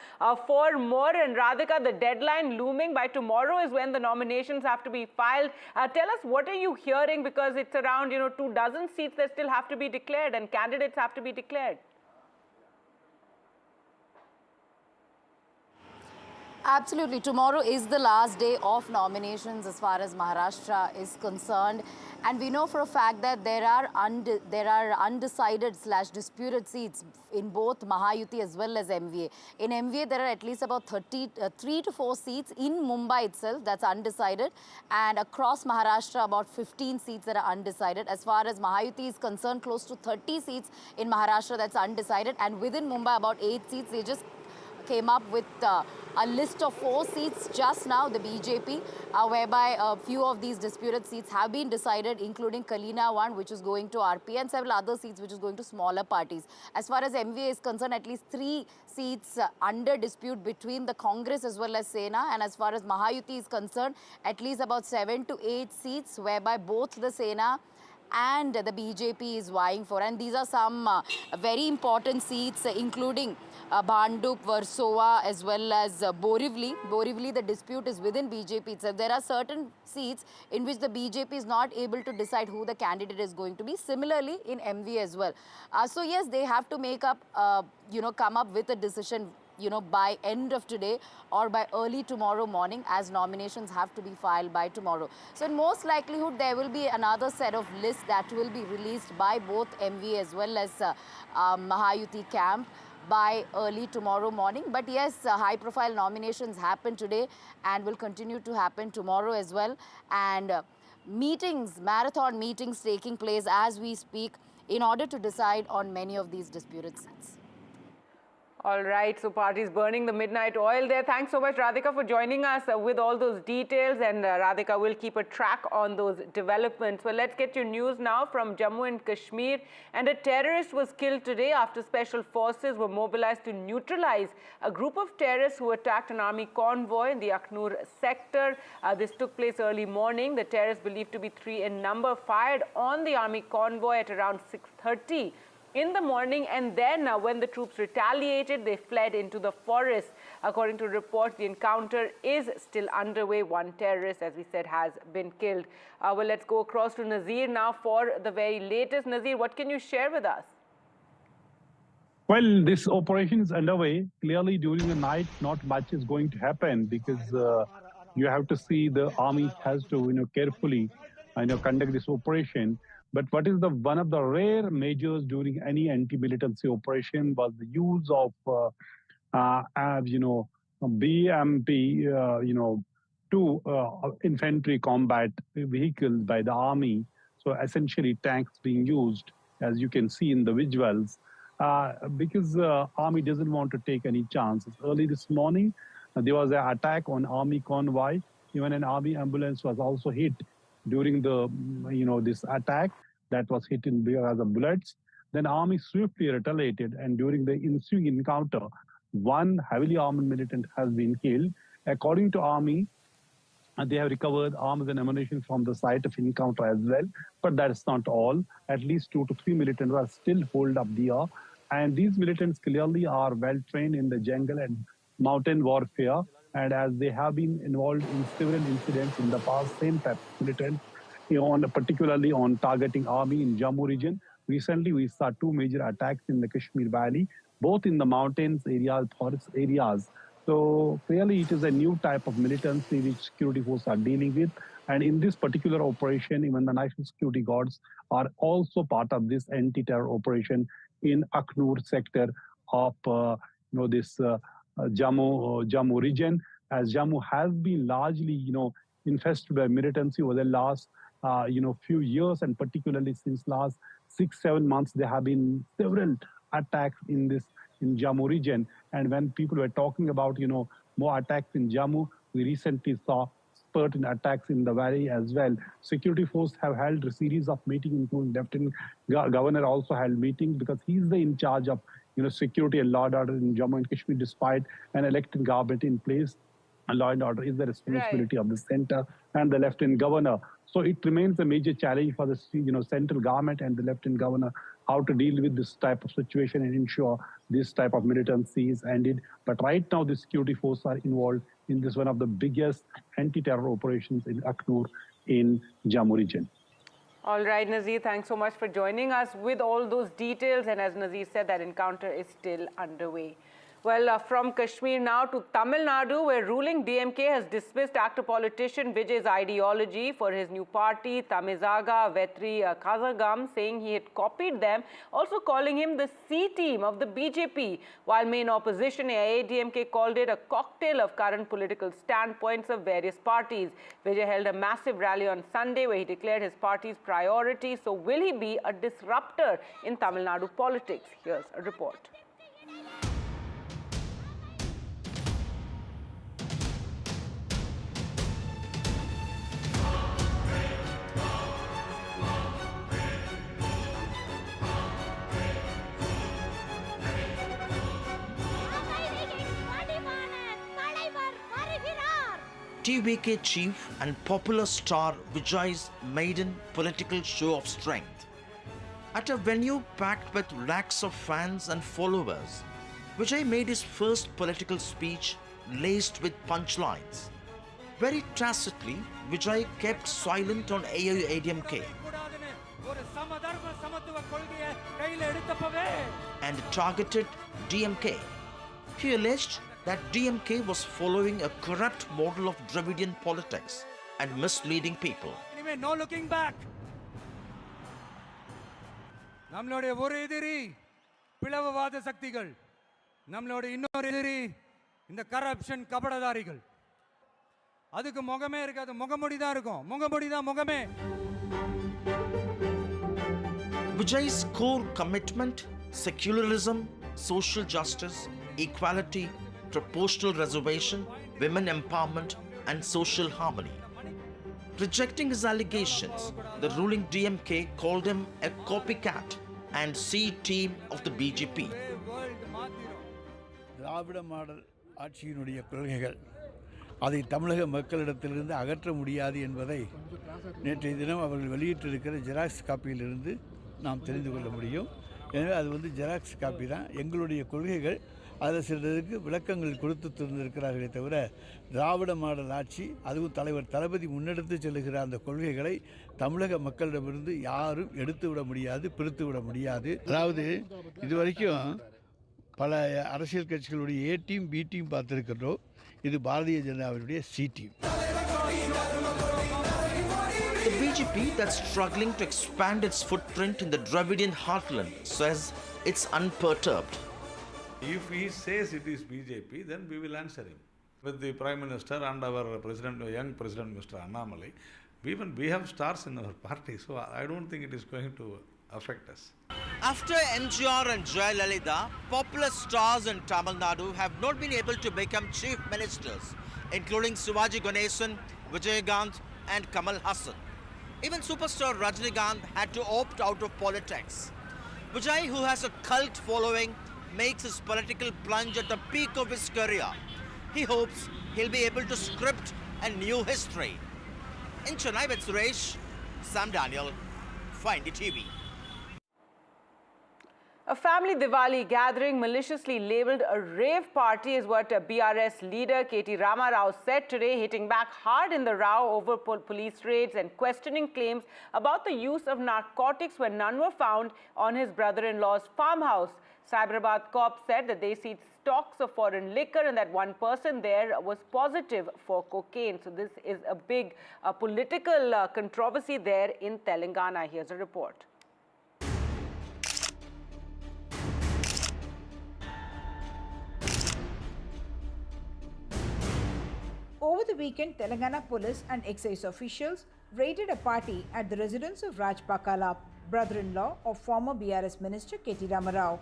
for more. And Radhika, the deadline looming by tomorrow is when the nominations have to be filed. Tell us, what are you hearing? Because it's around 24 seats that still have to be declared, and candidates have to be declared. Absolutely. Tomorrow is the last day of nominations as far as Maharashtra is concerned. And we know for a fact that there are undecided / disputed seats in both Mahayuti as well as MVA. In MVA, there are at least about 3 to 4 seats in Mumbai itself that's undecided. And across Maharashtra, about 15 seats that are undecided. As far as Mahayuti is concerned, close to 30 seats in Maharashtra that's undecided. And within Mumbai, about 8 seats. They just came up with a list of 4 seats just now, the BJP, whereby a few of these disputed seats have been decided, including Kalina one, which is going to RP, and several other seats which is going to smaller parties. As far as MVA is concerned, at least 3 seats under dispute between the Congress as well as Sena, and as far as Mahayuti is concerned, at least about 7 to 8 seats, whereby both the Sena and the BJP is vying for. And these are some very important seats, including Bhandup, Versova, as well as Borivali. Borivali, the dispute is within BJP itself. There are certain seats in which the BJP is not able to decide who the candidate is going to be. Similarly, in MV as well. So yes, they have to make up, come up with a decision, by end of today or by early tomorrow morning, as nominations have to be filed by tomorrow. So in most likelihood, there will be another set of lists that will be released by both MV as well as Mahayuti camp by early tomorrow morning. But yes, high-profile nominations happen today and will continue to happen tomorrow as well. And meetings, marathon meetings taking place as we speak in order to decide on many of these disputed seats. All right, so parties burning the midnight oil there. Thanks so much, Radhika, for joining us with all those details. And Radhika will keep a track on those developments. Well, let's get your news now from Jammu and Kashmir. And a terrorist was killed today after special forces were mobilized to neutralize a group of terrorists who attacked an army convoy in the Akhnur sector. This took place early morning. The terrorists, believed to be 3 in number, fired on the army convoy at around 6:30. in the morning, and then when the troops retaliated, they fled into the forest. According to reports, the encounter is still underway. One terrorist, as we said, has been killed. Well, let's go across to Nazir now for the very latest. Nazir, what can you share with us? Well, this operation is underway. Clearly, during the night, not much is going to happen because you have to see the army has to, carefully, conduct this operation. But what is one of the rare measures during any anti-militancy operation was the use of, BMP, two infantry combat vehicles by the army. So essentially, tanks being used, as you can see in the visuals. Because army doesn't want to take any chances. Early this morning, there was an attack on army convoy. Even an army ambulance was also hit during the, this attack that was hit in because of bullets. Then army swiftly retaliated, and during the ensuing encounter, one heavily armed militant has been killed. According to army, they have recovered arms and ammunition from the site of encounter as well. But that is not all. At least 2 to 3 militants are still holed up there. And these militants clearly are well trained in the jungle and mountain warfare. And as they have been involved in several incidents in the past, same type of militants, particularly on targeting army in Jammu region. Recently, we saw 2 major attacks in the Kashmir Valley, both in the mountains areas, forest areas. So clearly, it is a new type of militancy which security forces are dealing with. And in this particular operation, even the national security guards are also part of this anti-terror operation in Akhnur sector of this Jammu region. As Jammu has been largely infested by militancy over the last few years, and particularly since last 6-7 months, there have been several attacks in Jammu region. And when people were talking about, more attacks in Jammu, we recently saw spurt in attacks in the valley as well. Security forces have held a series of meetings, including Lieutenant Governor also held meetings because he's in charge of, security and law and order in Jammu and Kashmir, despite an elected government in place. And law and order is the responsibility of the center and the Lieutenant Governor. So it remains a major challenge for the central government and the Lieutenant Governor how to deal with this type of situation and ensure this type of militancy is ended. But right now, the security forces are involved in this one of the biggest anti-terror operations in Akhnur in Jammu region. All right, Nazir, thanks so much for joining us with all those details. And as Nazir said, that encounter is still underway. Well, from Kashmir now to Tamil Nadu, where ruling DMK has dismissed actor politician Vijay's ideology for his new party, Tamizaga Vetri Kazhagam, saying he had copied them, also calling him the C team of the BJP, while main opposition AIADMK called it a cocktail of current political standpoints of various parties. Vijay held a massive rally on Sunday where he declared his party's priority. So will he be a disruptor in Tamil Nadu politics? Here's a report. TVK chief and popular star Vijay's maiden political show of strength. At a venue packed with lakhs of fans and followers, Vijay made his first political speech laced with punchlines. Very tacitly, Vijay kept silent on AIADMK and targeted DMK. He alleged that DMK was following a corrupt model of Dravidian politics and misleading people. Anyway, no looking back. நம்மளோட ஒரு எதிரி பிளவுவாத சக்திகள், நம்மளோட இன்னொரு எதிரி இந்த corruption கபடதாரிகள். அதுக்கு முகமே இருக்காது, முகமூடி தான் இருக்கும், முகமூடி தான் முகமே. Vijay's core commitment, secularism, social justice, equality, proportional reservation, women empowerment, and social harmony. Rejecting his allegations, the ruling DMK called him a copycat and C team of the BJP. Dravida model ஆட்சியினுடைய கொள்கைகள் அதை தமிழக மக்களிடத்திலிருந்து அகற்ற முடியாது என்பதை நேற்றைய தினம் அவர்கள் வெளியிட்டிருக்கிற ஜெராக்ஸ் காப்பியிலிருந்து நாம் தெரிந்து கொள்ள முடியும். எனவே அது ஜெராக்ஸ் காப்பி தான். எங்களுடைய கொள்கைகள் அதில் சிலருக்கு விளக்கங்கள் கொடுத்து தந்திருக்கிறார்களே தவிர திராவிட மாடல் ஆட்சி, அதுவும் தலைவர் தளபதி முன்னெடுத்து செல்லுகிற அந்த கொள்கைகளை தமிழக மக்களிடமிருந்து யாரும் எடுத்து விட முடியாது, பிரித்து விட முடியாது. அதாவது இதுவரைக்கும் பல அரசியல் கட்சிகளுடைய ஏ டீம், பி டீம் பார்த்துருக்கிறோம். இது பாரதிய ஜனதாவினுடைய C team. The BJP that's struggling to expand its footprint in the Dravidian heartland says it's unperturbed. If he says it is BJP, then we will answer him. With the Prime Minister and our President, young President Mr. Annamalai, we have stars in our party, so I don't think it is going to affect us. After MGR and Jayalalitha, popular stars in Tamil Nadu have not been able to become chief ministers, including Sivaji Ganesan, Vijaykanth and Kamal Hassan. Even superstar Rajinikanth had to opt out of politics. Vijay, who has a cult following, makes his political plunge at the peak of his career. He hopes he'll be able to script a new history. In Chennai with Suresh, Sam Daniel, Find TV. A family Diwali gathering maliciously labelled a rave party is what BRS leader KT Ramarao said today, hitting back hard in the row over police raids and questioning claims about the use of narcotics when none were found on his brother-in-law's farmhouse. Cyberabad cops said that they seized stocks of foreign liquor and that one person there was positive for cocaine. So this is a big political controversy there in Telangana. Here's a report. Over the weekend, Telangana police and excise officials raided a party at the residence of Raj Pakala, brother-in-law of former BRS Minister KT Ramarao.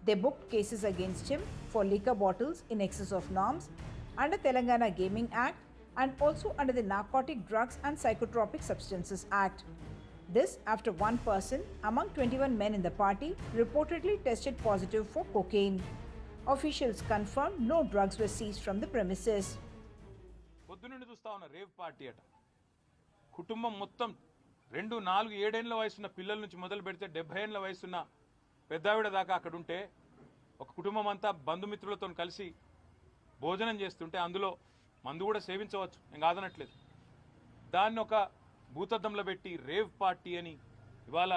They booked cases against him for liquor bottles in excess of norms under Telangana Gaming Act and also under the Narcotic Drugs and Psychotropic Substances Act. This after one person among 21 men in the party reportedly tested positive for cocaine. Officials confirmed no drugs were seized from the premises. పొద్దునుండి చూస్తా ఉన్న rave party అట. కుటుంబం మొత్తం 2, 4, 7 ఏళ్ల వయసున్న పిల్లల నుంచి మొదలు పెడితే 70 ఏళ్ల వయసున్న పెద్దావిడ దాకా అక్కడ ఉంటే ఒక కుటుంబం అంతా బంధుమిత్రులతో కలిసి భోజనం చేస్తుంటే అందులో మందు కూడా సేవించవచ్చు, నేను కాదనట్లేదు. దాన్ని ఒక భూతద్దంలో పెట్టి రేవ్ పార్టీ అని ఇవాళ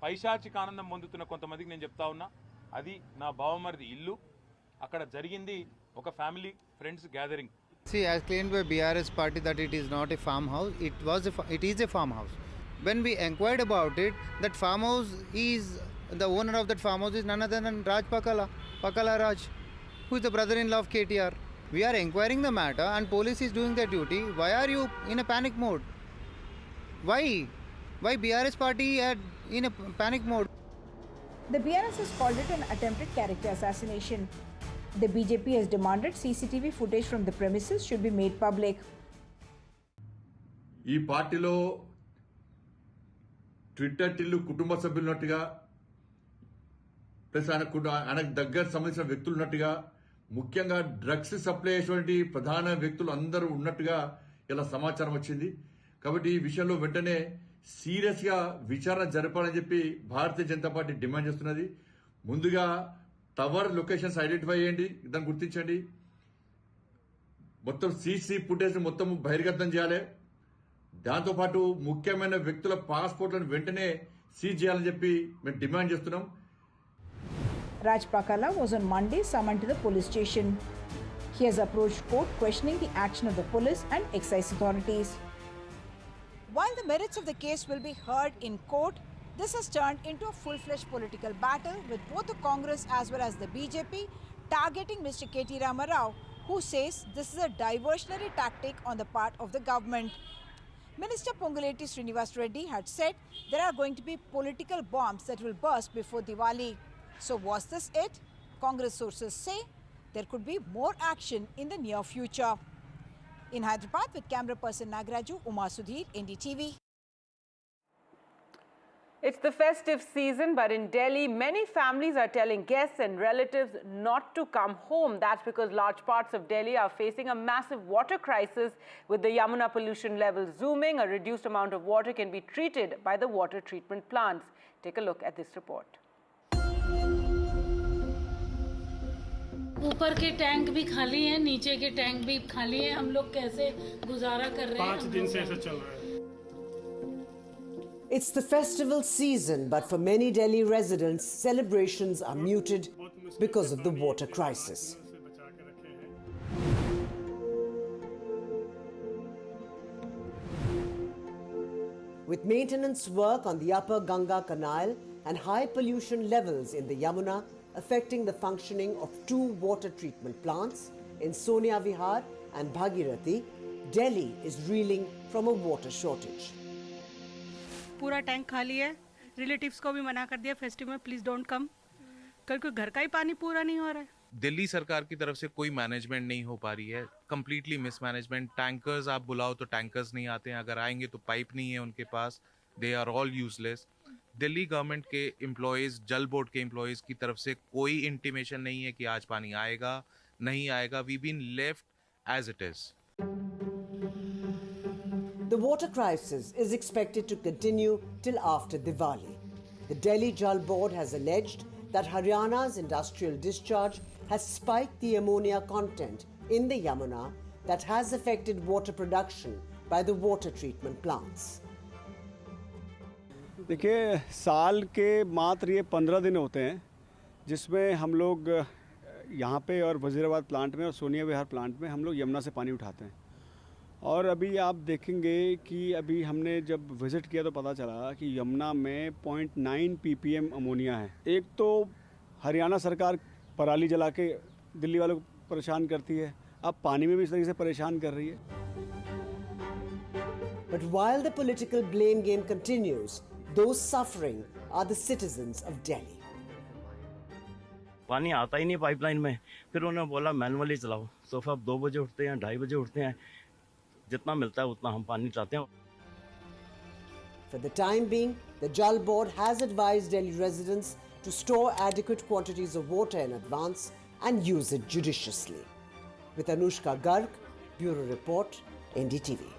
పైశాచిక ఆనందం పొందుతున్న కొంతమందికి నేను చెప్తా ఉన్నా, అది నా బావమరిది ఇల్లు. అక్కడ జరిగింది ఒక family friends gathering. See, as claimed by BRS party that it is not a farmhouse, it is a farmhouse. When we inquired about it, that farmhouse is, the owner of that farmhouse is none other than Raj Pakala Raj, who is the brother-in-law of KTR. We are inquiring the matter and police is doing their duty. Why are you in a panic mode? Why BRS party in a panic mode? The BRS has called it an attempted character assassination. The BJP has demanded CCTV footage from the premises should be made public. ఈ పార్టీలో Twitter Tillu కుటుంబ సభ్యులున్నట్టుగా, plus ఆయనకు దగ్గర సంబంధించిన వ్యక్తులు ఉన్నట్టుగా, ముఖ్యంగా drugs supply చేసేటువంటి ప్రధాన వ్యక్తులు అందరూ ఉన్నట్టుగా ఇలా సమాచారం వచ్చింది. కాబట్టి ఈ విషయంలో వెంటనే సీరియస్ గా విచారణ జరపాలని చెప్పి భారతీయ జనతా పార్టీ డిమాండ్ చేస్తున్నది. ముందుగా టవర్ లొకేషన్స్ ఐడెంటిఫై చేయండి, దాన్ని గుర్తించండి. మొత్తం సీసీ ఫుటేజ్ మొత్తం బహిర్గతం చేయాలి. దాంతోపాటు ముఖ్యమైన వ్యక్తుల పాస్పోర్ట్లను వెంటనే సీజ్ చేయాలని చెప్పి మేము డిమాండ్ చేస్తున్నాం. Raj Pakala was on Monday summoned to the police station. He has approached court questioning the action of the police and excise authorities. While the merits of the case will be heard in court, this has turned into a full-fledged political battle with both the Congress as well as the BJP targeting Mr. KT Ramarao, who says this is a diversionary tactic on the part of the government. Minister Ponguleti Srinivas Reddy had said there are going to be political bombs that will burst before Diwali. So was this it? Congress sources say there could be more action in the near future. In Hyderabad, with camera person Nagaraju, Uma Sudhir, NDTV. It's the festive season, but in Delhi, many families are telling guests and relatives not to come home. That's because large parts of Delhi are facing a massive water crisis. With the Yamuna pollution levels zooming, a reduced amount of water can be treated by the water treatment plants. Take a look at this report. ऊपर के tank भी खाली हैं, नीचे के tank भी खाली हैं। हम लोग कैसे गुजारा कर रहे हैं? 5 दिन से ऐसा चल रहा है। It's the festival season, but for many Delhi residents, celebrations are muted because of the water crisis. With maintenance work on the upper Ganga Canal and high pollution levels in the Yamuna affecting the functioning of 2 water treatment plants in Sonia Vihar and Bhagirathi, Delhi is reeling from a water shortage. पूरा tank खाली है, relatives को भी मना कर दिया festival में please don't come, क्योंकि घर का ही पानी पूरा नहीं हो रहा है। दिल्ली सरकार की तरफ से कोई मैनेजमेंट नहीं हो पा रही है, कंप्लीटली मिसमैनेजमेंट। टैंकर्स आप बुलाओ तो टैंकर्स नहीं आते हैं, अगर आएंगे तो पाइप नहीं है उनके पास, they are all useless. Delhi government के एम्प्लॉयज़, जल बोर्ड के एम्प्लॉयज़ की तरफ से कोई इंटीमेशन नहीं है कि आज पानी आएगा नहीं आएगा। We been left as it is. The water crisis is expected to continue till after Diwali. The Delhi Jal Board has alleged that Haryana's industrial discharge has spiked the ammonia content in the Yamuna that has affected water production by the water treatment plants. देखिए, साल के मात्र ये 15 दिन होते हैं जिसमें हम लोग यहाँ पे और वजीराबाद प्लांट में और सोनिया विहार प्लांट में हम लोग यमुना से पानी उठाते हैं। और अभी आप देखेंगे कि अभी हमने जब विज़िट किया तो पता चला कि यमुना में 0.9 ppm अमोनिया है। एक तो हरियाणा सरकार पराली जला के दिल्ली वालों को परेशान करती है, अब पानी में भी इस तरीके से परेशान कर रही है। But while the political blame game continues, those suffering are the citizens of Delhi. पानी आता ही नहीं पाइपलाइन में, फिर उन्होंने बोला मैनुअली चलाओ, तो फिर अब 2 बजे उठते हैं, 2:30 बजे उठते हैं, जितना मिलता है उतना हम पानी चाहते हैं। For the time being, the Jal Board has advised Delhi residents to store adequate quantities of water in advance and use it judiciously. With Anushka Garg, Bureau Report, NDTV.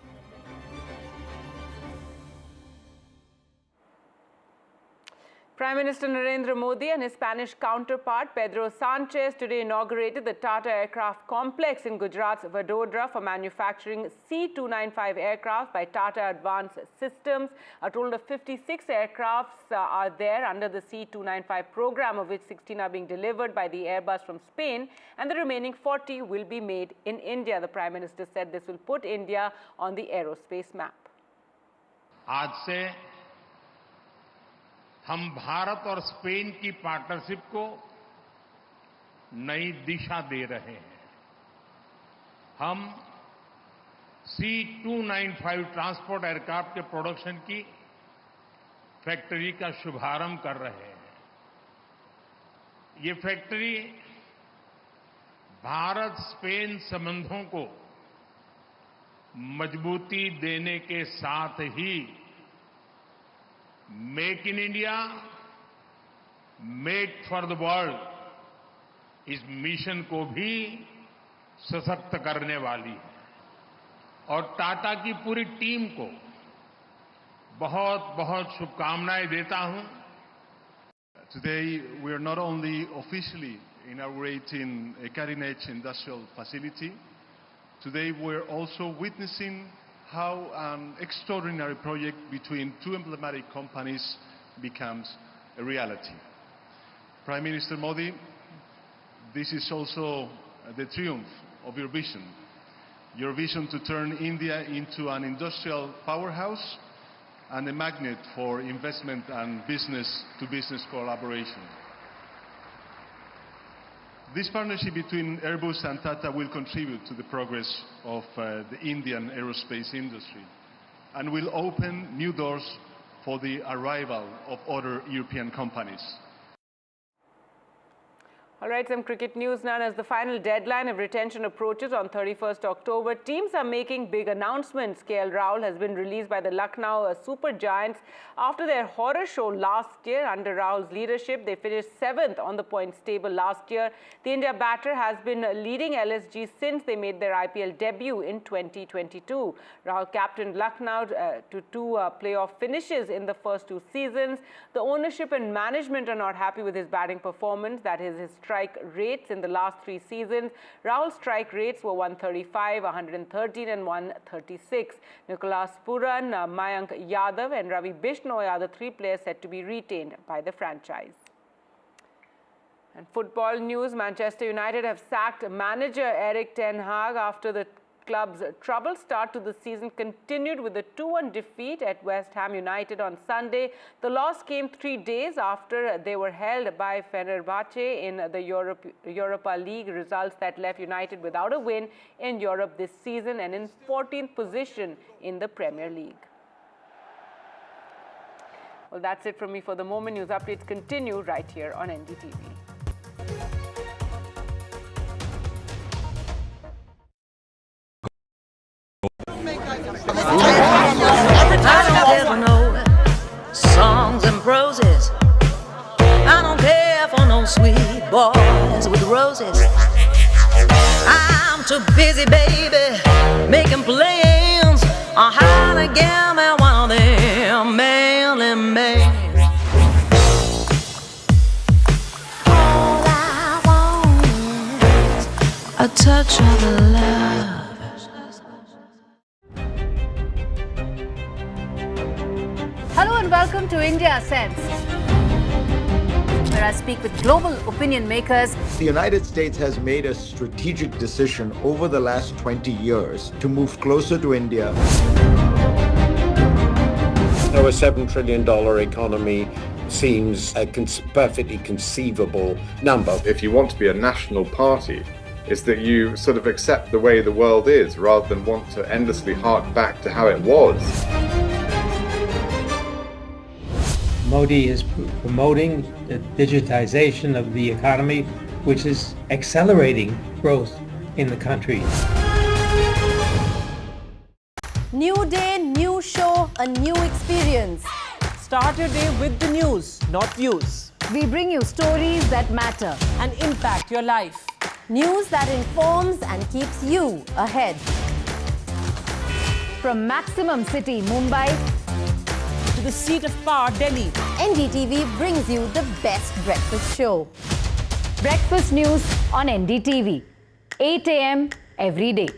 Prime Minister Narendra Modi and his Spanish counterpart Pedro Sanchez today inaugurated the Tata Aircraft Complex in Gujarat's Vadodara for manufacturing C-295 aircraft by Tata Advanced Systems. A total of 56 aircrafts are there under the C-295 program, of which 16 are being delivered by the Airbus from Spain, and the remaining 40 will be made in India. The Prime Minister said this will put India on the aerospace map. आज से हम भारत और Spain की partnership को नई दिशा दे रहे हैं। हम C-295 ट्रांसपोर्ट एयरक्राफ्ट के प्रोडक्शन की फैक्ट्री का शुभारंभ कर रहे हैं। ये फैक्ट्री भारत स्पेन संबंधों को मजबूती देने के साथ ही make in India, make for the world इस मिशन को भी सशक्त करने वाली है और टाटा की पूरी टीम को बहुत बहुत शुभकामनाएं देता हूं। Today we are not only officially inaugurating a cutting-edge industrial facility, today we are also witnessing how an extraordinary project between 2 emblematic companies becomes a reality. Prime Minister Modi, this is also the triumph of your vision to turn India into an industrial powerhouse and a magnet for investment and business-to-business collaboration. This partnership between Airbus and Tata will contribute to the progress of the Indian aerospace industry and will open new doors for the arrival of other European companies. All right, some cricket news now. As the final deadline of retention approaches on 31st October, teams are making big announcements. KL Rahul has been released by the Lucknow Super Giants after their horror show last year. Under Rahul's leadership, they finished 7th on the points table last year. The India batter has been leading LSG since they made their IPL debut in 2022. Rahul captained Lucknow to 2 playoff finishes in the first 2 seasons. The ownership and management are not happy with his batting performance, that is his strike rates in the last 3 seasons. Rahul's strike rates were 135, 113 and 136. Nicholas Puran, Mayank Yadav and Ravi Bishnoi are the 3 players set to be retained by the franchise. And football news, Manchester United have sacked manager Erik ten Hag after the club's troubled start to the season continued with a 2-1 defeat at West Ham United on Sunday. The loss came 3 days after they were held by Fenerbahce in the Europa League, results that left United without a win in Europe this season and in 14th position in the Premier League. Well, that's it from me for the moment. News updates continue right here on NDTV. I don't care for no songs and proses. I don't care for no sweet boys with roses. I'm too busy, baby, making plans on how to get me one of them manly men. All I want is a touch of love. Hello and welcome to India Sense, where I speak with global opinion makers. The United States has made a strategic decision over the last 20 years to move closer to India. Our $7 trillion economy seems a perfectly conceivable number. If you want to be a national party, it's that you sort of accept the way the world is rather than want to endlessly hark back to how it was. Modi is promoting the digitization of the economy, which is accelerating growth in the country. New day, new show, a new experience. Start your day with the news, not views. We bring you stories that matter and impact your life. News that informs and keeps you ahead. From Maximum City, Mumbai, to the seat of power, Delhi, NDTV brings you the best breakfast show. Breakfast news on NDTV, 8 a.m. every day.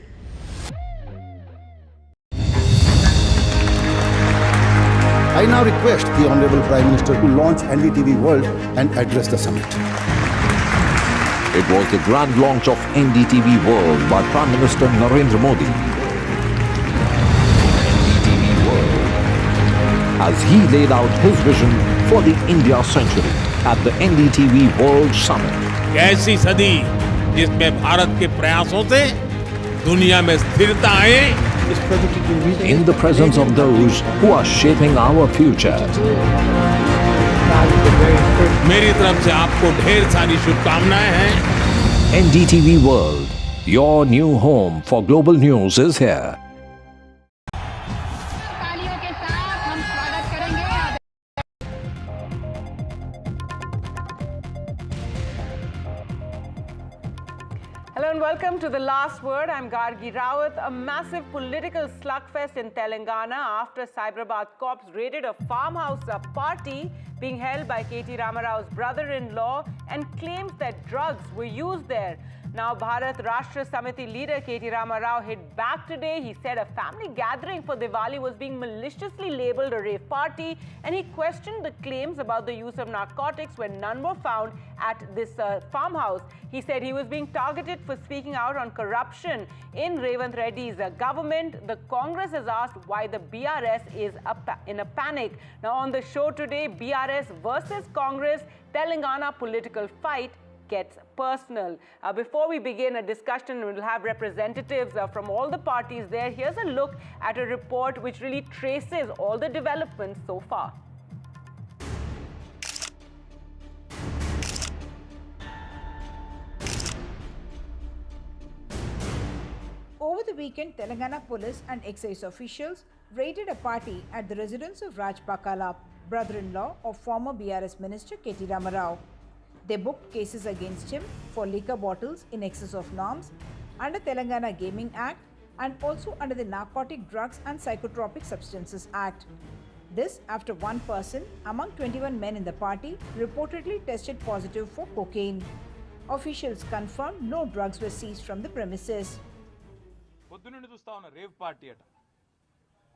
I now request the Honorable Prime Minister to launch NDTV World and address the summit. It was the grand launch of NDTV World by Prime Minister Narendra Modi. NDTV World, as he laid out his vision for the India century at the NDTV World Summit. ऐसी सदी जिसमें भारत के प्रयासों से दुनिया में स्थिरता आए. In the presence of those who are shaping our future. मेरी तरफ से आपको ढेर सारी शुभकामनाएं हैं. NDTV World, your new home for global news is here. Hello and welcome to The Last Word. I'm Gargi Rawat. A massive political slugfest in Telangana after Cyberabad cops raided a farmhouse party being held by KT Ramarao's brother-in-law and claims that drugs were used there. Now, Bharat Rashtra Samiti leader KT Ramarao hit back today. He said a family gathering for Diwali was being maliciously labelled a rave party, and he questioned the claims about the use of narcotics when none were found at this farmhouse. He said he was being targeted for speaking out on corruption in Revant Reddy's government. The Congress has asked why the BRS is in a panic. Now, on the show today, BRS versus Congress, Telangana political fight gets personal. Before we begin a discussion, we'll have representatives from all the parties there. Here's a look at a report which really traces all the developments so far. weekend, Telangana police and excise officials raided a party at the residence of Raj Pakala, brother-in-law of former BRS Minister KTR Rao. They booked cases against him for liquor bottles in excess of norms under Telangana Gaming Act and also under the Narcotic Drugs and Psychotropic Substances Act. This after one person among 21 men in the party reportedly tested positive for cocaine. Officials confirmed no drugs were seized from the premises. పొద్దునుండి చూస్తా ఉన్న rave party అట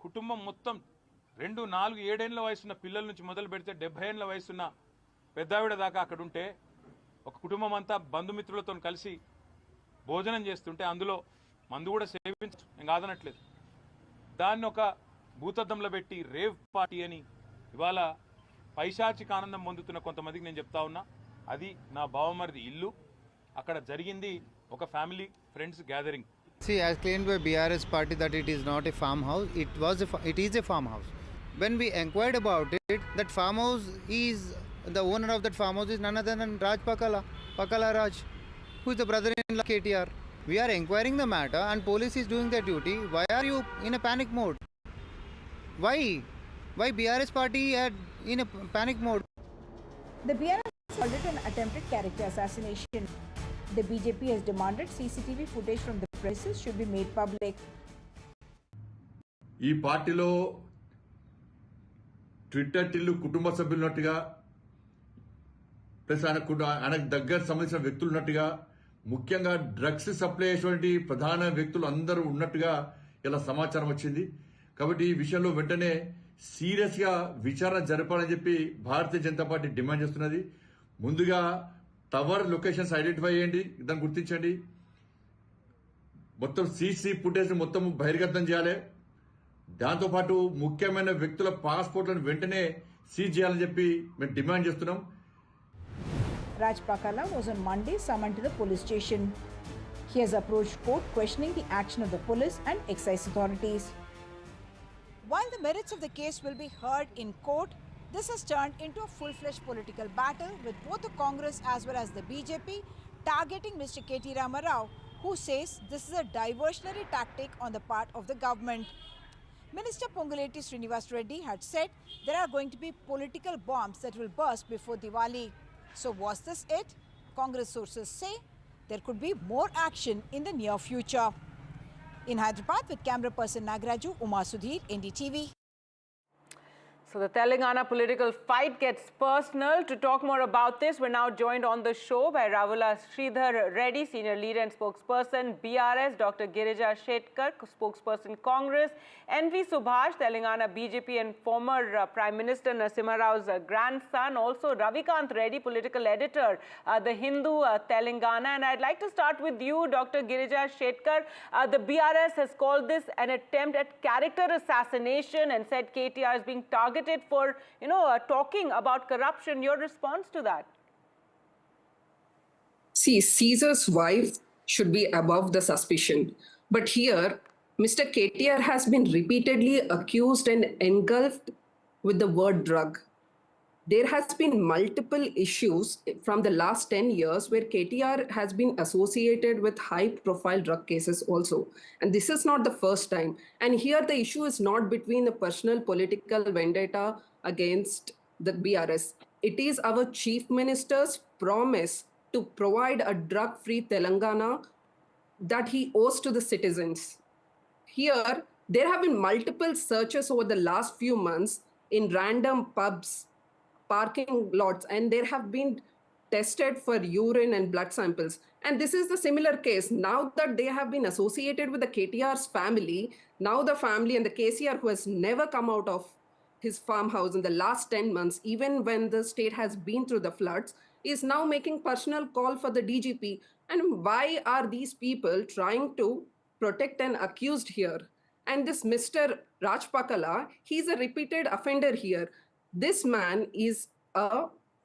కుటుంబం మొత్తం 2, 4, 7 ఏళ్ల వయసున్న పిల్లల నుంచి మొదలు పెడితే 70 ఏళ్ల వయసున్న పెద్దావిడ దాకా అక్కడ ఉంటే ఒక కుటుంబం అంతా బంధుమిత్రులతో కలిసి భోజనం చేస్తుంటే అందులో మందు కూడా సేవించు నేను కాదనట్లేదు దాన్ని ఒక భూతద్దంలో పెట్టి రేవ్ పార్టీ అని ఇవాళ పైశాచిక ఆనందం పొందుతున్న కొంతమందికి నేను చెప్తా ఉన్నా అది నా బావమరిది ఇల్లు అక్కడ జరిగింది ఒక family friends gathering. See, as claimed by BRS party that it is not a farmhouse, it is a farmhouse. When we inquired about it, that farmhouse is, the owner of that farmhouse is none other than Raj Pakala Raj, who is the brother-in-law KTR. We are inquiring the matter and police is doing their duty. Why are you in a panic mode? Why BRS party are in a panic mode? The BRS called it an attempted character assassination. The BJP has demanded CCTV footage from the premises should be made public. ఈ పార్టీలో Twitter Tillu కుటుంబ సభ్యులున్నట్టుగా plus ఆయనకు దగ్గర సంబంధించిన వ్యక్తులు ఉన్నట్టుగా ముఖ్యంగా drugs supply చేసేటువంటి ప్రధాన వ్యక్తులు అందరూ ఉన్నట్టుగా ఇలా సమాచారం వచ్చింది. కాబట్టి ఈ విషయంలో వెంటనే సీరియస్ గా విచారణ జరపాలని చెప్పి భారతీయ జనతా పార్టీ డిమాండ్ చేస్తున్నది. ముందుగా టవర్ లొకేషన్స్ ఐడెంటిఫై చేయండి, దాన్ని గుర్తించండి, మొత్తం సీసీ ఫుటేజ్ మొత్తం బహిర్గతం చేయాలి. దాంతోపాటు ముఖ్యమైన వ్యక్తుల పాస్పోర్ట్లను వెంటనే సీజ్ చేయాలని చెప్పి మేము డిమాండ్ చేస్తున్నాం. Raj Pakala was on Monday summoned to the police station. He has approached court questioning the action of the police and excise authorities. While the merits of the case will be heard in court, this has turned into a full-fledged political battle with both the Congress as well as the BJP targeting Mr. KTR Rao, who says this is a diversionary tactic on the part of the government. Minister Ponguleti Srinivas Reddy had said there are going to be political bombs that will burst before Diwali. So was this it? Congress sources say there could be more action in the near future. In Hyderabad with camera person Nagraju, Uma Sudhir, NDTV. So the Telangana political fight gets personal. To talk more about this, we're now joined on the show by Ravula Sridhar Reddy, senior leader and spokesperson BRS, Dr. Girija Shetkar, spokesperson Congress, NV Subhash, Telangana BJP and former Prime Minister Narasimha Rao's grandson, also Ravikant Reddy, political editor, The Hindu Telangana. And I'd like to start with you, Dr. Girija Shetkar. The BRS has called this an attempt at character assassination and said KTR is being targeted for, talking about corruption. Your response to that? See, Caesar's wife should be above the suspicion. But here, Mr. KTR has been repeatedly accused and engulfed with the word drug. There has been multiple issues from the last 10 years where KTR has been associated with high-profile drug cases also. And this is not the first time. And here the issue is not between a personal political vendetta against the BRS. It is our Chief Minister's promise to provide a drug-free Telangana that he owes to the citizens. Here, there have been multiple searches over the last few months in random pubs, parking lots, and there have been tested for urine and blood samples. And this is the similar case. Now that they have been associated with the KTR's family, now the family and the KCR, who has never come out of his farmhouse in the last 10 months, even when the state has been through the floods, is now making personal call for the DGP. And why are these people trying to protect an accused here? And this Mr. Raj Pakala, he's a repeated offender here. This man is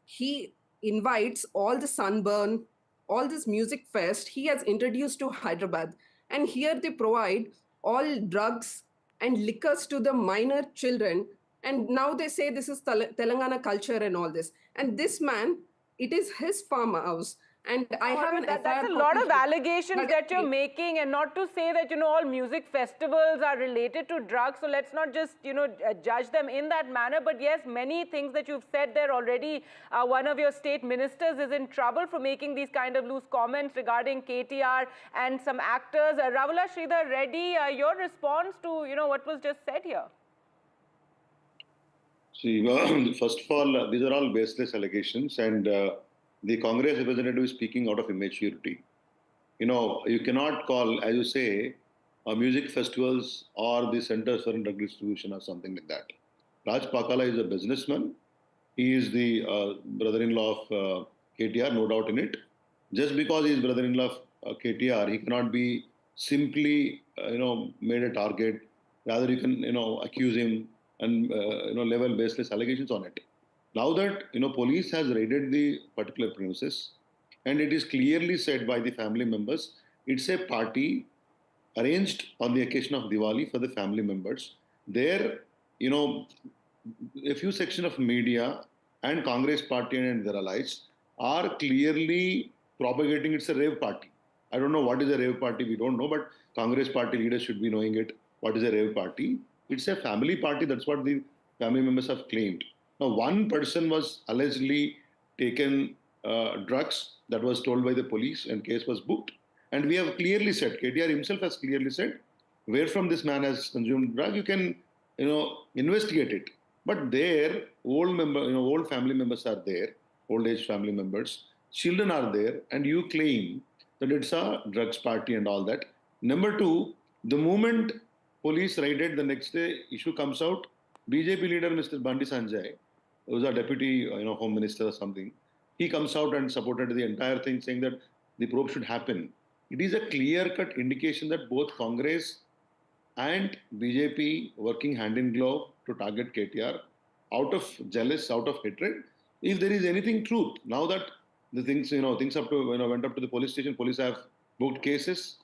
he invites all the sunburn, all this music fest he has introduced to Hyderabad. And here they provide all drugs and liquors to the minor children. And now they say this is Telangana culture and all this. And this man, it is his farmhouse. And I have an That's a lot of allegations that you're making, and not to say that, all music festivals are related to drugs. So let's not just, judge them in that manner. But yes, many things that you've said there already. One of your state ministers is in trouble for making these kind of loose comments regarding KTR and some actors. Ravula Sridhar Reddy, your response to, what was just said here? See, first of all, these are all baseless allegations, and the Congress representative is speaking out of immaturity. You cannot call, as you say, music festivals or the centers for drug distribution or something like that. Raj Pakala is a businessman. He is the brother-in-law of KTR, no doubt in it. Just because he is brother-in-law of KTR, he cannot be simply, made a target. Rather, you can, accuse him and, level baseless allegations on it. Now that, police has raided the particular premises, and it is clearly said by the family members, it's a party arranged on the occasion of Diwali for the family members. There, a few section of media and Congress party and their allies are clearly propagating it's a rave party. I don't know what is a rave party, we don't know, but Congress party leaders should be knowing it. What is a rave party? It's a family party, that's what the family members have claimed. Now, one person was allegedly taken drugs, that was told by the police, and case was booked. And we have clearly said, KTR himself has clearly said, where from this man has consumed drug, you can, investigate it. But there, old family members are there, old age family members, children are there, and you claim that it's a drugs party and all that. Number two, the moment police raided, the next day issue comes out, BJP leader Mr. Bandi Sanjay, who was a deputy home minister or something, he comes out and supported the entire thing, saying that the probe should happen. It is a clear-cut indication that both Congress and BJP working hand in glove to target KTR out of jealous, out of hatred. If there is anything truth, now that the things, things up to, went up to the police station, police have booked cases,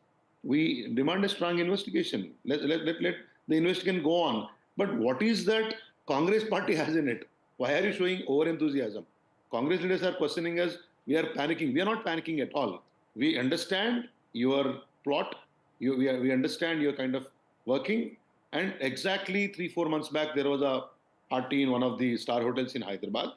we demand a strong investigation. Let the investigation go on. But what is that Congress party has in it? Why are you showing over-enthusiasm? Congress leaders are questioning us. We are panicking. We are not panicking at all. We understand your plot. We understand your kind of working. And exactly 3-4 months back, there was a party in one of the star hotels in Hyderabad.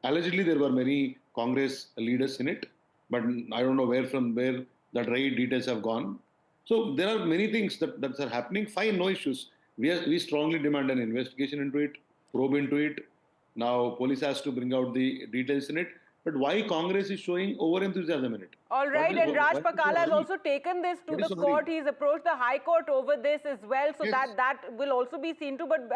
Allegedly, there were many Congress leaders in it. But I don't know where that raid details have gone. So there are many things that are happening. Fine, no issues. We strongly demand an investigation into it, probe into it. Now, police has to bring out the details in it. But why Congress is showing over-enthusiasm in it? All right, and Raj Pakala has also taken this to the court. He's approached the High Court over this as well. So yes, that will also be seen to. But,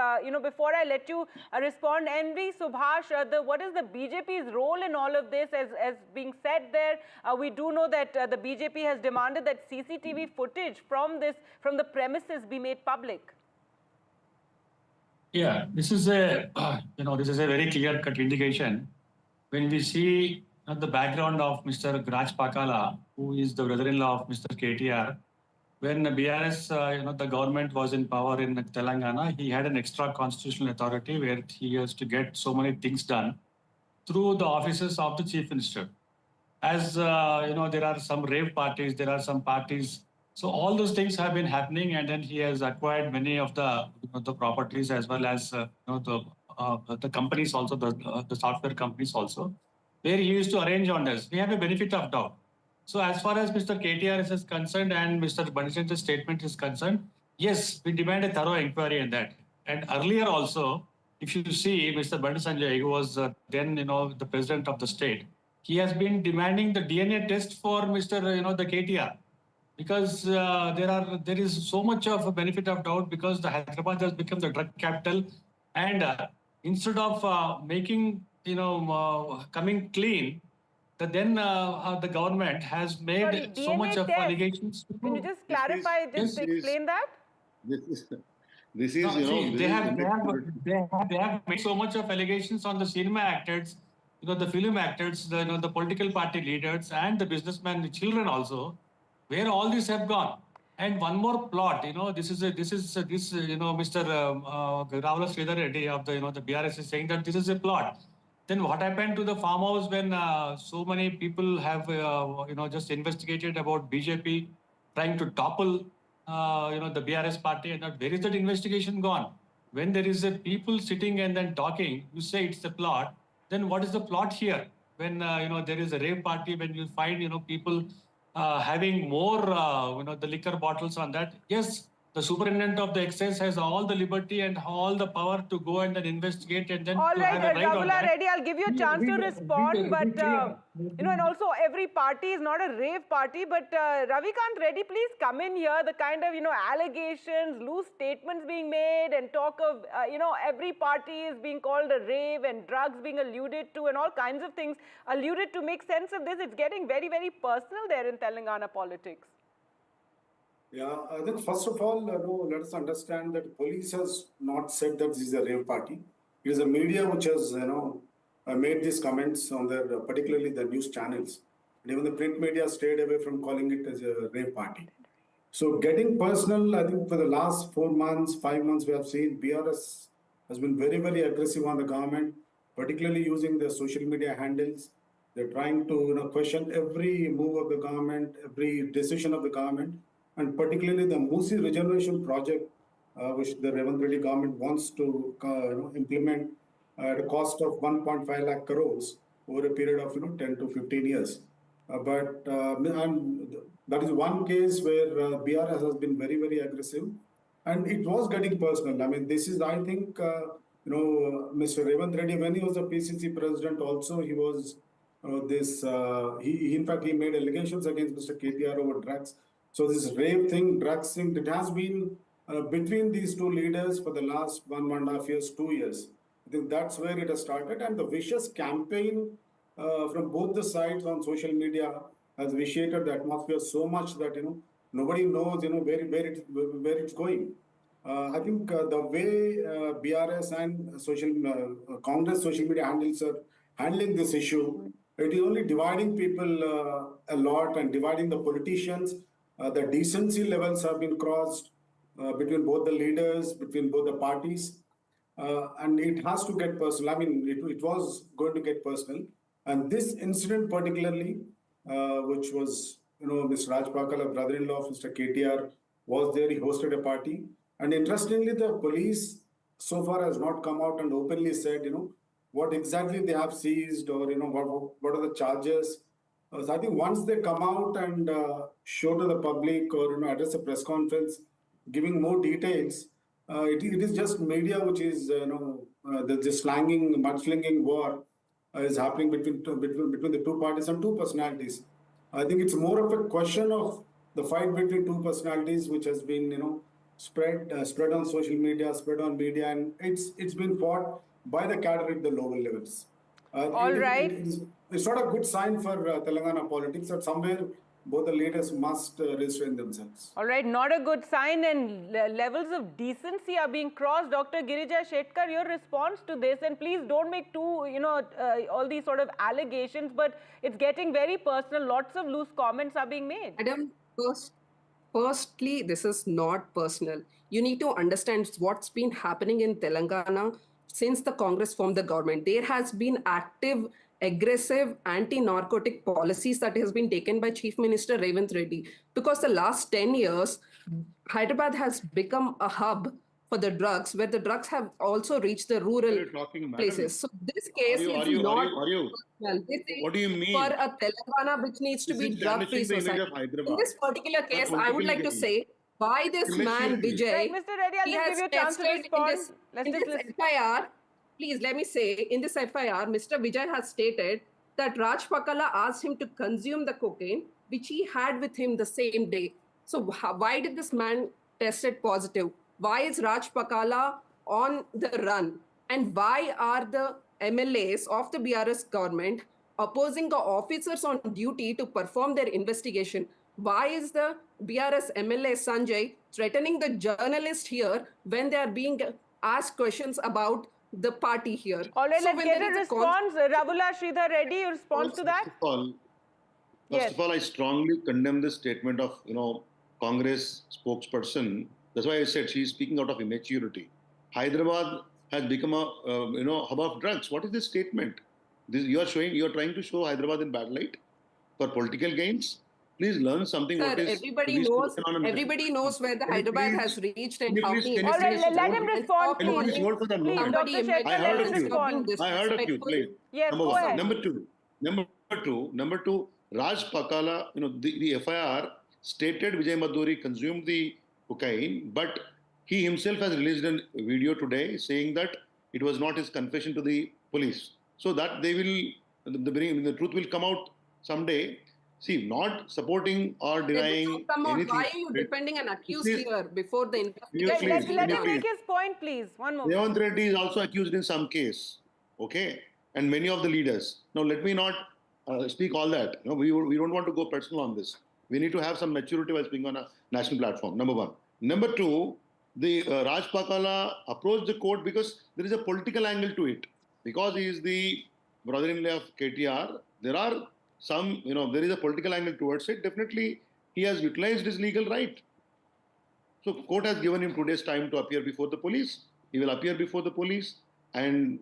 before I let you respond, MV Subhash, what is the BJP's role in all of this? As being said there, we do know that the BJP has demanded that CCTV footage from the premises be made public. Yeah, this is a very clear-cut indication. When we see the background of Mr. Raj Pakala, who is the brother-in-law of Mr. KTR, when BRS, the government was in power in Telangana, he had an extra constitutional authority where he has to get so many things done through the offices of the Chief Minister. As there are some rave parties, there are some parties. So all those things have been happening, and then he has acquired many of the properties as well as the companies also, the software companies also, where he used to arrange on this. We have a benefit of doubt. So as far as Mr. KTR is concerned and Mr. Banisanjay's statement is concerned, yes, we demand a thorough inquiry in that. And earlier also, if you see Mr. Banisanjay, who was then the president of the state, he has been demanding the DNA test for Mr. the KTR. Because there is so much of a benefit of doubt, because the Hyderabad has become the drug capital, and instead of making coming clean, the government has made so much of allegations. Can you just clarify, explain that? This is they have made so much of allegations on the cinema actors, the film actors, the political party leaders, and the businessmen, the children also. Where all these have gone. And one more plot, this is Mr. Ravula Sridhar Reddy of the BRS is saying that this is a plot. Then what happened to the farmhouse when so many people have, just investigated about BJP trying to topple, the BRS party, and where is that investigation gone? When there is a people sitting and then talking, you say it's a plot. Then what is the plot here? When there is a rave party, when you find people having more, the liquor bottles on that. Yes, the superintendent of the excise has all the liberty and all the power to go and then investigate and then All to right, have a right on Ravula that. Reddy, I'll give you a chance to respond, but and also every party is not a rave party, but Ravikant Reddy, please come in here. The kind of allegations, loose statements being made, and talk of every party is being called a rave and drugs being alluded to, and all kinds of things alluded to. Make sense of this. It's getting very, very personal there in Telangana politics. Yeah, I think first of all, let us understand that police has not said that this is a rave party. It is the media which has, made these comments on their, particularly the news channels. And even the print media stayed away from calling it as a rave party. So getting personal, I think for the last 4 months, 5 months, we have seen BRS has been very, very aggressive on the government, particularly using their social media handles. They're trying to question every move of the government, every decision of the government. And particularly the Musi regeneration project, which the Revanth Reddy government wants to implement at a cost of 1.5 lakh crores over a period of 10 to 15 years. But that is one case where BRS has been very, very aggressive, and it was getting personal. I mean, this is, I think, Mr. Revanth Reddy, when he was the PCC president, also he was in fact, he made allegations against Mr. KTR over drugs. So this rave thing, drugs thing, it has been between these two leaders for the last 1.5 years, 2 years. I think that's where it has started, and the vicious campaign from both the sides on social media has vitiated the atmosphere so much that nobody knows where it's going. I think the way BRS and Congress social media handles are handling this issue, it is only dividing people a lot and dividing the politicians. The decency levels have been crossed between both the leaders, between both the parties, and it has to get personal. I mean, it was going to get personal, and this incident particularly, which was, Mr. Raj Pakala, brother-in-law of Mr. KTR, was there. He hosted a party, and interestingly, the police so far has not come out and openly said, what exactly they have seized, or what are the charges. So I think once they come out and show to the public or address a press conference, giving more details, it is just media which is the slanging, mudslinging war is happening between the two parties and two personalities. I think it's more of a question of the fight between two personalities, which has been spread on social media, spread on media, and it's been fought by the cadre at the lower levels. All right. It's not a good sign for Telangana politics that somewhere both the leaders must restrain themselves. All right, not a good sign, and levels of decency are being crossed. Dr. Girija Shetkar, your response to this, and please don't make all these sort of allegations, but it's getting very personal. Lots of loose comments are being made. Madam, firstly, this is not personal. You need to understand what's been happening in Telangana since the Congress formed the government. There has been active, aggressive anti-narcotic policies that has been taken by Chief Minister Revanth Reddy, because the last 10 years, Hyderabad has become a hub for the drugs, where the drugs have also reached the rural places. So this case is not personal. What do you mean? For a Telangana which needs to be drug-free society. In this particular case, I would like to say why this man Vijay, Mr. Reddy, I'll just give you a chance to respond. In this FIR, please let me say, in this FIR, Mr. Vijay has stated that Raj Pakala asked him to consume the cocaine, which he had with him the same day. So why did this man tested positive? Why is Raj Pakala on the run? And why are the MLAs of the BRS government opposing the officers on duty to perform their investigation? Why is the BRS MLA Sanjay threatening the journalist here when they are being asked questions about the party here? All right, let's get a response. Ravula Sridhar Reddy, your response to that? First of all, I strongly condemn this statement of, Congress spokesperson. That's why I said she's speaking out of immaturity. Hyderabad has become a, hub of drugs. What is this statement? You are trying to show Hyderabad in bad light for political gains. Please learn something. Sir, what is everybody knows where the Hyderabad has reached and how many. All right, let him respond, please. Please hold for that moment. Dr. Shekhar, I heard let him of you. respond. I heard of you. Please. Yes, Number go one. ahead. Number two. Raj Pakala, the FIR stated Vijay Madhuri consumed the cocaine, but he himself has released a video today saying that it was not his confession to the police. So that the truth will come out someday. See, not supporting or denying anything. Why are you defending an accused here before the investigation? Let him make his point, please. One moment. Revant Reddy is also accused in some case. Okay? And many of the leaders. Now, let me not speak all that. No, we don't want to go personal on this. We need to have some maturity while speaking on a national platform, number one. Number two, the Raj Pakala approached the court because there is a political angle to it. Because he is the brother-in-law of KTR, there are some, there is a political angle towards it. Definitely, he has utilized his legal right. So, court has given him 2 days' time to appear before the police. He will appear before the police, and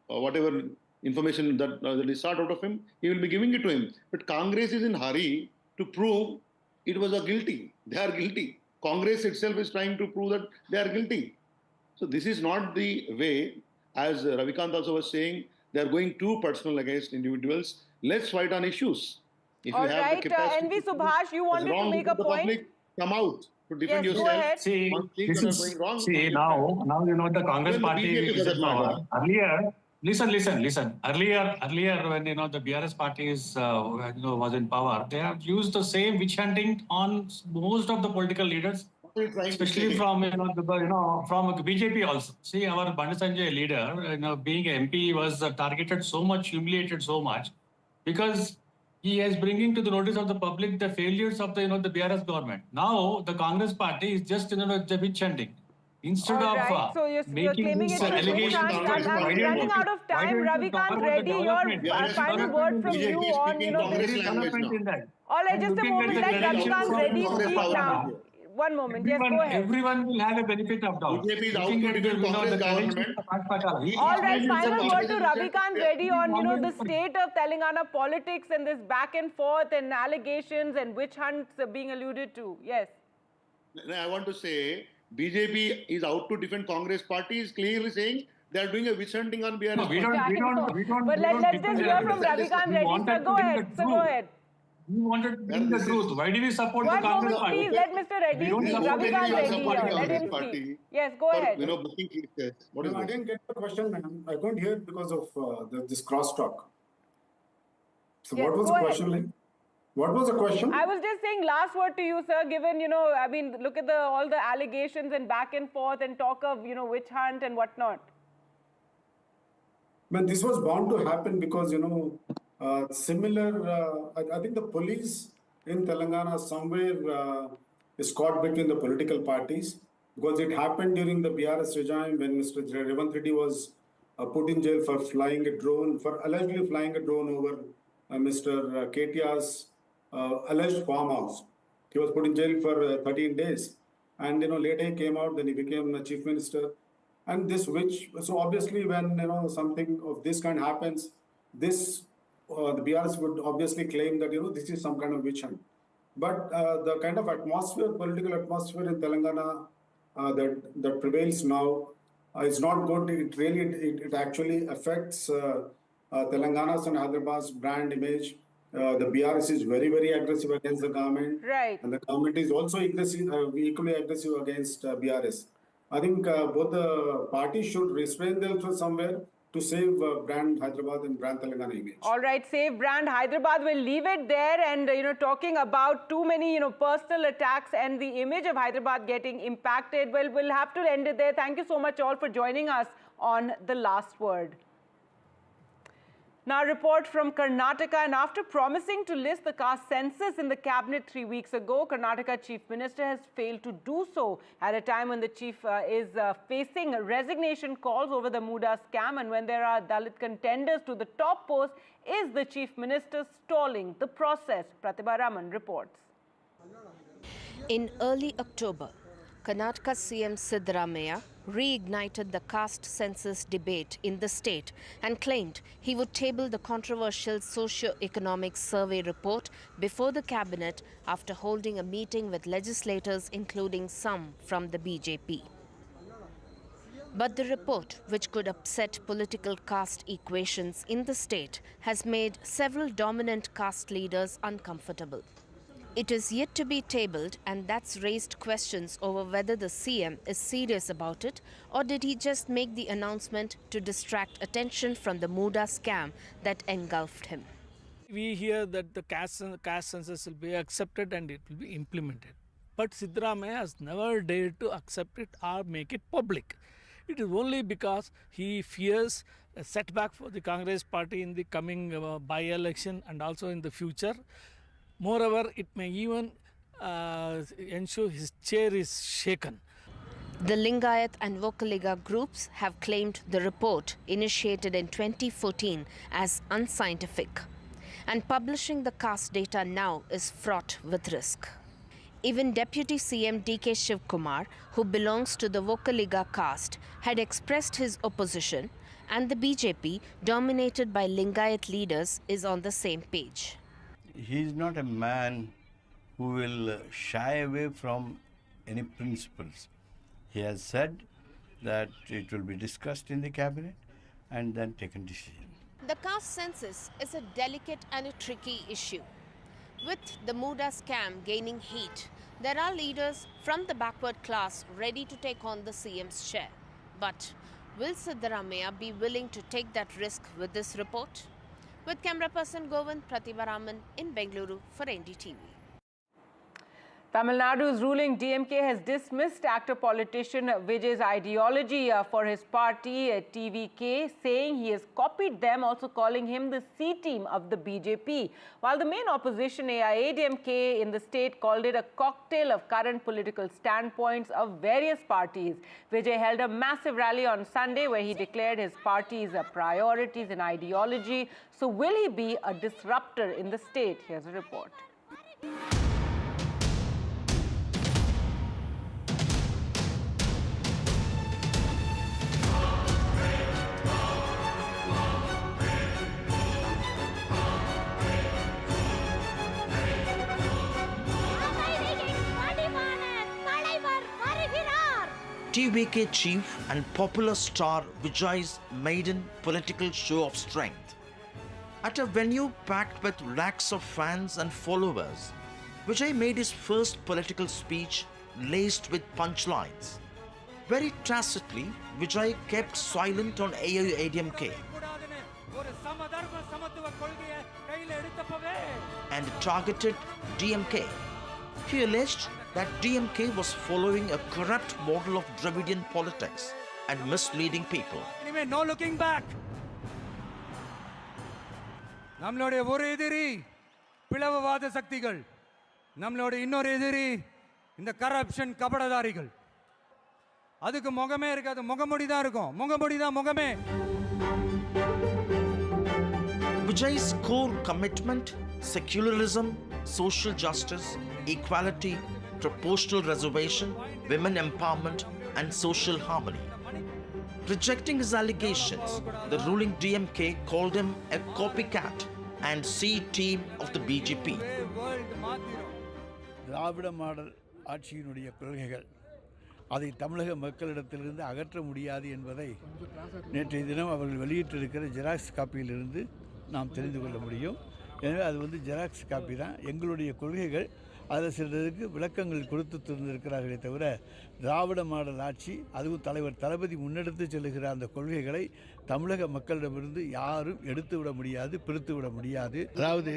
whatever information that is sought out of him, he will be giving it to him. But Congress is in hurry to prove it was a guilty. They are guilty. Congress itself is trying to prove that they are guilty. So this is not the way, as Ravikant also was saying, they are going too personal against individuals. Let's fight on issues. If all you have right, the capacity, NV Subhash, you wanted to make a point? Public, come out to defend yes, yourself. Go ahead. See, now the Congress party is in power. Earlier, listen. Earlier, when the BRS party was in power, they have used the same witch hunting on most of the political leaders, especially from from BJP also. See, our Bandi Sanjay leader, being MP, was targeted so much, humiliated so much, because he is bringing to the notice of the public the failures of the the BRS government. Now the Congress party is just the witch hunting. Instead of so you're claiming these it's a allegations, I'm running out of time. Ravikant Reddy, your final word from you on this. All right, just a moment. Let Ravikant Reddy speak now. One moment. Yes, go ahead. Everyone will have a benefit of doubt. BJP is out to defend Congress government. All right, final word to Ravikant Reddy on the state of Telangana politics and this back and forth and allegations and witch hunts being alluded to. Yes. I want to say BJP is out to defend Congress party is clearly saying they are doing a witch hunting on BRS. No, we don't. But let's just hear from Ravikant Reddy. So go ahead. Go ahead. We wanted to bring the truth. Why do we support the Congress party? Please let Mr. Reddy speak. Ravikant Reddy here. Let him speak. Yes, go ahead. Booking cases. What is I didn't get the question, ma'am. I couldn't hear it because of this crosstalk. So yes, what was the question like? What was the question? I was just saying last word to you, sir, given, I mean, look at all the allegations and back and forth and talk of, witch hunt and whatnot. But this was bound to happen because, similar, I think the police in Telangana somewhere is caught between the political parties because it happened during the BRS regime when Mr. Revant Reddy was put in jail for allegedly flying a drone over Mr. KTR's alleged farmhouse. He was put in jail for 13 days. And, later he came out, then he became the chief minister. And so obviously when, something of this kind happens, the BRS would obviously claim that, this is some kind of witch hunt. But the kind of political atmosphere in Telangana that prevails now is not good. It actually affects Telangana's and Hyderabad's brand image. The BRS is very, very aggressive against the government. Right. And the government is also equally aggressive against BRS. I think both the parties should restrain themselves somewhere to save brand Hyderabad and brand Telangana image. All right, save brand Hyderabad. We'll leave it there. And, talking about too many, personal attacks and the image of Hyderabad getting impacted. Well, we'll have to end it there. Thank you so much all for joining us on The Last Word. Now, a report from Karnataka, and after promising to list the caste census in the cabinet 3 weeks ago, Karnataka Chief Minister has failed to do so at a time when the chief is facing resignation calls over the Muda scam, and when there are Dalit contenders to the top post, is the Chief Minister stalling the process? Pratibha Raman reports. In early October, Karnataka CM Siddaramaiah reignited the caste census debate in the state and claimed he would table the controversial socio-economic survey report before the cabinet after holding a meeting with legislators, including some from the BJP. But the report, which could upset political caste equations in the state, has made several dominant caste leaders uncomfortable. It is yet to be tabled, and that's raised questions over whether the CM is serious about it, or did he just make the announcement to distract attention from the Muda scam that engulfed him. We hear that the caste census will be accepted and it will be implemented. But Siddaramaiah has never dared to accept it or make it public. It is only because he fears a setback for the Congress party in the coming by-election and also in the future. Moreover, it may even ensure his chair is shaken. The Lingayat and Vokaliga groups have claimed the report, initiated in 2014, as unscientific. And publishing the caste data now is fraught with risk. Even Deputy CM DK Shivkumar, who belongs to the Vokaliga caste, had expressed his opposition, and the BJP, dominated by Lingayat leaders, is on the same page. He is not a man who will shy away from any principles. He has said that it will be discussed in the cabinet and then taken decision. The caste census is a delicate and a tricky issue. With the Muda scam gaining heat, there are leaders from the backward class ready to take on the CM's chair. But will Siddaramaiah be willing to take that risk with this report? With camera person Govind Pratibharaman in Bengaluru for NDTV. Tamil Nadu's ruling DMK has dismissed actor-politician Vijay's ideology for his party, TVK, saying he has copied them, also calling him the C-team of the BJP. While the main opposition, AIADMK, in the state called it a cocktail of current political standpoints of various parties. Vijay held a massive rally on Sunday where he declared his party's priorities and ideology. So will he be a disruptor in the state? Here's a report. TVK chief and popular star Vijay's maiden political show of strength. At a venue packed with lakhs of fans and followers, Vijay made his first political speech laced with punchlines. Very tacitly, Vijay kept silent on AIADMK and targeted DMK. He alleged that DMK was following a corrupt model of Dravidian politics and misleading people. Anyway, no looking back. நம்மளோட ஒரு எதிரி பிளவுவாத சக்திகள், நம்மளோட இன்னொரு எதிரி இந்த corruption கபடதாரிகள். அதுக்கு முகமே இருக்காது, முகமூடி தான் இருக்கும், முகமூடி தான் முகமே. Vijay's core commitment, secularism, social justice, equality, proportional reservation, women empowerment and social harmony. Rejecting his allegations, the ruling DMK called him a copycat and C-team of the BJP. Dravida model ஆட்சியினுடைய கொள்கைகள் அதை தமிழக மக்களிடத்திலிருந்து அகற்ற முடியாது என்பதை நேற்றைய தினம் அவர்கள் வெளியிட்டிருக்கிற ஜெராக்ஸ் காப்பியிலிருந்து நாம் தெரிந்து கொள்ள முடியும். எனவே அது ஜெராக்ஸ் காப்பி தான். எங்களுடைய கொள்கைகள் அதில் சிலருக்கு விளக்கங்கள் கொடுத்து தந்திருக்கிறார்களே தவிர திராவிட மாடல் ஆட்சி, அதுவும் தலைவர் தளபதி முன்னெடுத்து செல்லுகிற அந்த கொள்கைகளை தமிழக மக்களிடமிருந்து யாரும் எடுத்து விட முடியாது, பிரித்து விட முடியாது. அதாவது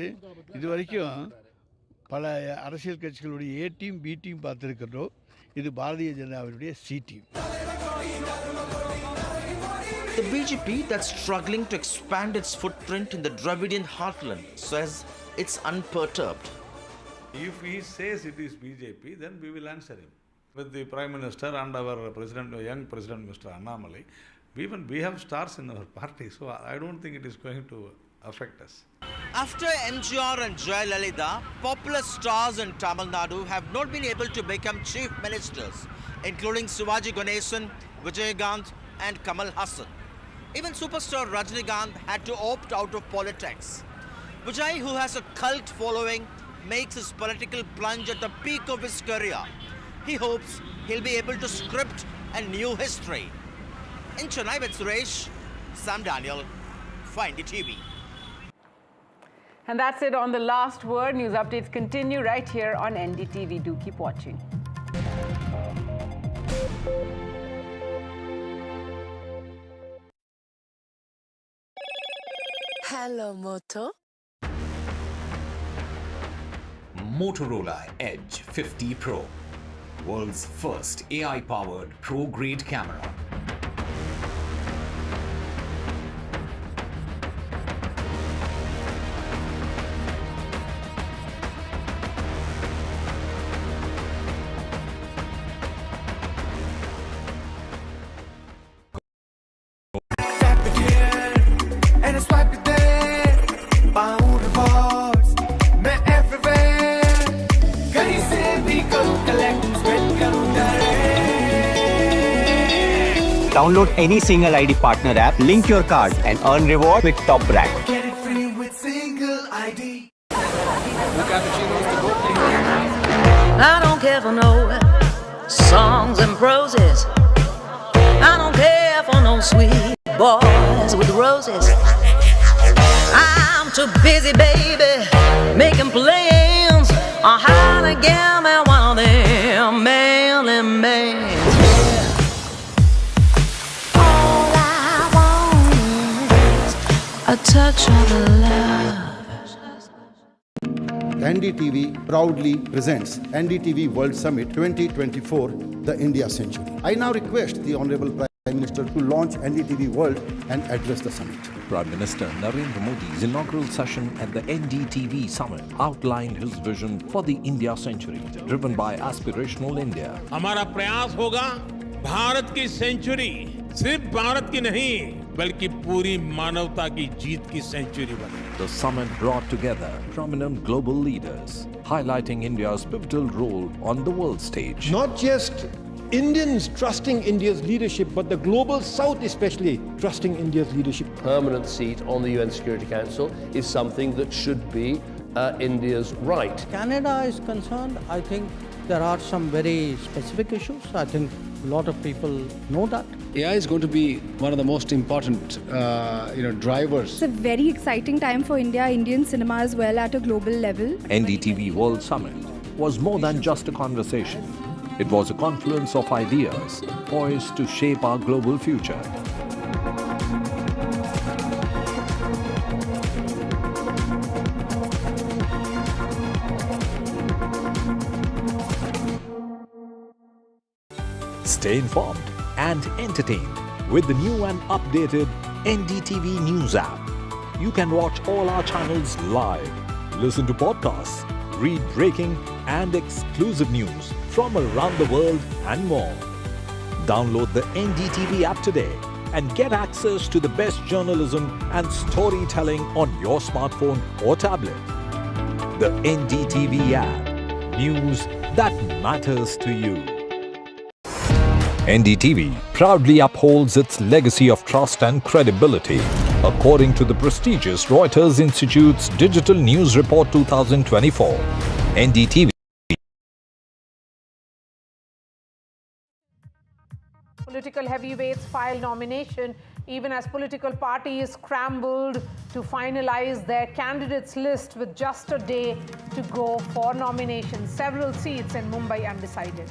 இதுவரைக்கும் பல அரசியல் கட்சிகளுடைய ஏ டீம், பி டீம் பார்த்துருக்கிறோம். இது பாரதிய ஜனதாவினுடைய C team. The BJP that's struggling to expand its footprint in the Dravidian heartland says it's unperturbed. If he says it is BJP, then we will answer him. With the Prime Minister and our President, young President Mr. Annamalai, we have stars in our party, so I don't think it is going to affect us. After MGR and Jayalalitha, popular stars in Tamil Nadu have not been able to become chief ministers, including Shivaji Ganesan, Vijaykanth and Kamal Hassan. Even superstar Rajinikanth had to opt out of politics. Vijay, who has a cult following, makes his political plunge at the peak of his career. He hopes he'll be able to script a new history. In Chennai with Suresh, Sam Daniel, for NDTV. And that's it on The Last Word. News updates continue right here on NDTV. Do keep watching. Hello, Moto. Motorola Edge 50 Pro, world's first AI-powered pro-grade camera. Download any single ID partner app, link your card and earn reward with top brand. Get it free with single ID. I don't care for no songs and proses. I don't care for no sweet boys with roses. I'm too busy, baby, making plans on how to get me one of them manly men. A touch of love. NDTV proudly presents NDTV World Summit 2024, the India Century. I now request the Honorable Prime Minister to launch NDTV World and address the summit. Prime Minister Narendra Modi's inaugural session at the NDTV Summit outlined his vision for the India Century, driven by aspirational India. हमारा प्रयास होगा भारत की century सिर्फ भारत की नहीं बल्कि पूरी मानवता की जीत की सेंचुरी बने. The summit brought together prominent global leaders, highlighting India's pivotal role on the world stage. Not just Indians trusting India's leadership, but the global South especially trusting India's leadership. Permanent seat on the UN Security Council is something that should be India's right. Canada is concerned, I think there are some very specific issues. I think a lot of people know that. AI is going to be one of the most important, drivers. It's a very exciting time for India, Indian cinema as well at a global level. NDTV World Summit was more than just a conversation. It was a confluence of ideas poised to shape our global future. Stay informed and entertained with the new and updated NDTV News App. You can watch all our channels live, listen to podcasts, read breaking and exclusive news from around the world and more. Download the NDTV app today and get access to the best journalism and storytelling on your smartphone or tablet. The NDTV app. News that matters to you. NDTV proudly upholds its legacy of trust and credibility, according to the prestigious Reuters Institute's Digital News Report 2024. NDTV. Political heavyweights file nomination even as political parties scrambled to finalize their candidates list with just a day to go for nominations. Several seats in Mumbai undecided.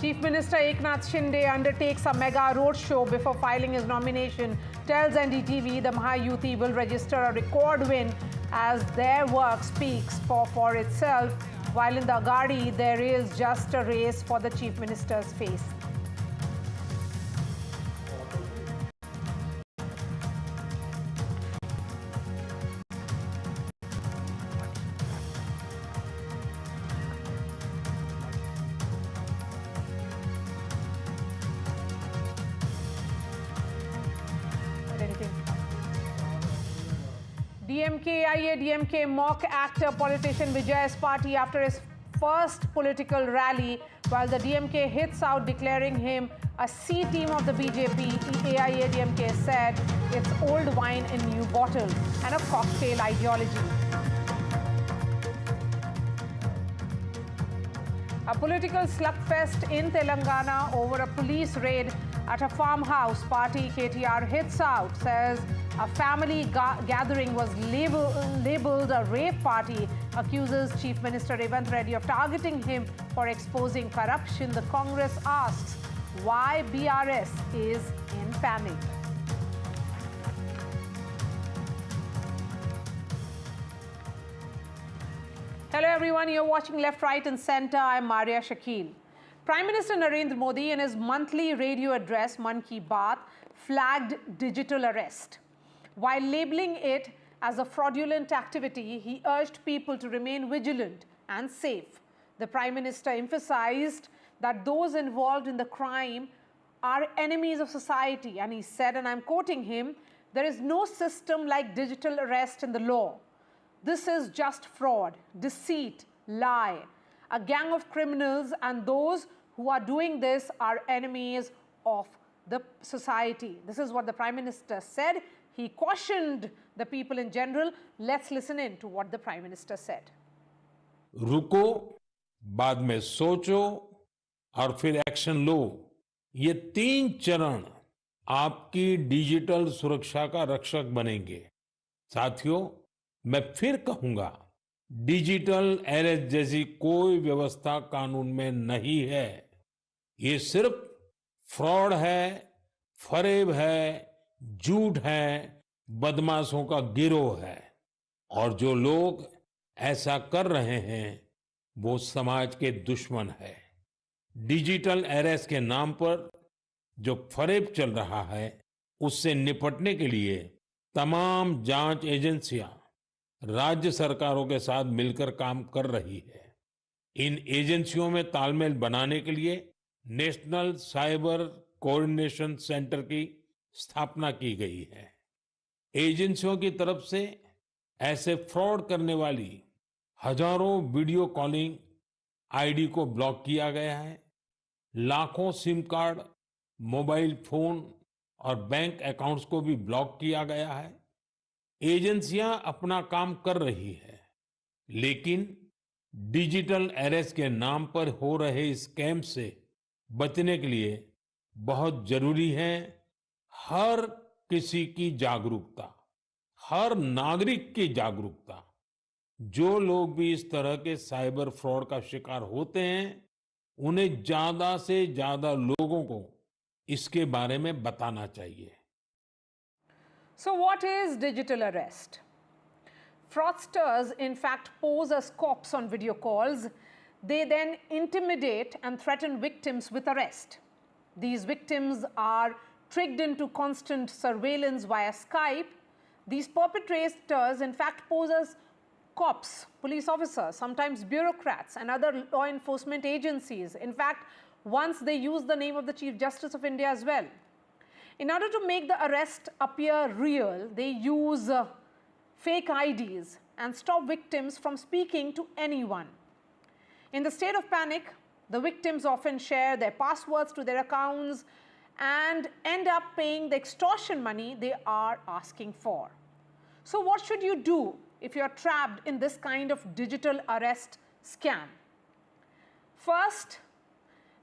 Chief Minister Eknath Shinde undertakes a mega roadshow before filing his nomination, tells NDTV the Mahayuti will register a record win as their work speaks for itself, while in the Agadi there is just a race for the Chief Minister's face. DMK mock actor politician Vijay's party after his first political rally, while the DMK hits out declaring him a C team of the BJP. AIADMK said it's old wine in new bottles and a cocktail ideology. A political slugfest in Telangana over a police raid at a farmhouse. Party KTR hits out, says a family gathering was labeled a rape party, accuses Chief Minister Revanth Reddy of targeting him for exposing corruption. The Congress asks why BRS is in panic. Hello everyone, you're watching Left, Right and Centre. I'm Maria Shakil. Prime Minister Narendra Modi in his monthly radio address, Mann Ki Baat, flagged digital arrest. While labelling it as a fraudulent activity, he urged people to remain vigilant and safe. The Prime Minister emphasized that those involved in the crime are enemies of society, and he said, and I'm quoting him, "There is no system like digital arrest in the law. This is just fraud, deceit, lie. A gang of criminals, and those who are doing this are enemies of the society." This is what the Prime Minister said. He cautioned the people in general. Let's listen in to what the Prime Minister said. रुको, बाद में सोचो और फिर action लो। ये 3 चरण आपकी digital सुरक्षा का रक्षक बनेंगे। साथियों, मैं फिर कहूंगा, डिजिटल अरेस्ट जैसी कोई व्यवस्था कानून में नहीं है। ये सिर्फ फ्रॉड है, फरेब है, झूठ है, बदमाशों का गिरोह है। और जो लोग ऐसा कर रहे हैं, वो समाज के दुश्मन है। डिजिटल अरेस्ट के नाम पर जो फरेब चल रहा है, उससे निपटने के लिए तमाम जांच एजेंसियां राज्य सरकारों के साथ मिलकर काम कर रही है। इन एजेंसियों में तालमेल बनाने के लिए नेशनल साइबर कोऑर्डिनेशन सेंटर की स्थापना की गई है। एजेंसियों की तरफ से ऐसे फ्रॉड करने वाली हजारों वीडियो कॉलिंग आईडी को ब्लॉक किया गया है। लाखों सिम कार्ड, मोबाइल फोन और बैंक अकाउंट्स को भी ब्लॉक किया गया है। एजेंसियां अपना काम कर रही है, लेकिन डिजिटल अरेस्ट के नाम पर हो रहे स्कैम से बचने के लिए बहुत जरूरी है हर किसी की जागरूकता, हर नागरिक की जागरूकता। जो लोग भी इस तरह के साइबर फ्रॉड का शिकार होते हैं, उन्हें ज्यादा से ज्यादा लोगों को इसके बारे में बताना चाहिए। So what is digital arrest? Fraudsters, in fact, pose as cops on video calls. They then intimidate and threaten victims with arrest. These victims are tricked into constant surveillance via Skype. These perpetrators, in fact, pose as cops, police officers, sometimes bureaucrats and other law enforcement agencies. In fact, once they use the name of the Chief Justice of India as well. In order to make the arrest appear real, they use fake IDs and stop victims from speaking to anyone. In the state of panic, the victims often share their passwords to their accounts and end up paying the extortion money they are asking for. So what should you do if you are trapped in this kind of digital arrest scam? First,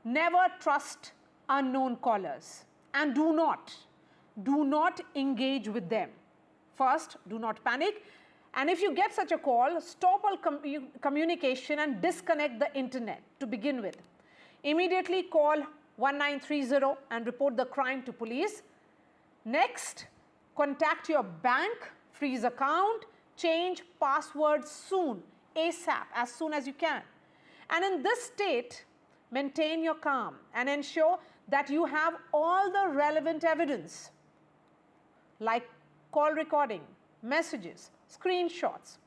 never trust unknown callers. And do not engage with them. First, do not panic. And if you get such a call, stop all communication and disconnect the internet to begin with. Immediately call 1930 and report the crime to police. Next, contact your bank, freeze account, change passwords soon, ASAP, as soon as you can. And in this state, maintain your calm and ensure that you have all the relevant evidence like call recording, messages, screenshots.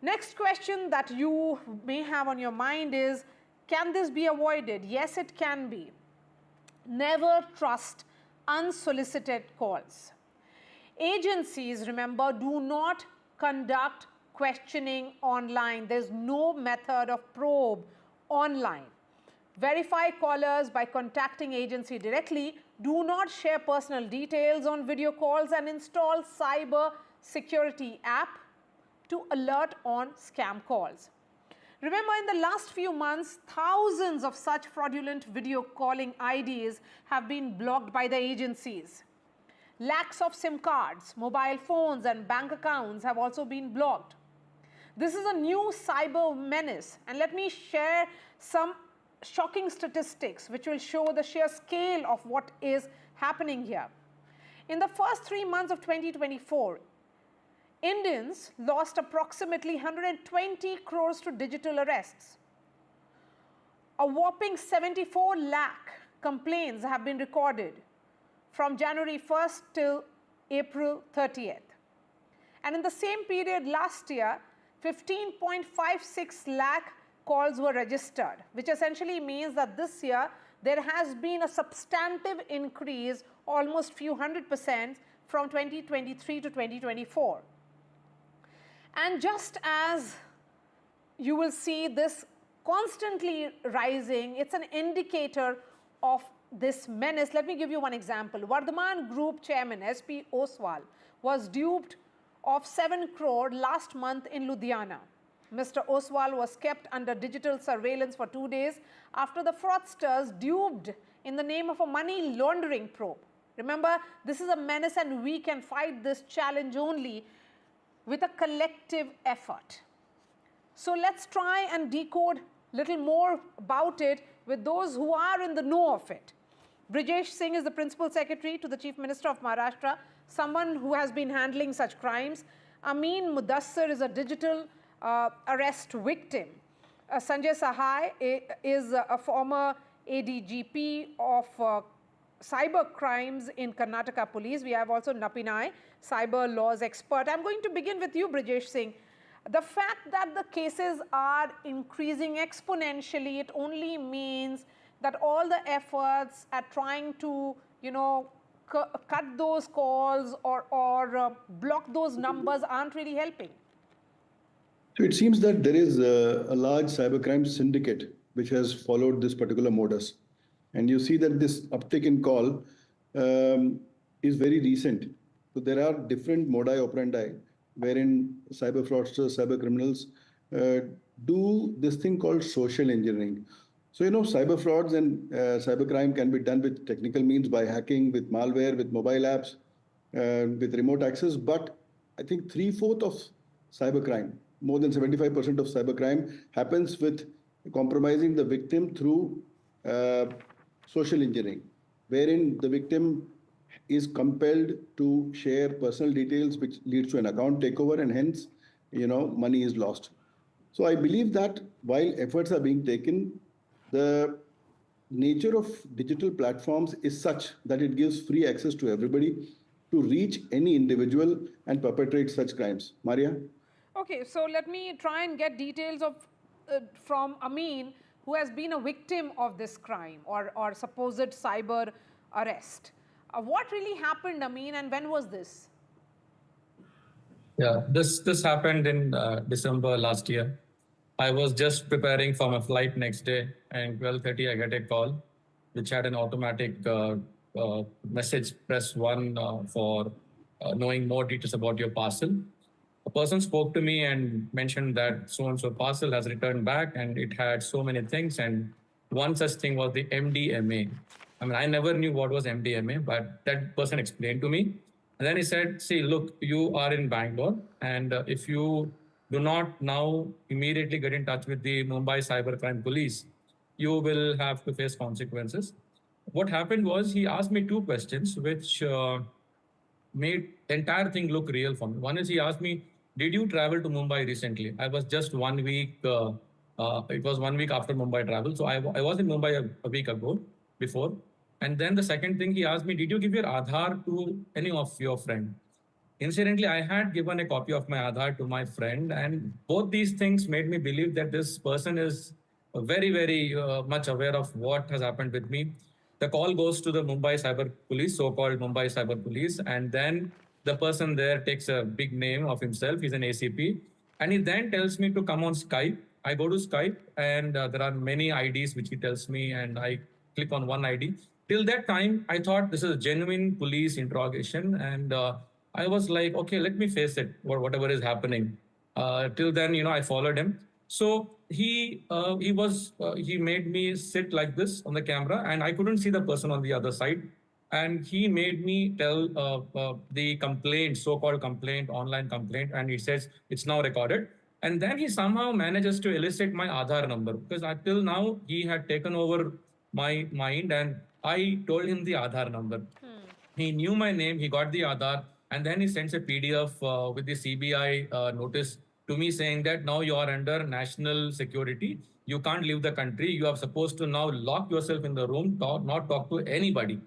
Next question that you may have on your mind is, can this be avoided? Yes, it can be. Never trust unsolicited calls. Agencies, remember, do not conduct questioning online. There's no method of probe online. Verify callers by contacting agency directly. Do not share personal details on video calls, and install cyber security app to alert on scam calls. Remember, in the last few months, thousands of such fraudulent video calling IDs have been blocked by the agencies. Lakhs of SIM cards, mobile phones and bank accounts have also been blocked. This is a new cyber menace, and let me share some shocking statistics which will show the sheer scale of what is happening here. In the first 3 months of 2024, Indians lost approximately 120 crores to digital arrests. A whopping 74 lakh complaints have been recorded from January 1st till April 30th. And in the same period last year, 15.56 lakh calls were registered, which essentially means that this year there has been a substantive increase, almost few 100% from 2023 to 2024. And just as you will see this constantly rising, it's an indicator of this menace. Let me give you one example. Vardhaman Group Chairman SP Oswal was duped of 7 crore last month in Ludhiana. Mr. Oswal was kept under digital surveillance for 2 days after the fraudsters duped in the name of a money laundering probe. Remember, this is a menace, and we can fight this challenge only with a collective effort. So let's try and decode little more about it with those who are in the know of it. Brijesh Singh is the Principal Secretary to the Chief Minister of Maharashtra, someone who has been handling such crimes. Amin Mudassir is a digital arrest victim. Sanjay Sahai is a former ADGP of cyber crimes in Karnataka Police. We have also Napinai, cyber laws expert. I'm going to begin with you, Brijesh Singh. The fact that the cases are increasing exponentially, it only means that all the efforts at trying to, cut those calls or block those numbers aren't really helping. So it seems that there is a large cybercrime syndicate which has followed this particular modus. And you see that this uptick in call is very recent. So there are different modi operandi wherein cyber fraudsters, cyber criminals do this thing called social engineering. So, cyber frauds and cybercrime can be done with technical means by hacking, with malware, with mobile apps, with remote access. But I think 3/4 of cybercrime, more than 75% of cybercrime happens with compromising the victim through social engineering, wherein the victim is compelled to share personal details, which leads to an account takeover, and hence, money is lost. So I believe that while efforts are being taken, the nature of digital platforms is such that it gives free access to everybody to reach any individual and perpetrate such crimes. Maria? Okay, so let me try and get details of from Amin, who has been a victim of this crime or supposed cyber arrest. What really happened, Amin, and when was this? Yeah, this happened in December last year. I was just preparing for my flight next day, and 12:30 I get a call, which had an automatic message, press 1 for knowing more details about your parcel. A person spoke to me and mentioned that so-and-so parcel has returned back and it had so many things, and one such thing was the MDMA. I mean, I never knew what was MDMA, but that person explained to me. And then he said, see, look, you are in Bangalore, and if you do not now immediately get in touch with the Mumbai Cybercrime Police, you will have to face consequences. What happened was he asked me 2 questions, which made the entire thing look real for me. One is he asked me, did you travel to Mumbai recently? I was just 1 week, it was 1 week after Mumbai travel. So I was in Mumbai a week ago before. And then the second thing he asked me, did you give your Aadhaar to any of your friends? Incidentally, I had given a copy of my Aadhaar to my friend, and both these things made me believe that this person is very, very much aware of what has happened with me. The call goes to the Mumbai Cyber Police, so-called Mumbai Cyber Police, and then The person there takes a big name of himself. He's an ACP. And he then tells me to come on Skype. I go to Skype and there are many IDs which he tells me, and I click on one ID. Till that time, I thought this is a genuine police interrogation. And I was like, okay, let me face it, or whatever is happening. Till then, I followed him. So he made me sit like this on the camera, and I couldn't see the person on the other side. And he made me tell the complaint, so-called complaint, online complaint, and he says it's now recorded. And then he somehow manages to elicit my Aadhaar number, because until now he had taken over my mind, and I told him the Aadhaar number. He knew my name, he got the Aadhaar, and then he sends a PDF with the CBI notice to me saying that now you are under national security. You can't leave the country. You are supposed to now lock yourself in the room, not talk to anybody.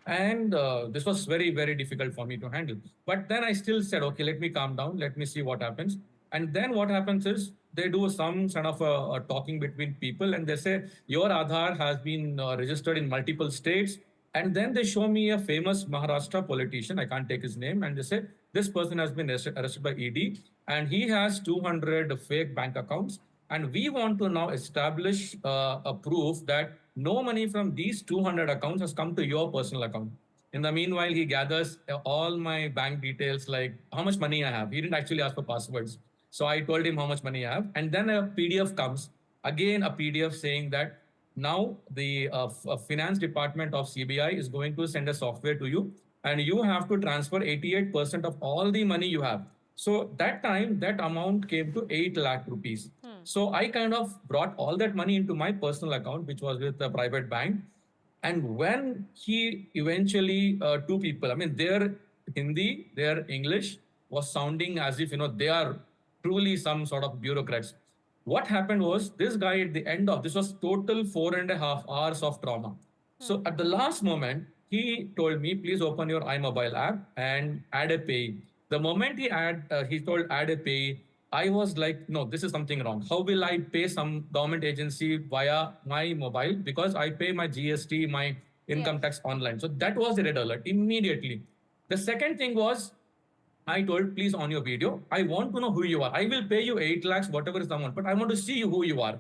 And this was very, very difficult for me to handle. But then I still said, okay, let me calm down. Let me see what happens. And then what happens is they do some sort of a talking between people, and they say, your Aadhaar has been registered in multiple states. And then they show me a famous Maharashtra politician. I can't take his name. And they say, this person has been arrested by ED, and he has 200 fake bank accounts. And we want to now establish a proof that no money from these 200 accounts has come to your personal account. In the meanwhile, he gathers all my bank details, like how much money I have. He didn't actually ask for passwords. So I told him how much money I have. And then a PDF comes, again, a PDF saying that now the finance department of CBI is going to send a software to you, and you have to transfer 88% of all the money you have. So that time, that amount came to 8 lakh rupees. So I kind of brought all that money into my personal account, which was with a private bank. And when he eventually, two people, I mean, their Hindi, their English was sounding as if, they are truly some sort of bureaucrats. What happened was, this guy at the end of, this was total 4.5 hours of trauma. So at the last moment, he told me, please open your iMobile app and add a pay. The moment he told add a pay, I was like, no, this is something wrong. How will I pay some government agency via my mobile? Because I pay my GST, my income tax online. So that was the red alert immediately. The second thing was, I told, please on your video, I want to know who you are. I will pay you 8 lakhs, whatever is the amount, but I want to see who you are.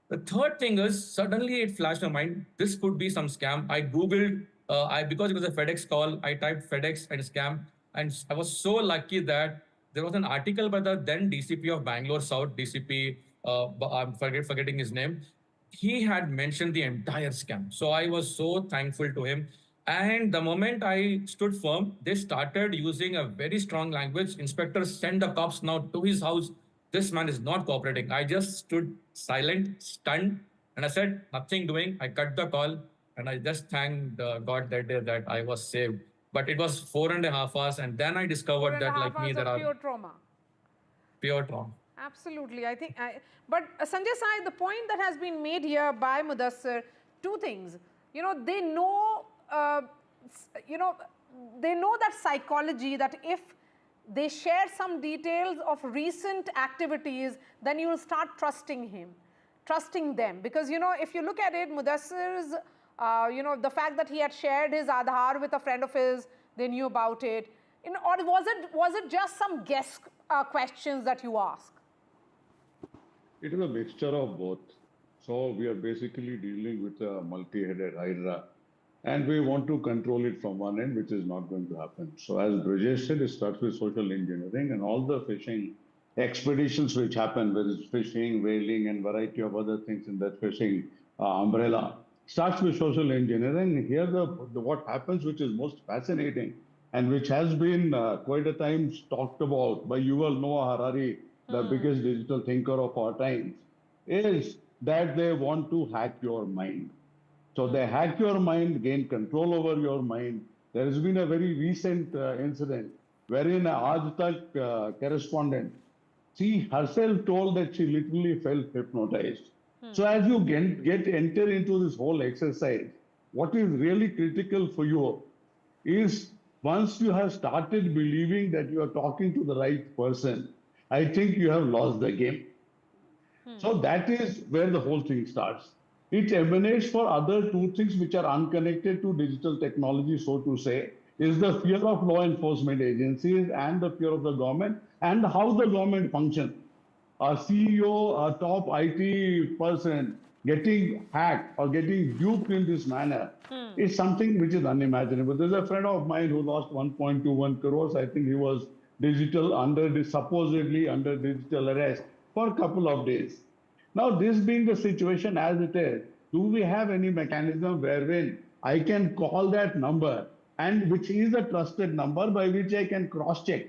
The third thing is, suddenly it flashed my mind, this could be some scam. I Googled, because it was a FedEx call, I typed FedEx and scam. And I was so lucky that there was an article by the then DCP of Bangalore South, DCP, I'm forgetting his name. He had mentioned the entire scam. So I was so thankful to him. And the moment I stood firm, they started using a very strong language. Inspectors sent the cops now to his house. This man is not cooperating. I just stood silent, stunned, and I said, nothing doing. I cut the call, and I just thanked God that day that I was saved. But it was 4.5 hours, and then I discovered that, like me, there are pure trauma. Pure trauma. Absolutely, I think. But Sanjay Sai, the point that has been made here by Mudassir, two things. They know. They know that psychology, that if they share some details of recent activities, then you will start trusting them. Because, if you look at it, Mudassir's, the fact that he had shared his Aadhaar with a friend of his, they knew about it. Or was it just some guess questions that you asked? It is a mixture of both. So we are basically dealing with a multi-headed hydra. And we want to control it from one end, which is not going to happen. So as Brajesh said, it starts with social engineering, and all the fishing expeditions which happen, whether it's fishing, whaling, and variety of other things in that fishing umbrella, starts with social engineering. Here, what happens, which is most fascinating, and which has been quite a time talked about by Yuval Noah Harari, the biggest digital thinker of our times, is that they want to hack your mind. So they hack your mind, gain control over your mind. There has been a very recent incident wherein an Aaj Tak correspondent, she herself told that she literally felt hypnotized. So as you enter into this whole exercise, what is really critical for you is, once you have started believing that you are talking to the right person, I think you have lost the game. So that is where the whole thing starts. It emanates for other two things which are unconnected to digital technology, so to say. is the fear of law enforcement agencies and the fear of the government and how the government functions. A CEO, a top IT person getting hacked or getting duped in this manner is something which is unimaginable. There's a friend of mine who lost 1.21 crores. I think he was supposedly under digital arrest for a couple of days. Now, this being the situation as it is, do we have any mechanism wherein I can call that number and which is a trusted number by which I can cross-check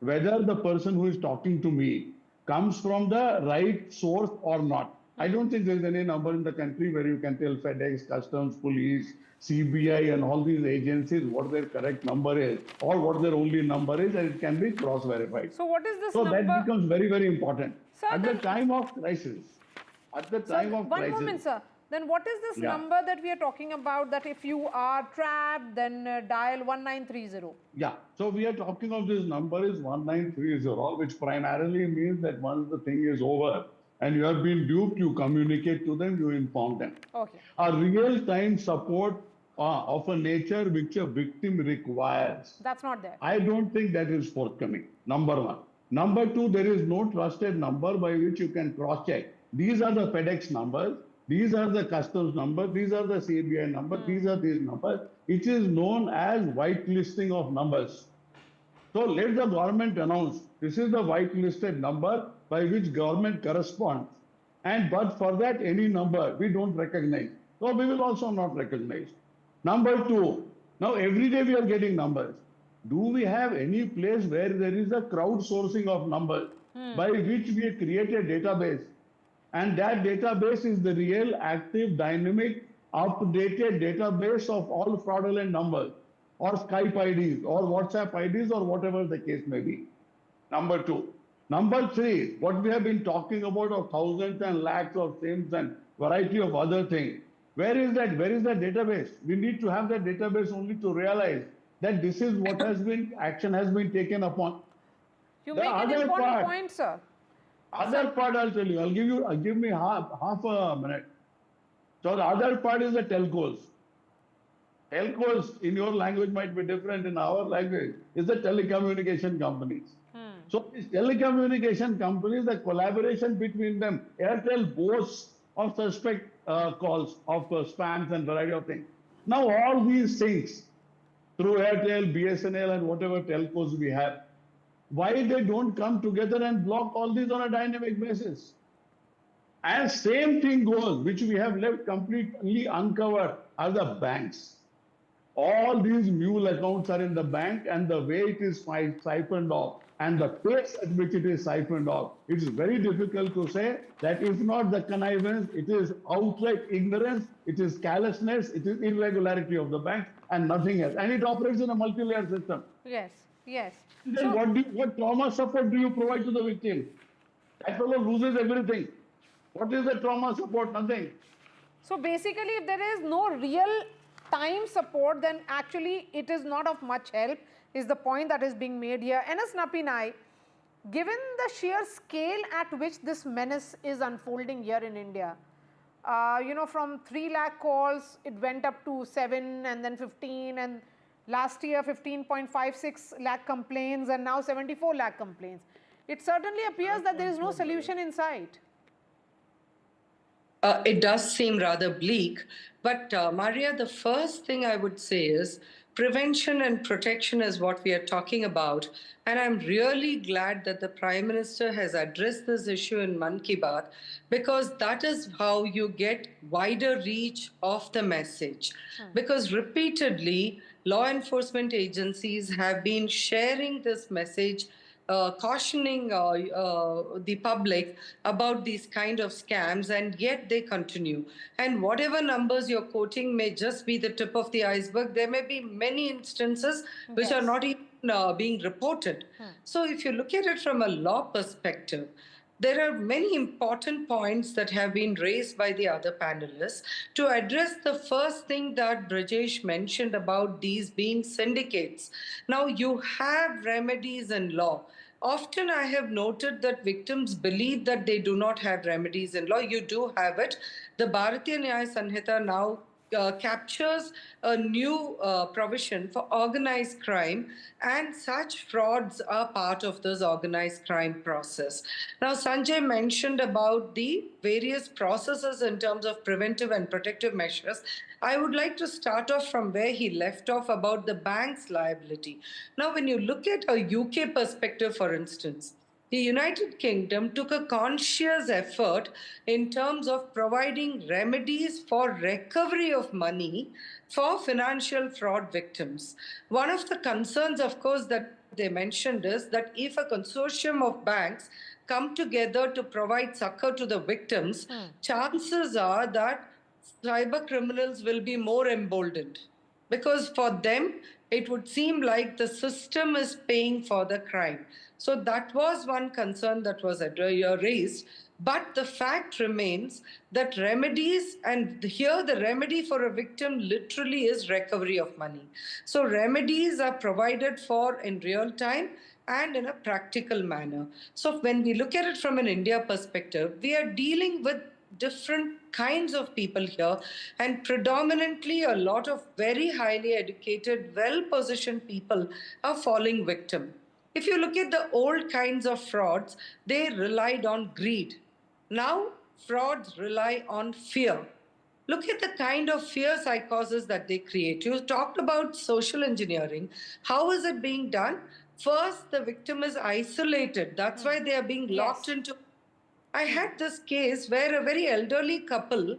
whether the person who is talking to me comes from the right source or not? I don't think there's any number in the country where you can tell FedEx, Customs, Police, CBI and all these agencies what their correct number is or what their only number is, and it can be cross-verified. So what is this so number? So that becomes very, very important. Sir, at the time of crisis, one moment, sir. Then what is this number that we are talking about, that if you are trapped, then dial 1930? Yeah, so we are talking of this number is 1930, which primarily means that once the thing is over and you have been duped, you communicate to them, you inform them. Okay. A real-time support of a nature which a victim requires. That's not there. I don't think that is forthcoming, number one. Number two, there is no trusted number by which you can cross-check. These are the FedEx numbers. These are the customs numbers, these are the CBI numbers, these are these numbers. It is known as whitelisting of numbers. So let the government announce, this is the whitelisted number by which government corresponds. And but for that, any number we don't recognize. So we will also not recognize. Number two, now every day we are getting numbers. Do we have any place where there is a crowdsourcing of numbers by which we create a database? And that database is the real, active, dynamic, updated database of all fraudulent numbers, or Skype IDs, or WhatsApp IDs, or whatever the case may be. Number two. Number three, what we have been talking about of thousands and lakhs of SIMs and variety of other things. Where is that? Where is that database? We need to have that database only to realize that this is what has been, action has been taken upon. You make an important point, sir. Other part I'll tell you. Give me half a minute. So the other part is the telcos. Telcos in your language might be different. In our language is the telecommunication companies. So these telecommunication companies, the collaboration between them, Airtel boasts of suspect calls of spams and variety of things. Now all these things through Airtel, BSNL and whatever telcos we have, why they don't come together and block all these on a dynamic basis? And same thing goes, which we have left completely uncovered, are the banks. All these mule accounts are in the bank, and the way it is siphoned off and the pace at which it is siphoned off, it is very difficult to say that if not the connivance, it is outright ignorance, it is callousness, it is irregularity of the bank and nothing else. And it operates in a multi-layered system. Yes, yes. Then what trauma support do you provide to the victim? That fellow loses everything. What is the trauma support? Nothing. So basically, if there is no real time support, then actually it is not of much help, is the point that is being made here. N.S. Napinai, given the sheer scale at which this menace is unfolding here in India, from 3 lakh calls, it went up to 7 and then 15, and last year 15.56 lakh complaints, and now 74 lakh complaints. It certainly appears that there is no solution in sight. It does seem rather bleak, but Maria, the first thing I would say is prevention and protection is what we are talking about. And I'm really glad that the Prime Minister has addressed this issue in Mann Ki Baat, because that is how you get wider reach of the message. Because repeatedly, law enforcement agencies have been sharing this message, cautioning the public about these kind of scams, and yet they continue. And whatever numbers you're quoting may just be the tip of the iceberg. There may be many instances which are not even being reported. So if you look at it from a law perspective, there are many important points that have been raised by the other panelists to address the first thing that Brajesh mentioned about these being syndicates. Now, you have remedies in law. Often I have noted that victims believe that they do not have remedies in law. You do have it. The Bharatiya Nyaya Sanhita now captures a new provision for organized crime, and such frauds are part of this organized crime process. Now, Sanjay mentioned about the various processes in terms of preventive and protective measures. I would like to start off from where he left off about the bank's liability. Now, when you look at a UK perspective, for instance, the United Kingdom took a conscious effort in terms of providing remedies for recovery of money for financial fraud victims. One of the concerns, of course, that they mentioned is that if a consortium of banks come together to provide succor to the victims, chances are that cyber criminals will be more emboldened, because for them, it would seem like the system is paying for the crime. So that was one concern that was raised. But the fact remains that remedies, and here the remedy for a victim literally is recovery of money. So remedies are provided for in real time and in a practical manner. So when we look at it from an India perspective, we are dealing with different kinds of people here, and predominantly a lot of very highly educated, well-positioned people are falling victim. If you look at the old kinds of frauds, they relied on greed. Now, frauds rely on fear. Look at the kind of fear psychosis that they create. You talked about social engineering. How is it being done? First, the victim is isolated. That's why they are being locked into. I had this case where a very elderly couple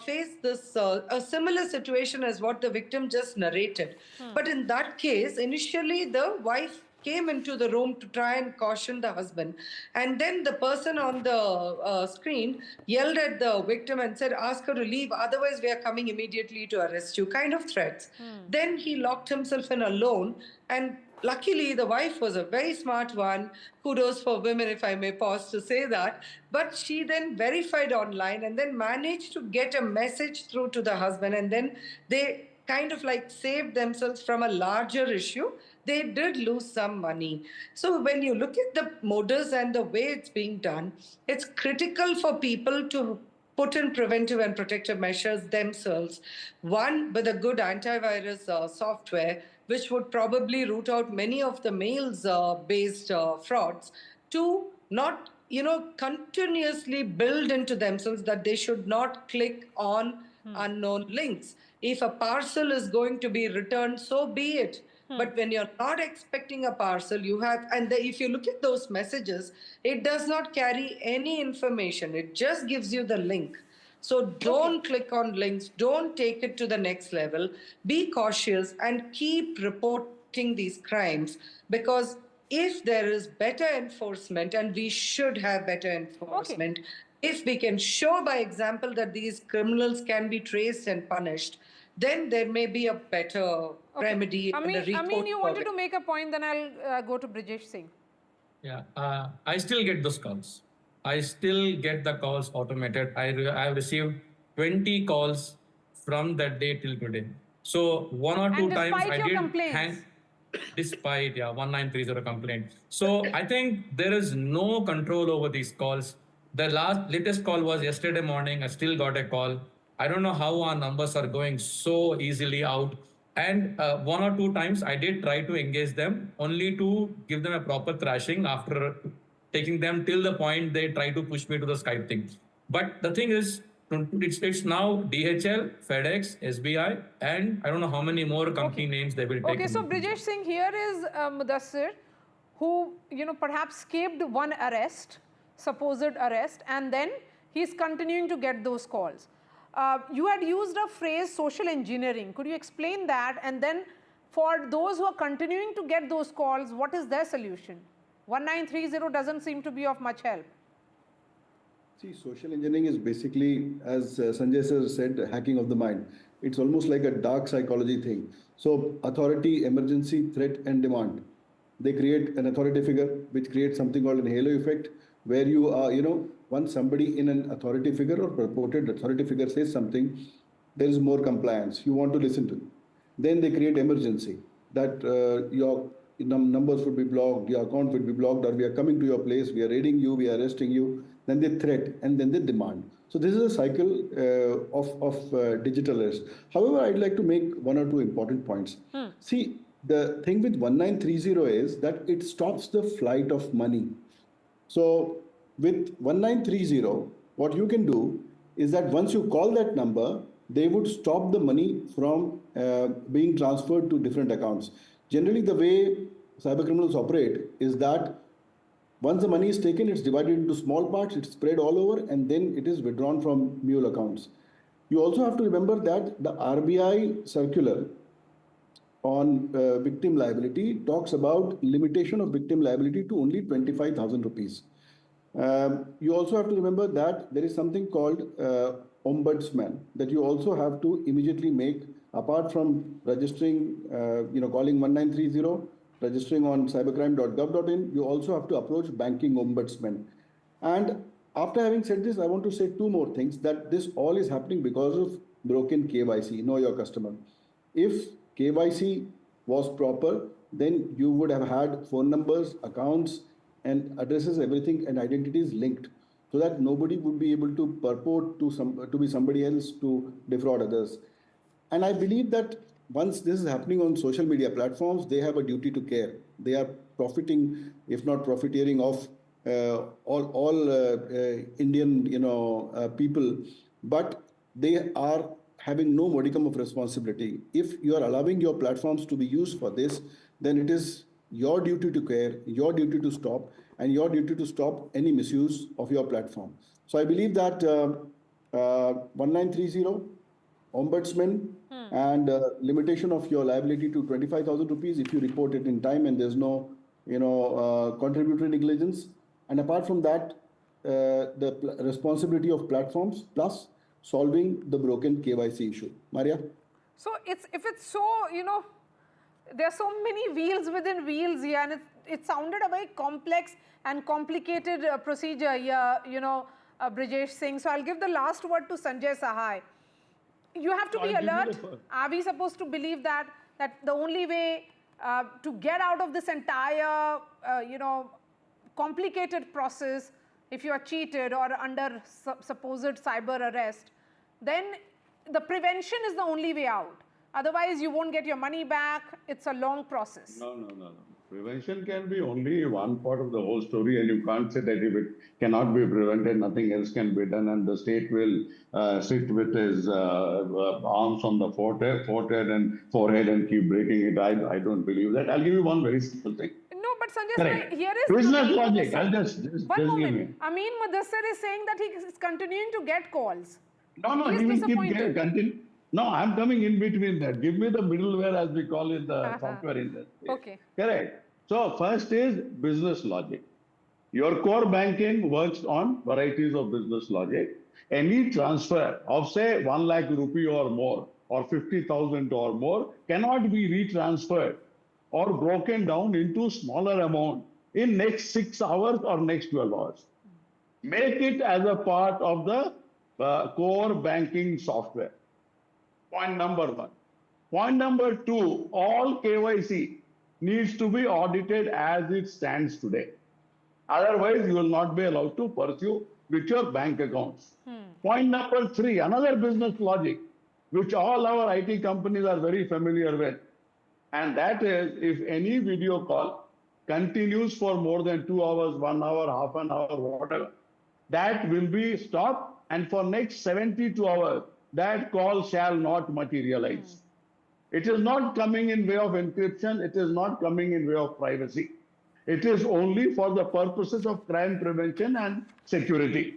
faced this a similar situation as what the victim just narrated. But in that case, initially the wife came into the room to try and caution the husband. And then the person on the screen yelled at the victim and said, ask her to leave, otherwise we are coming immediately to arrest you, kind of threats. Then he locked himself in alone, and luckily, the wife was a very smart one. Kudos for women, if I may pause to say that. But she then verified online and then managed to get a message through to the husband. And then they kind of like saved themselves from a larger issue. They did lose some money. So when you look at the modus and the way it's being done, it's critical for people to put in preventive and protective measures themselves. One, with a good antivirus software, which would probably root out many of the mails-based frauds. Two, not continuously build into themselves that they should not click on unknown links. If a parcel is going to be returned, so be it. But when you're not expecting a parcel, you have, and if you look at those messages, it does not carry any information. It just gives you the link. So don't click on links, don't take it to the next level. Be cautious and keep reporting these crimes, because if there is better enforcement, and we should have better enforcement, if we can show by example that these criminals can be traced and punished, then there may be a better remedy. Amin, you wanted to make a point, then I'll go to Brijesh Singh. Yeah, I still get those calls. I still get the calls automated. I have received 20 calls from that day till today. So one or two times I did hang, despite 1930 complaint. So I think there is no control over these calls. The latest call was yesterday morning. I still got a call. I don't know how our numbers are going so easily out. And one or two times I did try to engage them, only to give them a proper thrashing after taking them till the point they try to push me to the Skype thing. But the thing is, it's now DHL, FedEx, SBI, and I don't know how many more company names they will take. Okay, so Brijesh Singh, here is Mudassir, who perhaps escaped one arrest, supposed arrest, and then he's continuing to get those calls. You had used a phrase, social engineering. Could you explain that? And then for those who are continuing to get those calls, what is their solution? 1930 doesn't seem to be of much help. See, social engineering is basically, as Sanjay sir said, hacking of the mind. It's almost like a dark psychology thing. So authority, emergency, threat and demand. They create an authority figure which creates something called an halo effect, where you are, once somebody in an authority figure or purported authority figure says something, there is more compliance. You want to listen to it. Then they create emergency, that your numbers would be blocked, your account would be blocked, or we are coming to your place, we are raiding you, we are arresting you. Then they threat, and then they demand. So this is a cycle of digital arrest. However, I'd like to make one or two important points. See, the thing with 1930 is that it stops the flight of money. So with 1930, what you can do is that once you call that number, they would stop the money from being transferred to different accounts. Generally, the way cyber criminals operate is that once the money is taken, it's divided into small parts, it's spread all over, and then it is withdrawn from mule accounts. You also have to remember that the RBI circular on victim liability talks about limitation of victim liability to only 25,000 rupees. You also have to remember that there is something called ombudsman that you also have to immediately make, apart from registering, calling 1930, registering on cybercrime.gov.in, you also have to approach banking ombudsman. And after having said this, I want to say two more things, that this all is happening because of broken KYC, know your customer. If KYC was proper, then you would have had phone numbers, accounts, and addresses, everything, and identities linked, so that nobody would be able to purport to be somebody else to defraud others. And I believe that once this is happening on social media platforms, they have a duty to care. They are profiting, if not profiteering, of all Indian people, but they are having no modicum of responsibility. If you are allowing your platforms to be used for this, then it is your duty to care, your duty to stop, and your duty to stop any misuse of your platform. So I believe that 1930, ombudsman, and limitation of your liability to 25,000 rupees if you report it in time and there's no contributory negligence. And apart from that, the responsibility of platforms plus solving the broken KYC issue. Maria? So if it's so, there are so many wheels within wheels here, and it sounded a very complex and complicated procedure here, Brijesh Singh. So I'll give the last word to Sanjay Sahai. You have to be alert. Are we supposed to believe that the only way to get out of this entire, complicated process, if you are cheated or under supposed cyber arrest, then the prevention is the only way out? Otherwise, you won't get your money back. It's a long process. No. Prevention can be only one part of the whole story, and you can't say that if it cannot be prevented, nothing else can be done, and the state will sit with his arms on the forehead and keep breaking it. I don't believe that. I'll give you one very simple thing. No, but Sanjay, here is business logic. I'll just one moment. Amin Mudassir is saying that he is continuing to get calls. No, he will keep continue. No, I'm coming in between that. Give me the middleware, as we call it, the software industry. Okay. Correct. So first is business logic. Your core banking works on varieties of business logic. Any transfer of, say, 1 lakh rupee or more, or 50,000 or more, cannot be retransferred or broken down into smaller amount in next 6 hours or next 12 hours. Make it as a part of the core banking software. Point number one. Point number two, all KYC needs to be audited as it stands today. Otherwise, you will not be allowed to pursue with your bank accounts. Point number three, another business logic, which all our IT companies are very familiar with. And that is, if any video call continues for more than 2 hours, 1 hour, half an hour, whatever, that will be stopped. And for next 72 hours, that call shall not materialize. It is not coming in way of encryption. It is not coming in way of privacy. It is only for the purposes of crime prevention and security.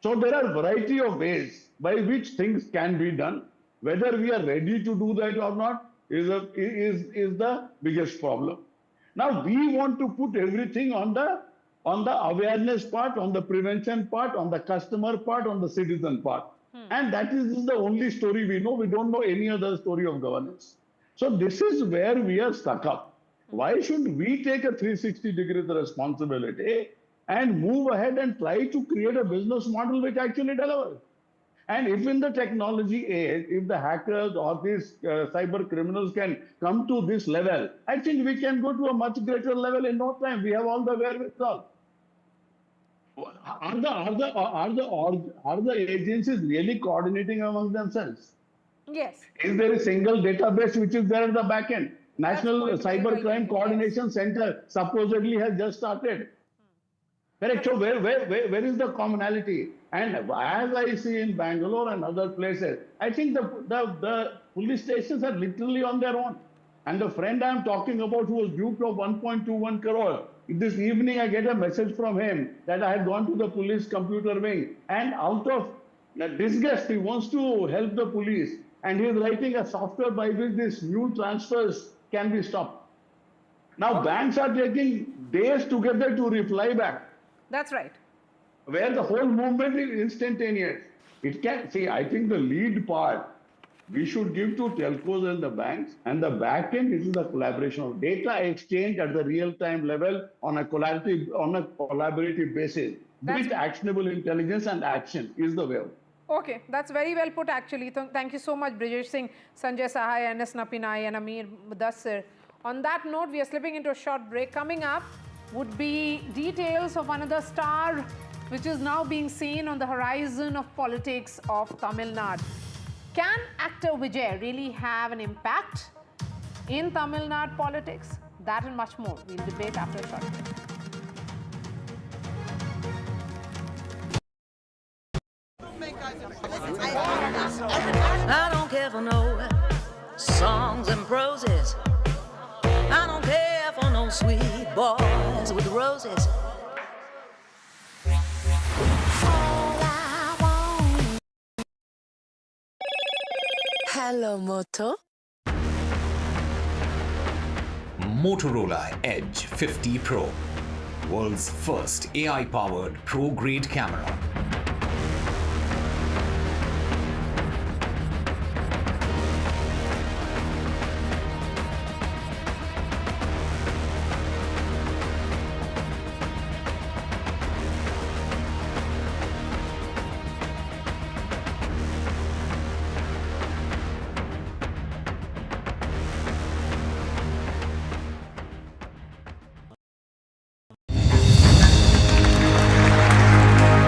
So there are a variety of ways by which things can be done. Whether we are ready to do that or not is the biggest problem. Now we want to put everything on the awareness part, on the prevention part, on the customer part, on the citizen part. And that is the only story we know. We don't know any other story of governance. So this is where we are stuck up. Why should we take a 360 degrees responsibility and move ahead and try to create a business model which actually delivers? And if in the technology age, if the hackers or these cyber criminals can come to this level, I think we can go to a much greater level in no time. We have all the wherewithal. Are the agencies really coordinating among themselves? Yes. Is there a single database which is there at the back end? National Cybercrime Coordination Center supposedly has just started. Correct. So where is the commonality? And as I see in Bangalore and other places, I think the police stations are literally on their own. And the friend I am talking about who was duped of 1.21 crore, this evening I get a message from him that I had gone to the police computer wing, and out of disgust he wants to help the police, and he is writing a software by which these new transfers can be stopped. Now banks are taking days together to reply back. That's right. Where the whole movement is instantaneous. It can, see, I think the lead part we should give to telcos and the banks, and the back end is the collaboration of data exchange at the real-time level on a collaborative basis. With actionable intelligence and action is the way. Okay, that's very well put actually. Thank you so much, Brijesh Singh, Sanjay Sahai, N.S. Napinai and Amir Mudassir. On that note, we are slipping into a short break. Coming up would be details of another star which is now being seen on the horizon of politics of Tamil Nadu. Can actor Vijay really have an impact in Tamil Nadu politics? That and much more. We'll debate after a short break. I don't care for no songs and proses. I don't care for no sweet boys with roses. Hello, Moto. Motorola Edge 50 Pro, world's first AI-powered pro-grade camera.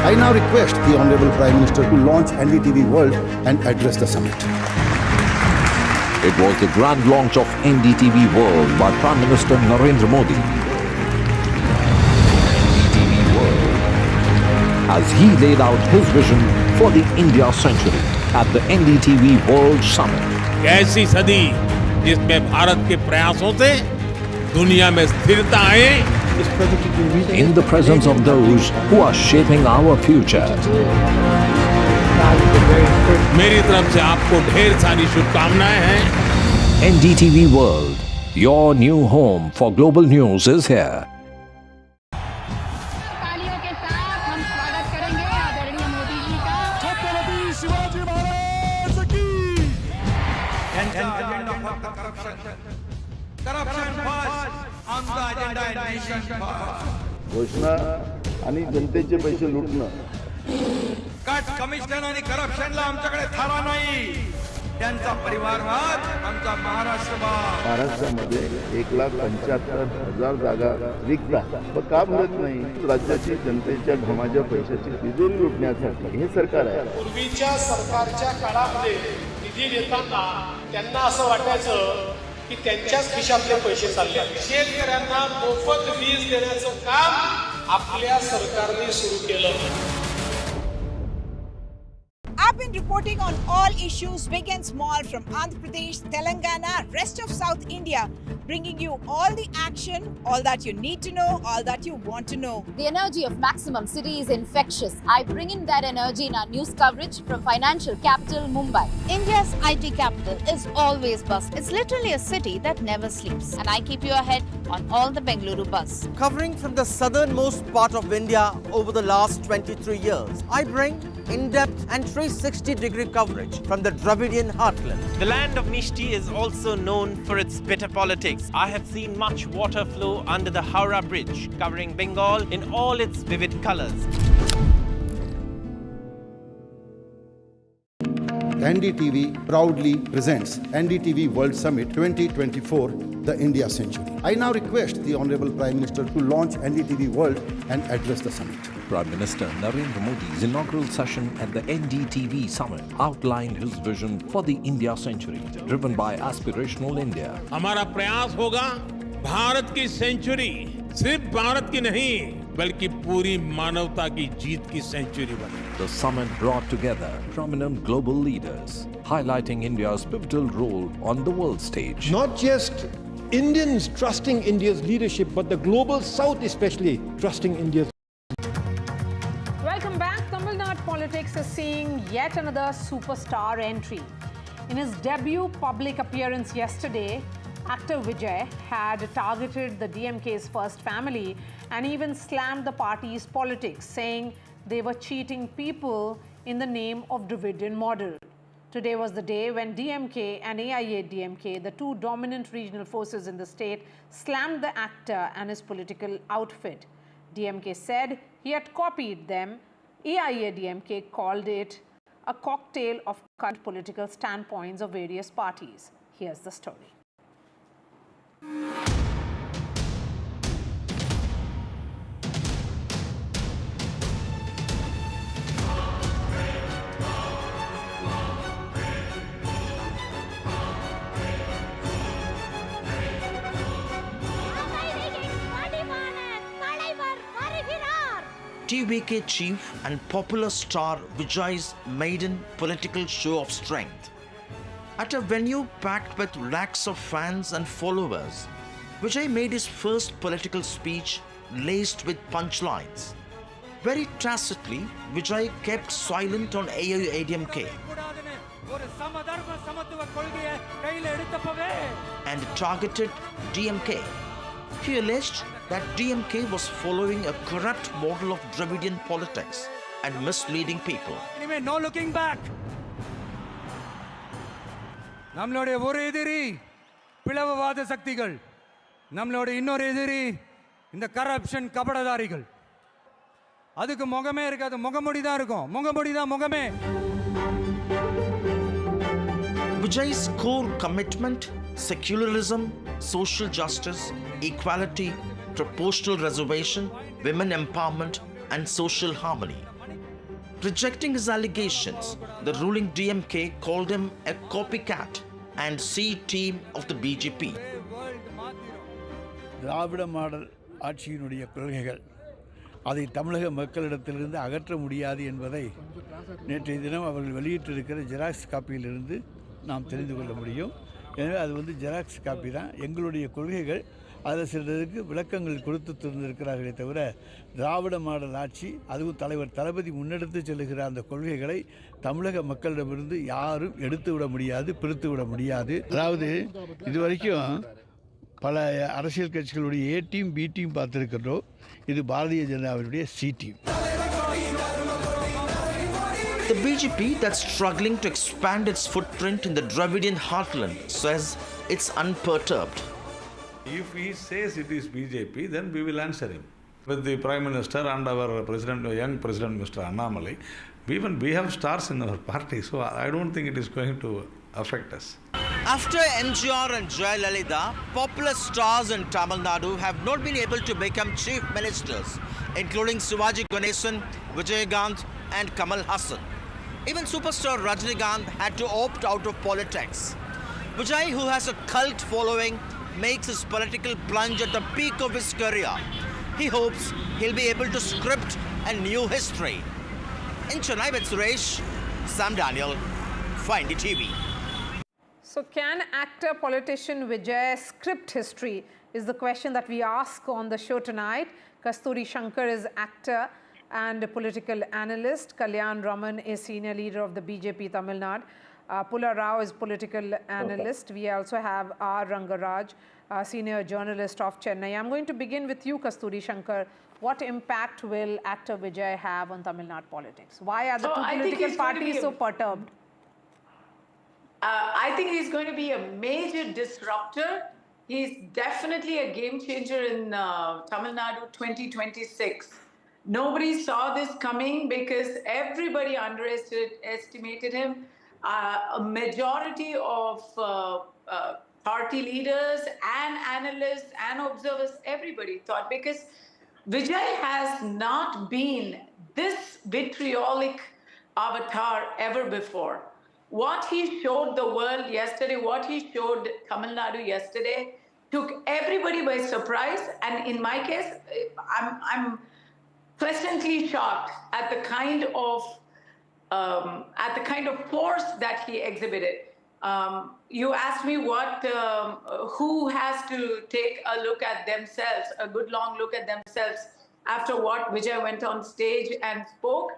I now request the Honorable Prime Minister to launch NDTV World and address the summit. It was the grand launch of NDTV World by Prime Minister Narendra Modi. NDTV World, as he laid out his vision for the India century at the NDTV World Summit. ऐसी सदी जिसमें भारत के प्रयासों से दुनिया में स्थिरता आए, in the presence of those who are shaping our future. मेरी तरफ से आपको ढेर सारी शुभकामनाएं हैं। NDTV World, your new home for global news is here. तालियों के साथ हम स्वागत करेंगे आदरणीय मोदी जी का। छत्रपति शिवाजी महाराज की। Corruption first on the agenda and nation first. घोषणा आणि जनतेचे पैसे लुटणं. कट कमिशन आणि करप्शनला आमच्याकडे थारा नाही. त्यांचा परिवारवाद आमचा महाराष्ट्रवाद. महाराष्ट्रामध्ये 1,75,000 जागा रिक्त आहेत. पण का भरत नाही? राज्याची जनतेच्या घमाच्या पैशाची तिजोरी लुटण्यासाठी हे सरकार आहे. पूर्वीच्या सरकारच्या काळामध्ये निधी देताना त्यांना असं वाटायचं की त्यांच्याच खिशातले पैसे चालले. शेतकऱ्यांना मोफत वीज देण्याचं काम आपल्या सरकारने सुरू केलं. I've been reporting on all issues, big and small, from Andhra Pradesh, Telangana, rest of South India, bringing you all the action, all that you need to know, all that you want to know. The energy of Maximum City is infectious. I bring in that energy in our news coverage from financial capital Mumbai. India's IT capital is always bustling. It's literally a city that never sleeps. And I keep you ahead on all the Bengaluru buzz. Covering from the southernmost part of India over the last 23 years, I bring in-depth and 360-degree coverage from the Dravidian heartland. The land of Mishti is also known for its bitter politics. I have seen much water flow under the Howrah Bridge, covering Bengal in all its vivid colors. NDTV proudly presents NDTV World Summit 2024, the India Century. I now request the Honorable Prime Minister to launch NDTV World and address the summit. Prime Minister Narendra Modi's inaugural session at the NDTV Summit outlined his vision for the India century, driven by aspirational India. हमारा प्रयास होगा भारत की century सिर्फ भारत की नहीं बल्कि पूरी मानवता की जीत की सेंचुरी बने. The summit brought together prominent global leaders, highlighting India's pivotal role on the world stage. Not just Indians trusting India's leadership, but the global South especially trusting India's. Welcome back. Tamil Nadu politics is seeing yet another superstar entry. In his debut public appearance yesterday, actor Vijay had targeted the DMK's first family and even slammed the party's politics, saying they were cheating people in the name of Dravidian model. Today was the day when DMK and AIADMK, the two dominant regional forces in the state, slammed the actor and his political outfit. DMK said he had copied them. AIADMK called it a cocktail of current political standpoints of various parties. Here's the story. TVK chief and popular star Vijay's maiden political show of strength. At a venue packed with lakhs of fans and followers, Vijay made his first political speech laced with punchlines. Very tacitly, Vijay kept silent on AIADMK and targeted DMK. He alleged that DMK was following a corrupt model of Dravidian politics and misleading people. Anyway, no looking back. நம்மளுடைய ஒரு எதிரி பிளவுவாத சக்திகள், நம்மளுடைய இன்னொரு எதிரி இந்த corruption கபடதாரிகள். அதுக்கு முகமே இருக்காது, முகமூடி தான் இருக்கும், முகமூடி தான் முகமே. Vijay's core commitment, secularism, social justice, equality, proportional reservation, women empowerment and social harmony. Rejecting his allegations, the ruling DMK called him a copycat and C-team of the BJP. Dravida model ஆட்சியினுடைய கொள்கைகள் அதை தமிழக மக்களிடத்திலிருந்து அகற்ற முடியாது என்பதை நேற்றைய தினம் அவர்கள் வெளியிட்டிருக்கிற ஜெராக்ஸ் காப்பியிலிருந்து நாம் தெரிந்து கொள்ள முடியும். எனவே அது ஜெராக்ஸ் காப்பி தான். எங்களுடைய கொள்கைகள் அதில் சிலருக்கு விளக்கங்கள் கொடுத்து தந்திருக்கிறார்களே தவிர திராவிட மாடல் ஆட்சி, அதுவும் தலைவர் தளபதி முன்னெடுத்து செல்லுகிற அந்த கொள்கைகளை தமிழக மக்களிடமிருந்து யாரும் எடுத்து விட முடியாது, பிரித்து விட முடியாது. அதாவது இதுவரைக்கும் பல அரசியல் கட்சிகளுடைய ஏ டீம் பி டீம் பார்த்துருக்கிறோம். இது பாரதிய ஜனதாவினுடைய C team. The BJP that's struggling to expand its footprint in the Dravidian heartland says it's unperturbed. If he says it is BJP, then we will answer him. With the Prime Minister and our President, young President Mr. Annamalai, we have stars in our party, so I don't think it is going to affect us. After MGR and Jayalalitha, popular stars in Tamil Nadu have not been able to become chief ministers, including Shivaji Ganesan, Vijaykanth and Kamal Hassan. Even superstar Rajinikanth had to opt out of politics. Vijay, who has a cult following, makes his political plunge at the peak of his career. He hopes he'll be able to script a new history. In Chennai with Suresh, Sam Daniel, for NDTV. So can actor politician Vijay script history is the question that we ask on the show tonight. Kasturi Shankar is actor and a political analyst. Kalyan Raman is senior leader of the BJP Tamil Nadu. Pula Rao is political analyst. We also have R. Rangaraj, senior journalist of Chennai. I'm going to begin with you, Kasturi Shankar. What impact will actor Vijay have on Tamil Nadu politics? Why are the two political parties so perturbed? I think he's going to be a major disruptor. He's definitely a game changer in Tamil Nadu 2026. Nobody saw this coming because everybody underestimated him. A majority of party leaders and analysts and observers, everybody thought, because Vijay has not been this vitriolic avatar ever before. What he showed the world yesterday, what he showed Tamil Nadu yesterday, took everybody by surprise. And in my case, I'm pleasantly shocked at the kind of force that he exhibited. You asked me who has to take a look at themselves, a good long look at themselves after what Vijay went on stage and spoke.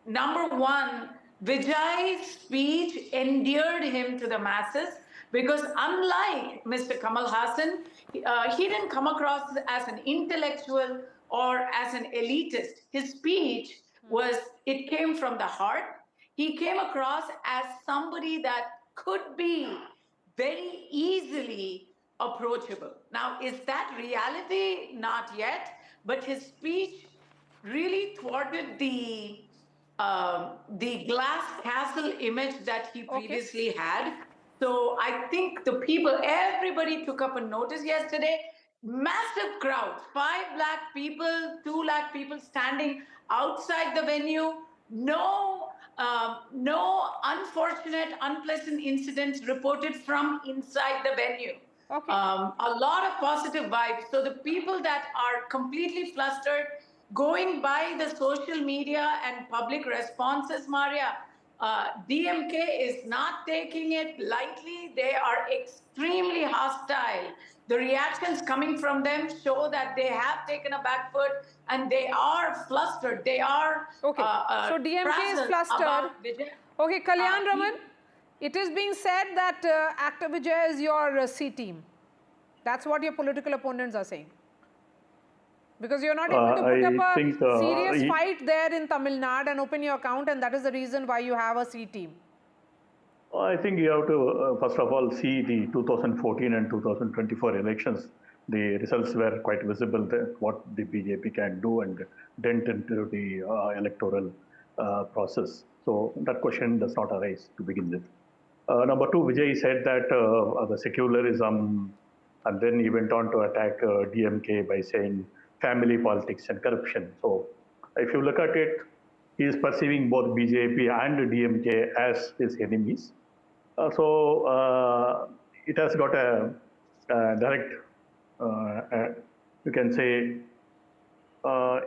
Number one, Vijay's speech endeared him to the masses because unlike Mr. Kamal Hassan, he didn't come across as an intellectual or as an elitist. His speech it came from the heart. He came across as somebody that could be very easily approachable. Now, is that reality? Not yet. But his speech really thwarted the glass castle image that he previously had. So I think the people, everybody took up a notice yesterday. Massive crowds, 5 lakh people, 2 lakh people standing outside the venue. No unfortunate, unpleasant incidents reported from inside the venue. A lot of positive vibes. So the people that are completely flustered, going by the social media and public responses, Maria, DMK is not taking it lightly. They are extremely hostile. The reactions coming from them show that they have taken a back foot and they are flustered. They are so DMK is flustered. Okay, Kalyan Raman, it is being said that Actor Vijay is your C team. That's what your political opponents are saying. Because you're not able to put up a serious fight there in Tamil Nadu and open your account, and that is the reason why you have a C team. I think you have to, first of all, see the 2014 and 2024 elections. The results were quite visible there, what the BJP can do and dent into the electoral process. So that question does not arise to begin with. Number two, Vijay said that the secularism, and then he went on to attack DMK by saying family politics and corruption. So if you look at it, he is perceiving both BJP and DMK as his enemies. So it has got a direct, you can say,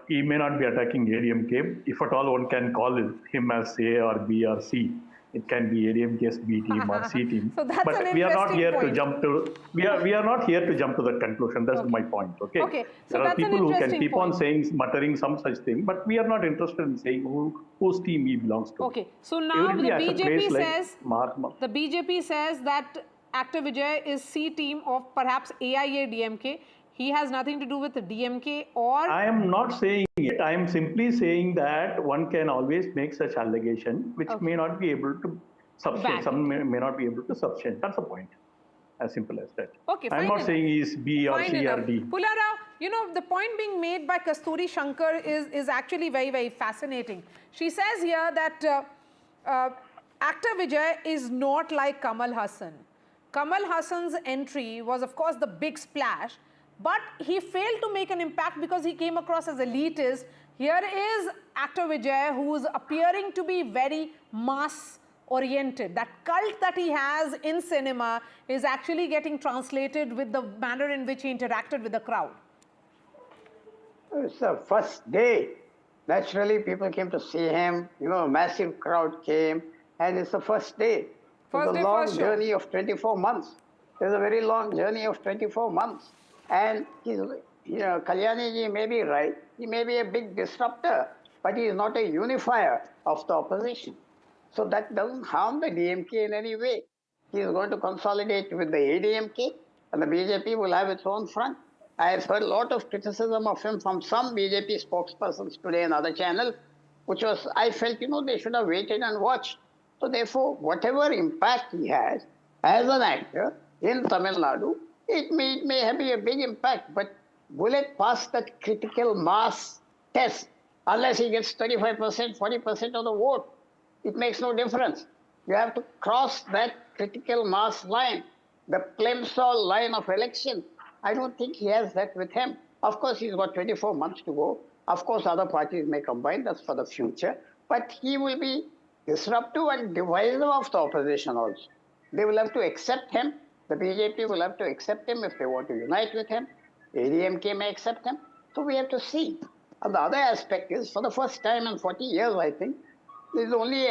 he may not be attacking ADMK. If at all one can call him as A or B or C, it can be ADMK's B team or C team. So that's but we are not here to jump to we are not here to jump to that conclusion. That's my point. Okay. So there are people who can keep on muttering some such thing, but we are not interested in saying whose team he belongs to. Okay. So now the BJP says the BJP says that Actor Vijay is C team of perhaps AIA DMK. He has nothing to do with the DMK or... I am not saying it. I am simply saying that one can always make such allegation which may not be able to substantiate. Some may not be able to substantiate. That's the point. As simple as that. Okay, I'm not saying he's B or C or D. Pullarao, you know, the point being made by Kasturi Shankar is actually very, very fascinating. She says here that Actor Vijay is not like Kamal Hassan. Kamal Hassan's entry was, of course, the big splash. But he failed to make an impact because he came across as elitist. Here is Actor Vijay, who is appearing to be very mass-oriented. That cult that he has in cinema is actually getting translated with the manner in which he interacted with the crowd. It's the first day. Naturally, people came to see him. You know, a massive crowd came. And it's the first day. It was a long journey of 24 months. It was a very long journey of 24 months. And Kalyaniji may be right, he may be a big disruptor, but he is not a unifier of the opposition. So that doesn't harm the DMK in any way. He is going to consolidate with the ADMK, and the BJP will have its own front. I have heard a lot of criticism of him from some BJP spokespersons today in other channels, which was, I felt, they should have waited and watched. So therefore, whatever impact he has as an actor in Tamil Nadu, it may be a big impact, but will it pass that critical mass test unless he gets 35%, 40% of the vote? It makes no difference. You have to cross that critical mass line, the plimsoll line of election. I don't think he has that with him. Of course, he's got 24 months to go. Of course, other parties may combine. That's for the future. But he will be disruptive and divisive of the opposition also. They will have to accept him. The BJP will have to accept him if they want to unite with him. ADMK may accept him. So we have to see. And the other aspect is, for the first time in 40 years, I think, there is only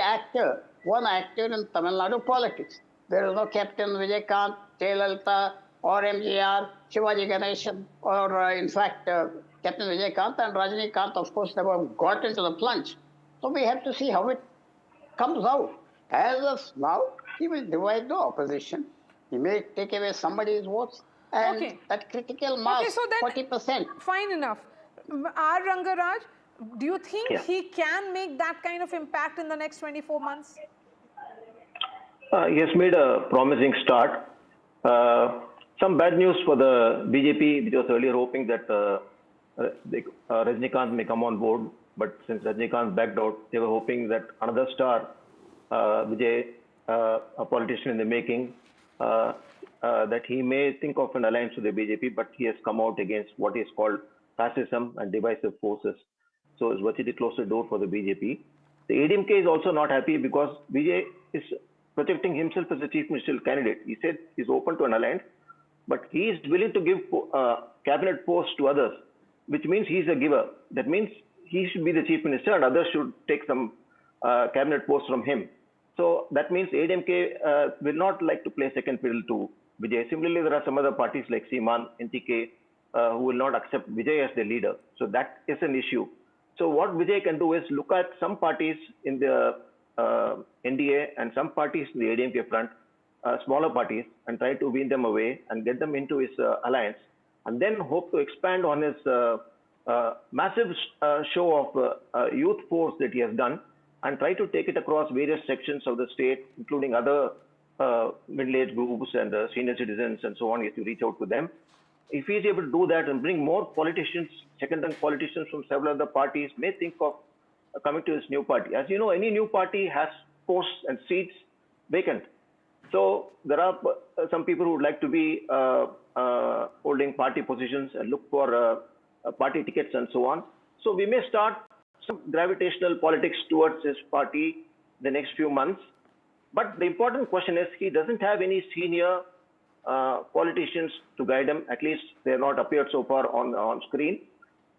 one actor in Tamil Nadu politics. There is no Captain Vijaykanth, Jayalalitha, or MGR, Shivaji Ganesan, or in fact, Captain Vijaykanth and Rajinikanth, of course, never got into the plunge. So we have to see how it comes out. As of now, he will divide the opposition. He may take away somebody's votes. And that critical mass, so then, 40%. Fine enough. R. Rangaraj, do you think he can make that kind of impact in the next 24 months? He has made a promising start. Some bad news for the BJP, which was earlier hoping that Rajinikanth may come on board. But since Rajinikanth backed out, they were hoping that another star, Vijay, a politician in the making, that he may think of an alliance with the BJP, but he has come out against what is called fascism and divisive forces. So it's virtually closed the door for the BJP. The ADMK is also not happy because Vijay is projecting himself as a chief ministerial candidate. He said he's open to an alliance, but he is willing to give cabinet posts to others, which means he's a giver. That means he should be the chief minister and others should take some cabinet posts from him. So that means ADMK will not like to play second fiddle to Vijay. Similarly, there are some other parties like Seeman, NTK, who will not accept Vijay as their leader. So that is an issue. So what Vijay can do is look at some parties in the NDA and some parties in the ADMK front, smaller parties, and try to wean them away and get them into his alliance, and then hope to expand on his massive show of youth force that he has done, and try to take it across various sections of the state, including other middle-aged groups and senior citizens and so on. He has to reach out to them. If he is able to do that and bring more politicians, second-rank politicians from several other parties, may think of coming to his new party. As you know, any new party has posts and seats vacant. So there are some people who would like to be holding party positions and look for party tickets and so on. So we may start some gravitational politics towards his party the next few months. But the important question is he doesn't have any senior politicians to guide him. At least they have not appeared so far on screen.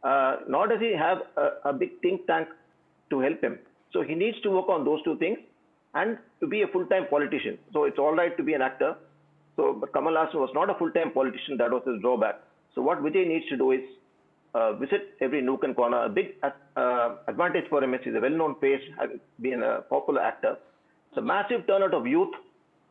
Nor does he have a big think tank to help him. So he needs to work on those two things and to be a full-time politician. So it's all right to be an actor. So, but Kamal Hassan was not a full-time politician. That was his drawback. So what Vijay needs to do is visit every nook and corner. A big advantage for him is he's a well-known face, having been a popular actor. It's a massive turnout of youth